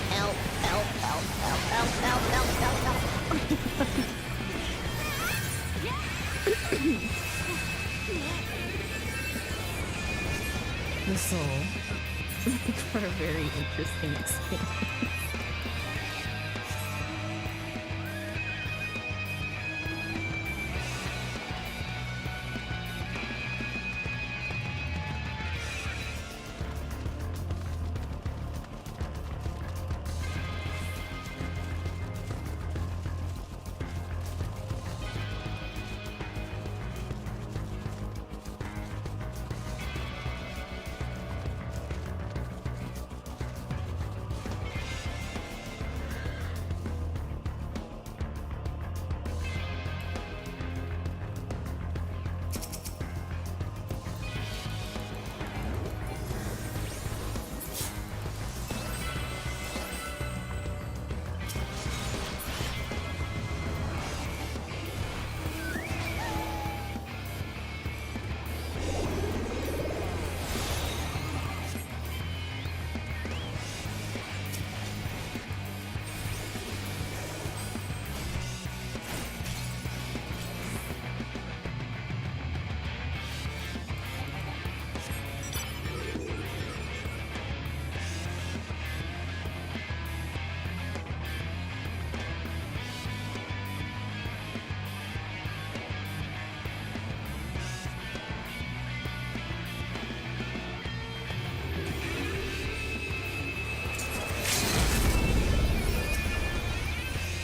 Help, help, help, help, help, help, help, help, help. This will make for a very interesting experience.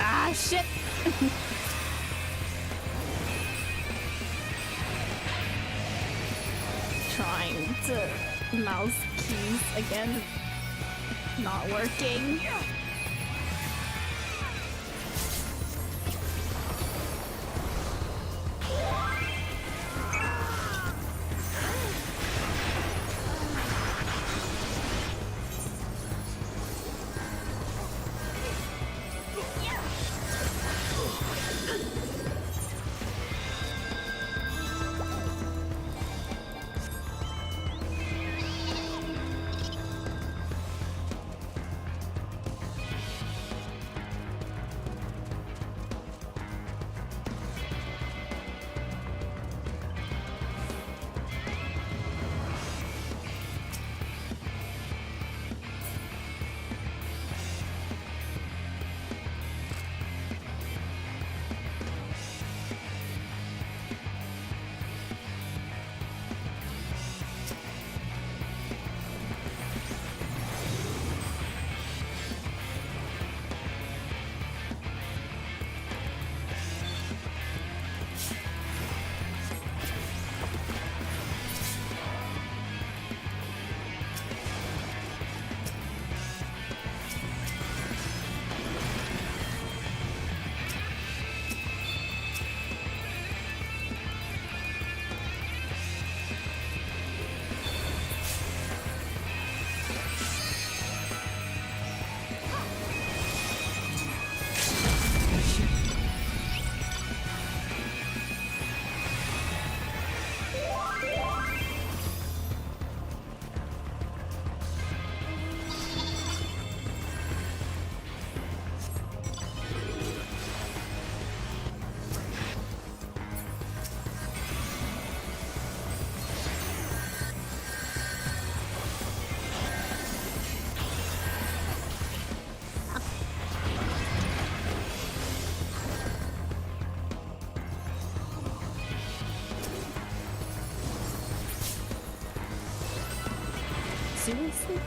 Ah, shit! trying to mouse keys again. Not working. Seriously?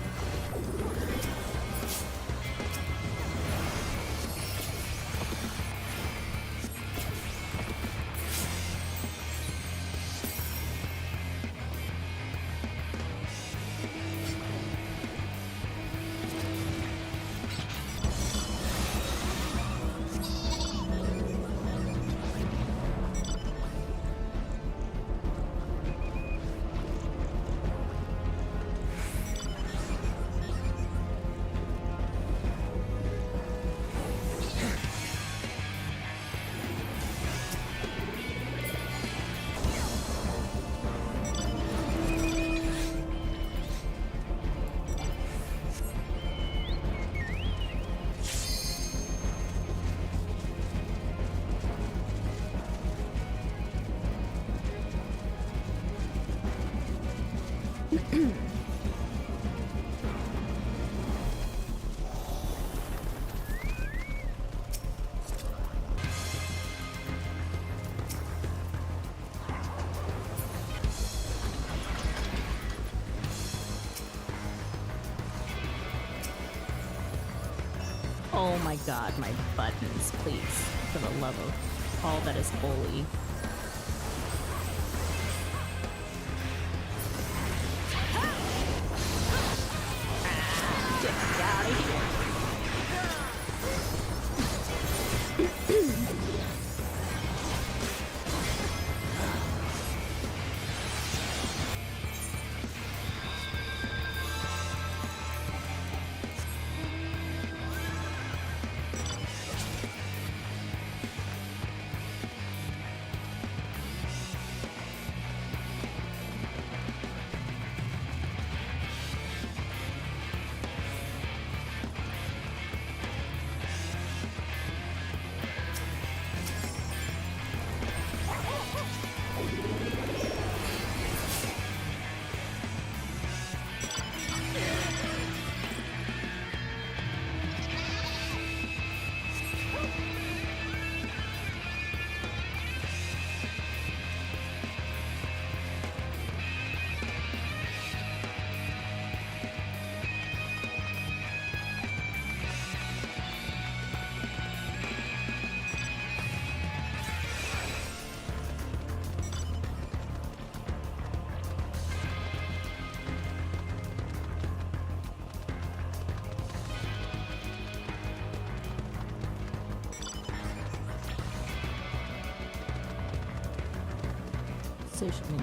Oh my god, my buttons, please. For the love of all that is holy. Get me out of here. Decision.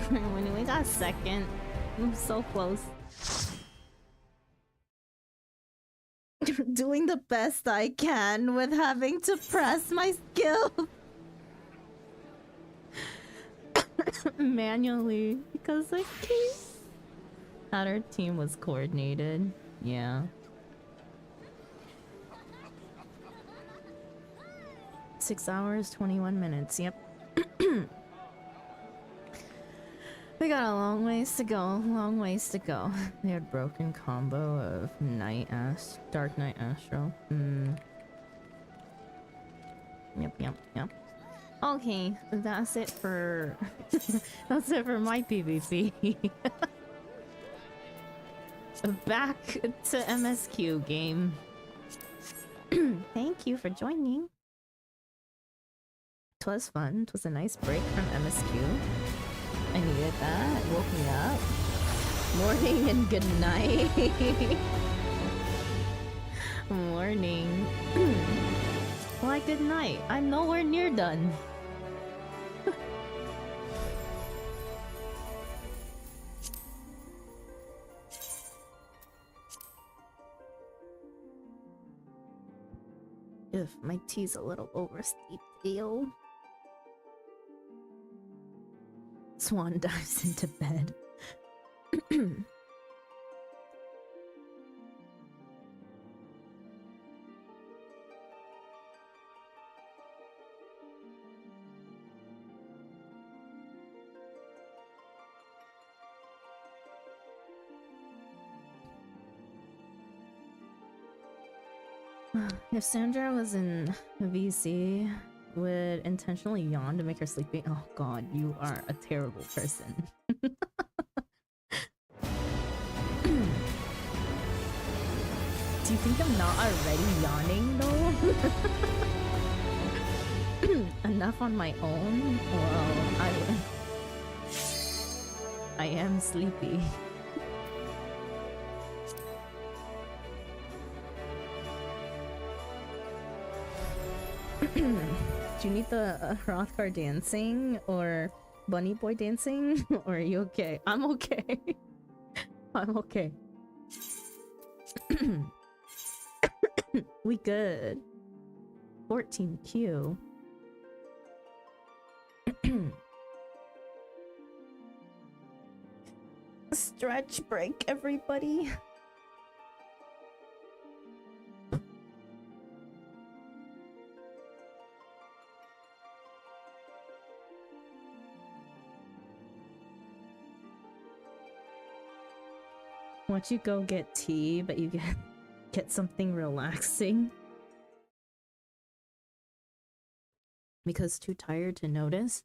When we got second, I'm so close. Doing the best I can with having to press my skill manually because I can't. Thought our team was coordinated. Yeah. 6 hours, 21 minutes. Yep. We got a long ways to go. Long ways to go. They had broken combo of Dark Knight Astral. Yep. Okay, that's it for that's it for my PvP. Back to MSQ game. Thank you for joining. It was fun. It was a nice break from MSQ. I needed that. It woke me up. Morning and good night. Morning. Why good night? I'm nowhere near done. Ugh, my tea's a little oversteeped. Ew. Swan dives into bed. If Sandra was in VC, would intentionally yawn to make her sleepy. Oh god, you are a terrible person. Do you think I'm not already yawning though? Enough on my own? Well, I am sleepy. Do you need the Hrothgar dancing or Bunny Boy dancing? Or are you okay? I'm okay. I'm okay. We good. 14Q. Stretch break, everybody. Once you go get tea, but you get something relaxing. Because too tired to notice.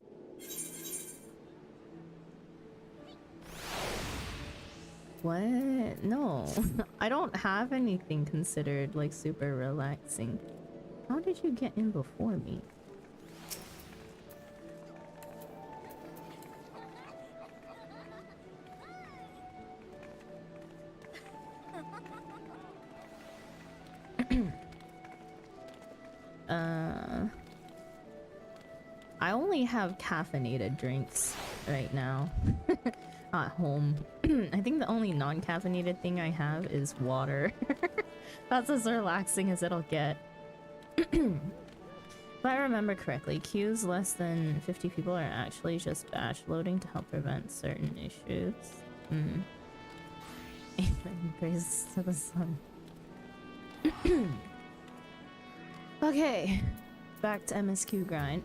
What? No. I don't have anything considered like super relaxing. How did you get in before me? I only have caffeinated drinks right now at home. I think the only non-caffeinated thing I have is water. That's as relaxing as it'll get. If I remember correctly, queues less than 50 people are actually just batch loading to help prevent certain issues. Amen. Praise to the sun. Okay, back to MSQ grind.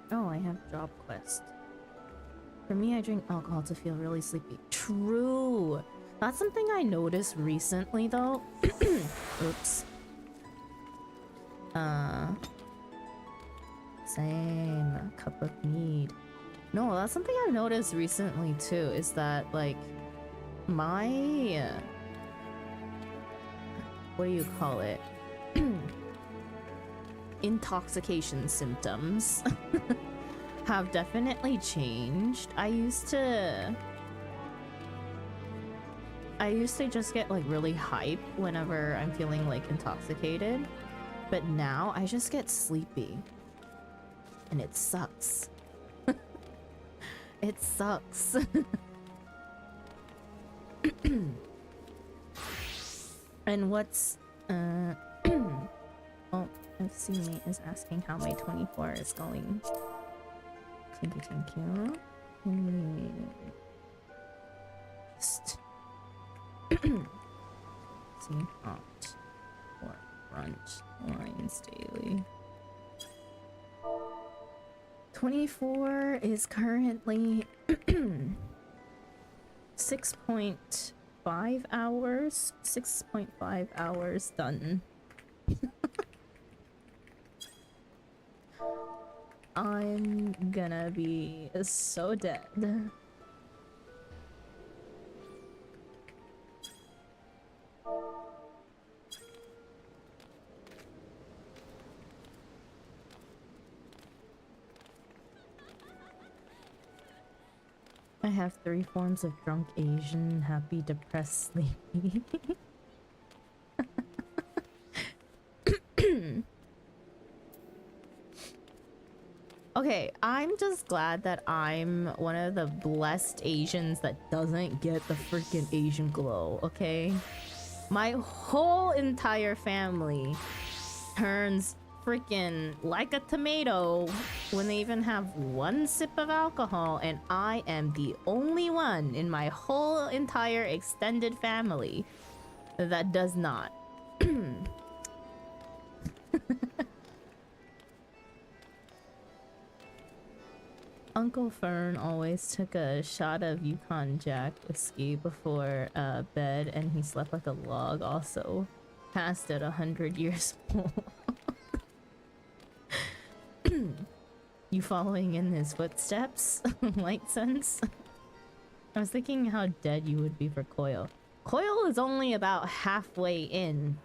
Oh, I have job quest. For me, I drink alcohol to feel really sleepy. True. That's something I noticed recently, though. Oops. Same. Cup of mead. No, that's something I've noticed recently, too, is that, like, my... what do you call it? Intoxication symptoms have definitely changed. I used to just get like really hype whenever I'm feeling like intoxicated, But now I just get sleepy. And it sucks. It sucks. And what's oh, FC is asking how my 24 is going. Thank you, thank you. Just see opt for front lines daily. 24 is currently 6.5 hours. 6.5 hours done. I'm gonna be so dead. I have 3 forms of drunk Asian, happy, depressed, sleepy. Okay, I'm just glad that I'm one of the blessed Asians that doesn't get the freaking Asian glow, okay? My whole entire family turns freaking like a tomato when they even have 1 sip of alcohol, and I am the only one in my whole entire extended family that does not. Uncle Fern always took a shot of Yukon Jack whiskey before bed, and he slept like a log. Also passed at 100 years old. You following in his footsteps? Light sense? I was thinking how dead you would be for Coil. Coil is only about halfway in.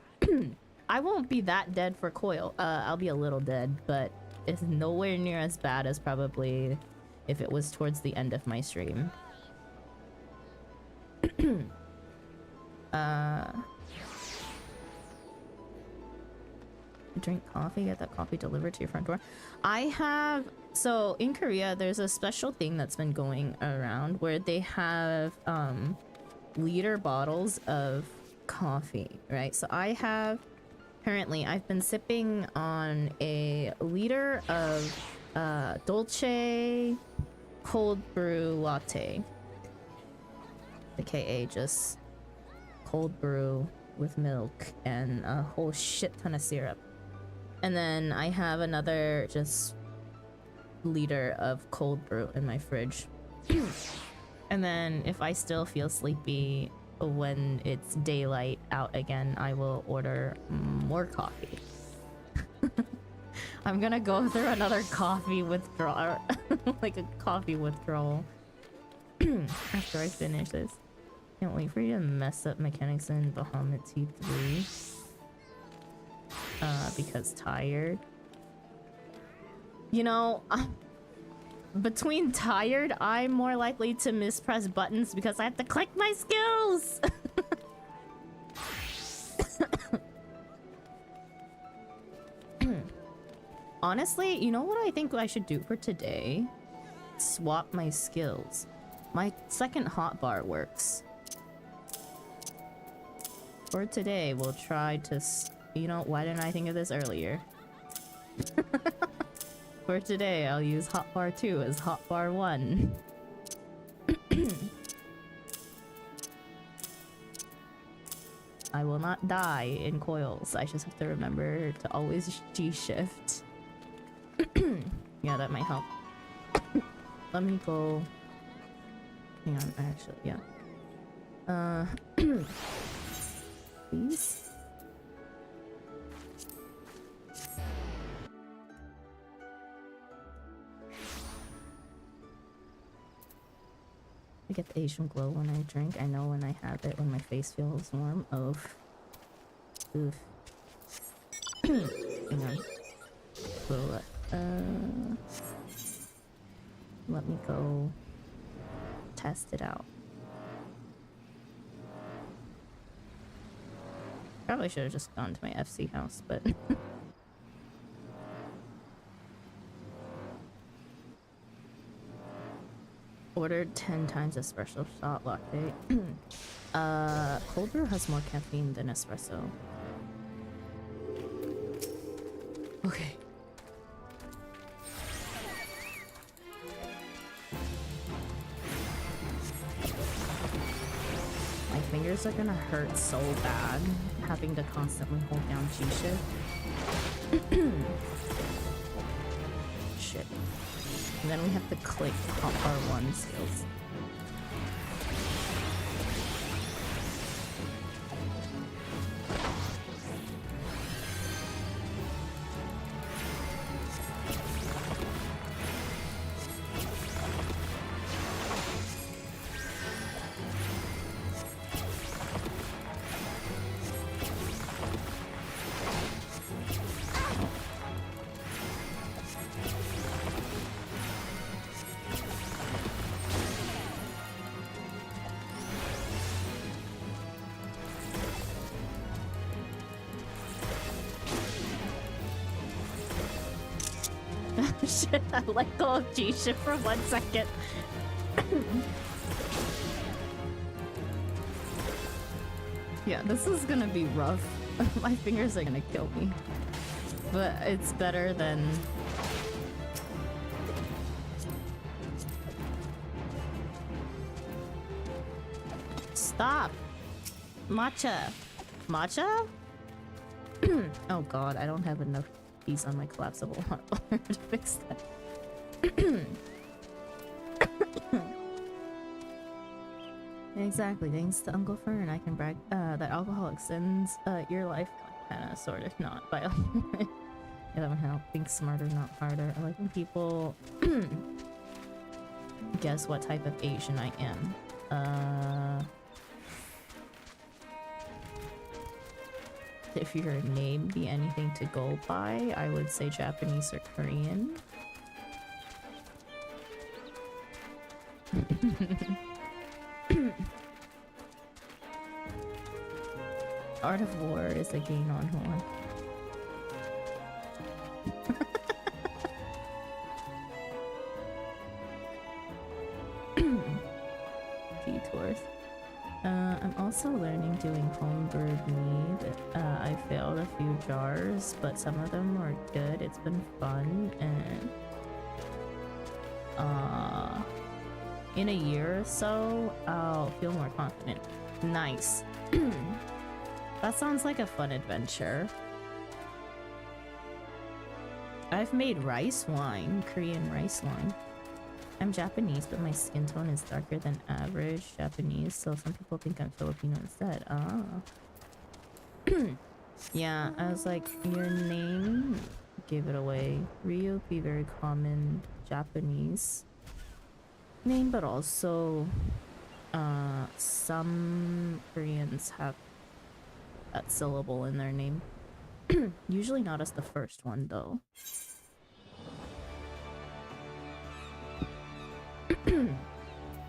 I won't be that dead for Coil. I'll be a little dead, but it's nowhere near as bad as probably if it was towards the end of my stream. Drink coffee, get that coffee delivered to your front door. I have, so in Korea there's a special thing that's been going around where they have liter bottles of coffee, right? So I have currently, I've been sipping on a liter of Dolce cold brew latte, aka just cold brew with milk and a whole shit ton of syrup. And then I have another just liter of cold brew in my fridge. And then if I still feel sleepy when it's daylight out again, I will order more coffee. I'm gonna go through another coffee withdrawal, like a coffee withdrawal after I finish this. Can't wait for you to mess up mechanics in Bahamut T3. Because tired. You know, between tired, I'm more likely to mispress buttons because I have to click my skills. Honestly, you know what I think I should do for today? Swap my skills. My second hotbar works. For today, we'll try to... You know, why didn't I think of this earlier? For today, I'll use hotbar 2 as hotbar 1. I will not die in coils. I just have to remember to always G-shift. Yeah, that might help. Let me go... Hang on, actually, yeah. Please? I get the Asian glow when I drink. I know when I have it when my face feels warm. Oof. Oof. Hang on. So, let me go test it out. Probably should have just gone to my FC house, but Ordered 10 times espresso shot latte. Cold brew has more caffeine than espresso. Okay. My fingers are gonna hurt so bad having to constantly hold down G shift. Shit. And then we have to click on R1 skills. Shit, I let go of G shift for 1 second. Yeah, this is gonna be rough. My fingers are gonna kill me. But it's better than... Stop! Matcha! Matcha? Oh god, I don't have enough keys on my collapsible hardware to fix that. Exactly, thanks to Uncle Fern, I can brag that alcohol extends your life, kinda, sort of, not by a it doesn't help. Think smarter, not harder. I like when people guess what type of Asian I am. If your name be anything to go by, I would say Japanese or Korean. Art of War is a gain on horn. Detours. I'm also learning doing homebrewed mead. I failed a few jars, but some of them were good. It's been fun, and in a year or so, I'll feel more confident. Nice. That sounds like a fun adventure. I've made rice wine, Korean rice wine. I'm Japanese, but my skin tone is darker than average Japanese, so some people think I'm Filipino instead. Ah. Yeah, I was like, your name gave it away. Ryuki, very common Japanese name, but also some Koreans have that syllable in their name. Usually not as the first one, though.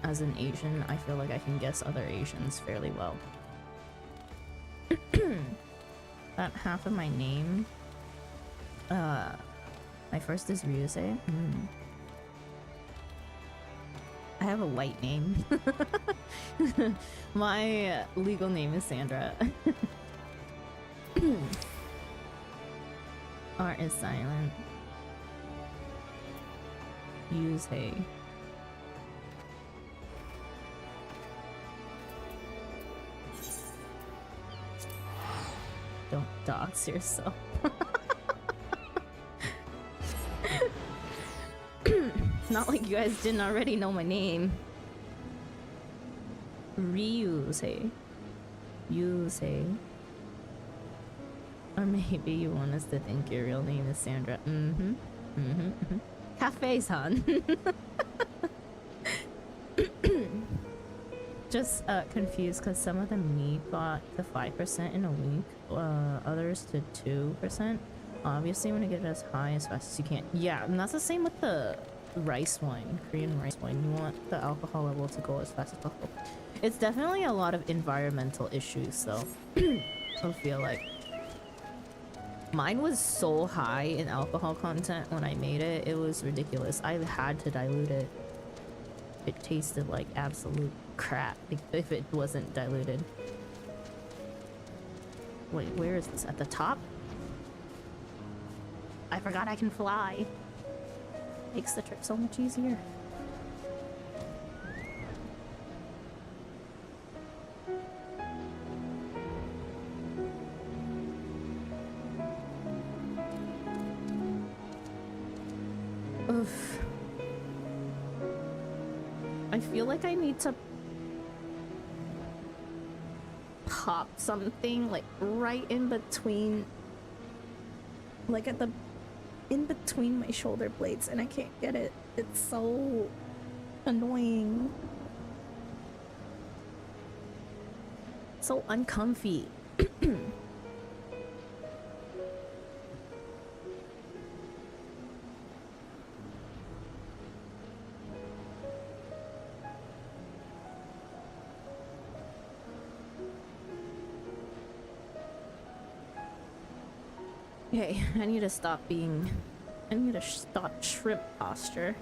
As an Asian, I feel like I can guess other Asians fairly well. That half of my name, my first is Ryuse. I have a white name. My legal name is Sandra. R is silent. Yusei. Don't dox yourself. Not like you guys didn't already know my name. Ryusei. Yusei. Or maybe you want us to think your real name is Sandra. Cafe-san. Just confused because some of the meat got to 5% in a week, others to 2%. Obviously, you want to get it as high as fast as you can. Yeah, and that's the same with the rice wine, Korean rice wine. You want the alcohol level to go as fast as possible. It's definitely a lot of environmental issues, though. I feel like mine was so high in alcohol content when I made it. It was ridiculous. I had to dilute it. it tasted like absolute crap if it wasn't diluted. Wait, where is this? At the top? I forgot I can fly. Makes the trip so much easier. Oof. I feel like I need to pop something like right in between, like at the in between my shoulder blades, and I can't get it. It's so annoying. So uncomfy. Okay, I need to stop shrimp posture.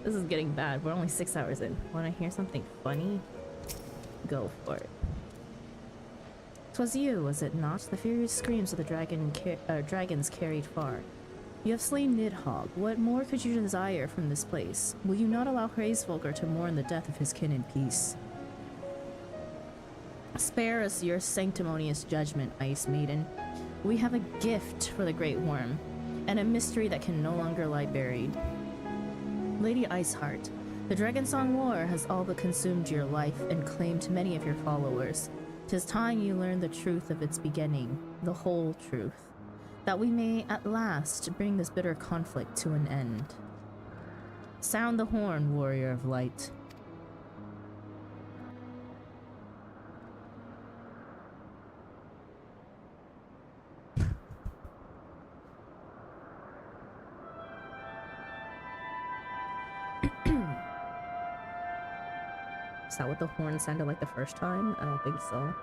This is getting bad. We're only 6 hours in. Wanna hear something funny? Go for it. 'Twas you, was it not? The furious screams of the dragons carried far. You have slain Nidhogg. What more could you desire from this place? Will you not allow Hraesvelgr to mourn the death of his kin in peace? Spare us your sanctimonious judgment, Ice Maiden. We have a gift for the Great Worm, and a mystery that can no longer lie buried. Lady Iceheart, the Dragonsong War has all but consumed your life and claimed many of your followers. 'Tis time you learn the truth of its beginning, the whole truth, that we may at last bring this bitter conflict to an end. Sound the horn, warrior of light. Is that what the horn sounded like the first time? I don't think so.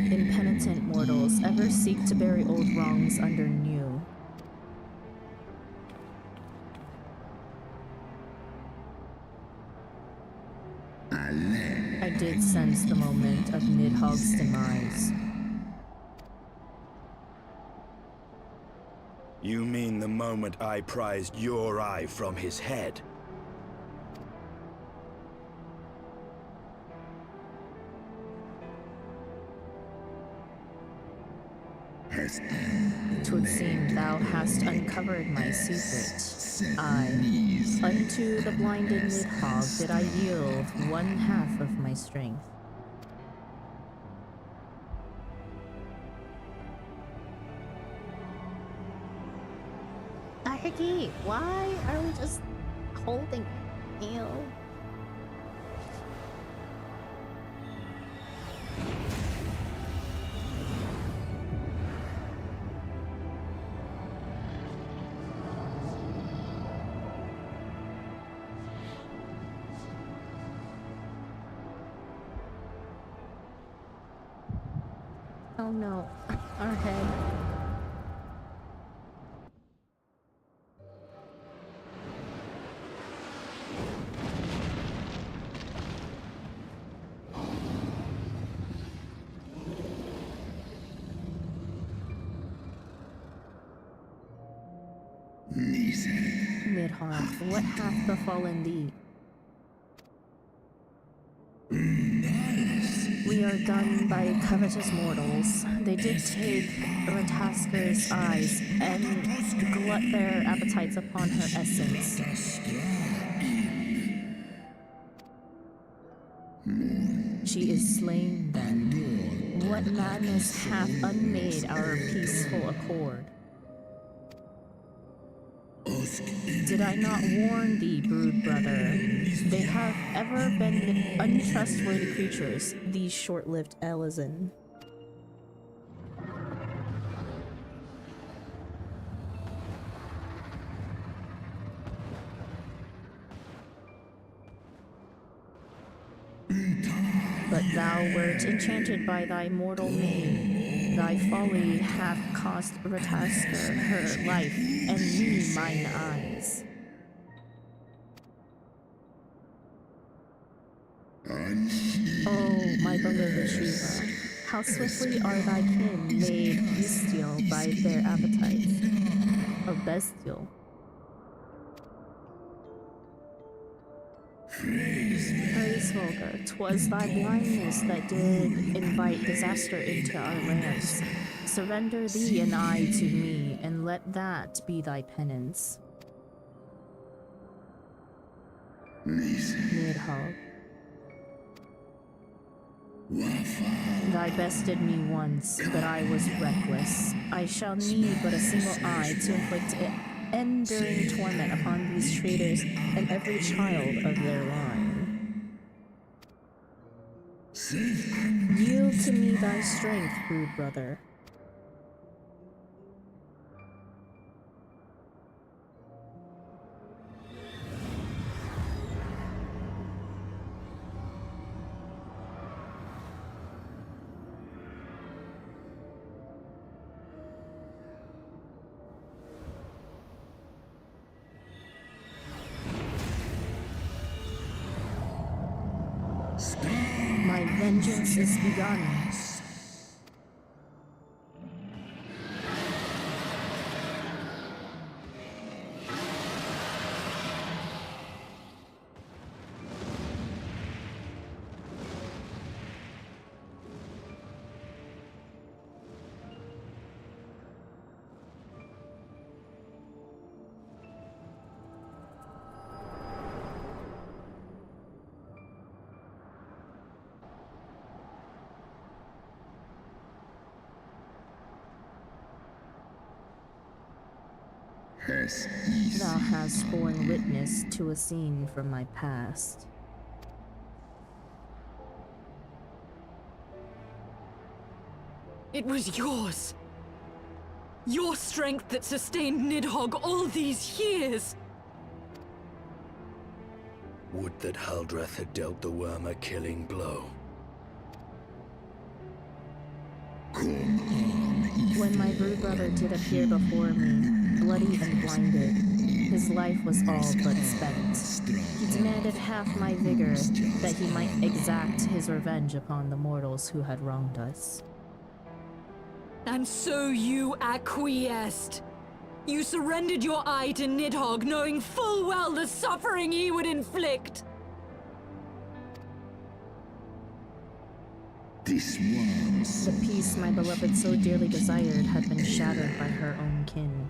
Impenitent mortals ever seek to bury old wrongs under new. I did sense the moment of Nidhogg's demise. You mean the moment I prized your eye from his head? Twould seem thou hast uncovered my secret. I, unto the blinded Nidhogg did I yield 1/2 of my strength. Arky, why are we just holding you? Oh no, our head. Nidhogg, what hath befallen thee? We are done by covetous mortals. They did take Ratasker's eyes and glut their appetites upon her essence. She is slain then. What madness hath unmade our peaceful accord? Did I not warn thee, brood brother? They have ever been untrustworthy creatures, these short-lived Elizin. But thou wert enchanted by thy mortal maid. Thy folly hath cost Ratasker her life, and me mine eyes. Oh, my beloved Shiva, how swiftly are thy kin made bestial by their appetites. Oh, bestial. Praise Volga, 'twas thy blindness that did invite disaster into our lands. Surrender thee and I to me, and let that be thy penance. Nidhogg. Thy bested me once, but I was reckless. I shall need but a single eye to inflict enduring torment upon these traitors and every child of their line. Yield to me thy strength, brood brother. My vengeance is begun. Thou hast borne witness to a scene from my past. It was yours. Your strength that sustained Nidhogg all these years. Would that Haldrath had dealt the worm a killing blow. When my brood brother did appear before me, bloody and blinded, his life was all but spent. He demanded half my vigor that he might exact his revenge upon the mortals who had wronged us. And so you acquiesced. You surrendered your eye to Nidhogg, knowing full well the suffering he would inflict. The peace my beloved so dearly desired had been shattered by her own kin.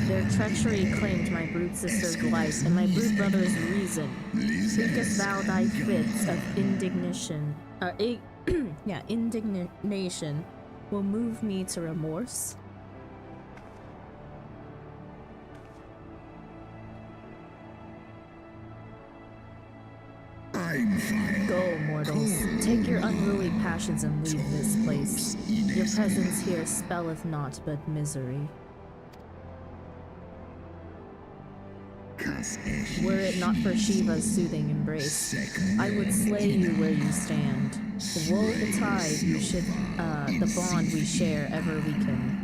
Their treachery claimed my brood sister's life and my brood brother's reason. Thinkest thou thy fits of indignation, indignation will move me to remorse? Go, mortals. Take your unruly passions and leave this place. Your presence here spelleth naught but misery. Were it not for Shiva's soothing embrace, I would slay you where you stand. Woe betide you should the bond we share ever weaken.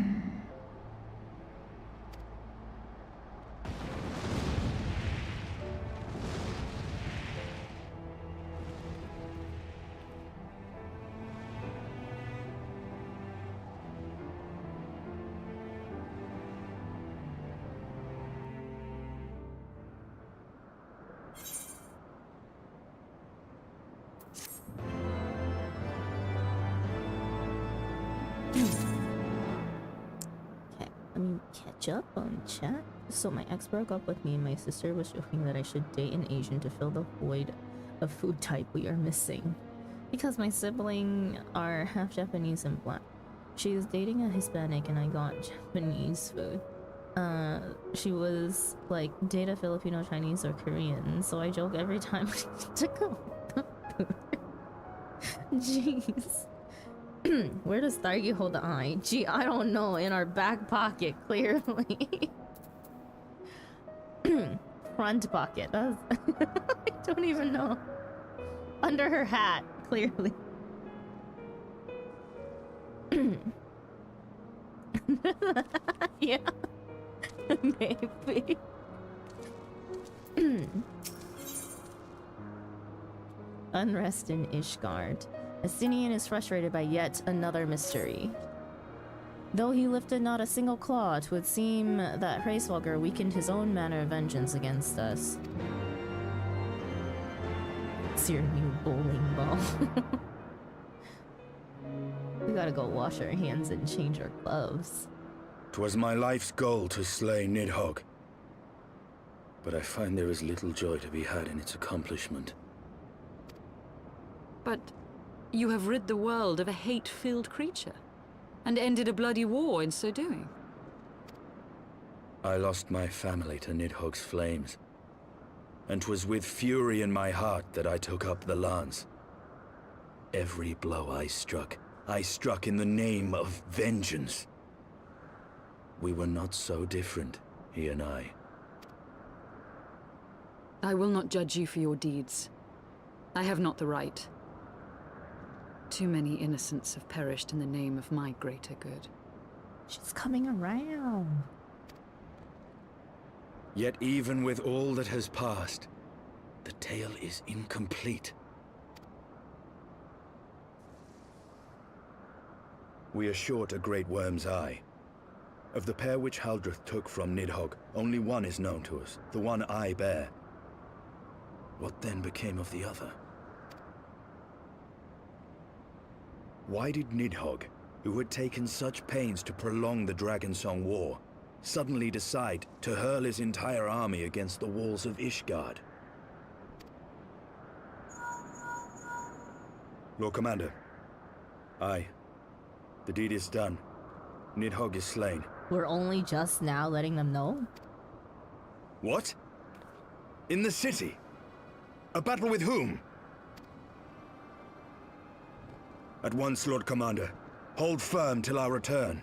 Up on chat. So my ex broke up with me and my sister was joking that I should date an Asian to fill the void of food type we are missing. Because my sibling are half Japanese and black. She was dating a Hispanic and I got Japanese food. She was like, date a Filipino, Chinese, or Korean, so I joke every time I took a food. Jeez. Where does Stargy hold the eye? Gee, I don't know. In our back pocket, clearly. Front pocket. I don't even know. Under her hat, clearly. Yeah. Maybe. Unrest in Ishgard. Estinian is frustrated by yet another mystery. Though he lifted not a single claw, it would seem that Hraesvelgr weakened his own manner of vengeance against us. It's your new bowling ball. We gotta go wash our hands and change our gloves. 'Twas my life's goal to slay Nidhogg. But I find there is little joy to be had in its accomplishment. But you have rid the world of a hate-filled creature, and ended a bloody war in so doing. I lost my family to Nidhogg's flames, and 'twas with fury in my heart that I took up the lance. Every blow I struck in the name of vengeance. We were not so different, he and I. I will not judge you for your deeds. I have not the right. Too many innocents have perished in the name of my greater good. She's coming around. Yet even with all that has passed, the tale is incomplete. We are short a great worm's eye. Of the pair which Haldreth took from Nidhogg, only one is known to us, the one I bear. What then became of the other? Why did Nidhogg, who had taken such pains to prolong the Dragonsong War, suddenly decide to hurl his entire army against the walls of Ishgard? Lord Commander. Aye. The deed is done. Nidhogg is slain. We're only just now letting them know? What? In the city? A battle with whom? At once, Lord Commander. Hold firm till our return.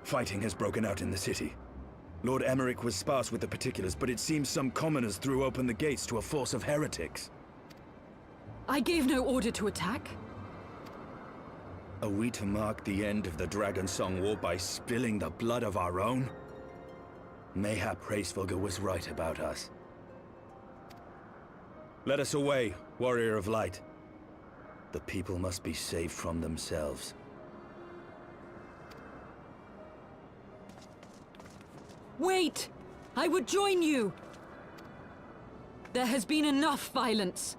Fighting has broken out in the city. Lord Emmerich was sparse with the particulars, but it seems some commoners threw open the gates to a force of heretics. I gave no order to attack. Are we to mark the end of the Dragonsong War by spilling the blood of our own? Mayhap Hraesvelgr was right about us. Let us away, Warrior of Light. The people must be saved from themselves. Wait! I would join you! There has been enough violence.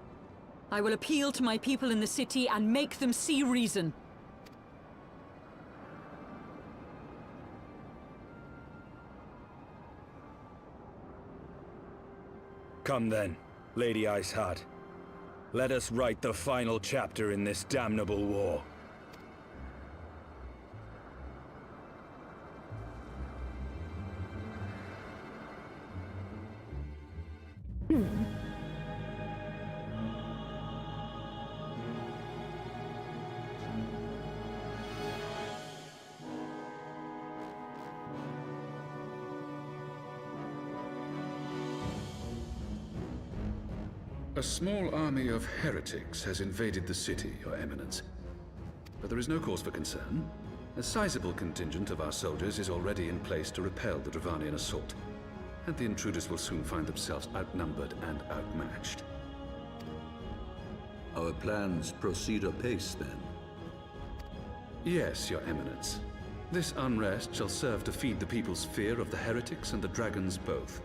I will appeal to my people in the city and make them see reason. Come then, Lady Iceheart. Let us write the final chapter in this damnable war. A small army of heretics has invaded the city, Your Eminence. But there is no cause for concern. A sizable contingent of our soldiers is already in place to repel the Dravanian assault, and the intruders will soon find themselves outnumbered and outmatched. Our plans proceed apace, then? Yes, Your Eminence. This unrest shall serve to feed the people's fear of the heretics and the dragons both.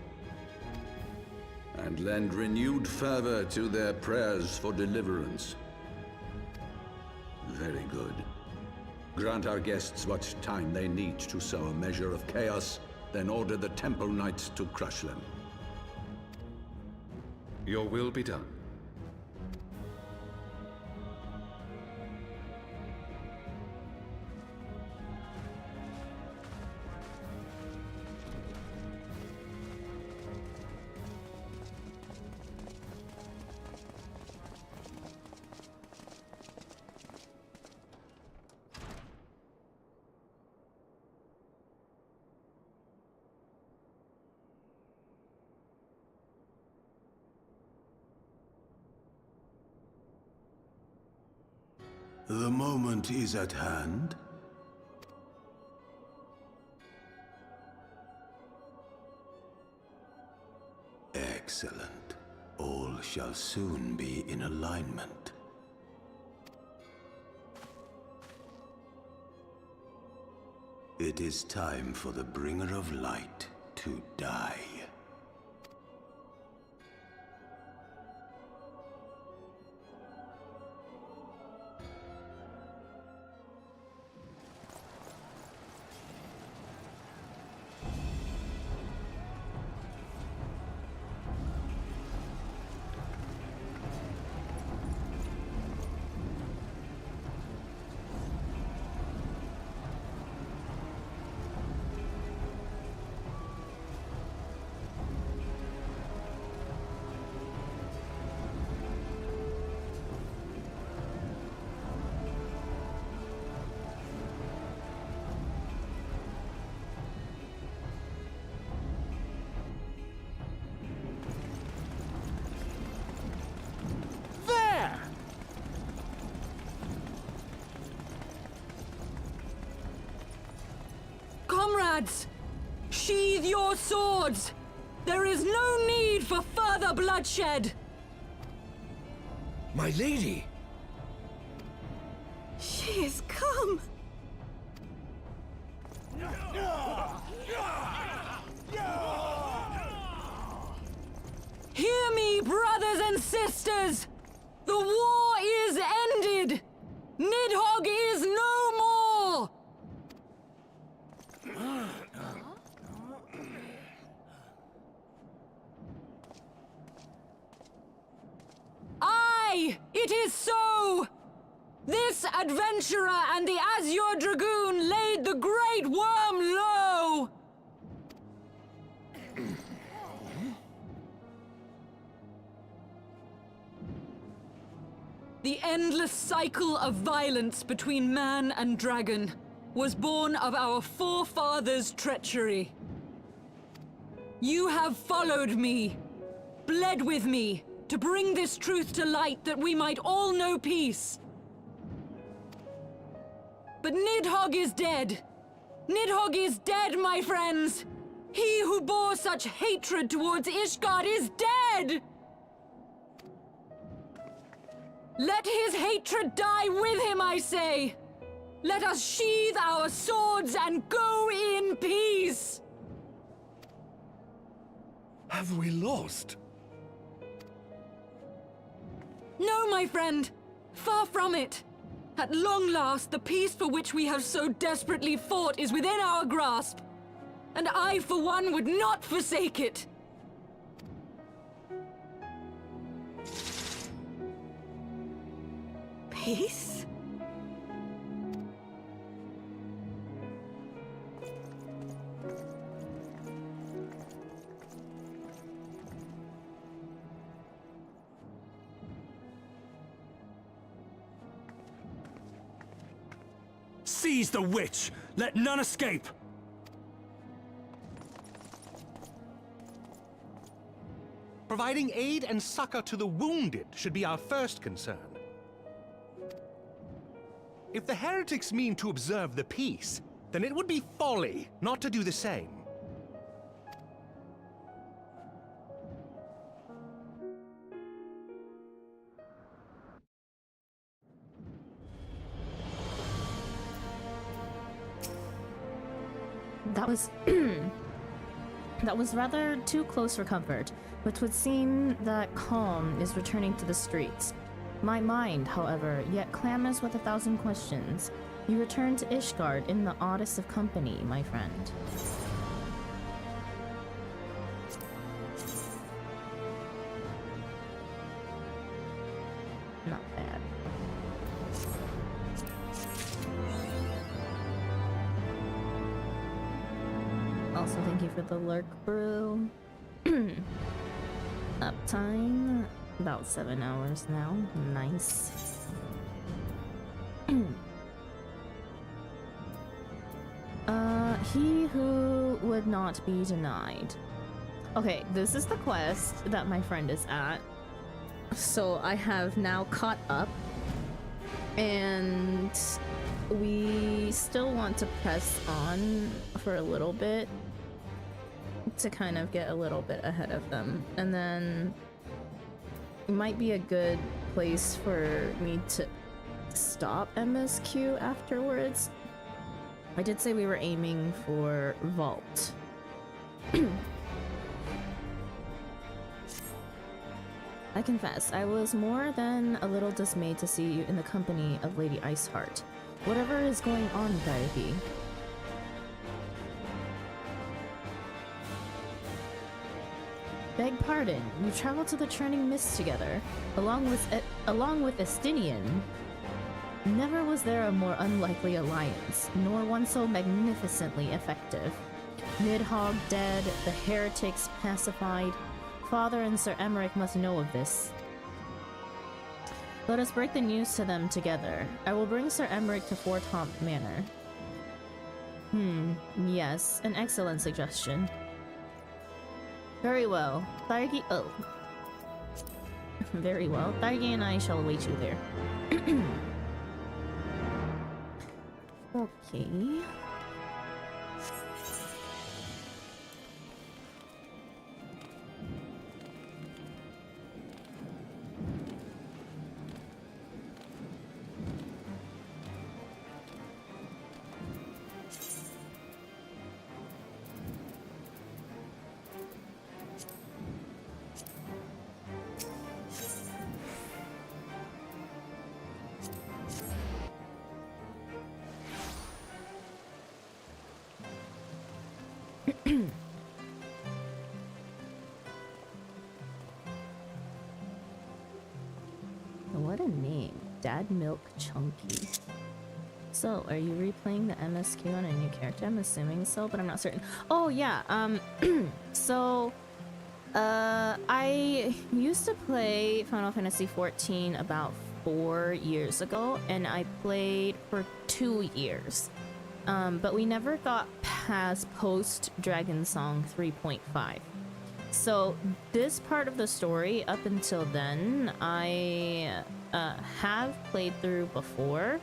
And lend renewed fervor to their prayers for deliverance. Very good. Grant our guests what time they need to sow a measure of chaos, then order the Temple Knights to crush them. Your will be done. The moment is at hand. Excellent. All shall soon be in alignment. It is time for the Bringer of Light to die. Comrades! Sheathe your swords! There is no need for further bloodshed! My lady! She has come! Hear me, brothers and sisters! The war is ended! Nidhogg is no more! Aye, it is so! This adventurer and the Azure Dragoon laid the Great Worm low! The endless cycle of violence between man and dragon was born of our forefathers' treachery. You have followed me, bled with me, to bring this truth to light that we might all know peace. But Nidhogg is dead. Nidhogg is dead, my friends! He who bore such hatred towards Ishgard is dead! Let his hatred die with him, I say! Let us sheathe our swords and go in peace! Have we lost? No, my friend! Far from it! At long last, the peace for which we have so desperately fought is within our grasp. And I, for one, would not forsake it! Peace? Seize the witch! Let none escape! Providing aid and succor to the wounded should be our first concern. If the heretics mean to observe the peace, then it would be folly not to do the same. That was that was rather too close for comfort, but 'twould seem that calm is returning to the streets. My mind, however, yet clamors with 1,000 questions. You return to Ishgard in the oddest of company, my friend. Not bad. Also, thank you for the lurk brew. Uptime, about 7 hours now. Nice. He who would not be denied. Okay, this is the quest that my friend is at. So I have now caught up And we still want to press on for a little bit to kind of get a little bit ahead of them. And then it might be a good place for me to stop MSQ afterwards. I did say we were aiming for Vault. I confess, I was more than a little dismayed to see you in the company of Lady Iceheart. Whatever is going on, Daithi? Beg pardon, you traveled to the Churning Mist together, along with Estinian. Never was there a more unlikely alliance, nor one so magnificently effective. Nidhogg dead, the heretics pacified. Father and Sir Emmerich must know of this. Let us break the news to them together. I will bring Sir Emmerich to Fort Homp Manor. Yes, an excellent suggestion. Very well. Thargi— oh. Very well. Thargi and I shall await you there. Okay. What a name. Dad Milk Chunky. So, are you replaying the MSQ on a new character? I'm assuming so, but I'm not certain. Oh, yeah, so, I used to play Final Fantasy XIV about 4 years ago, and I played for 2 years. But we never got past post-Dragon Song 3.5. So, this part of the story, up until then, I have played through before,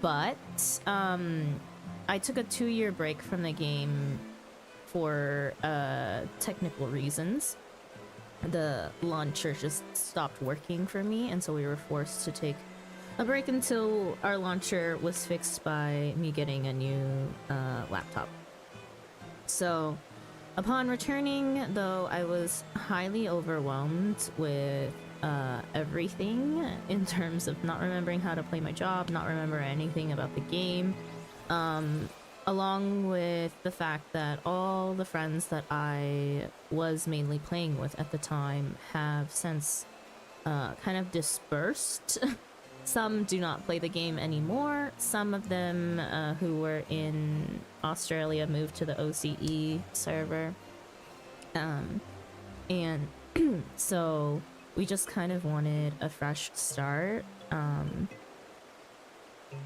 but I took a 2-year break from the game for technical reasons. The launcher just stopped working for me, and so we were forced to take a break until our launcher was fixed by me getting a new laptop. So, upon returning, though, I was highly overwhelmed with everything in terms of not remembering how to play my job, not remember anything about the game, along with the fact that all the friends that I was mainly playing with at the time have since kind of dispersed. Some do not play the game anymore. Some of them who were in Australia moved to the OCE server. And so we just kind of wanted a fresh start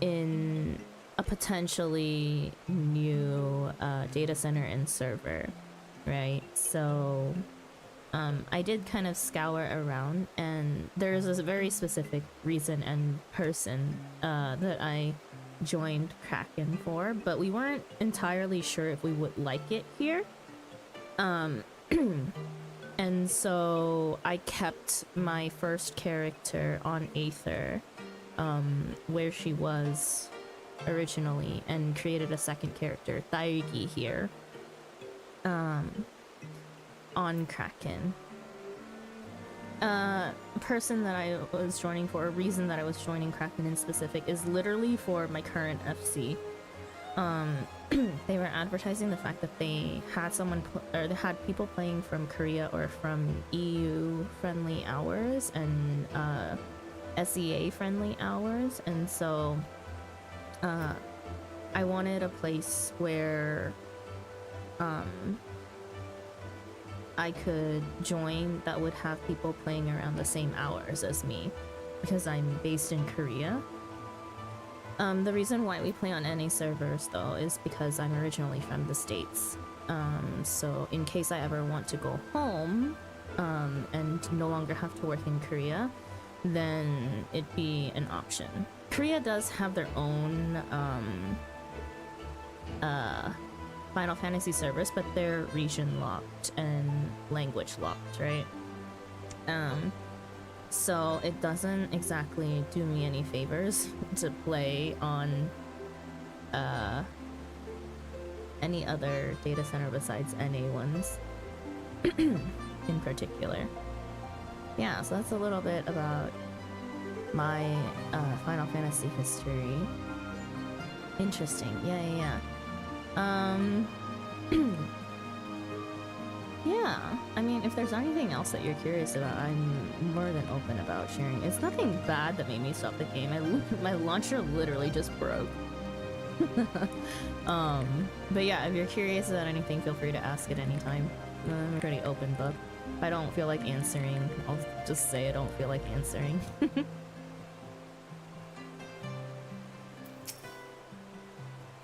in a potentially new data center and server, right? So I did kind of scour around, and there's a very specific reason and person that I joined Kraken for, but we weren't entirely sure if we would like it here. And so I kept my first character on Aether, where she was originally, and created a second character, Thaigi, here, on Kraken. Person that I was joining for, a reason that I was joining Kraken in specific, is literally for my current FC. They were advertising the fact that they had they had people playing from Korea or from EU friendly hours and SEA friendly hours, and so I wanted a place where I could join that would have people playing around the same hours as me, because I'm based in Korea. The reason why we play on NA servers, though, is because I'm originally from the States. So in case I ever want to go home and no longer have to work in Korea, then it'd be an option. Korea does have their own Final Fantasy service, but they're region locked and language locked, right? So it doesn't exactly do me any favors to play on any other data center besides NA ones in particular. Yeah, so that's a little bit about my Final Fantasy history. Interesting. Yeah. Yeah, I mean, if there's anything else that you're curious about, I'm more than open about sharing. It's nothing bad that made me stop the game. My launcher literally just broke. But yeah, if you're curious about anything, feel free to ask at any time. I'm a pretty open book. If I don't feel like answering, I'll just say I don't feel like answering.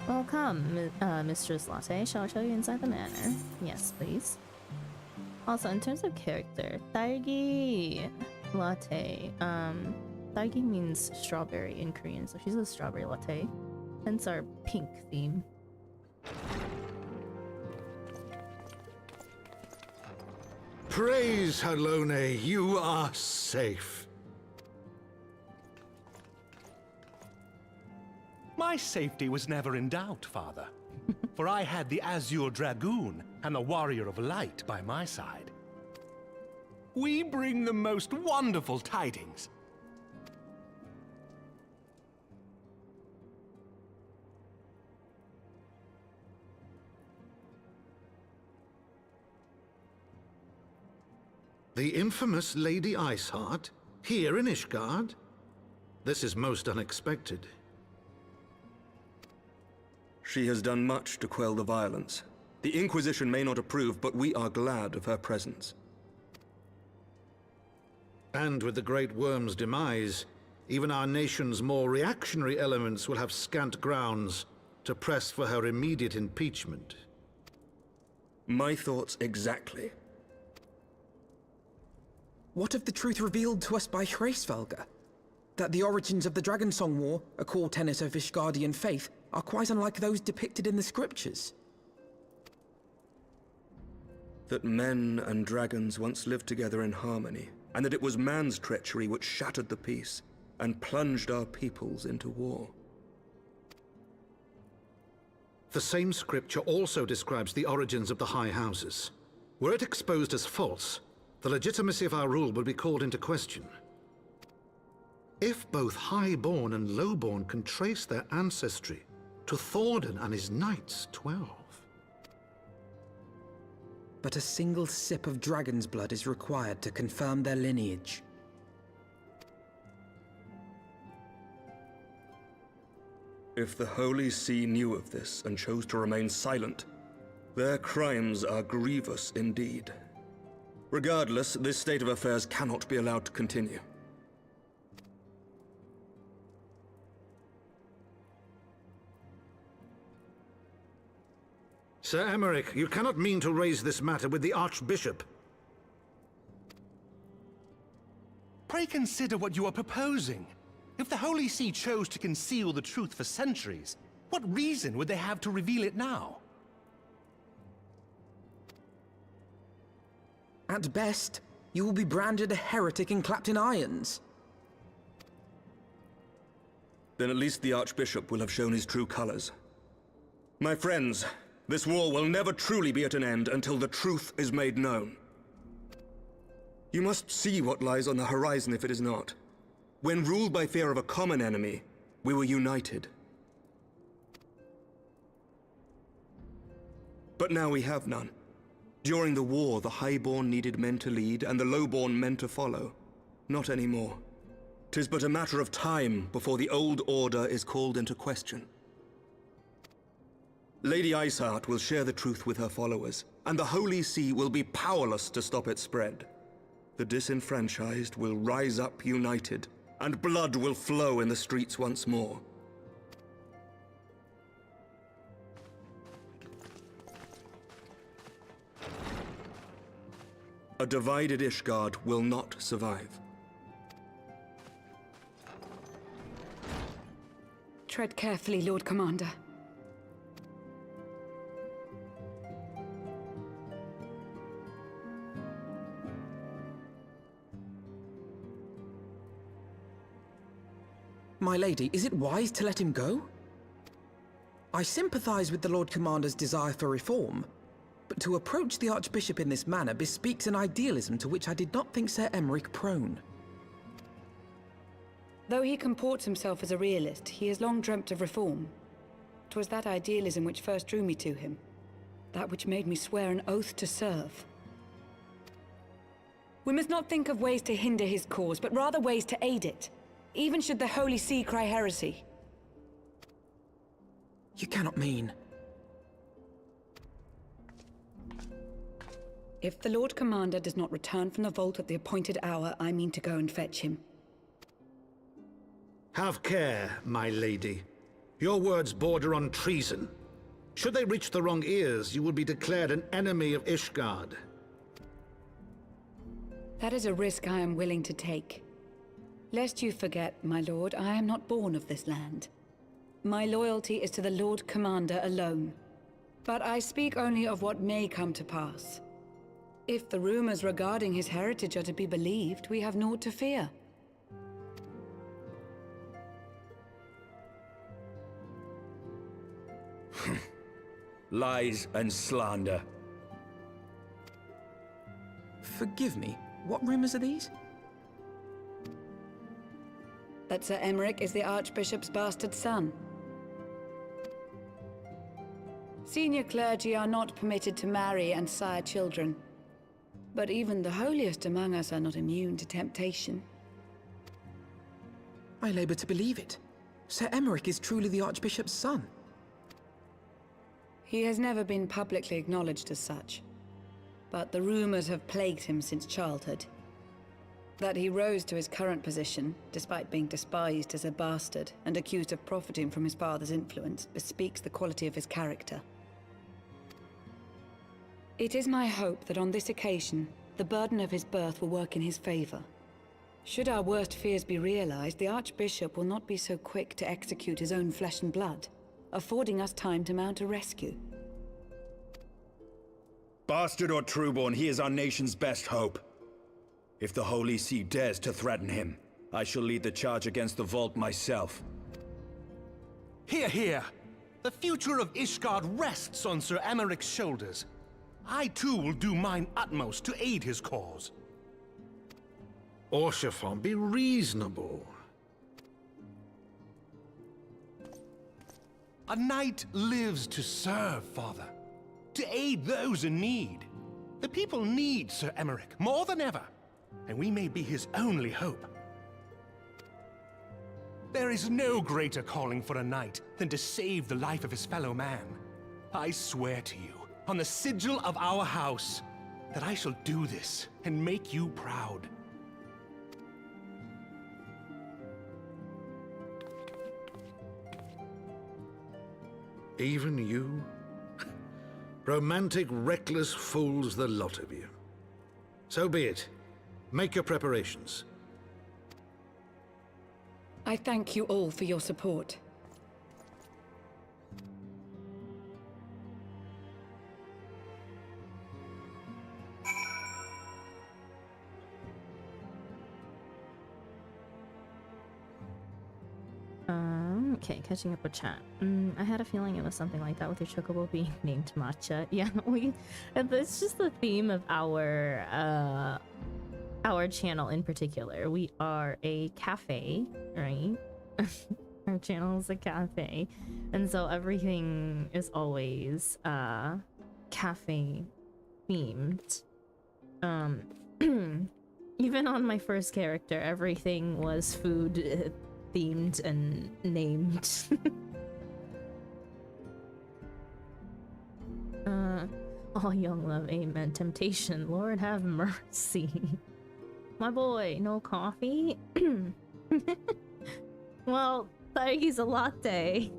Welcome, Mistress Latte. Shall I show you inside the manor? Yes, please. Also, in terms of character, Taigi Latte. Taigi means strawberry in Korean, so she's a strawberry latte. Hence our pink theme. Praise Halone, you are safe. My safety was never in doubt, Father. For I had the Azure Dragoon and the Warrior of Light by my side. We bring the most wonderful tidings. The infamous Lady Iceheart, here in Ishgard? This is most unexpected. She has done much to quell the violence. The Inquisition may not approve, but we are glad of her presence. And with the Great Worm's demise, even our nation's more reactionary elements will have scant grounds to press for her immediate impeachment. My thoughts exactly. What of the truth revealed to us by Hraesvelgr? That the origins of the Dragonsong War, a core tenet of Ishgardian faith, are quite unlike those depicted in the scriptures. That men and dragons once lived together in harmony, and that it was man's treachery which shattered the peace and plunged our peoples into war. The same scripture also describes the origins of the High Houses. Were it exposed as false, the legitimacy of our rule would be called into question. If both Highborn and Lowborn can trace their ancestry to Thordan and his knights, 12. But a single sip of dragon's blood is required to confirm their lineage. If the Holy See knew of this and chose to remain silent, their crimes are grievous indeed. Regardless, this state of affairs cannot be allowed to continue. Sir Emmerich, you cannot mean to raise this matter with the Archbishop. Pray consider what you are proposing. If the Holy See chose to conceal the truth for centuries, what reason would they have to reveal it now? At best, you will be branded a heretic and clapped in irons. Then at least the Archbishop will have shown his true colors. My friends, this war will never truly be at an end until the truth is made known. You must see what lies on the horizon if it is not. When ruled by fear of a common enemy, we were united. But now we have none. During the war, the Highborn needed men to lead, and the Lowborn men to follow. Not anymore. 'Tis but a matter of time before the old order is called into question. Lady Iceheart will share the truth with her followers, and the Holy See will be powerless to stop its spread. The disenfranchised will rise up united, and blood will flow in the streets once more. A divided Ishgard will not survive. Tread carefully, Lord Commander. My lady, is it wise to let him go? I sympathize with the Lord Commander's desire for reform, but to approach the Archbishop in this manner bespeaks an idealism to which I did not think Sir Emeric prone. Though he comports himself as a realist, he has long dreamt of reform. 'Twas that idealism which first drew me to him. That which made me swear an oath to serve. We must not think of ways to hinder his cause, but rather ways to aid it. Even should the Holy See cry heresy. You cannot mean... If the Lord Commander does not return from the vault at the appointed hour, I mean to go and fetch him. Have care, my lady. Your words border on treason. Should they reach the wrong ears, you will be declared an enemy of Ishgard. That is a risk I am willing to take. Lest you forget, my lord, I am not born of this land. My loyalty is to the Lord Commander alone. But I speak only of what may come to pass. If the rumors regarding his heritage are to be believed, we have naught to fear. Lies and slander. Forgive me, what rumors are these? That Sir Emeric is the Archbishop's bastard son. Senior clergy are not permitted to marry and sire children. But even the holiest among us are not immune to temptation. I labor to believe it. Sir Emeric is truly the Archbishop's son. He has never been publicly acknowledged as such. But the rumors have plagued him since childhood. That he rose to his current position, despite being despised as a bastard and accused of profiting from his father's influence, bespeaks the quality of his character. It is my hope that on this occasion, the burden of his birth will work in his favor. Should our worst fears be realized, the Archbishop will not be so quick to execute his own flesh and blood, affording us time to mount a rescue. Bastard or trueborn, he is our nation's best hope. If the Holy See dares to threaten him, I shall lead the charge against the vault myself. Hear, hear! The future of Ishgard rests on Sir Emeric's shoulders. I too will do mine utmost to aid his cause. Orshafon, be reasonable. A knight lives to serve, Father. To aid those in need. The people need Sir Emeric more than ever, and we may be his only hope. There is no greater calling for a knight than to save the life of his fellow man. I swear to you, on the sigil of our house, that I shall do this and make you proud. Even you? Romantic, reckless fools, the lot of you. So be it. Make your preparations. I thank you all for your support. Okay, catching up with chat. I had a feeling it was something like that with your chocobo being named Matcha. Yeah, it's just the theme of our channel in particular. We are a cafe, right? Our channel is a cafe, and so everything is always cafe themed. Even on my first character, everything was food themed and named. All young love, amen. Temptation, Lord have mercy. My boy, no coffee? Well, he's a latte.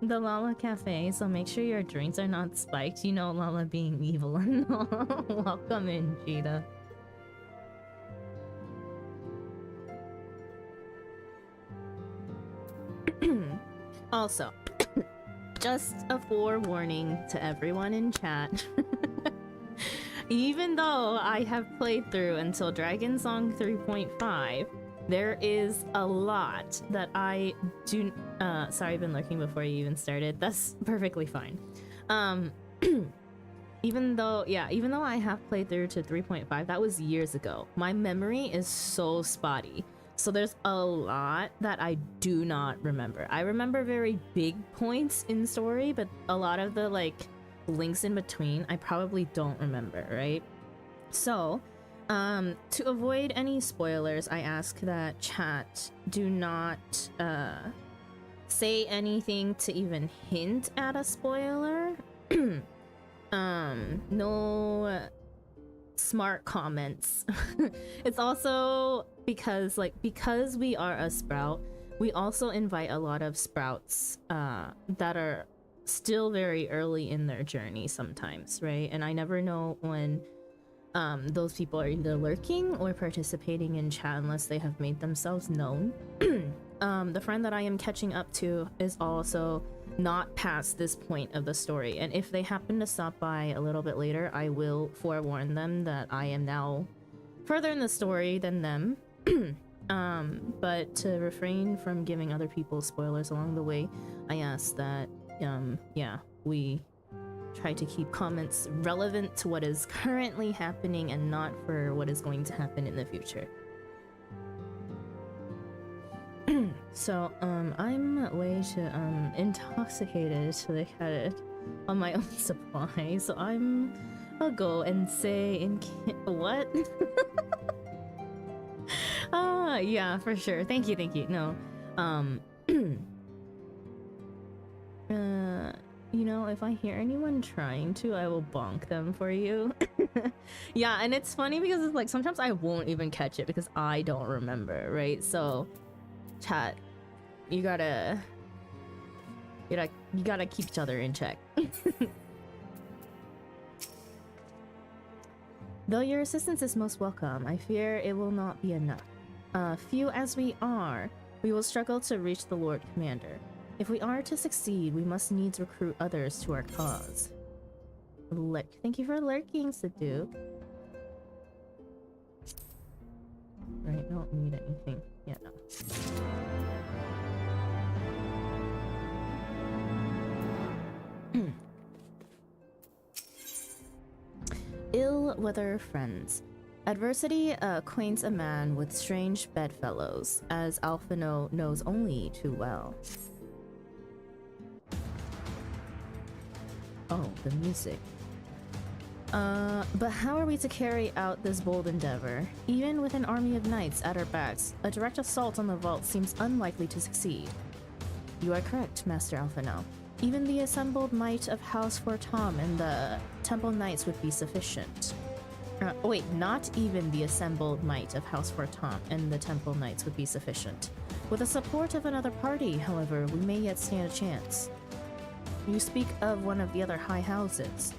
The Lala Cafe, so make sure your drinks are not spiked. You know, Lala being evil and all. Welcome in, Cheetah. Also, just a forewarning to everyone in chat. Even though I have played through until Dragon Song 3.5, there is a lot that I do. Sorry, I've been lurking before you even started. That's perfectly fine. Even though I have played through to 3.5, that was years ago. My memory is so spotty. So there's a lot that I do not remember. I remember very big points in story, but a lot of the like links in between, I probably don't remember, right? So, to avoid any spoilers, I ask that chat do not say anything to even hint at a spoiler. No smart comments. It's also because we are a sprout, we also invite a lot of sprouts that are still very early in their journey sometimes, right? And I never know when those people are either lurking or participating in chat unless they have made themselves known. The friend that I am catching up to is also not past this point of the story, and if they happen to stop by a little bit later, I will forewarn them that I am now further in the story than them. But to refrain from giving other people spoilers along the way, I ask that we try to keep comments relevant to what is currently happening and not for what is going to happen in the future. So, I'm way too, intoxicated to look at it on my own supply, so I'll go and say what? Yeah, for sure. Thank you. No, you know, if I hear anyone trying to, I will bonk them for you. Yeah, and it's funny because it's like, sometimes I won't even catch it because I don't remember, right? So, chat, you gotta keep each other in check. Though your assistance is most welcome, I fear it will not be enough. Few as we are, we will struggle to reach the Lord Commander. If we are to succeed, we must needs recruit others to our cause. Thank you for lurking, Saduk. Right, I don't need anything. Yeah, no. Ill-weather friends. Adversity acquaints a man with strange bedfellows, as Alphino knows only too well. Oh, the music. But how are we to carry out this bold endeavor? Even with an army of knights at our backs, a direct assault on the vault seems unlikely to succeed. You are correct, Master Alphino. Even the assembled might of House Fortom and the Temple Knights would be sufficient. Wait, not even the assembled might of House Fortom and the Temple Knights would be sufficient. With the support of another party, however, we may yet stand a chance. You speak of one of the other high houses.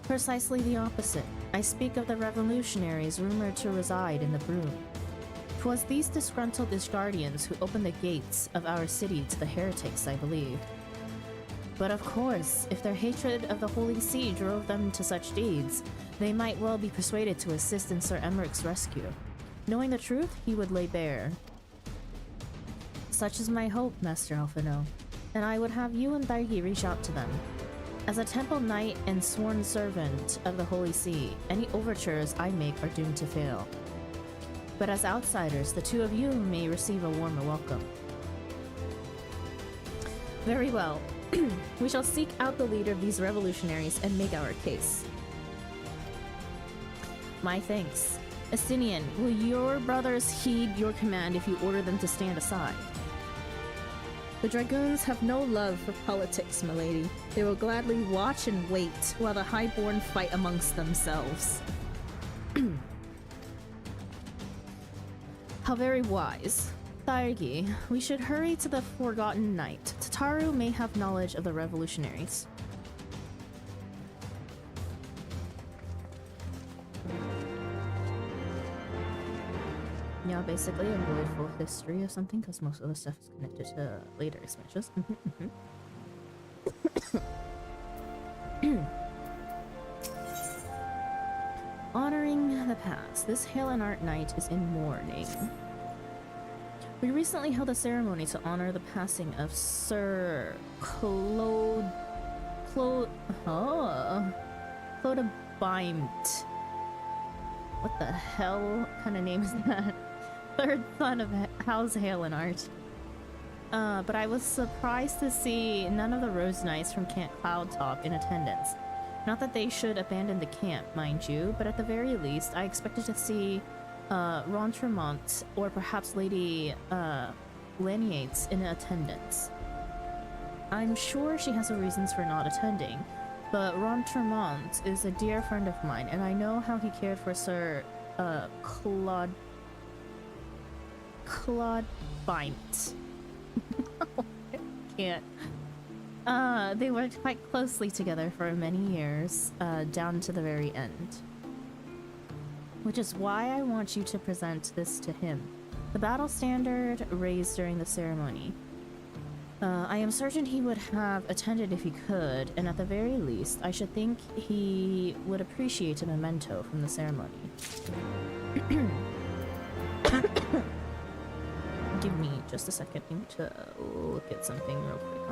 Precisely the opposite. I speak of the revolutionaries rumored to reside in the Broom. 'Twas these disgruntled Ishgardians who opened the gates of our city to the heretics, I believe. But of course, if their hatred of the Holy See drove them to such deeds, they might well be persuaded to assist in Sir Emmerich's rescue. Knowing the truth, he would lay bare. Such is my hope, Master Alphino, and I would have you and Thargi reach out to them. As a Temple Knight and sworn servant of the Holy See, any overtures I make are doomed to fail. But as outsiders, the two of you may receive a warmer welcome. Very well. We shall seek out the leader of these revolutionaries and make our case. My thanks. Estinian, will your brothers heed your command if you order them to stand aside? The Dragoons have no love for politics, milady. They will gladly watch and wait while the Highborn fight amongst themselves. How very wise. Thargi, we should hurry to the Forgotten Knight. Tataru may have knowledge of the revolutionaries. Yep. basically a really full history of something because most of the stuff is connected to later expansions. Honoring the past. This Halen Art Night is in mourning. We recently held a ceremony to honor the passing of Sir Clodabimt. What the hell kind of name is that? Third son of House Halenart. But I was surprised to see none of the Rose Knights from Camp Cloudtop in attendance. Not that they should abandon the camp, mind you, but at the very least, I expected to see Ron Tremont or perhaps Lady Laniates in attendance. I'm sure she has her reasons for not attending, but Ron Tremont is a dear friend of mine, and I know how he cared for Sir Claude-Bimt. I can't. They worked quite closely together for many years, down to the very end. Which is why I want you to present this to him. The battle standard raised during the ceremony. I am certain he would have attended if he could, and at the very least, I should think he would appreciate a memento from the ceremony. Give me just a second to look at something real quick.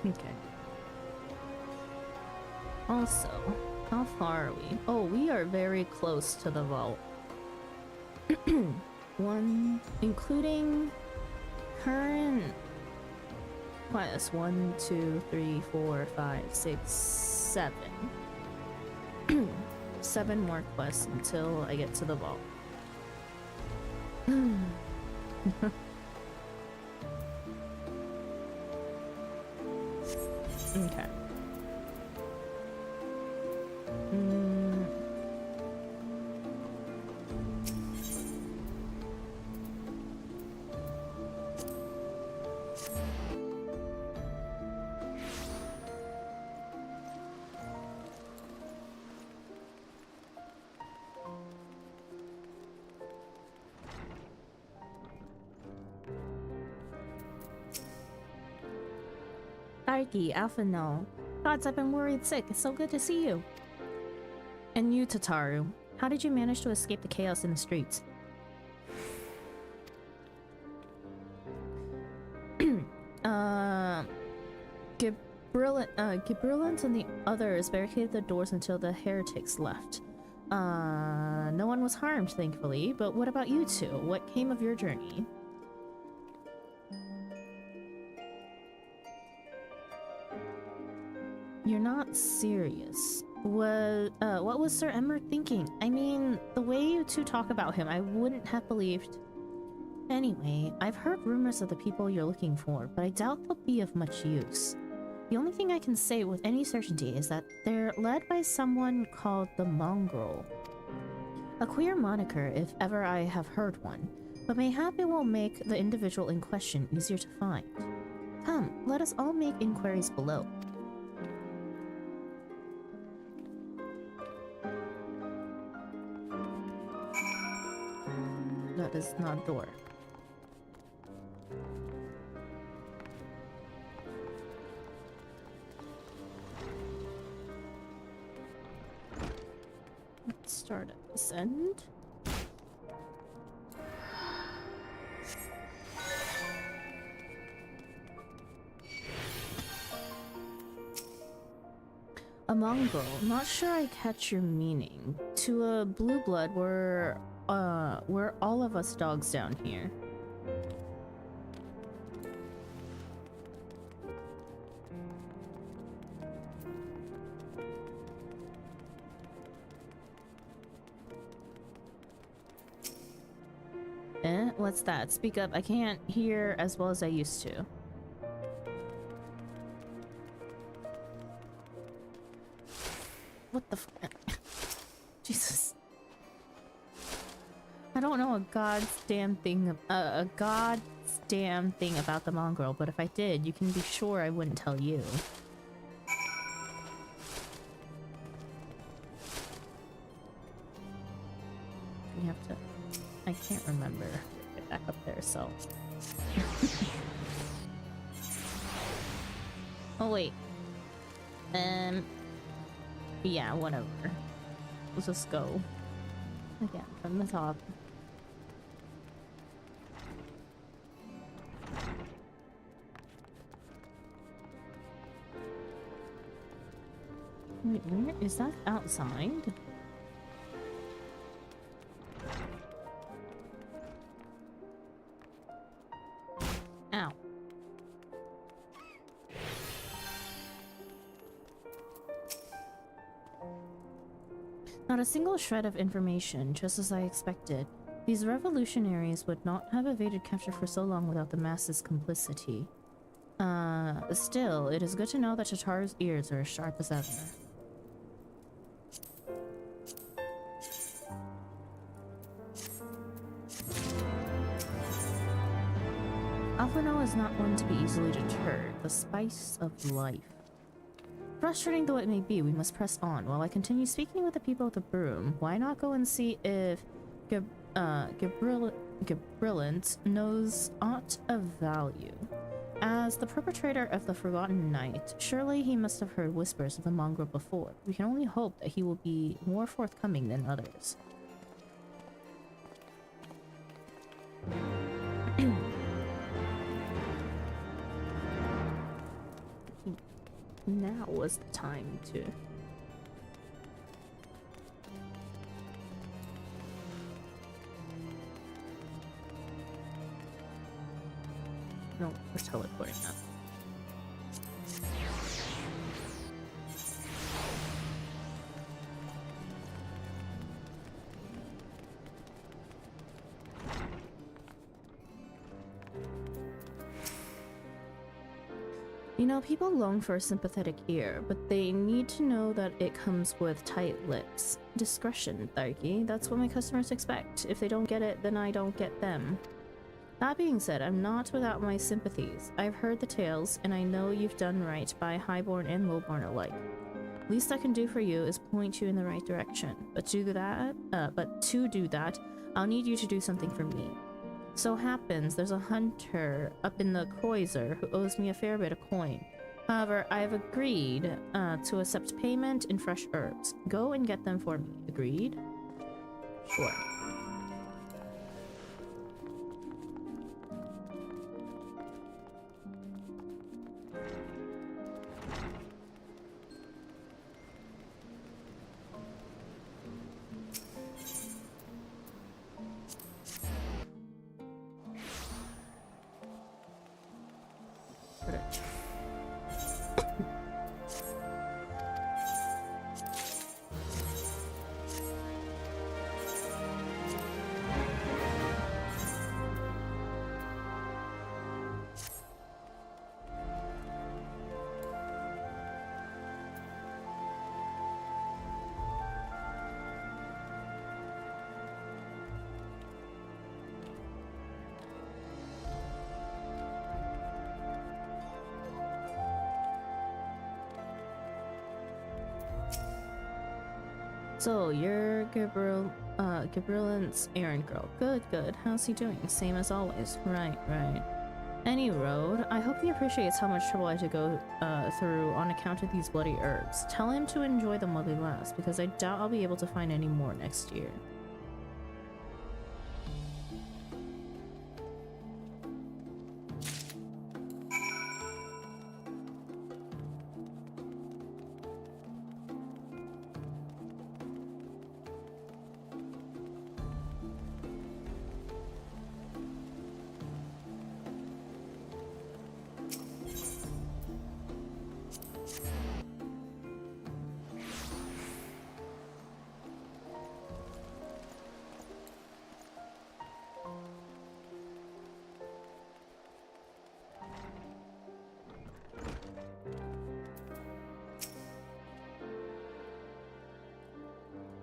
Okay. Also, how far are we? Oh, we are very close to the vault. Including current quests 1, 2, 3, 4, 5, 6, 7. 7 more quests until I get to the vault. Okay. Darky, Alpha no. Gods, I've been worried sick. It's so good to see you. And you, Tataru. How did you manage to escape the chaos in the streets? Gibrillant and the others barricaded the doors until the heretics left. No one was harmed, thankfully, but what about you two? What came of your journey? You're not serious. What was Sir Emmer thinking? I mean, the way you two talk about him, I wouldn't have believed. Anyway, I've heard rumors of the people you're looking for, but I doubt they'll be of much use. The only thing I can say with any certainty is that they're led by someone called the Mongrel. A queer moniker, if ever I have heard one, but mayhap it will make the individual in question easier to find. Come, let us all make inquiries below. That is not a door. Let's start at this end. A mongrel. Not sure I catch your meaning. To a blue blood, we're all of us dogs down here. What's that? Speak up. I can't hear as well as I used to. What the f- Jesus. I don't know a god's damn thing, a god's damn thing about the mongrel, but if I did, you can be sure I wouldn't tell you. You have to... I can't remember. Get back up there, so... Oh, wait. Yeah, whatever. Let's just go. Again, from the top. Wait, where is that? Outside? Ow. Not a single shred of information, just as I expected. These revolutionaries would not have evaded capture for so long without the masses' complicity. Still, it is good to know that Tatar's ears are as sharp as ever. Alphano is not one to be easily deterred. The spice of life. Frustrating though it may be, we must press on. While I continue speaking with the people of the broom, why not go and see if Gabrillant knows aught of value? As the perpetrator of the Forgotten Night, surely he must have heard whispers of the mongrel before. We can only hope that he will be more forthcoming than others. Now was the time to... No, we're teleporting now. You know, people long for a sympathetic ear, but they need to know that it comes with tight lips. Discretion, Tharky. That's what my customers expect. If they don't get it, then I don't get them. That being said, I'm not without my sympathies. I've heard the tales, and I know you've done right by highborn and lowborn alike. Least I can do for you is point you in the right direction. But to do that, I'll need you to do something for me. So happens there's a hunter up in the Croiser who owes me a fair bit of coin. However, I've agreed to accept payment in fresh herbs. Go and get them for me. Agreed? Sure. So, you're Gabriel's errand girl. Good, good. How's he doing? Same as always. Right, right. Any road. I hope he appreciates how much trouble I had to go through on account of these bloody herbs. Tell him to enjoy them while they last, because I doubt I'll be able to find any more next year.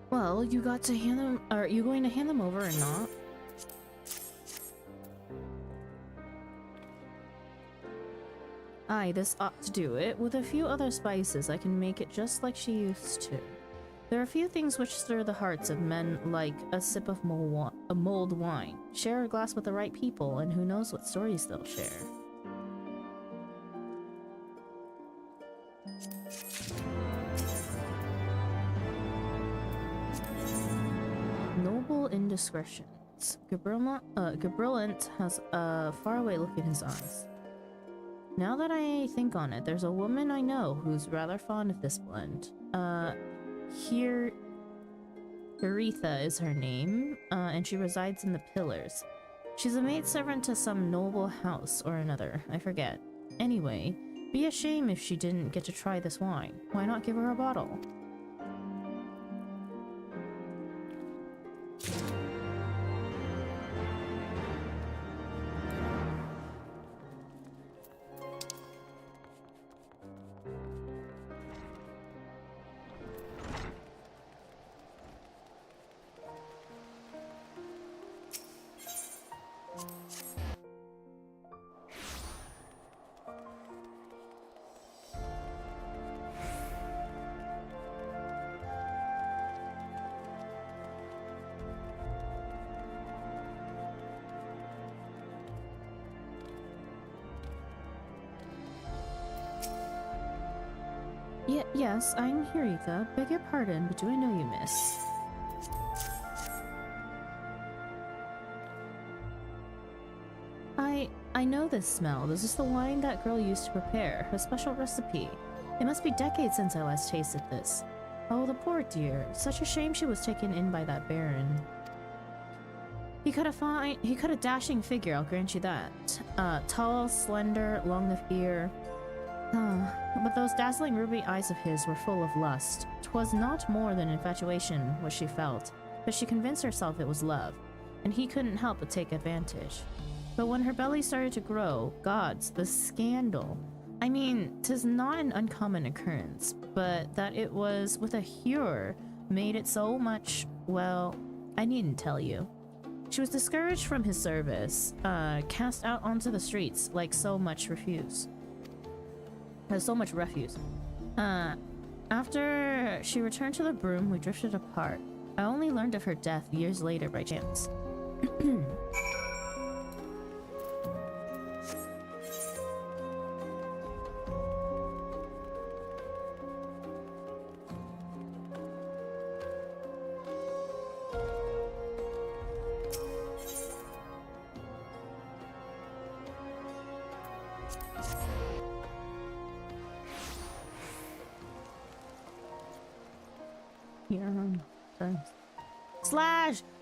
Well, you got to hand them. Are you going to hand them over or not? Aye, this ought to do it. With a few other spices, I can make it just like she used to. There are few things which stir the hearts of men like a sip of mulled wine. Share a glass with the right people, and who knows what stories they'll share. Noble indiscretions. Gabrillant has a faraway look in his eyes. Now that I think on it, there's a woman I know who's rather fond of this blend. Here... Aretha is her name, and she resides in the Pillars. She's a maidservant to some noble house or another, I forget. Anyway, be a shame if she didn't get to try this wine. Why not give her a bottle? Yes, I'm Aretha. Beg your pardon, but do I know you, miss? I know this smell. This is the wine that girl used to prepare, her special recipe. It must be decades since I last tasted this. Oh, the poor dear. Such a shame she was taken in by that baron. He cut a dashing figure, I'll grant you that. Tall, slender, long of ear. But those dazzling ruby eyes of his were full of lust. 'Twas not more than infatuation what she felt, but she convinced herself it was love, and he couldn't help but take advantage. But when her belly started to grow, gods, the scandal. I mean, 'tis not an uncommon occurrence, but that it was with a hewer made it so much, well, I needn't tell you. She was discouraged from his service, cast out onto the streets like so much refuse. After she returned to the broom, we drifted apart. I only learned of her death years later by chance.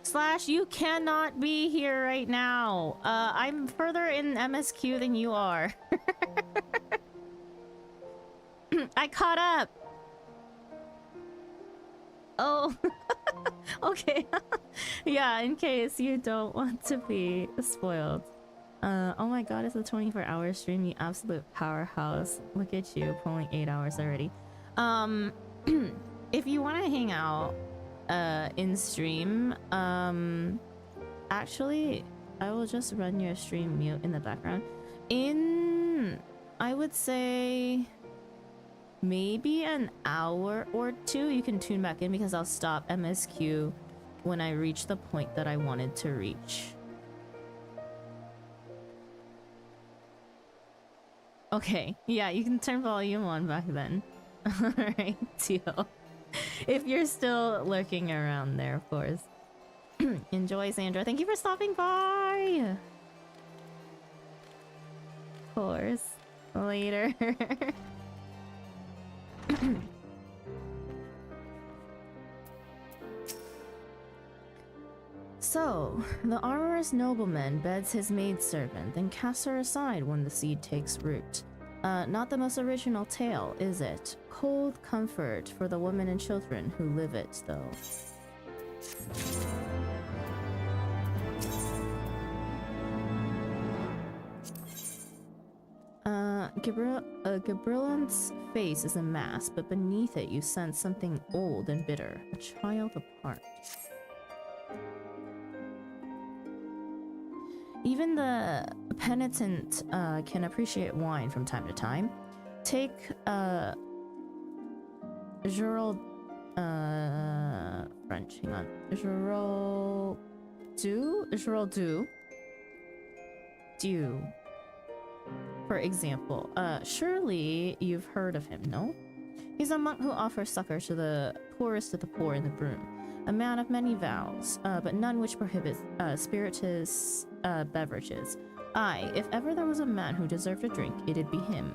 Slash, you cannot be here right now. I'm further in MSQ than you are. I caught up. Oh, okay. Yeah, in case you don't want to be spoiled. Oh my god, it's a 24-hour stream, you absolute powerhouse. Look at you, pulling 8 hours already. If you want to hang out in stream, actually I will just run your stream mute in the background. I would say maybe an hour or two you can tune back in, because I'll stop MSQ when I reach the point that I wanted to reach. Okay, yeah, you can turn volume on back then. Alright, deal. If you're still lurking around there, of course. Enjoy, Sandra. Thank you for stopping by! Of course. Later. So, the armorous nobleman beds his maidservant, then casts her aside when the seed takes root. Not the most original tale, is it? Cold comfort for the women and children who live it, though. Gabrillant's face is a mask, but beneath it you sense something old and bitter, a child apart. Even the penitent can appreciate wine from time to time. Take Gerald French, hang on. Gerald Du, for example. Surely you've heard of him, no? He's a monk who offers succor to the poorest of the poor in the broom. A man of many vows, but none which prohibit spirituous beverages. Aye, if ever there was a man who deserved a drink, it'd be him.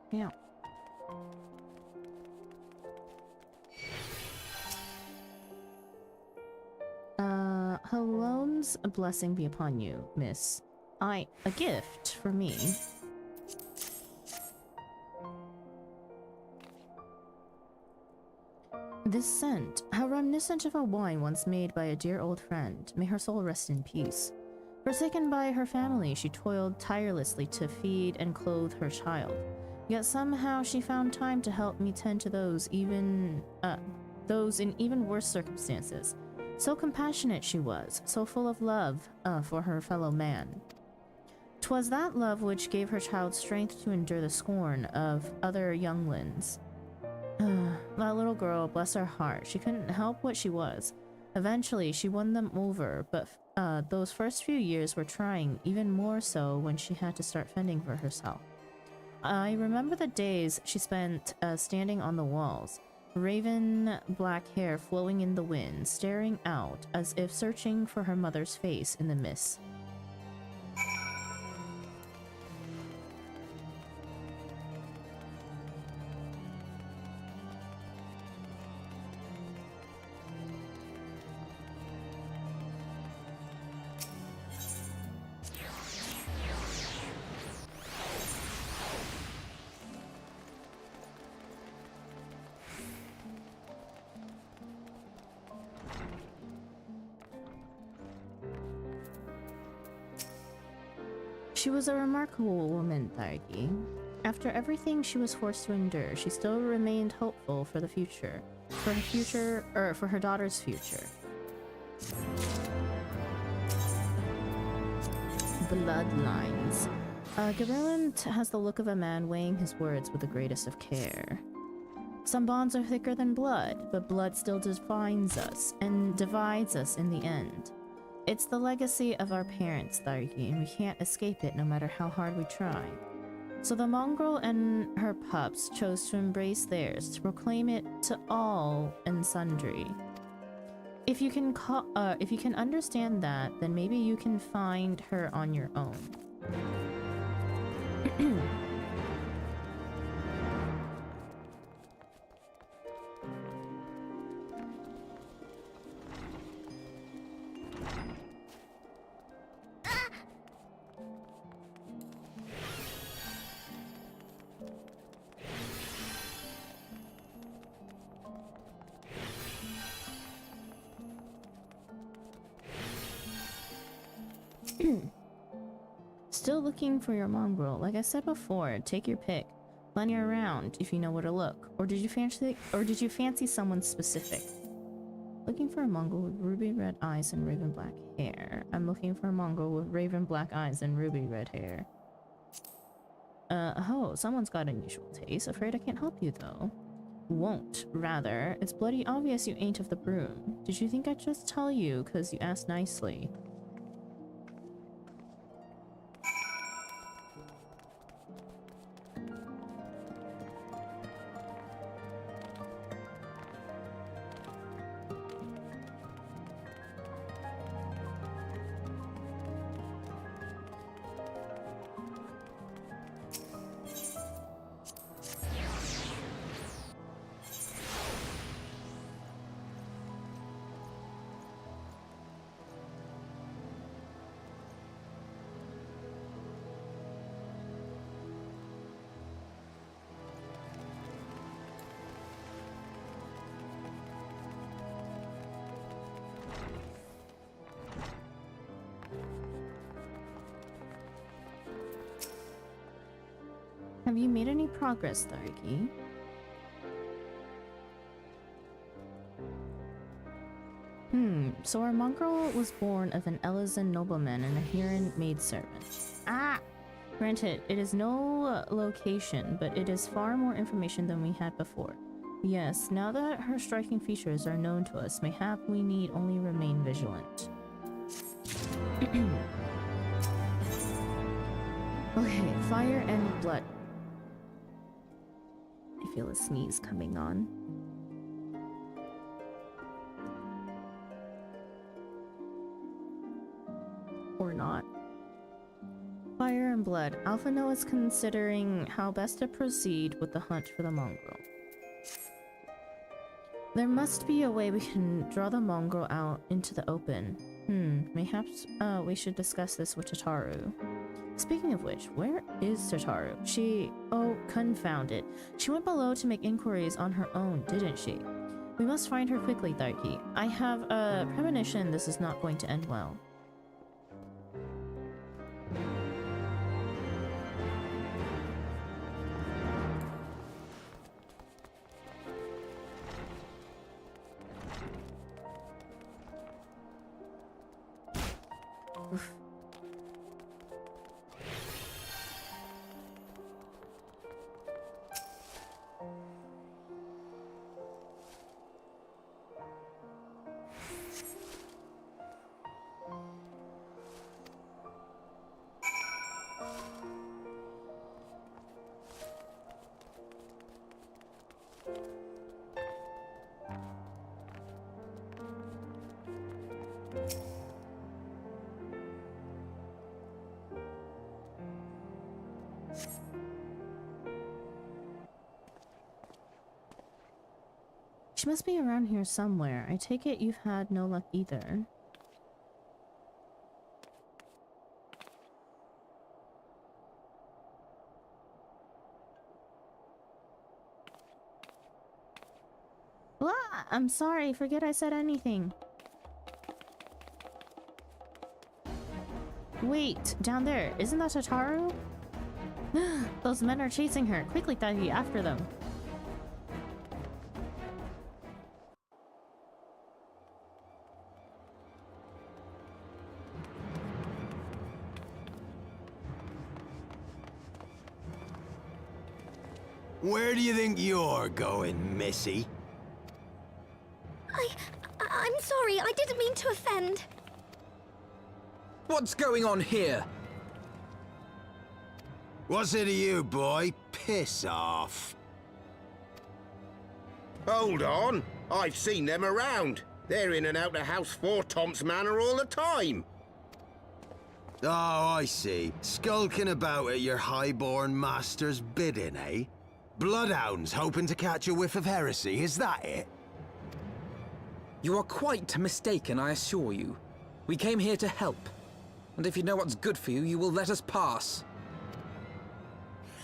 Yeah. Halone's a blessing be upon you, miss. A gift for me. This scent, how reminiscent of a wine once made by a dear old friend. May her soul rest in peace. Forsaken by her family, she toiled tirelessly to feed and clothe her child. Yet somehow she found time to help me tend to those in even worse circumstances. So compassionate she was, so full of love for her fellow man. 'Twas that love which gave her child strength to endure the scorn of other younglings. That little girl, bless her heart, she couldn't help what she was. Eventually, she won them over, but those first few years were trying, even more so when she had to start fending for herself. I remember the days she spent standing on the walls, raven black hair flowing in the wind, staring out as if searching for her mother's face in the mist. She was a remarkable woman, Thargi. After everything she was forced to endure, she still remained hopeful for the future. For her daughter's future. Bloodlines. Garillant has the look of a man weighing his words with the greatest of care. Some bonds are thicker than blood, but blood still defines us and divides us in the end. It's the legacy of our parents, Thargi, and we can't escape it no matter how hard we try. So the mongrel and her pups chose to embrace theirs, to proclaim it to all and sundry. If you can understand that, then maybe you can find her on your own. Still looking for your mongrel. Like I said before, take your pick. Plenty around if you know where to look. Or did you fancy someone specific? Looking for a mongrel with ruby red eyes and raven black hair. I'm looking for a mongrel with raven black eyes and ruby red hair. Oh, someone's got unusual taste. Afraid I can't help you though. Won't, rather. It's bloody obvious you ain't of the broom. Did you think I'd just tell you cause you asked nicely? Have you made any progress, Tharki? So our mongrel was born of an Elizan nobleman and a Huron maidservant. Ah! Granted, it is no location, but it is far more information than we had before. Yes, now that her striking features are known to us, mayhap we need only remain vigilant. Okay, fire and blood. I feel a sneeze coming on. Or not. Fire and blood. Alpha Noah is considering how best to proceed with the hunt for the mongrel. There must be a way we can draw the mongrel out into the open. Mayhaps we should discuss this with Tataru. Speaking of which, where is Tataru? Oh, confound it. She went below to make inquiries on her own, didn't she? We must find her quickly, Tharki. I have a premonition this is not going to end well. Oof. She must be around here somewhere. I take it you've had no luck either. Ah, I'm sorry, forget I said anything. Wait, down there, isn't that Tataru? Those men are chasing her. Quickly, Tagi, after them. Where do you think you're going, Missy? I'm sorry, I didn't mean to offend. What's going on here? What's it to you, boy? Piss off. Hold on. I've seen them around. They're in and out the house 4 Tom's Manor all the time. Oh, I see. Skulking about at your highborn master's bidding, eh? Bloodhounds hoping to catch a whiff of heresy, is that it? You are quite mistaken, I assure you. We came here to help. And if you know what's good for you, you will let us pass.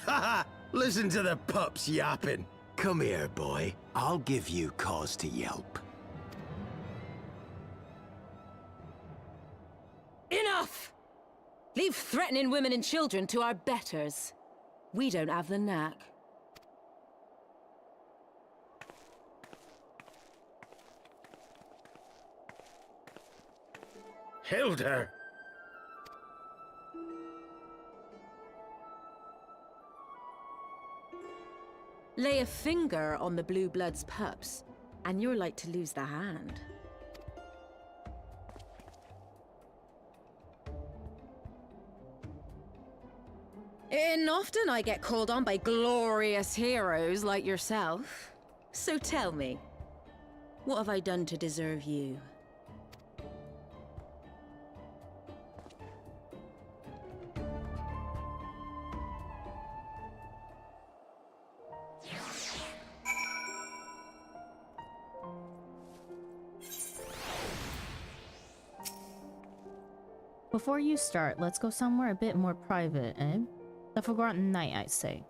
Haha! Listen to the pups yapping. Come here, boy. I'll give you cause to yelp. Enough! Leave threatening women and children to our betters. We don't have the knack. Hilda! Lay a finger on the Blue Blood's pups, and you're like to lose the hand. And often I get called on by glorious heroes like yourself. So tell me, what have I done to deserve you? Before you start, let's go somewhere a bit more private, eh? The Forgotten Night, I say.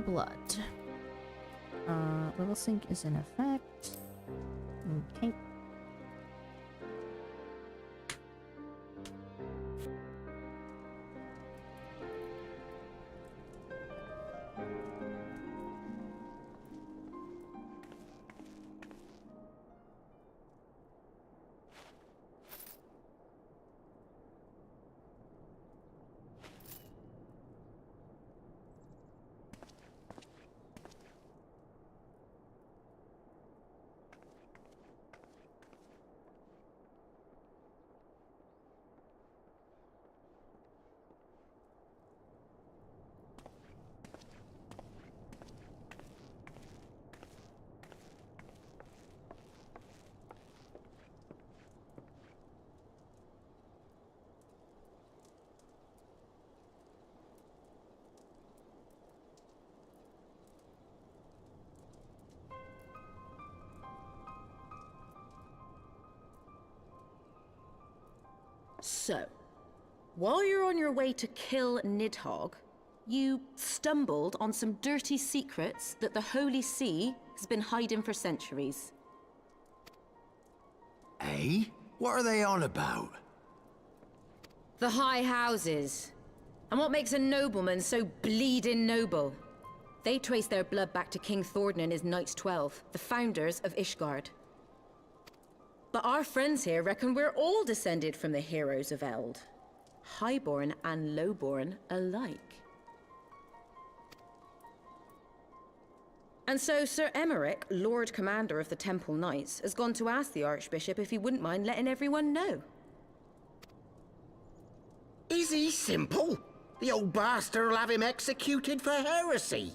blood. Level sync is in effect. Okay. So, while you're on your way to kill Nidhogg, you stumbled on some dirty secrets that the Holy See has been hiding for centuries. Eh? What are they on about? The High Houses. And what makes a nobleman so bleeding noble? They trace their blood back to King Thordan and his Knights 12, the founders of Ishgard. But our friends here reckon we're all descended from the heroes of Eld. Highborn and lowborn alike. And so Sir Emmerich, Lord Commander of the Temple Knights, has gone to ask the Archbishop if he wouldn't mind letting everyone know. Is he simple? The old bastard will have him executed for heresy.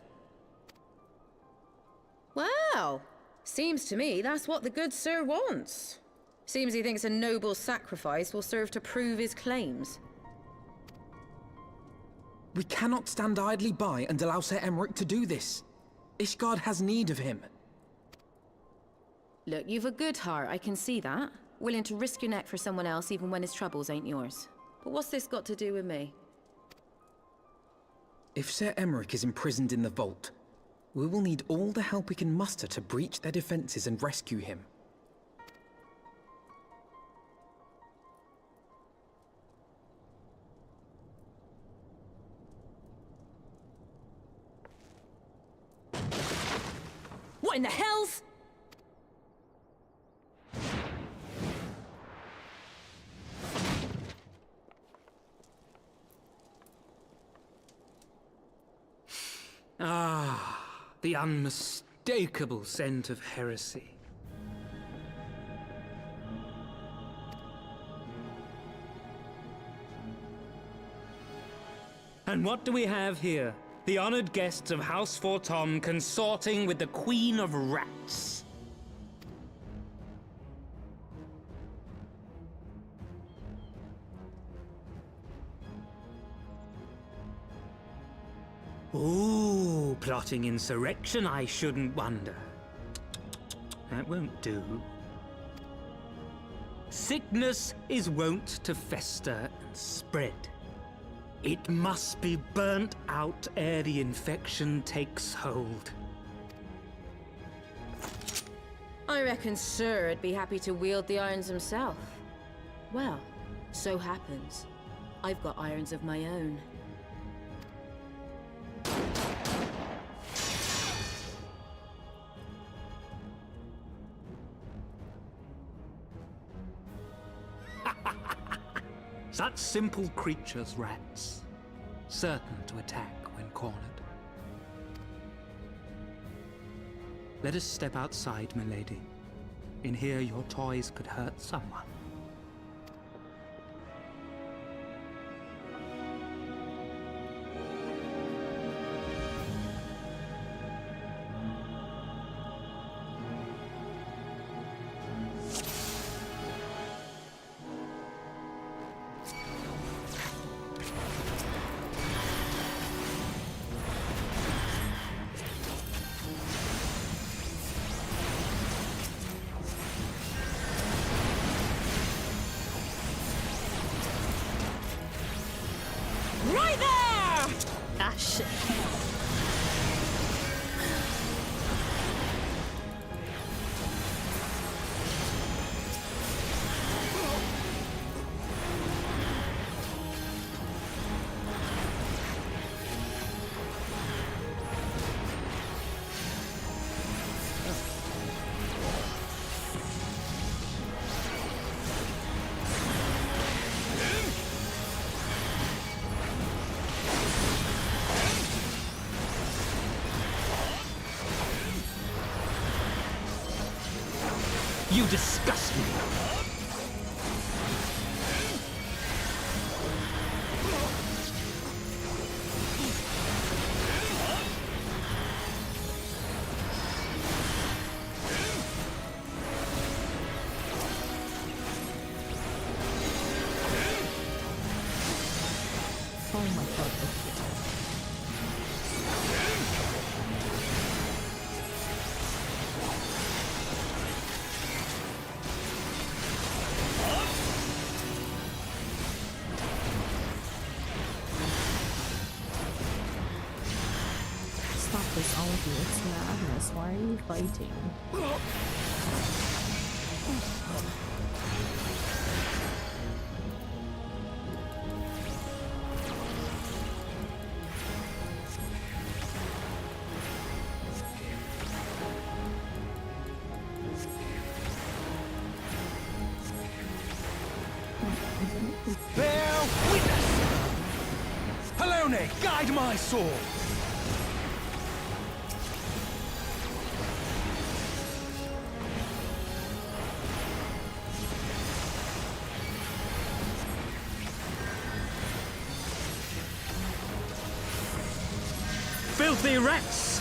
Well, seems to me that's what the good sir wants. Seems he thinks a noble sacrifice will serve to prove his claims. We cannot stand idly by and allow Sir Emmerich to do this. Ishgard has need of him. Look, you've a good heart, I can see that. Willing to risk your neck for someone else even when his troubles ain't yours. But what's this got to do with me? If Sir Emmerich is imprisoned in the vault, we will need all the help we can muster to breach their defenses and rescue him. What in the hells? Ah, the unmistakable scent of heresy. And what do we have here? The honored guests of House Fortom consorting with the Queen of Rats. Ooh, plotting insurrection, I shouldn't wonder. That won't do. Sickness is wont to fester and spread. It must be burnt out ere the infection takes hold. I reckon Sir'd be happy to wield the irons himself. Well, so happens I've got irons of my own. Such simple creatures, rats, certain to attack when cornered. Let us step outside, milady. In here, your toys could hurt someone. You disgust me! Oh my god. Stop this, all of you. It's madness. Why are you fighting? Bear witness! Helone, guide my sword! Filthy rats!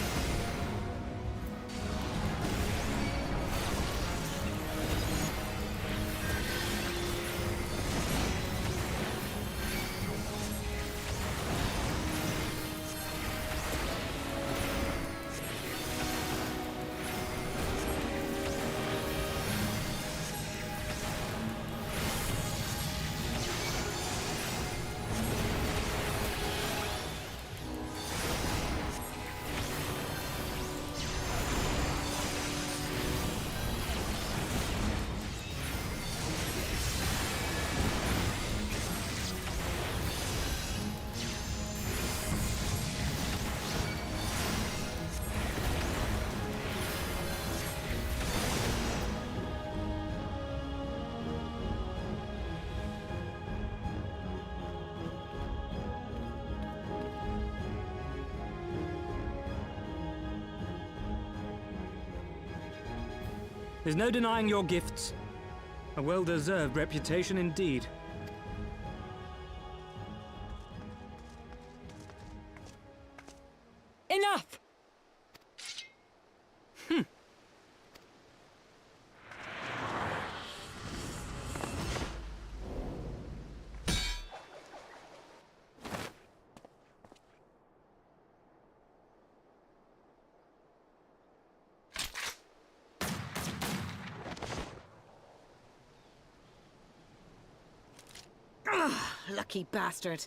There's no denying your gifts. A well-deserved reputation indeed. Enough! Lucky bastard.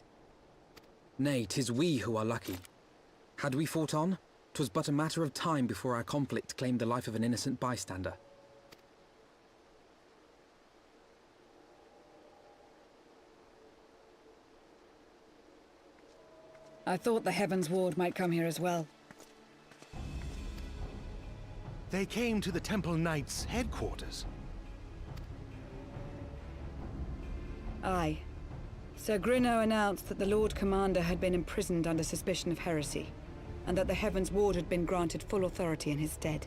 Nay, 'tis we who are lucky. Had we fought on, 'twas but a matter of time before our conflict claimed the life of an innocent bystander. I thought the Heavens Ward might come here as well. They came to the Temple Knights' headquarters. Aye. Sir Grinno announced that the Lord Commander had been imprisoned under suspicion of heresy, and that the Heavens Ward had been granted full authority in his stead.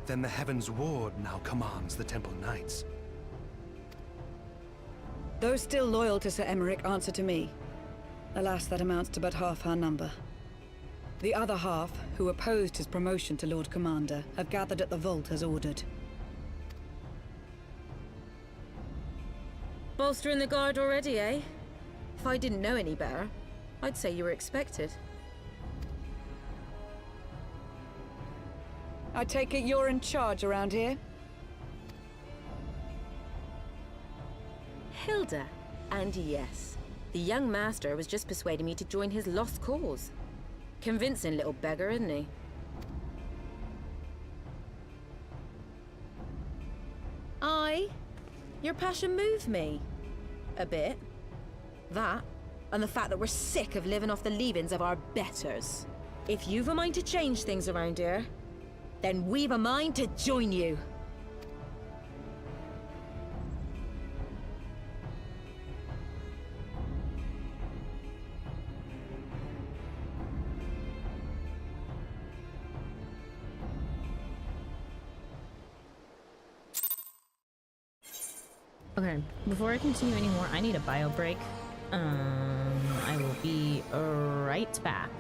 Then the Heavens Ward now commands the Temple Knights. Those still loyal to Sir Emmerich answer to me. Alas, that amounts to but half our number. The other half, who opposed his promotion to Lord Commander, have gathered at the vault as ordered. Bolstering the guard already, eh? If I didn't know any better, I'd say you were expected. I take it you're in charge around here? Hilda. And yes, the young master was just persuading me to join his lost cause. Convincing little beggar, isn't he? Aye. Your passion moved me. A bit. That, and the fact that we're sick of living off the leavings of our betters. If you've a mind to change things around here, then we've a mind to join you. Okay, before I continue anymore, I need a bio break. I will be right back.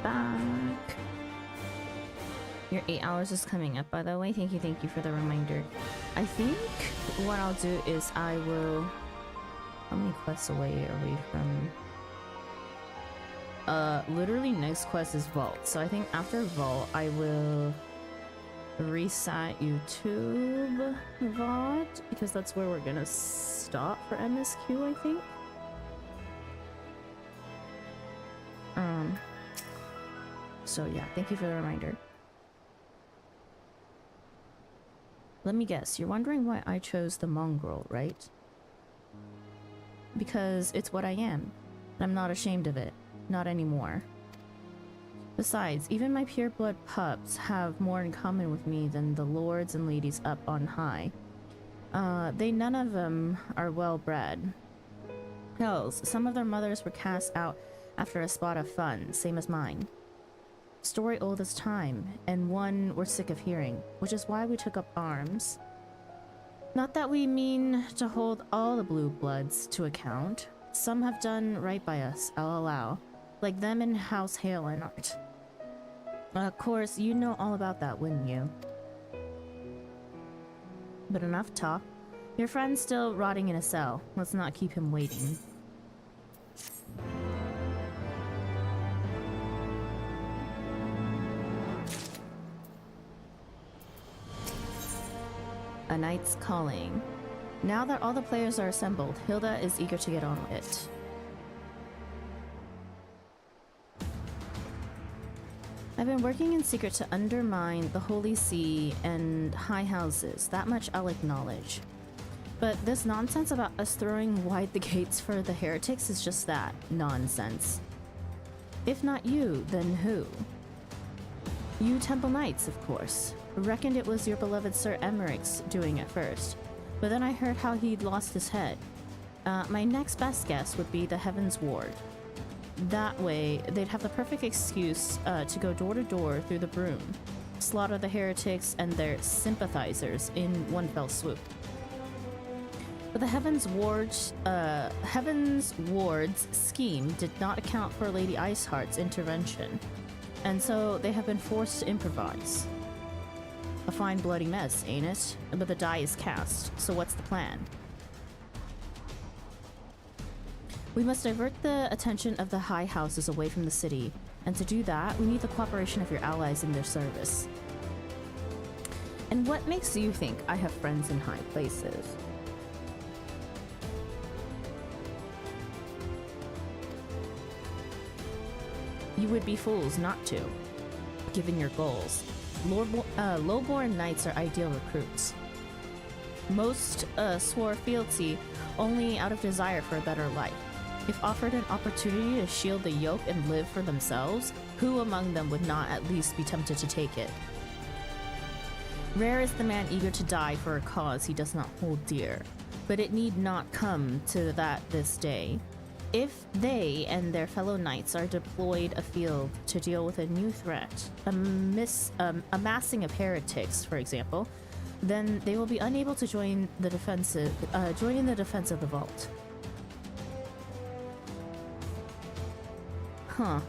back. Your 8 hours is coming up, by the way. Thank you for the reminder. I think what I'll do is I will... How many quests away are we from? Literally next quest is Vault. So I think after Vault, I will reset YouTube VOD, because that's where we're gonna stop for MSQ, I think. So yeah, thank you for the reminder. Let me guess, you're wondering why I chose the mongrel, right? Because it's what I am, and I'm not ashamed of it. Not anymore. Besides, even my pureblood pups have more in common with me than the lords and ladies up on high. None of them are well bred. Hells, some of their mothers were cast out after a spot of fun, same as mine. Story old as time, and one we're sick of hearing, which is why we took up arms. Not that we mean to hold all the blue bloods to account. Some have done right by us, I'll allow. Like them in House Hale and Art. Of course, you know all about that, wouldn't you? But enough talk. Your friend's still rotting in a cell. Let's not keep him waiting. A Knight's Calling. Now that all the players are assembled, Hilda is eager to get on with it. I've been working in secret to undermine the Holy See and high houses. That much I'll acknowledge. But this nonsense about us throwing wide the gates for the heretics is just that. Nonsense. If not you, then who? You Temple Knights, of course. Reckoned it was your beloved Sir Emmerich's doing at first. But then I heard how he'd lost his head. My next best guess would be the Heaven's Ward. That way, they'd have the perfect excuse to go door to door through the broom, slaughter the heretics and their sympathizers in one fell swoop. But the Heaven's Ward's scheme did not account for Lady Iceheart's intervention, and so they have been forced to improvise. A fine bloody mess, ain't it? But the die is cast, so what's the plan? We must divert the attention of the high houses away from the city, and to do that, we need the cooperation of your allies in their service. And what makes you think I have friends in high places? You would be fools not to, given your goals. Lowborn knights are ideal recruits. Most swore fealty only out of desire for a better life. If offered an opportunity to shield the yoke and live for themselves, who among them would not at least be tempted to take it? Rare is the man eager to die for a cause he does not hold dear, but it need not come to that this day. If they and their fellow knights are deployed afield to deal with a new threat, amassing of heretics, for example, then they will be unable to join in the defense of the vault. Huh.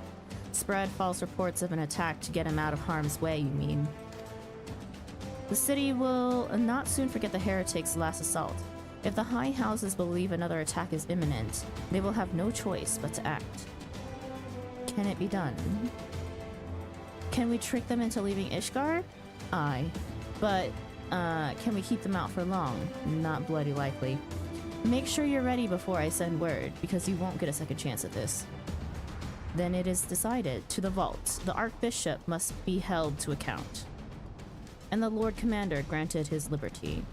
Spread false reports of an attack to get him out of harm's way, you mean? The city will not soon forget the heretics' last assault. If the high houses believe another attack is imminent, they will have no choice but to act. Can it be done? Can we trick them into leaving Ishgard? Aye. But, can we keep them out for long? Not bloody likely. Make sure you're ready before I send word, because you won't get a second chance at this. Then it is decided. To the vault. The Archbishop must be held to account. And the Lord Commander granted his liberty.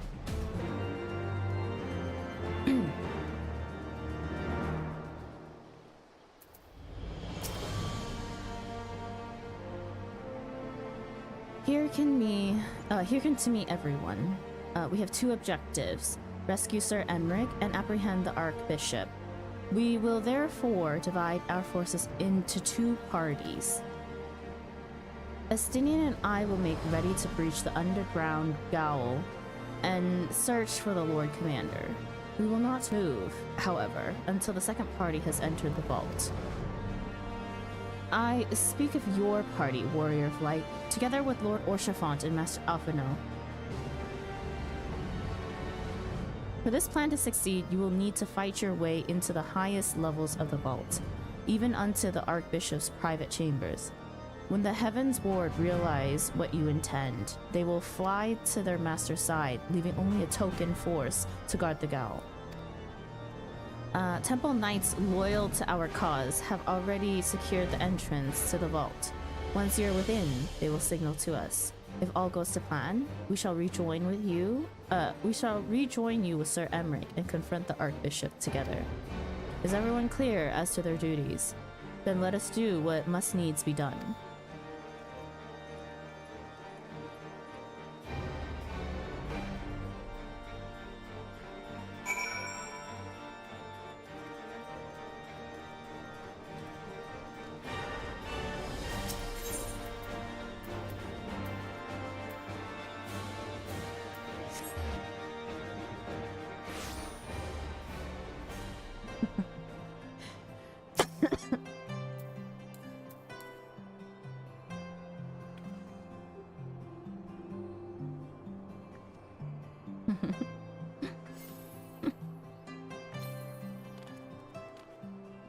Hearken to me, everyone. We have two objectives: rescue Sir Emmerich and apprehend the Archbishop. We will therefore divide our forces into two parties. Estinian and I will make ready to breach the underground gaol and search for the Lord Commander. We will not move, however, until the second party has entered the vault. I speak of your party, Warrior of Light, together with Lord Orchafant and Master Alphino. For this plan to succeed, you will need to fight your way into the highest levels of the vault, even unto the Archbishop's private chambers. When the Heavens Ward realize what you intend, they will fly to their master's side, leaving only a token force to guard the Gao. Temple Knights loyal to our cause have already secured the entrance to the vault. Once you're within, they will signal to us. If all goes to plan, we shall rejoin with you. We shall rejoin you with Sir Emmerich and confront the Archbishop together. Is everyone clear as to their duties? Then let us do what must needs be done.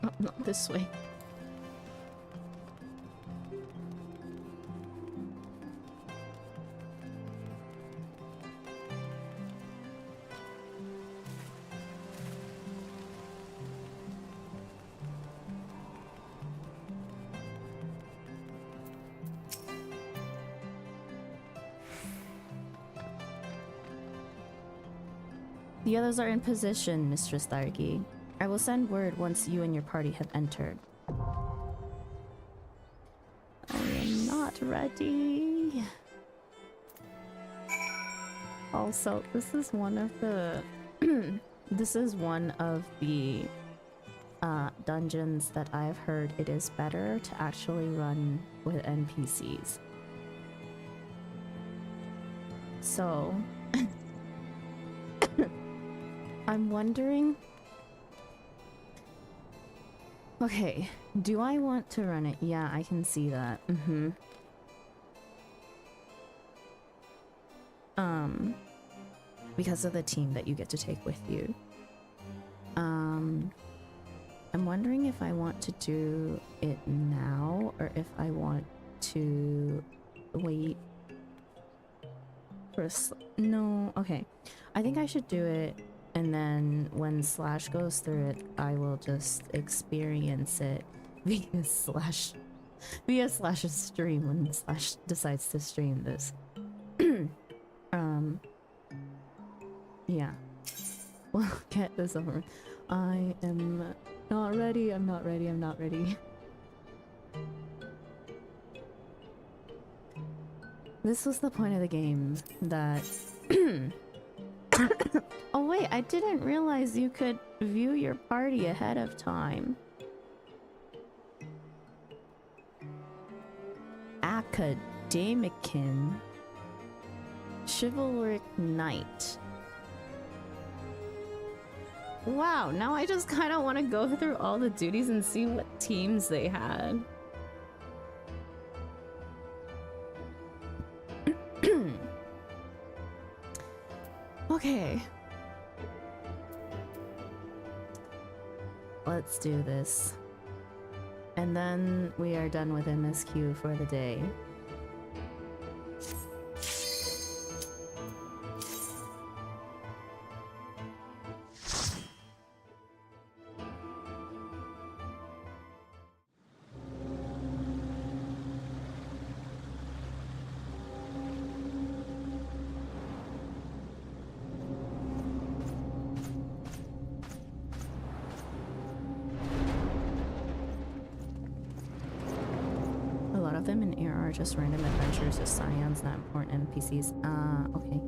Oh, not this way. The others are in position, Mistress Thargi. I will send word once you and your party have entered. I am not ready. Also, this is one of the dungeons that I've heard it is better to actually run with NPCs. So I'm wondering, okay, do I want to run it? Yeah, I can see that. Because of the team that you get to take with you. I'm wondering if I want to do it now or if I want to wait for no, okay. I think I should do it, and then when Slash goes through it, I will just experience it via Slash's stream when Slash decides to stream this. Yeah. Well, get this over. I am not ready. I'm not ready. I'm not ready. This was the point of the game that oh wait, I didn't realize you could view your party ahead of time. Academician. Chivalric Knight. Wow, now I just kind of want to go through all the duties and see what teams they had. Okay. Let's do this. And then we are done with MSQ for the day. Just random adventures with scions, not important NPCs. Okay.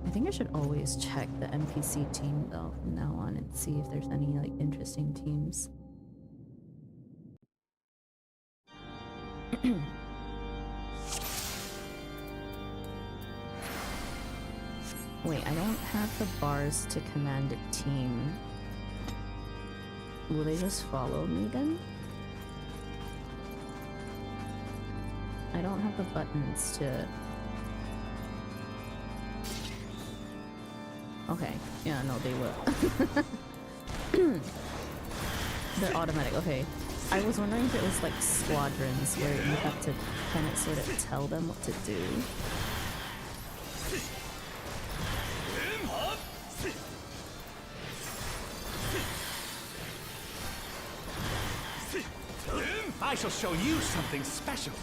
I think I should always check the NPC team though from now on and see if there's any like interesting teams. Wait, I don't have the bars to command a team. Will they just follow me then? I don't have the buttons to... Okay, yeah, no, they will. They're automatic, okay. I was wondering if it was like squadrons where you have to kind of sort of tell them what to do. I shall show you something special.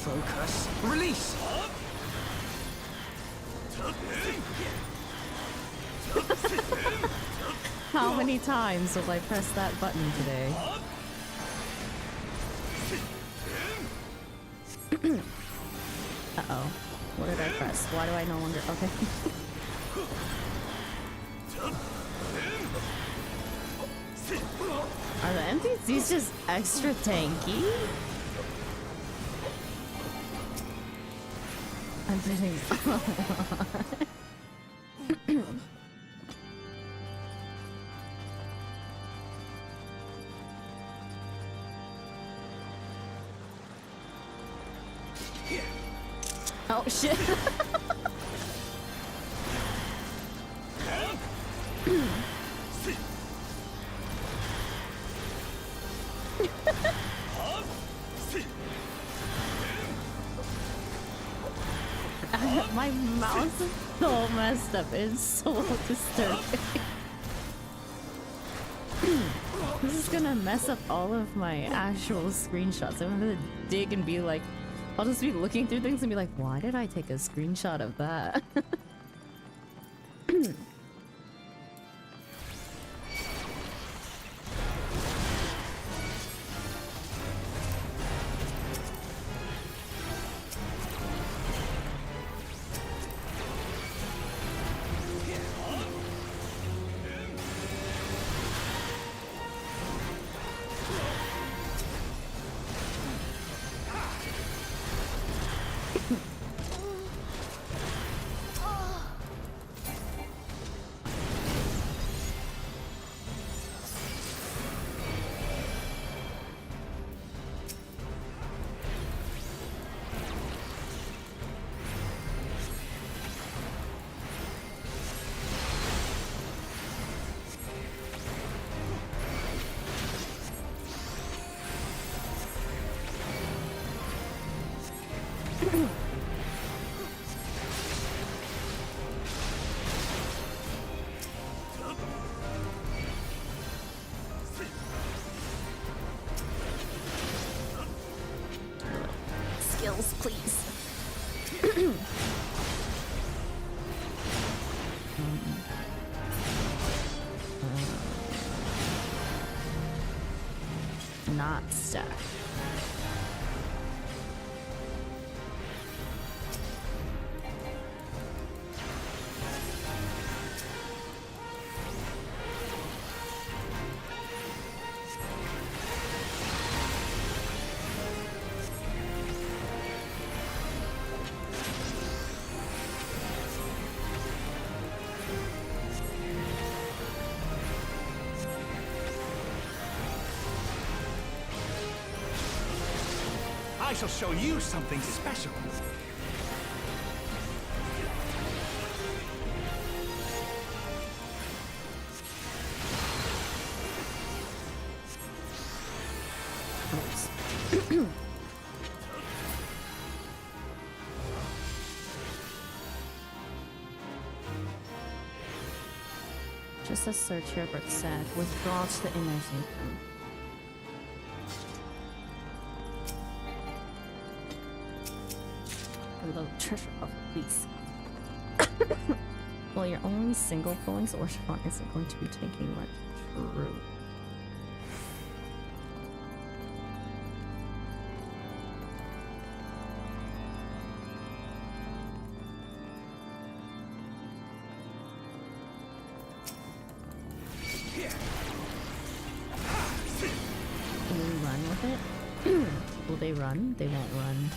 Focus. Release! How many times will I press that button today? Uh-oh. What did I press? Why do I no longer... Okay. Are the NPCs just extra tanky? I'm betting. Oh shit. My mouse is so messed up. It's so disturbing. This is gonna mess up all of my actual screenshots. I'm gonna dig and be like, I'll just be looking through things and be like, why did I take a screenshot of that? Skills, please. Not stuck. I shall show you something special. Just as Sir Turbert said, withdraw to the inner sanctum. A little treasure of please. Well, your only single going, so Orchard isn't going to be taking much. True. Can we run with it? Will they run? They won't run.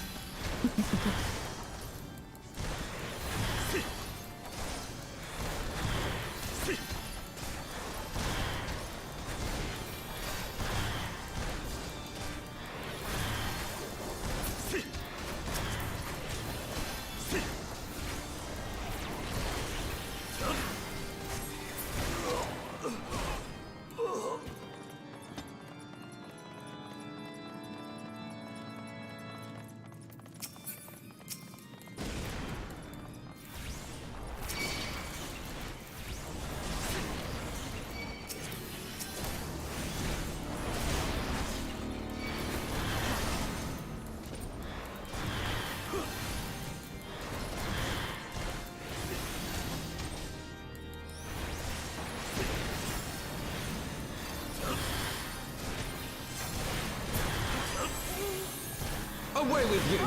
Away with you!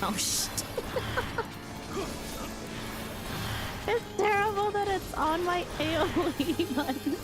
Oh shit. It's terrible that it's on my AoE button.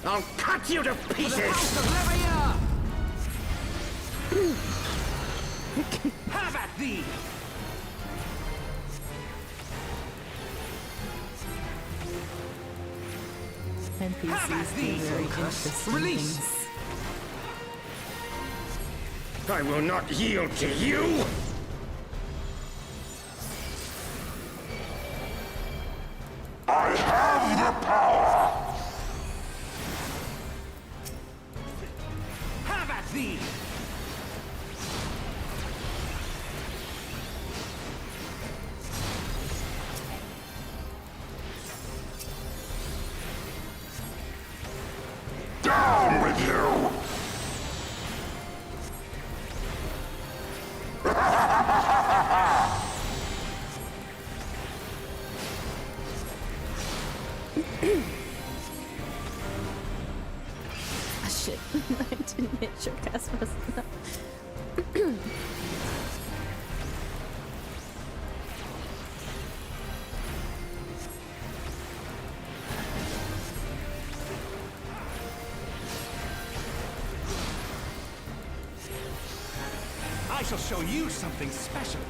I'll cut you to pieces! Have at thee! NPCs do very interesting Release! things. I will not yield to you! I have the power! Have at thee! Down with you! Ah, shit. I didn't hit your cast fast enough. I shall show you something special.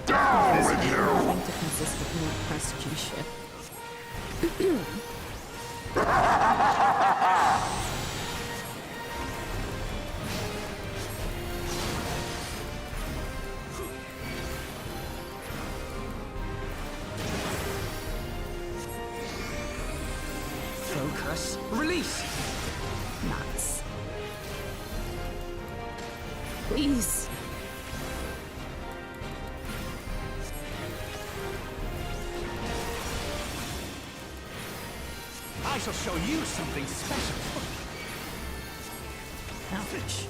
Down with you! Having to consistently press G shift. Focus. Release! Nuts. Please. I shall show you something special. Ouch.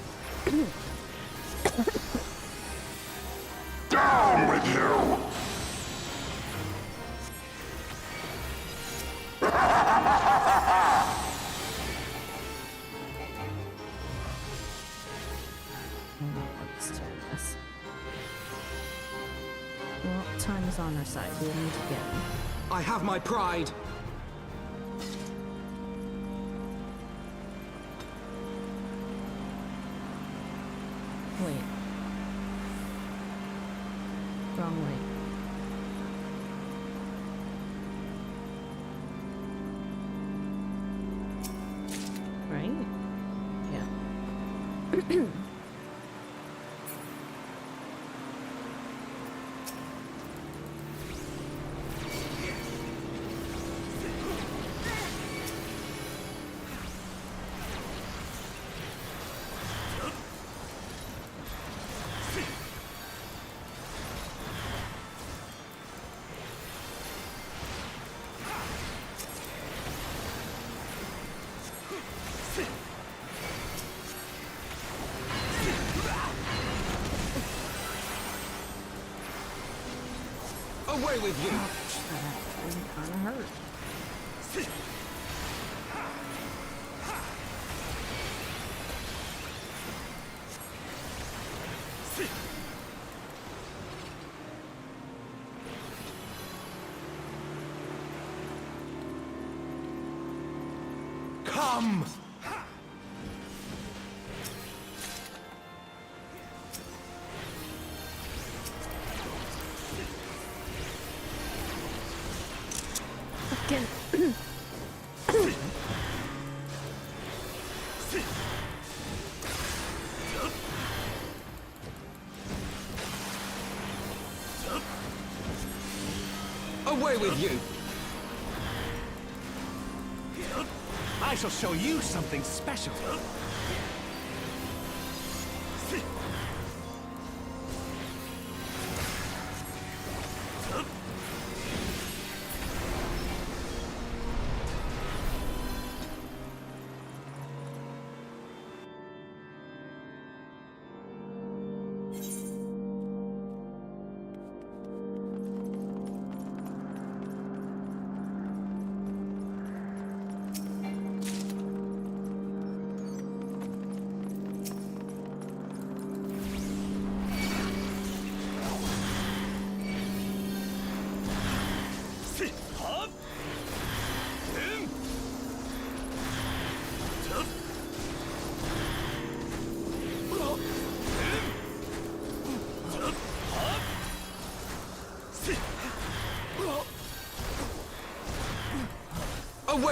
Down with you! Let's try this. Well, time is on our side. We'll need to get him. I have my pride. Wait. Wrong way. Right? Yeah. Away with you! That kind of hurt. Come! Fucking. Away with you! I shall show you something special.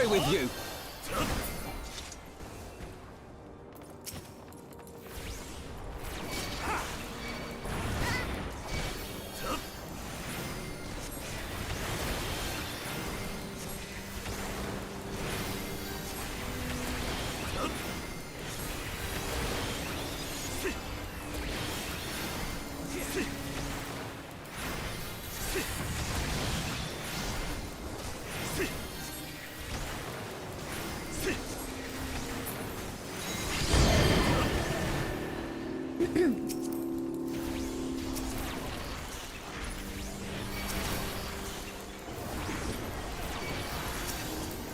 Away with you!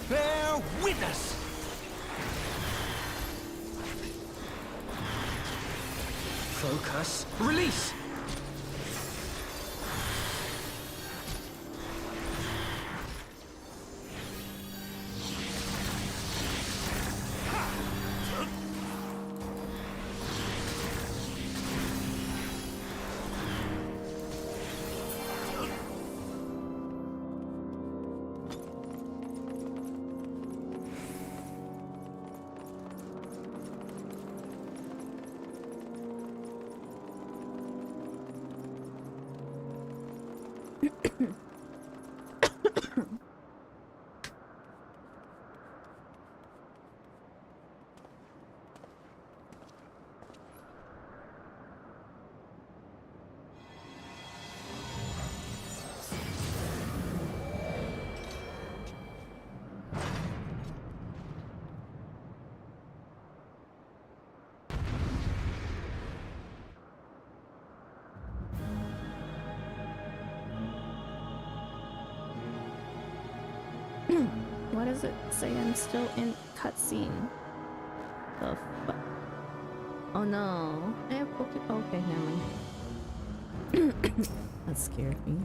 Bear witness! Focus. Release! Why does it say I'm still in cutscene? The fuck? Oh no. I have okay, never mind. That scared me.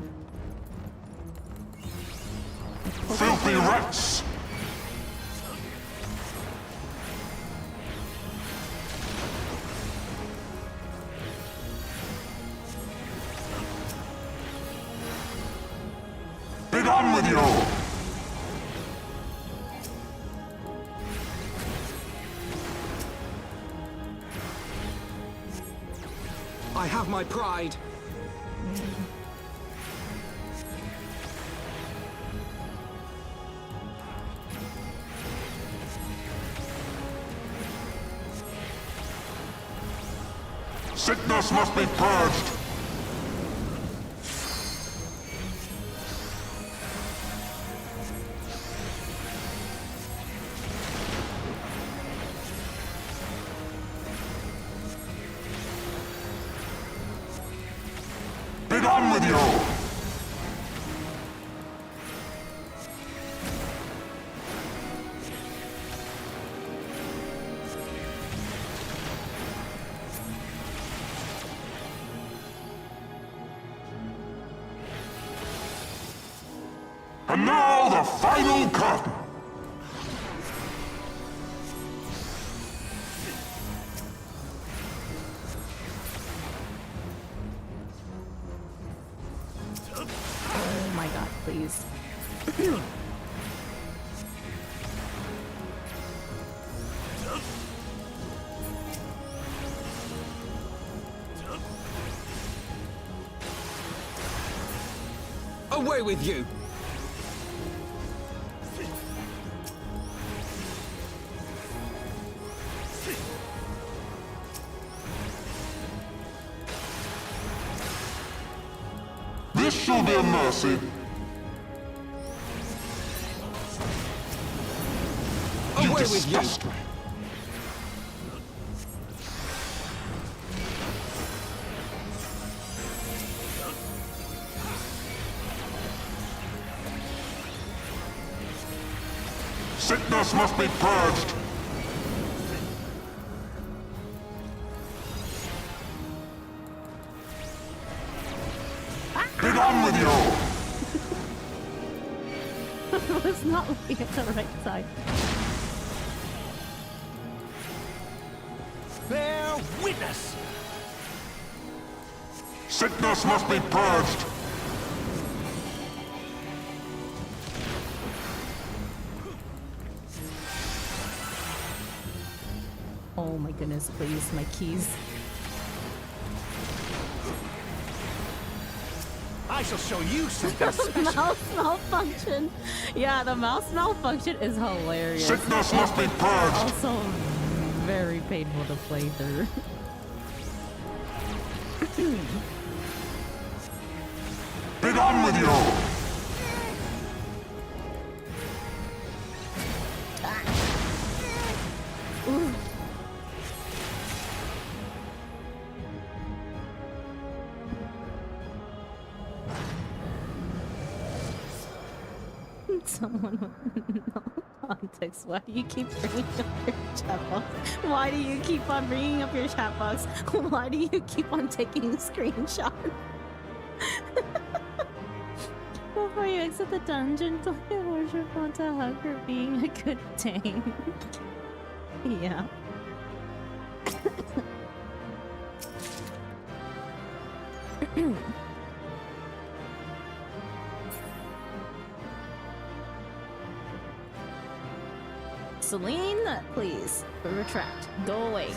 Filthy rats! Be done with you! I have my pride. Sickness must be purged! Be done with you! And now the final curtain! Oh my god, please. Away with you! This shall be a mercy. Away You with you! disgust me. Sickness must be purged. Be done with you! I was not looking at the right side. Bear witness! Sickness must be purged. goodness, please, my keys. I shall show you something special. Mouse malfunction. Yeah, the mouse malfunction is hilarious. Sickness must be purged. Also very painful to play through. Be done with you. Ooh. Someone with no context. Why do you keep bringing up your chat box? Why do you keep on bringing up your chat box? Why do you keep on taking screenshots? Before you exit the dungeon, don't you worship want to hug for being a good tank? Yeah. Celine, please retract. Go away.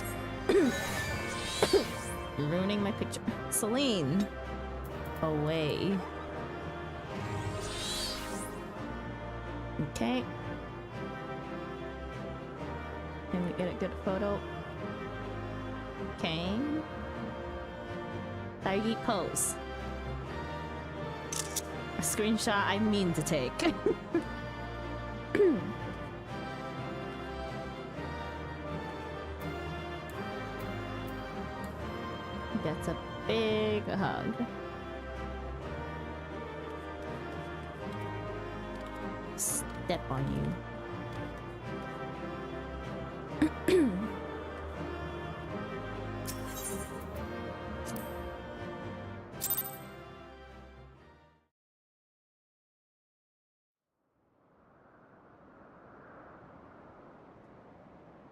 You're ruining my picture. Celine, away. Okay. Can we get a good photo? Okay. Tidy pose. A screenshot I mean to take. Gets a big hug. Step on you.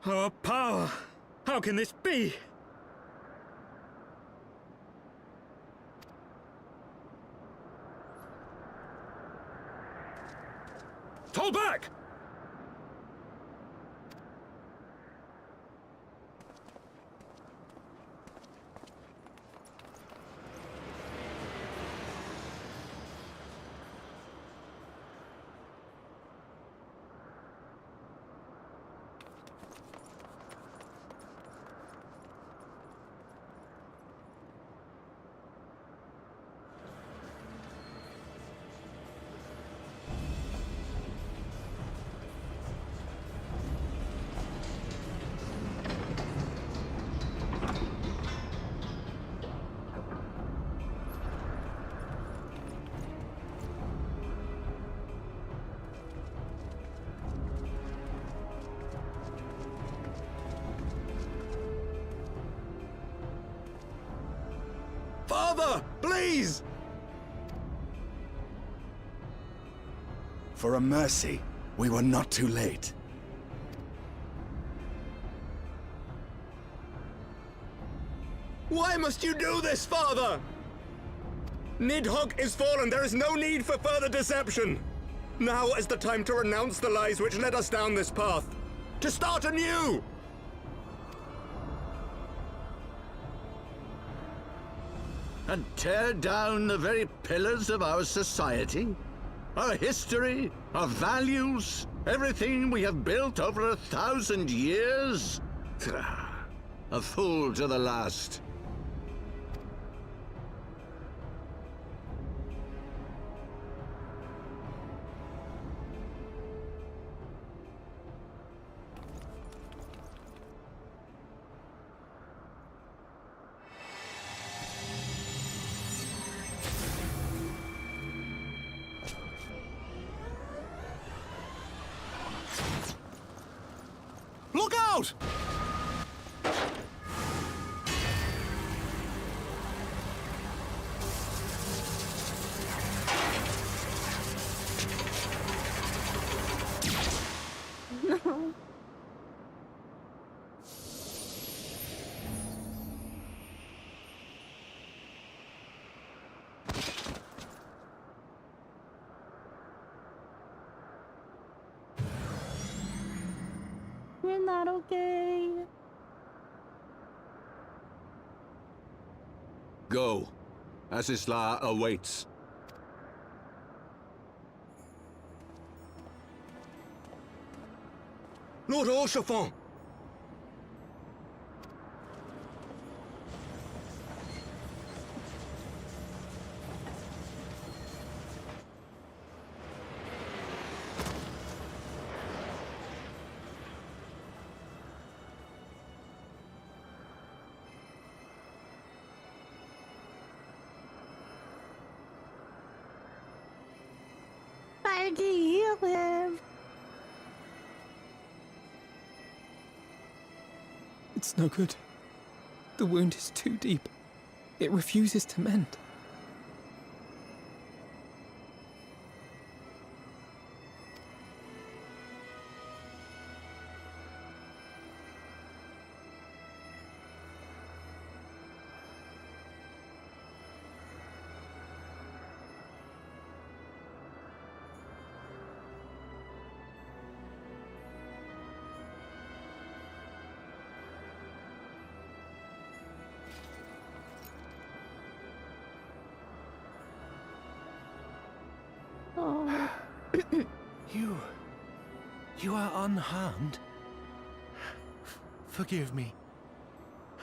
Our power! How can this be? Fall back! Father, please! For a mercy, we were not too late. Why must you do this, Father? Nidhogg is fallen. There is no need for further deception. Now is the time to renounce the lies which led us down this path. To start anew! And tear down the very pillars of our society? Our history, our values, everything we have built over 1,000 years? A fool to the last. Look out! No. We're not okay. Go. Asisla awaits. Lord Orchefort! I can heal him. It's no good. The wound is too deep. It refuses to mend. Oh. You are unharmed? Forgive me.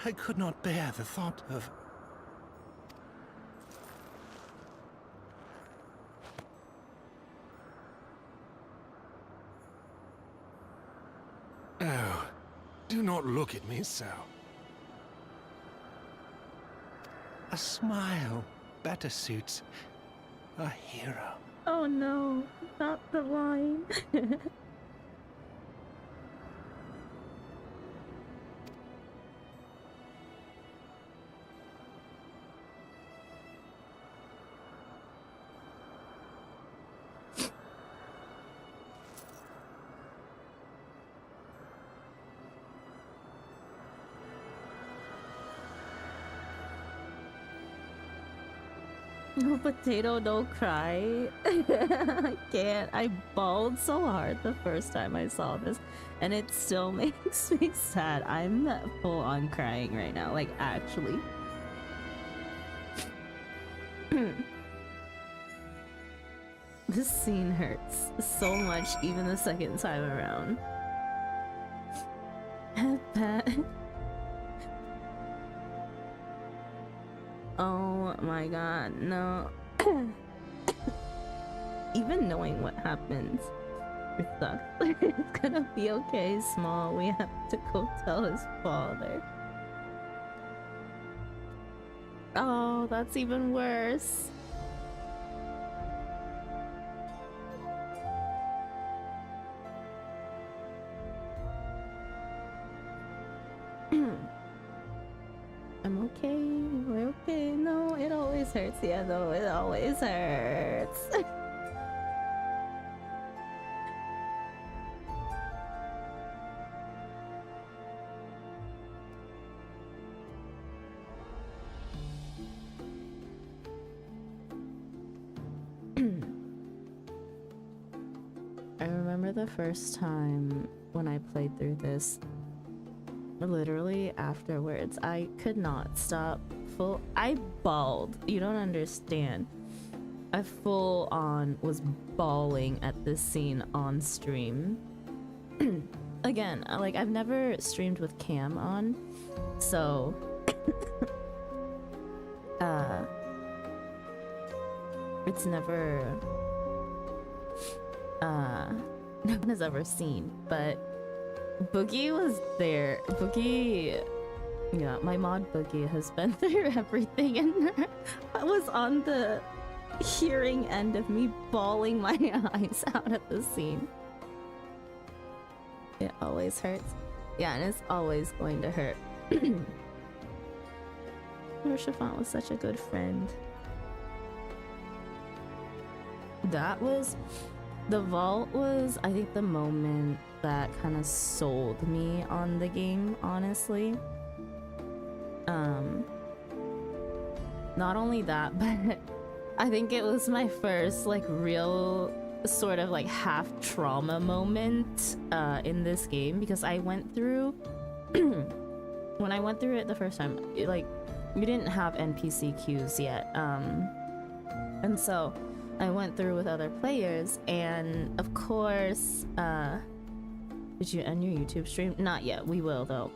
I could not bear the thought of... Oh, do not look at me so. A smile better suits a hero. Oh no, not the line. No, potato, don't cry. I can't. I bawled so hard the first time I saw this, and it still makes me sad. I'm full on crying right now, like actually. This scene hurts so much, even the second time around. Oh my god, no. Even knowing what happens, it sucks. It's gonna be okay, Small. We have to go tell his father. Oh, that's even worse. I'm okay, we're okay. No, it always hurts. Yeah, no, it always hurts. I remember the first time when I played through this. Literally afterwards, I could not stop. I bawled. You don't understand. I full on was bawling at this scene on stream. Again, like I've never streamed with cam on, so it's never no one has ever seen, but Boogie was there. Boogie, yeah, my mod Boogie has been through everything, and I was on the hearing end of me bawling my eyes out at the scene. It always hurts. Yeah, and it's always going to hurt. Chiffon was such a good friend. That was... The vault was, I think, the moment that kind of sold me on the game, honestly. Not only that, but I think it was my first like real sort of like half trauma moment in this game, because I went through when I went through it the first time, like we didn't have NPC queues yet. And so I went through with other players, and of course, did you end your YouTube stream? Not yet. We will though.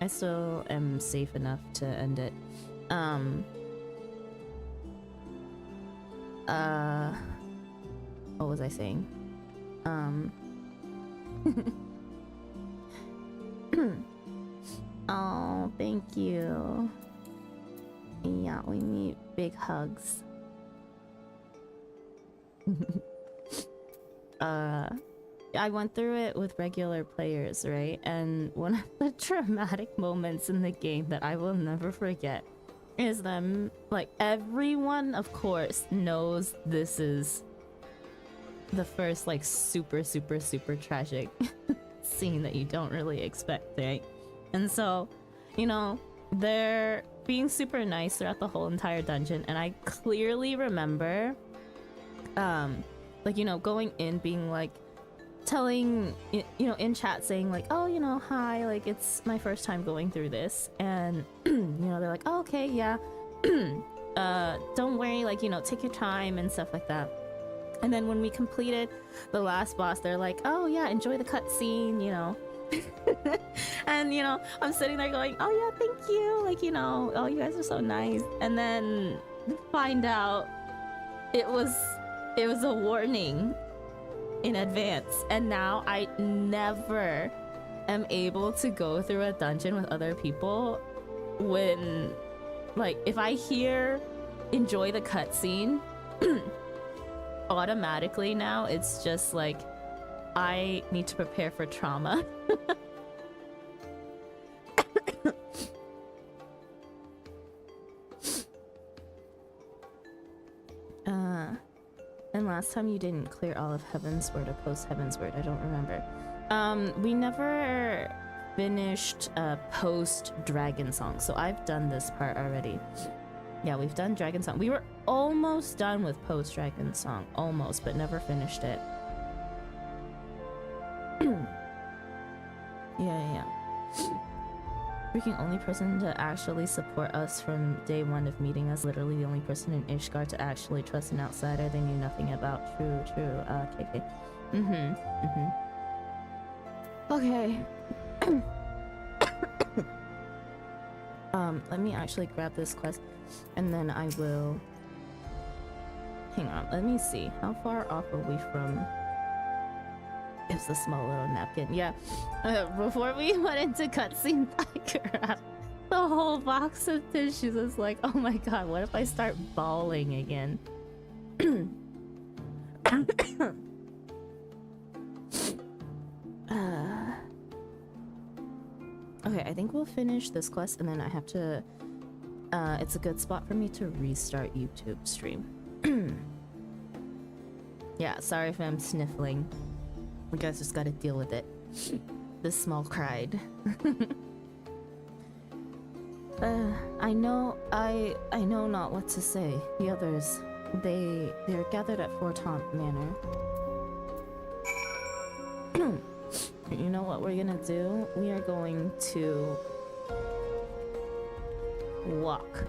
I still am safe enough to end it. What was I saying? Oh, thank you. Yeah, we need big hugs. I went through it with regular players, right? And one of the dramatic moments in the game that I will never forget is them, like, everyone, of course, knows this is the first, like, super tragic scene that you don't really expect, right? And so, you know, they're being super nice throughout the whole entire dungeon, and I clearly remember, like, you know, going in being like, telling, you know, in chat saying like, oh, you know, hi, like, it's my first time going through this, and you know, they're like, oh, okay, yeah, don't worry, like, you know, take your time and stuff like that. And then when we completed the last boss, they're like, oh yeah, enjoy the cutscene, you know. And you know, I'm sitting there going, oh yeah, thank you, like, you know, oh, you guys are so nice. And then find out it was a warning in advance, and now I never am able to go through a dungeon with other people when, like, if I hear enjoy the cutscene, automatically now it's just like I need to prepare for trauma. And last time you didn't clear all of Heaven's Word or post Heaven's Word, I don't remember. We never finished post Dragon Song, so I've done this part already. Yeah, we've done Dragon Song. We were almost done with post Dragon Song, almost, but never finished it. Yeah. Freaking only person to actually support us from day one of meeting us. Literally the only person in Ishgard to actually trust an outsider they knew nothing about. True. KK. Okay. Let me actually grab this quest, and then I will... Hang on, let me see. How far off are we from... It's a small little napkin. Yeah. Before we went into cutscene, I grabbed the whole box of tissues. I was like, oh my god, what if I start bawling again? Okay, I think we'll finish this quest, and then I have to... it's a good spot for me to restart YouTube stream. Yeah, sorry if I'm sniffling. You guys just gotta deal with it. The small cried. I know not what to say. The others, they're gathered at Fort Taunt Manor. You know what we're gonna do? We are going to walk.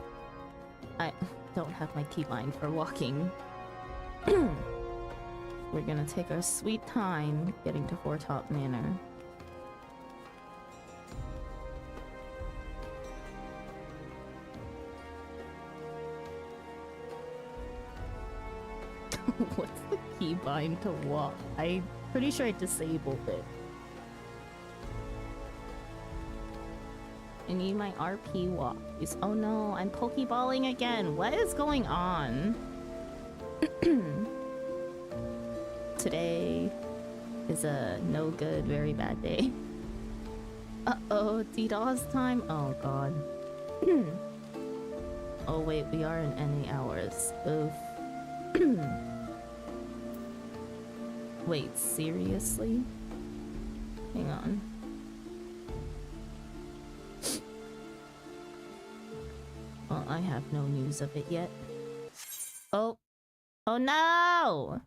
I don't have my keybind for walking. We're gonna take our sweet time getting to Fort Taunt Manor. What's the keybind to walk? I'm pretty sure I disabled it. I need my RP walk. Oh no, I'm pokeballing again. What is going on? Today is a no good, very bad day. Uh-oh, DDoS time? Oh god. Oh wait, we are in any hours. Oof. Wait, seriously? Hang on. Well, I have no news of it yet. Oh. Oh no!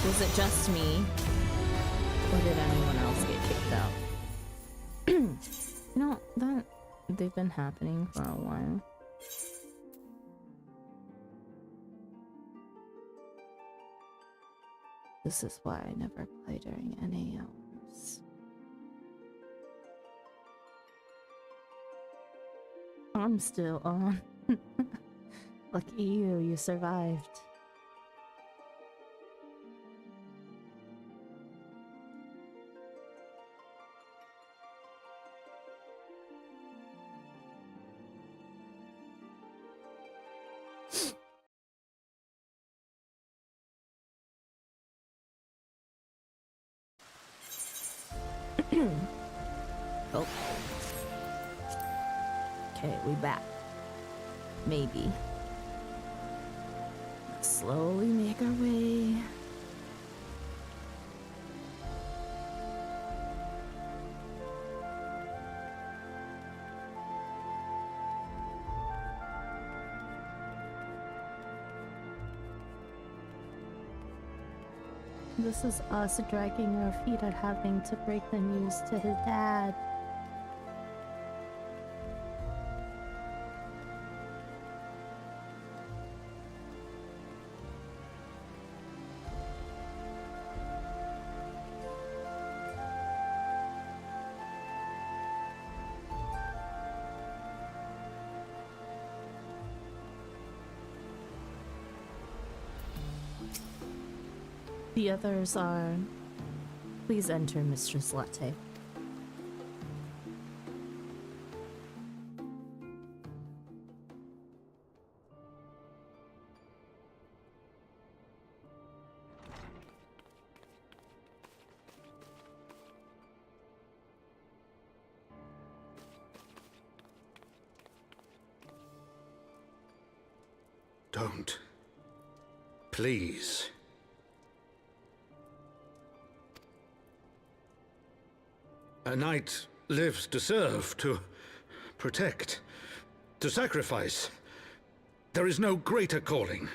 Was it just me? Or did anyone else get kicked out? You know, that they've been happening for a while. This is why I never play during NA hours. I'm still on. Lucky you, you survived. Oh. Okay, we back. Maybe. Let's slowly make our way. This is us dragging our feet at having to break the news to his dad. The others are... Please enter, Mistress Latte. Don't. Please. A knight lives to serve, to protect, to sacrifice. There is no greater calling.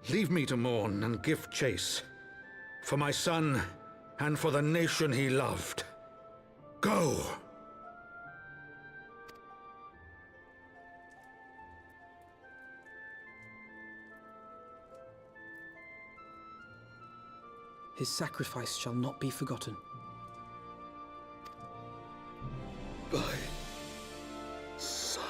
Leave me to mourn and give chase, for my son and for the nation he loved. Go! His sacrifice shall not be forgotten. My son.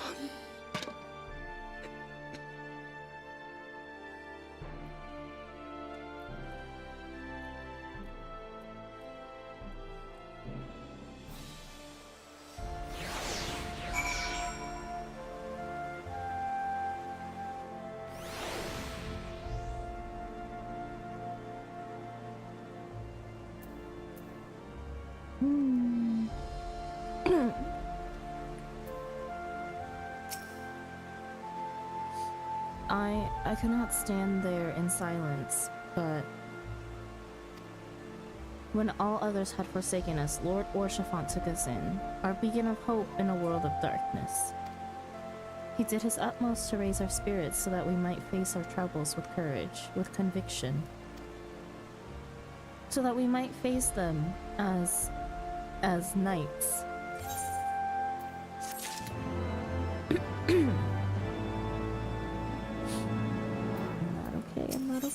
I cannot stand there in silence, but when all others had forsaken us, Lord Orshafont took us in, our beacon of hope in a world of darkness. He did his utmost to raise our spirits so that we might face our troubles with courage, with conviction, so that we might face them as knights.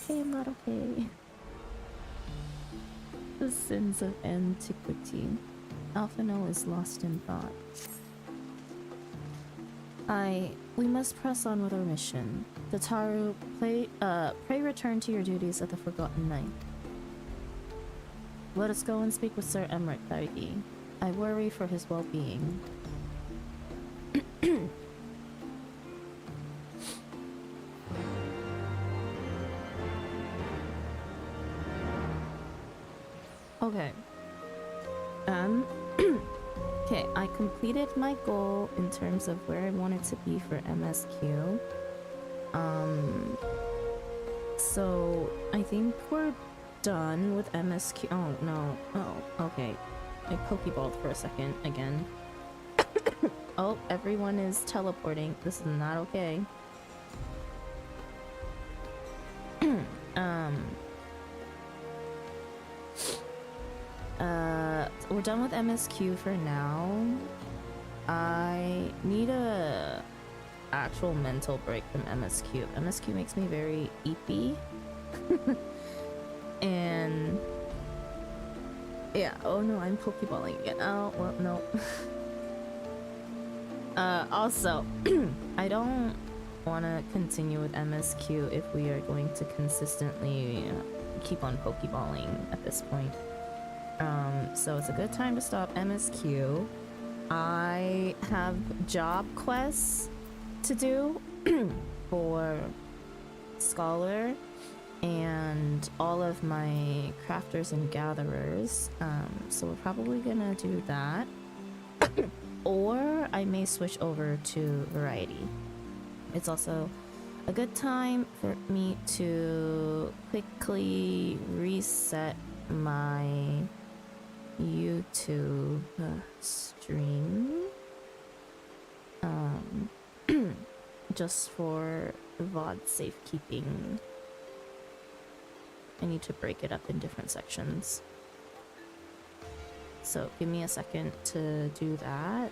I'm not okay. The sins of antiquity. Alphino is lost in thought. We must press on with our mission. Dataru, pray return to your duties at the Forgotten Knight. Let us go and speak with Sir Emmerich Baigi. I worry for his well-being. Okay. Okay, I completed my goal in terms of where I wanted to be for MSQ. So I think we're done with MSQ. Oh, no. Oh, okay. I pokeballed for a second again. Oh, everyone is teleporting. This is not okay. We're done with MSQ for now. I need a actual mental break from MSQ. MSQ makes me very eepy. And yeah, oh no, I'm Pokeballing again. Oh, well, no. Also, I don't want to continue with MSQ if we are going to consistently keep on Pokeballing at this point. So it's a good time to stop MSQ. I have job quests to do for Scholar and all of my crafters and gatherers. So we're probably gonna do that. Or I may switch over to variety. It's also a good time for me to quickly reset my YouTube stream. Just for VOD safekeeping. I need to break it up in different sections. So give me a second to do that.